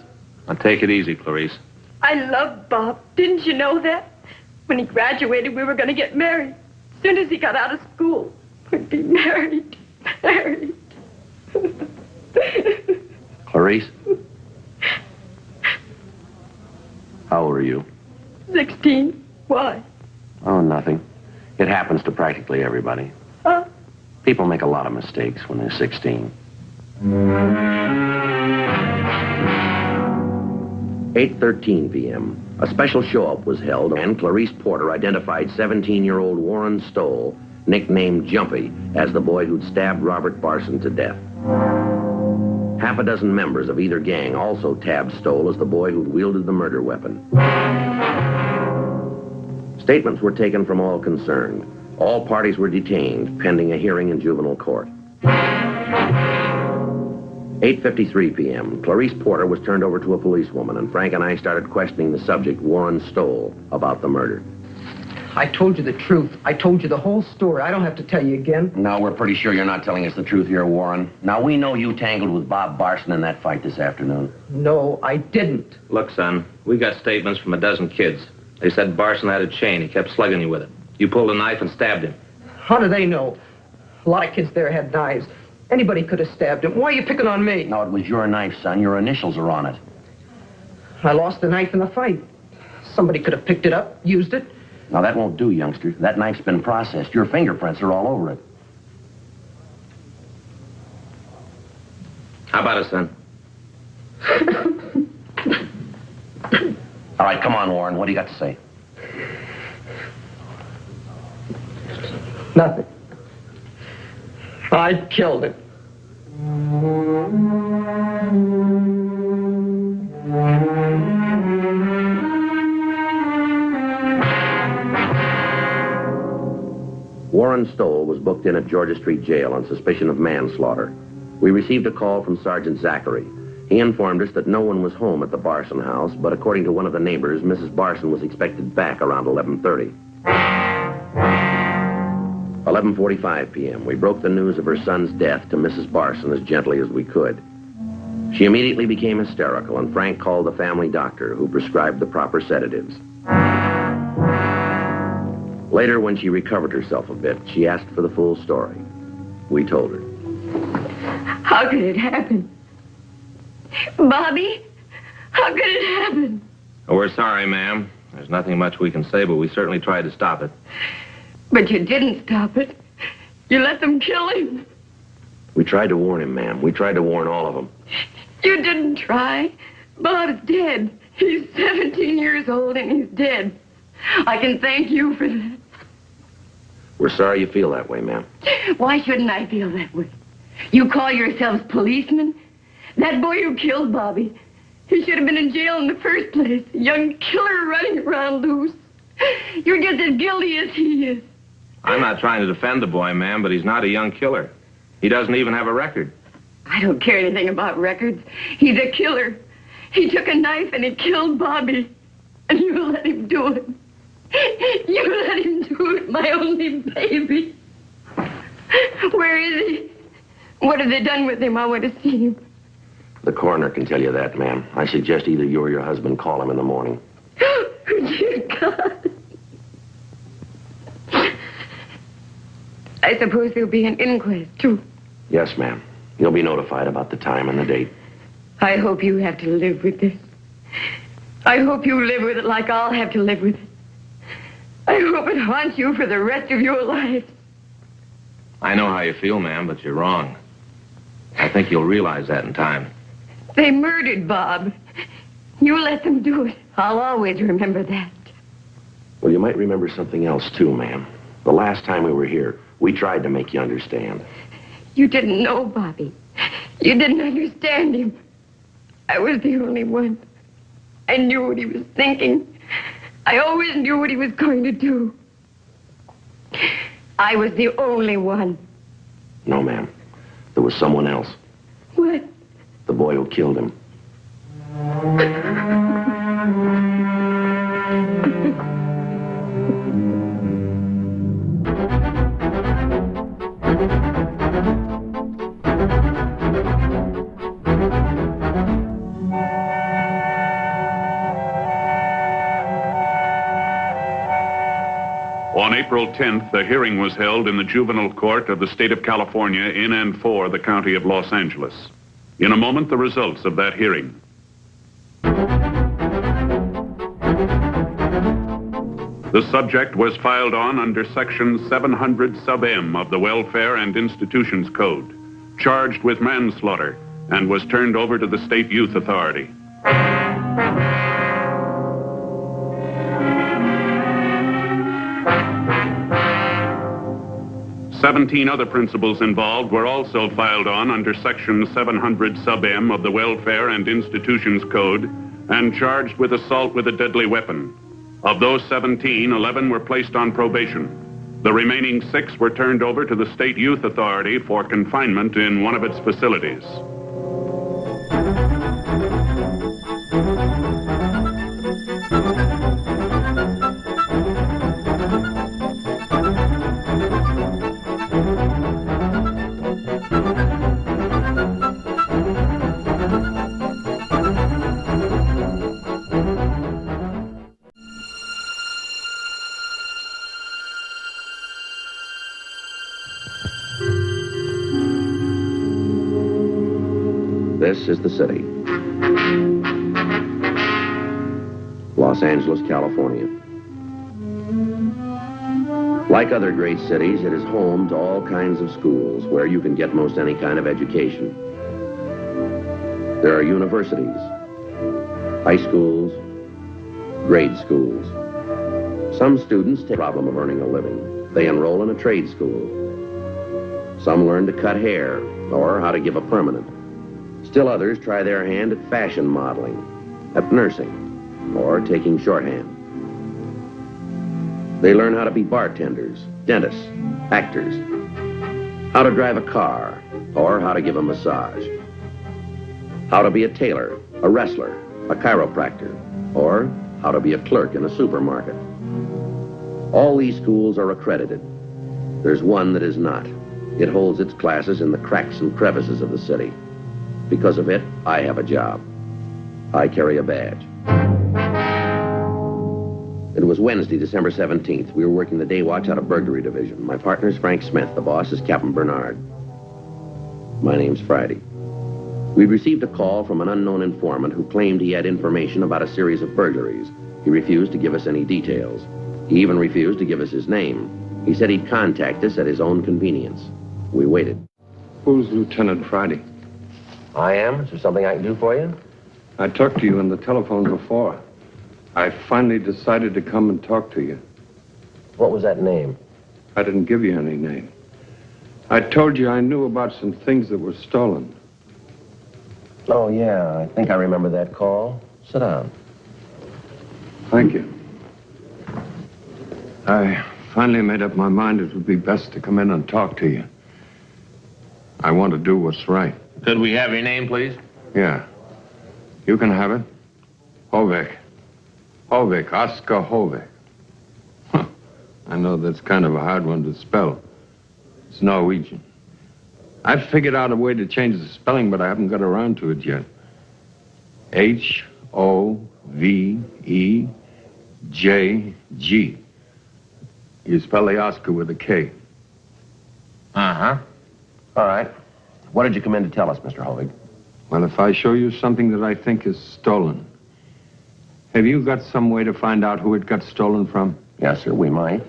Now, take it easy, Clarice. I love Bob. Didn't you know that? When he graduated, we were going to get married. As soon as he got out of school, we'd be married. Married. Clarice? How old are you? 16. Why? Oh, nothing. It happens to practically everybody. Huh? People make a lot of mistakes when they're 16. 8:13 p.m. A special show-up was held, and Clarice Porter identified 17-year-old Warren Stoll, nicknamed Jumpy, as the boy who'd stabbed Robert Barson to death. Half a dozen members of either gang also tabbed Stoll as the boy who'd wielded the murder weapon. Statements were taken from all concerned. All parties were detained, pending a hearing in juvenile court. 8:53 p.m., Clarice Porter was turned over to a policewoman, and Frank and I started questioning the subject, Warren Stoll, about the murder. I told you the truth. I told you the whole story. I don't have to tell you again. No, we're pretty sure you're not telling us the truth here, Warren. Now, we know you tangled with Bob Barson in that fight this afternoon. No, I didn't. Look, son, we got statements from a dozen kids. They said Barson had a chain. He kept slugging you with it. You pulled a knife and stabbed him. How do they know? A lot of kids there had knives. Anybody could have stabbed him. Why are you picking on me? No, it was your knife, son. Your initials are on it. I lost the knife in the fight. Somebody could have picked it up, used it. Now, that won't do, youngster. That knife's been processed. Your fingerprints are all over it. How about it, son? All right, come on, Warren. What do you got to say? Nothing. I killed him. Warren Stoll was booked in at Georgia Street Jail on suspicion of manslaughter. We received a call from Sergeant Zachary. He informed us that no one was home at the Barson house, but according to one of the neighbors, Mrs. Barson was expected back around 11:30. 11:45 p.m., we broke the news of her son's death to Mrs. Barson as gently as we could. She immediately became hysterical, and Frank called the family doctor, who prescribed the proper sedatives. Later, when she recovered herself a bit, she asked for the full story. We told her. How could it happen? Bobby? How could it happen? Oh, we're sorry, ma'am. There's nothing much we can say, but we certainly tried to stop it. But you didn't stop it. You let them kill him. We tried to warn him, ma'am. We tried to warn all of them. You didn't try. Bob's dead. He's 17 years old and he's dead. I can thank you for that. We're sorry you feel that way, ma'am. Why shouldn't I feel that way? You call yourselves policemen? That boy who killed Bobby, he should have been in jail in the first place. A young killer running around loose. You're just as guilty as he is. I'm not trying to defend the boy, ma'am, but he's not a young killer. He doesn't even have a record. I don't care anything about records. He's a killer. He took a knife and he killed Bobby. And you let him do it. You let him do it, my only baby. Where is he? What have they done with him? I want to see him. The coroner can tell you that, ma'am. I suggest either you or your husband call him in the morning. Dear God. I suppose there'll be an inquest, too. Yes, ma'am. You'll be notified about the time and the date. I hope you have to live with this. I hope you live with it like I'll have to live with it. I hope it haunts you for the rest of your life. I know how you feel, ma'am, but you're wrong. I think you'll realize that in time. They murdered Bob. You let them do it. I'll always remember that. Well, you might remember something else, too, ma'am. The last time we were here, we tried to make you understand. You didn't know Bobby. You didn't understand him. I was the only one. I knew what he was thinking. I always knew what he was going to do. I was the only one. No, ma'am. There was someone else. What? The boy who killed him. On April 10th, a hearing was held in the juvenile court of the state of California in and for the county of Los Angeles. In a moment, the results of that hearing. The subject was filed on under Section 700 sub M of the Welfare and Institutions Code, charged with manslaughter, and was turned over to the State Youth Authority. 17 other principals involved were also filed on under Section 700 sub M of the Welfare and Institutions Code and charged with assault with a deadly weapon. Of those 17, 11 were placed on probation. The remaining 6 were turned over to the State Youth Authority for confinement in one of its facilities. This is the city. Los Angeles, California. Like other great cities, it is home to all kinds of schools where you can get most any kind of education. There are universities, high schools, grade schools. Some students take the problem of earning a living. They enroll in a trade school. Some learn to cut hair or how to give a permanent. Still others try their hand at fashion modeling, at nursing, or taking shorthand. They learn how to be bartenders, dentists, actors, how to drive a car, or how to give a massage, how to be a tailor, a wrestler, a chiropractor, or how to be a clerk in a supermarket. All these schools are accredited. There's one that is not. It holds its classes in the cracks and crevices of the city. Because of it, I have a job. I carry a badge. It was Wednesday, December 17th. We were working the day watch out of burglary division. My partner's Frank Smith. The boss is Captain Bernard. My name's Friday. We'd received a call from an unknown informant who claimed he had information about a series of burglaries. He refused to give us any details. He even refused to give us his name. He said he'd contact us at his own convenience. We waited. Who's Lieutenant Friday? I am. Is there something I can do for you? I talked to you on the telephone before. I finally decided to come and talk to you. What was that name? I didn't give you any name. I told you I knew about some things that were stolen. Oh, yeah. I think I remember that call. Sit down. Thank you. I finally made up my mind it would be best to come in and talk to you. I want to do what's right. Could we have your name, please? Yeah. You can have it. Hovek. Hovek. Oscar Hovek. Huh. I know that's kind of a hard one to spell. It's Norwegian. I've figured out a way to change the spelling, but I haven't got around to it yet. H-O-V-E-J-G. You spell the Oscar with a K. Uh-huh. All right. What did you come in to tell us, Mr. Hovig? Well, if I show you something that I think is stolen, have you got some way to find out who it got stolen from? Yes, sir, we might,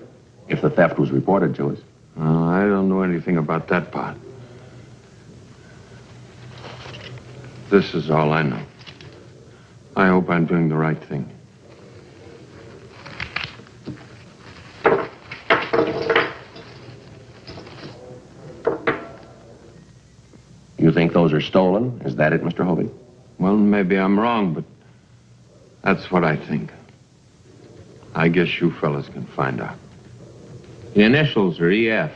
if the theft was reported to us. I don't know anything about that part. This is all I know. I hope I'm doing the right thing. You think those are stolen? Is that it, Mr. Hovig? Well, maybe I'm wrong, but that's what I think. I guess you fellas can find out. The initials are EF.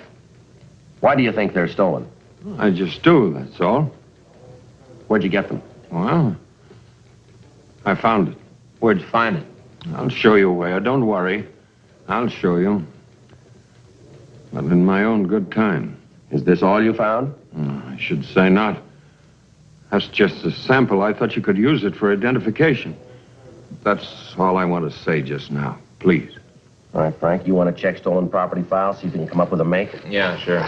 Why do you think they're stolen? I just do, that's all. Where'd you get them? Well, I found it. Where'd you find it? I'll show you where. Don't worry. I'll show you. But in my own good time. Is this all you found? I should say not. That's just a sample. I thought you could use it for identification. That's all I want to say just now. Please. All right, Frank, you want to check stolen property files, see if you can come up with a make? Yeah, sure.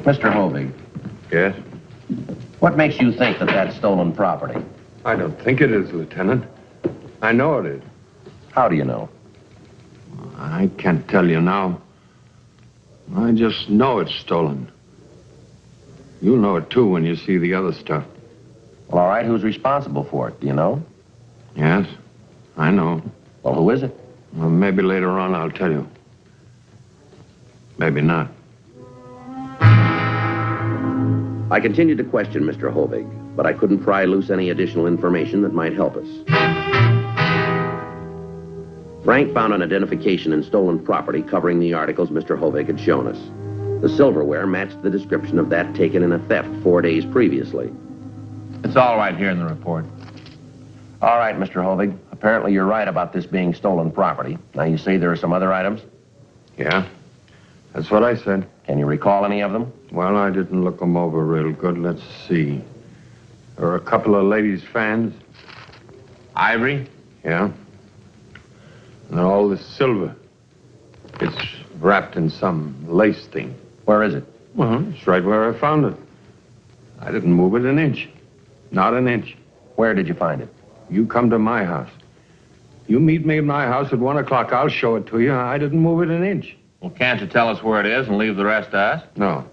Mr. Hovig. Yes? What makes you think that that's stolen property? I don't think it is, Lieutenant. I know it is. How do you know? I can't tell you now. I just know it's stolen. You'll know it, too, when you see the other stuff. Well, all right, who's responsible for it? Do you know? Yes, I know. Well, who is it? Well, maybe later on I'll tell you. Maybe not. I continued to question Mr. Hovig, but I couldn't pry loose any additional information that might help us. Frank found an identification in stolen property covering the articles Mr. Hovig had shown us. The silverware matched the description of that taken in a theft 4 days previously. It's all right here in the report. All right, Mr. Hovig. Apparently you're right about this being stolen property. Now, you say there are some other items? Yeah, that's what I said. Can you recall any of them? Well, I didn't look them over real good. Let's see. There are a couple of ladies' fans. Ivory? Yeah. And all this silver. It's wrapped in some lace thing. Where is it? Well, it's right where I found it. I didn't move it an inch. Not an inch. Where did you find it? You come to my house. You meet me at my house at 1 o'clock. I'll show it to you. I didn't move it an inch. Well, can't you tell us where it is and leave the rest to us? No.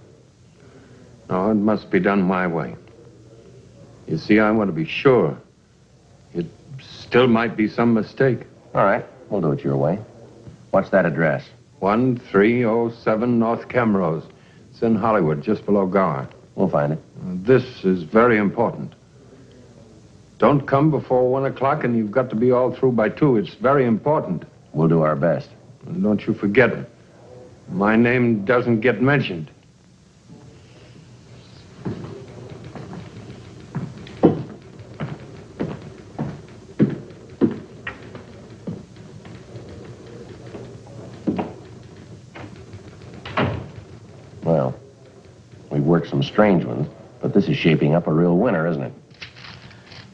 No, it must be done my way. You see, I want to be sure. It still might be some mistake. All right, we'll do it your way. What's that address? 1307 North Camrose. It's in Hollywood, just below Gower. We'll find it. This is very important. Don't come before 1 o'clock, and you've got to be all through by 2. It's very important. We'll do our best. And don't you forget it. My name doesn't get mentioned. Well, we've worked some strange ones, but this is shaping up a real winner, isn't it?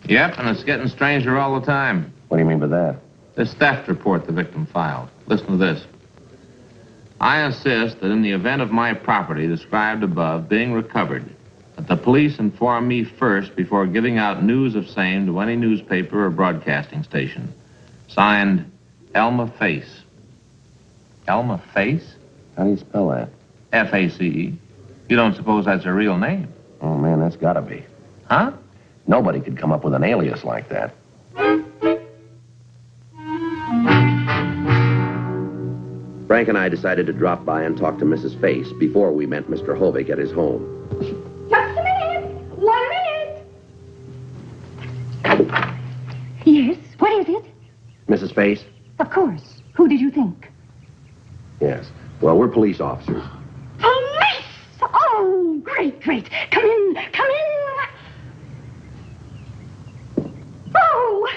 Yep, and it's getting stranger all the time. What do you mean by that? This theft report the victim filed. Listen to this. I insist that in the event of my property described above being recovered, that the police inform me first before giving out news of same to any newspaper or broadcasting station. Signed, Elma Face. Elma Face? How do you spell that? F-A-C-E. You don't suppose that's her real name? Oh, man, that's gotta be. Huh? Nobody could come up with an alias like that. Frank and I decided to drop by and talk to Mrs. Face before we met Mr. Hovig at his home. Just a minute. 1 minute. Yes, what is it? Mrs. Face? Of course. Who did you think? Yes. Well, we're police officers. Police! Oh, great, great. Come in, come in. Oh!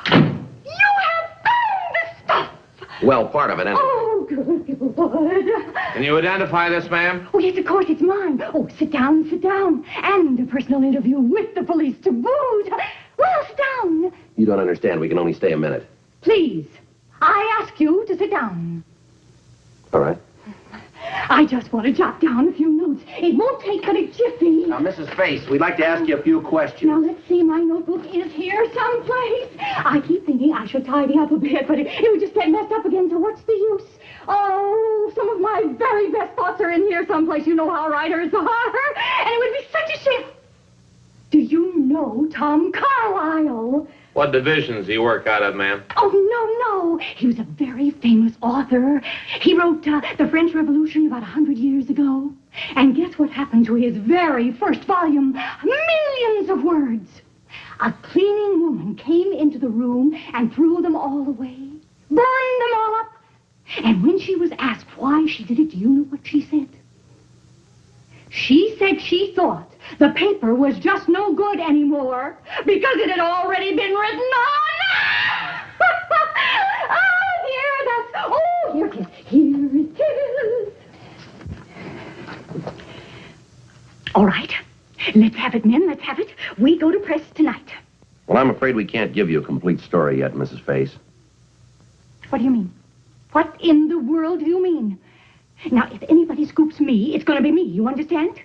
You have found the stuff! Well, part of it, anyway. Oh, good. Can you identify this, ma'am? Oh, yes, of course, it's mine. Oh, sit down, sit down. And a personal interview with the police to boot. Well, sit down. You don't understand. We can only stay a minute. Please, I ask you to sit down. All right. I just want to jot down a few notes. It won't take but a jiffy. Now, Mrs. Face, we'd like to ask you a few questions. Now, let's see. My notebook is here someplace. I keep thinking I should tidy up a bit, but it would just get messed up again, so what's the use? Oh, some of my very best thoughts are in here someplace. You know how writers are. And it would be such a shame. Do you know Tom Carlyle? What divisions do you work out of, ma'am? Oh, no. He was a very famous author. He wrote The French Revolution about 100 years ago. And guess what happened to his very first volume? Millions of words. A cleaning woman came into the room and threw them all away, burned them all up. And when she was asked why she did it, do you know what she said? She said she thought the paper was just no good anymore because it had already been written on. Here it is. Here it is. All right. Let's have it, men. Let's have it. We go to press tonight. Well, I'm afraid we can't give you a complete story yet, Mrs. Face. What do you mean? What in the world do you mean? Now, if anybody scoops me, it's going to be me. You understand?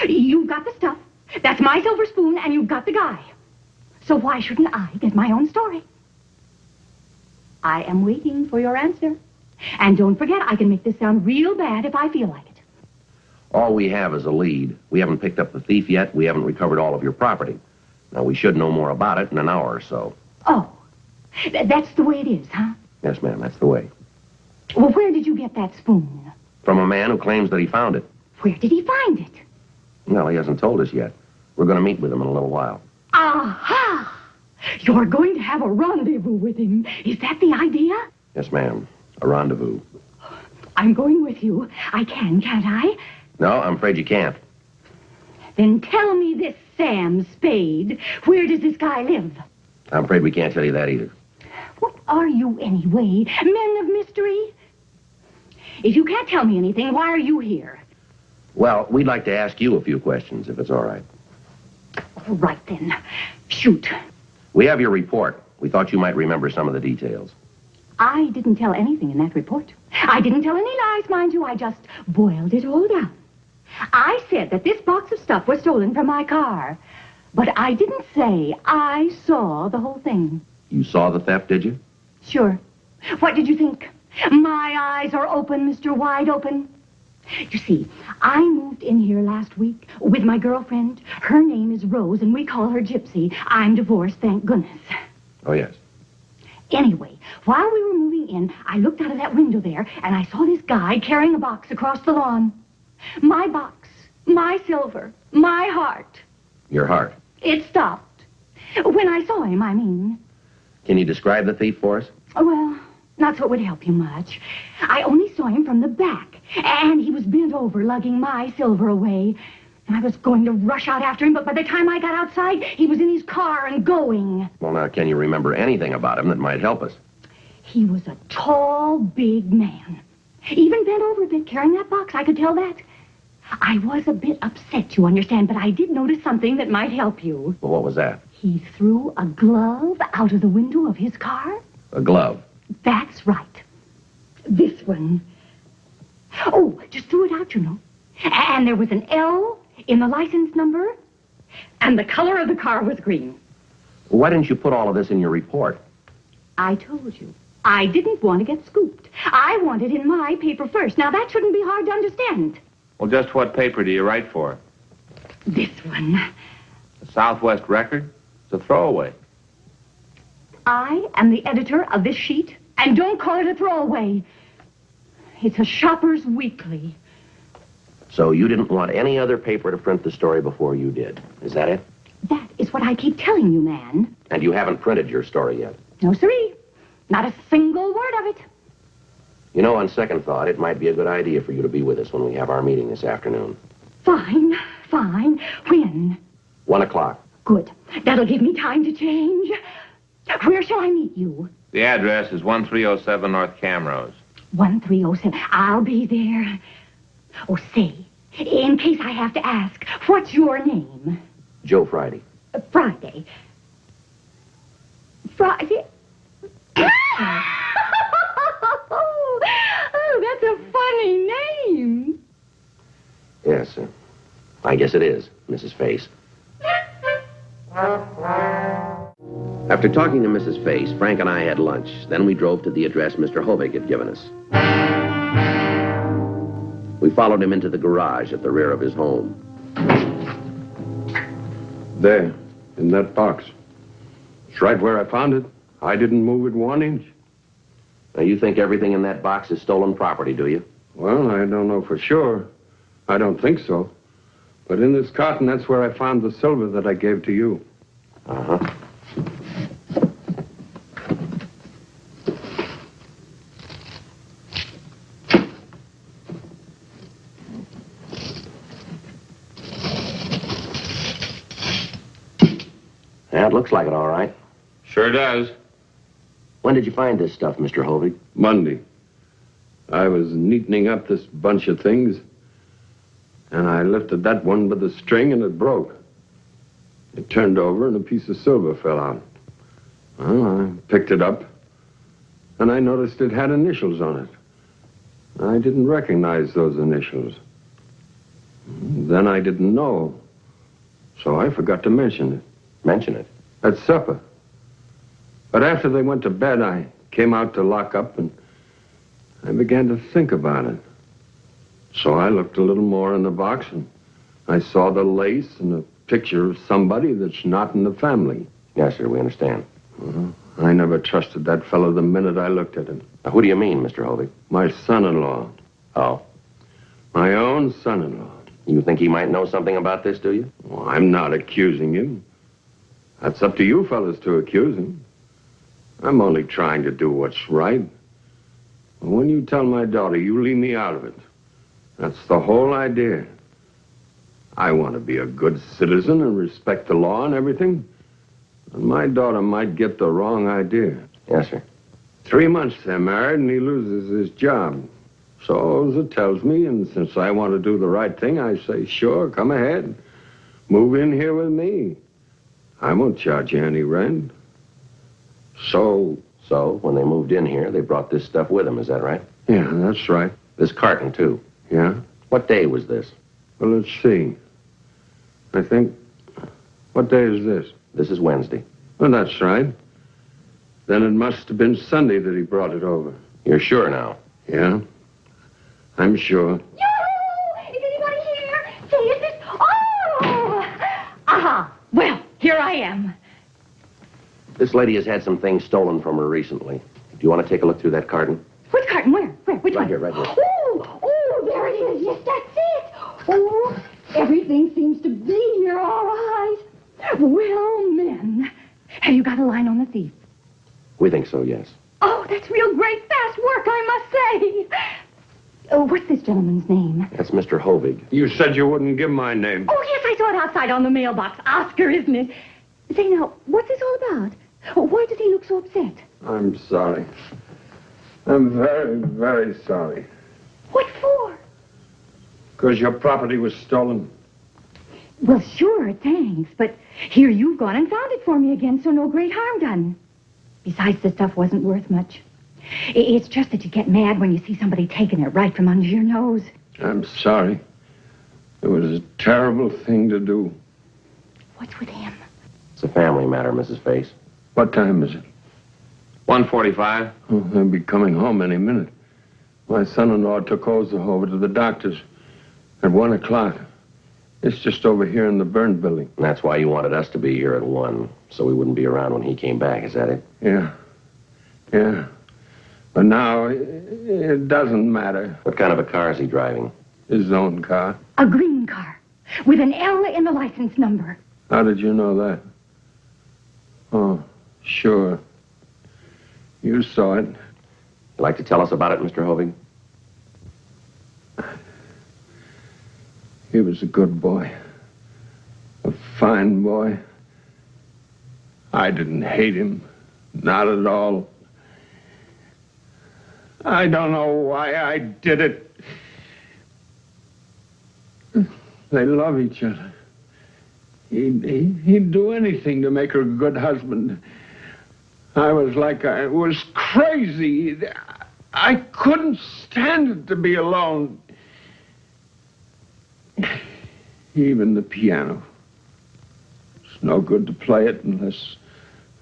You've got the stuff. That's my silver spoon, and you've got the guy. So why shouldn't I get my own story? I am waiting for your answer. And don't forget, I can make this sound real bad if I feel like it. All we have is a lead. We haven't picked up the thief yet. We haven't recovered all of your property. Now, we should know more about it in an hour or so. Oh, that's the way it is, huh? Yes, ma'am, that's the way. Well, where did you get that spoon? From a man who claims that he found it. Where did he find it? Well, he hasn't told us yet. We're going to meet with him in a little while. Aha! You're going to have a rendezvous with him. Is that the idea? Yes, ma'am. A rendezvous. I'm going with you. I can, can't I? No, I'm afraid you can't. Then tell me this, Sam Spade. Where does this guy live? I'm afraid we can't tell you that either. What are you anyway? Men of mystery? If you can't tell me anything, why are you here? Well, we'd like to ask you a few questions, if it's all right. All right, then. Shoot. We have your report. We thought you might remember some of the details. I didn't tell anything in that report. I didn't tell any lies, mind you. I just boiled it all down. I said that this box of stuff was stolen from my car. But I didn't say I saw the whole thing. You saw the theft, did you? Sure. What did you think? My eyes are open, Mr. Wide Open. You see, I moved in here last week with my girlfriend. Her name is Rose, and we call her Gypsy. I'm divorced, thank goodness. Oh, yes. Anyway, while we were moving in, I looked out of that window there, and I saw this guy carrying a box across the lawn. My box, my silver, my heart. Your heart. It stopped. When I saw him, I mean. Can you describe the thief for us? Well, not so it would help you much. I only saw him from the back, and he was bent over, lugging my silver away. And I was going to rush out after him, but by the time I got outside, he was in his car and going. Well, now, can you remember anything about him that might help us? He was a tall, big man. Even bent over a bit, carrying that box, I could tell that. I was a bit upset, you understand, but I did notice something that might help you. Well, what was that? He threw a glove out of the window of his car. A glove? That's right. This one. Oh, just threw it out, you know. And there was an L in the license number, and the color of the car was green. Why didn't you put all of this in your report? I told you. I didn't want to get scooped. I wanted in my paper first. Now, that shouldn't be hard to understand. Well, just what paper do you write for? This one. The Southwest Record? It's a throwaway. I am the editor of this sheet, and don't call it a throwaway. It's a shopper's weekly. So you didn't want any other paper to print the story before you did. Is that it? That is what I keep telling you, man. And you haven't printed your story yet? No, siree. Not a single word of it. You know, on second thought, it might be a good idea for you to be with us when we have our meeting this afternoon. Fine, fine. When? 1 o'clock. Good. That'll give me time to change. Where shall I meet you? The address is 1307 North Camrose. 1307. I'll be there. Oh, say, in case I have to ask, what's your name? Joe Friday. Friday. Friday? Oh, that's a funny name. Yes, I guess it is, Mrs. Face. After talking to Mrs. Face, Frank and I had lunch. Then we drove to the address Mr. Hovig had given us. We followed him into the garage at the rear of his home. There, in that box. It's right where I found it. I didn't move it 1 inch. Now, you think everything in that box is stolen property, do you? Well, I don't know for sure. I don't think so. But in this cotton, that's where I found the silver that I gave to you. Uh-huh. Yeah, it looks like it, all right. Sure does. When did you find this stuff, Mr. Hovey? Monday. I was neatening up this bunch of things, and I lifted that one with the string, and it broke. It turned over, and a piece of silver fell out. Well, I picked it up, and I noticed it had initials on it. I didn't recognize those initials. Then I didn't know, so I forgot to mention it. Mention it? At supper. But after they went to bed, I came out to lock up, and I began to think about it. So I looked a little more in the box, and I saw the lace and a picture of somebody that's not in the family. Yes, sir, we understand. I never trusted that fellow the minute I looked at him. Now, who do you mean, Mr. Hovey? My son-in-law. Oh. My own son-in-law. You think he might know something about this, do you? Well, I'm not accusing him. That's up to you fellas to accuse him. I'm only trying to do what's right. When you tell my daughter you leave me out of it, that's the whole idea. I want to be a good citizen and respect the law and everything. And my daughter might get the wrong idea. Yes, sir. 3 months they're married and he loses his job. So as it tells me, and since I want to do the right thing, I say, sure, come ahead. Move in here with me. I won't charge you any rent. So, when they moved in here, they brought this stuff with them, is that right? Yeah, that's right. This carton, too. Yeah? What day was this? Well, let's see. I think... What day is this? This is Wednesday. Well, that's right. Then it must have been Sunday that he brought it over. You're sure now? Yeah. I'm sure. Yoo-hoo! Is anybody here? Say, is this... Oh! Aha! Well, here I am. This lady has had some things stolen from her recently. Do you want to take a look through that carton? Which carton? Where? Which one? Right here. Oh, there it is. Yes, that's it. Oh, everything seems to be here all right. Well, men, have you got a line on the thief? We think so, yes. Oh, that's real great fast work, I must say. Oh, what's this gentleman's name? That's Mr. Hovig. You said you wouldn't give my name. Oh, yes, I saw it outside on the mailbox. Oscar, isn't it? Say, now, what's this all about? Why does he look so upset? I'm sorry. I'm very, very sorry. What for? Because your property was stolen. Well, sure, thanks. But here you've gone and found it for me again, so no great harm done. Besides, the stuff wasn't worth much. It's just that you get mad when you see somebody taking it right from under your nose. I'm sorry. It was a terrible thing to do. What's with him? It's a family matter, Mrs. Face. What time is it? 1:45. Oh, they'll be coming home any minute. My son-in-law took Oza over to the doctor's at 1 o'clock. It's just over here in the burn building. And that's why you wanted us to be here at 1, so we wouldn't be around when he came back, is that it? Yeah. Yeah. But now, it doesn't matter. What kind of a car is he driving? His own car. A green car with an L in the license number. How did you know that? Oh, sure. You saw it. You like to tell us about it, Mr. Hovig? He was a good boy. A fine boy. I didn't hate him. Not at all. I don't know why I did it. They love each other. He'd do anything to make her a good husband. I was crazy. I couldn't stand it to be alone. Even the piano. It's no good to play it unless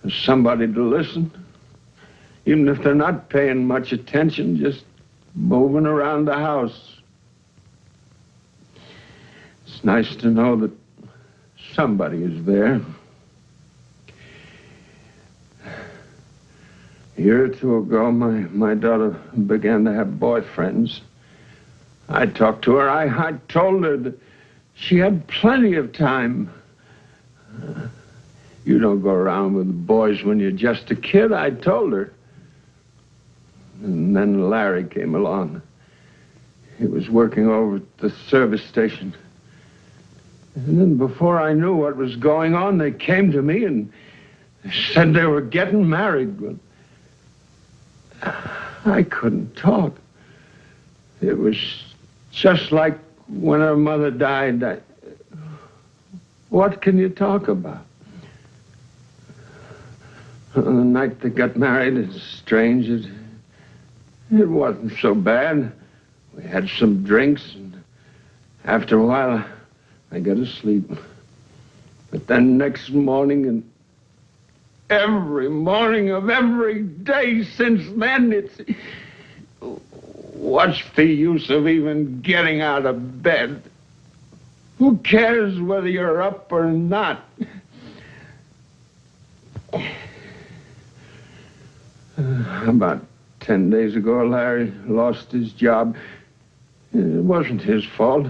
there's somebody to listen. Even if they're not paying much attention, just moving around the house. It's nice to know that somebody is there. A year or two ago, my daughter began to have boyfriends. I talked to her. I told her that she had plenty of time. You don't go around with boys when you're just a kid, I told her. And then Larry came along. He was working over at the service station. And then before I knew what was going on, they came to me and said they were getting married. But I couldn't talk. It was just like when her mother died. What can you talk about? On the night they got married, it's strange. It wasn't so bad. We had some drinks, and after a while, I got to sleep. But then next morning, and every morning of every day since then, it's... What's the use of even getting out of bed? Who cares whether you're up or not? About 10 days ago, Larry lost his job. It wasn't his fault.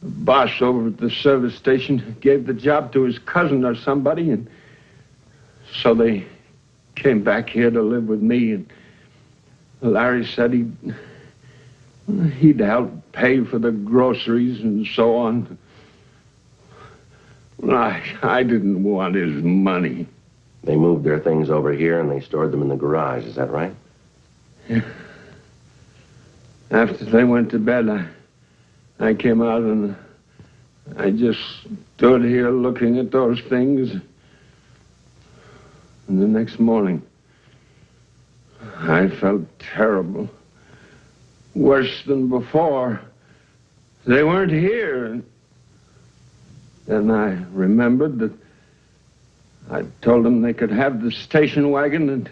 The boss over at the service station gave the job to his cousin or somebody, and so they came back here to live with me. And Larry said he'd help pay for the groceries and so on. Well, I didn't want his money. They moved their things over here and they stored them in the garage. Is that right? Yeah. After they went to bed, I came out and I just stood here looking at those things. And the next morning, I felt terrible. Worse than before. They weren't here. And then I remembered that I told them they could have the station wagon, and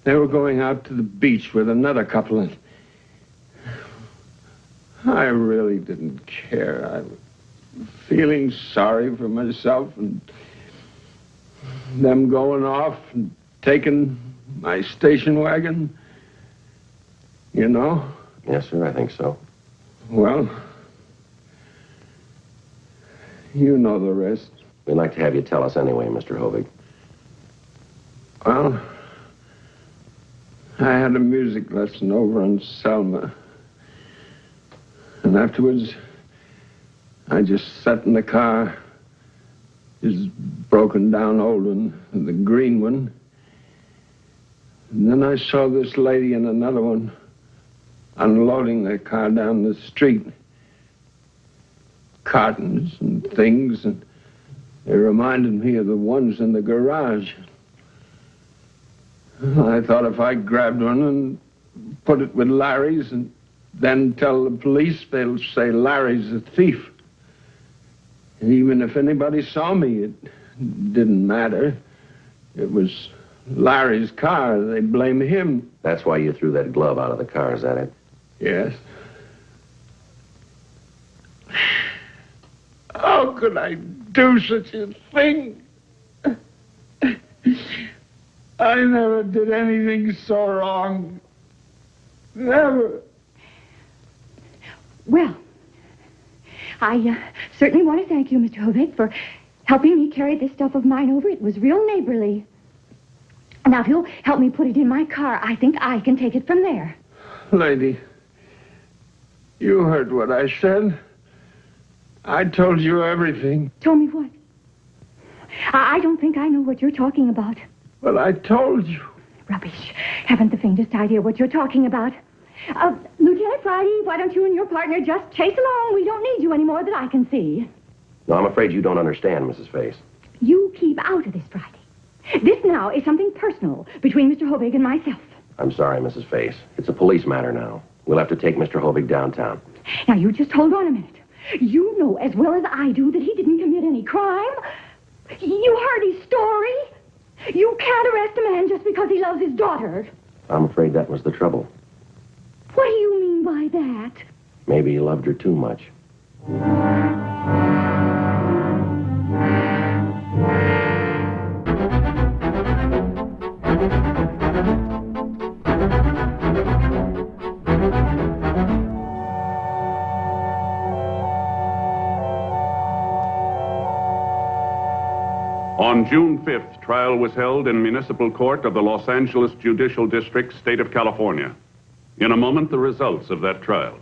they were going out to the beach with another couple. And I really didn't care. I was feeling sorry for myself, and them going off and taking my station wagon. You know? Yes, sir, I think so. Well, you know the rest. We'd like to have you tell us anyway, Mr. Hovig. Well, I had a music lesson over on Selma. And afterwards, I just sat in the car, his broken down old one, the green one. And then I saw this lady and another one unloading their car down the street. Cartons and things, and they reminded me of the ones in the garage. I thought if I grabbed one and put it with Larry's and then tell the police, they'll say Larry's a thief. And even if anybody saw me, it didn't matter. It was Larry's car. They blame him. That's why you threw that glove out of the car, is that it? Yes. How could I do such a thing? I never did anything so wrong. Never. Well, I certainly want to thank you, Mr. Hovig, for helping me carry this stuff of mine over. It was real neighborly. Now, if you'll help me put it in my car, I think I can take it from there. Lady, you heard what I said. I told you everything. Told me what? I don't think I know what you're talking about. Well, I told you. Rubbish. Haven't the faintest idea what you're talking about. Lieutenant Friday, why don't you and your partner just chase along? We don't need you anymore that I can see. No, I'm afraid you don't understand, Mrs. Face. You keep out of this, Friday. This now is something personal between Mr. Hovig and myself. I'm sorry, Mrs. Face. It's a police matter now. We'll have to take Mr. Hovig downtown. Now, you just hold on a minute. You know as well as I do that he didn't commit any crime. You heard his story. You can't arrest a man just because he loves his daughter. I'm afraid that was the trouble. What do you mean by that? Maybe he loved her too much. On June 5th, trial was held in municipal court of the Los Angeles Judicial District, State of California. In a moment, the results of that trial.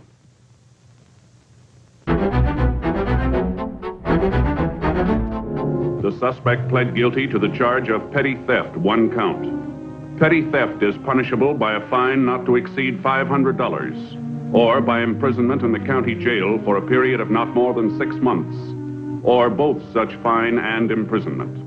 The suspect pled guilty to the charge of petty theft, 1 count. Petty theft is punishable by a fine not to exceed $500 or by imprisonment in the county jail for a period of not more than 6 months, or both such fine and imprisonment.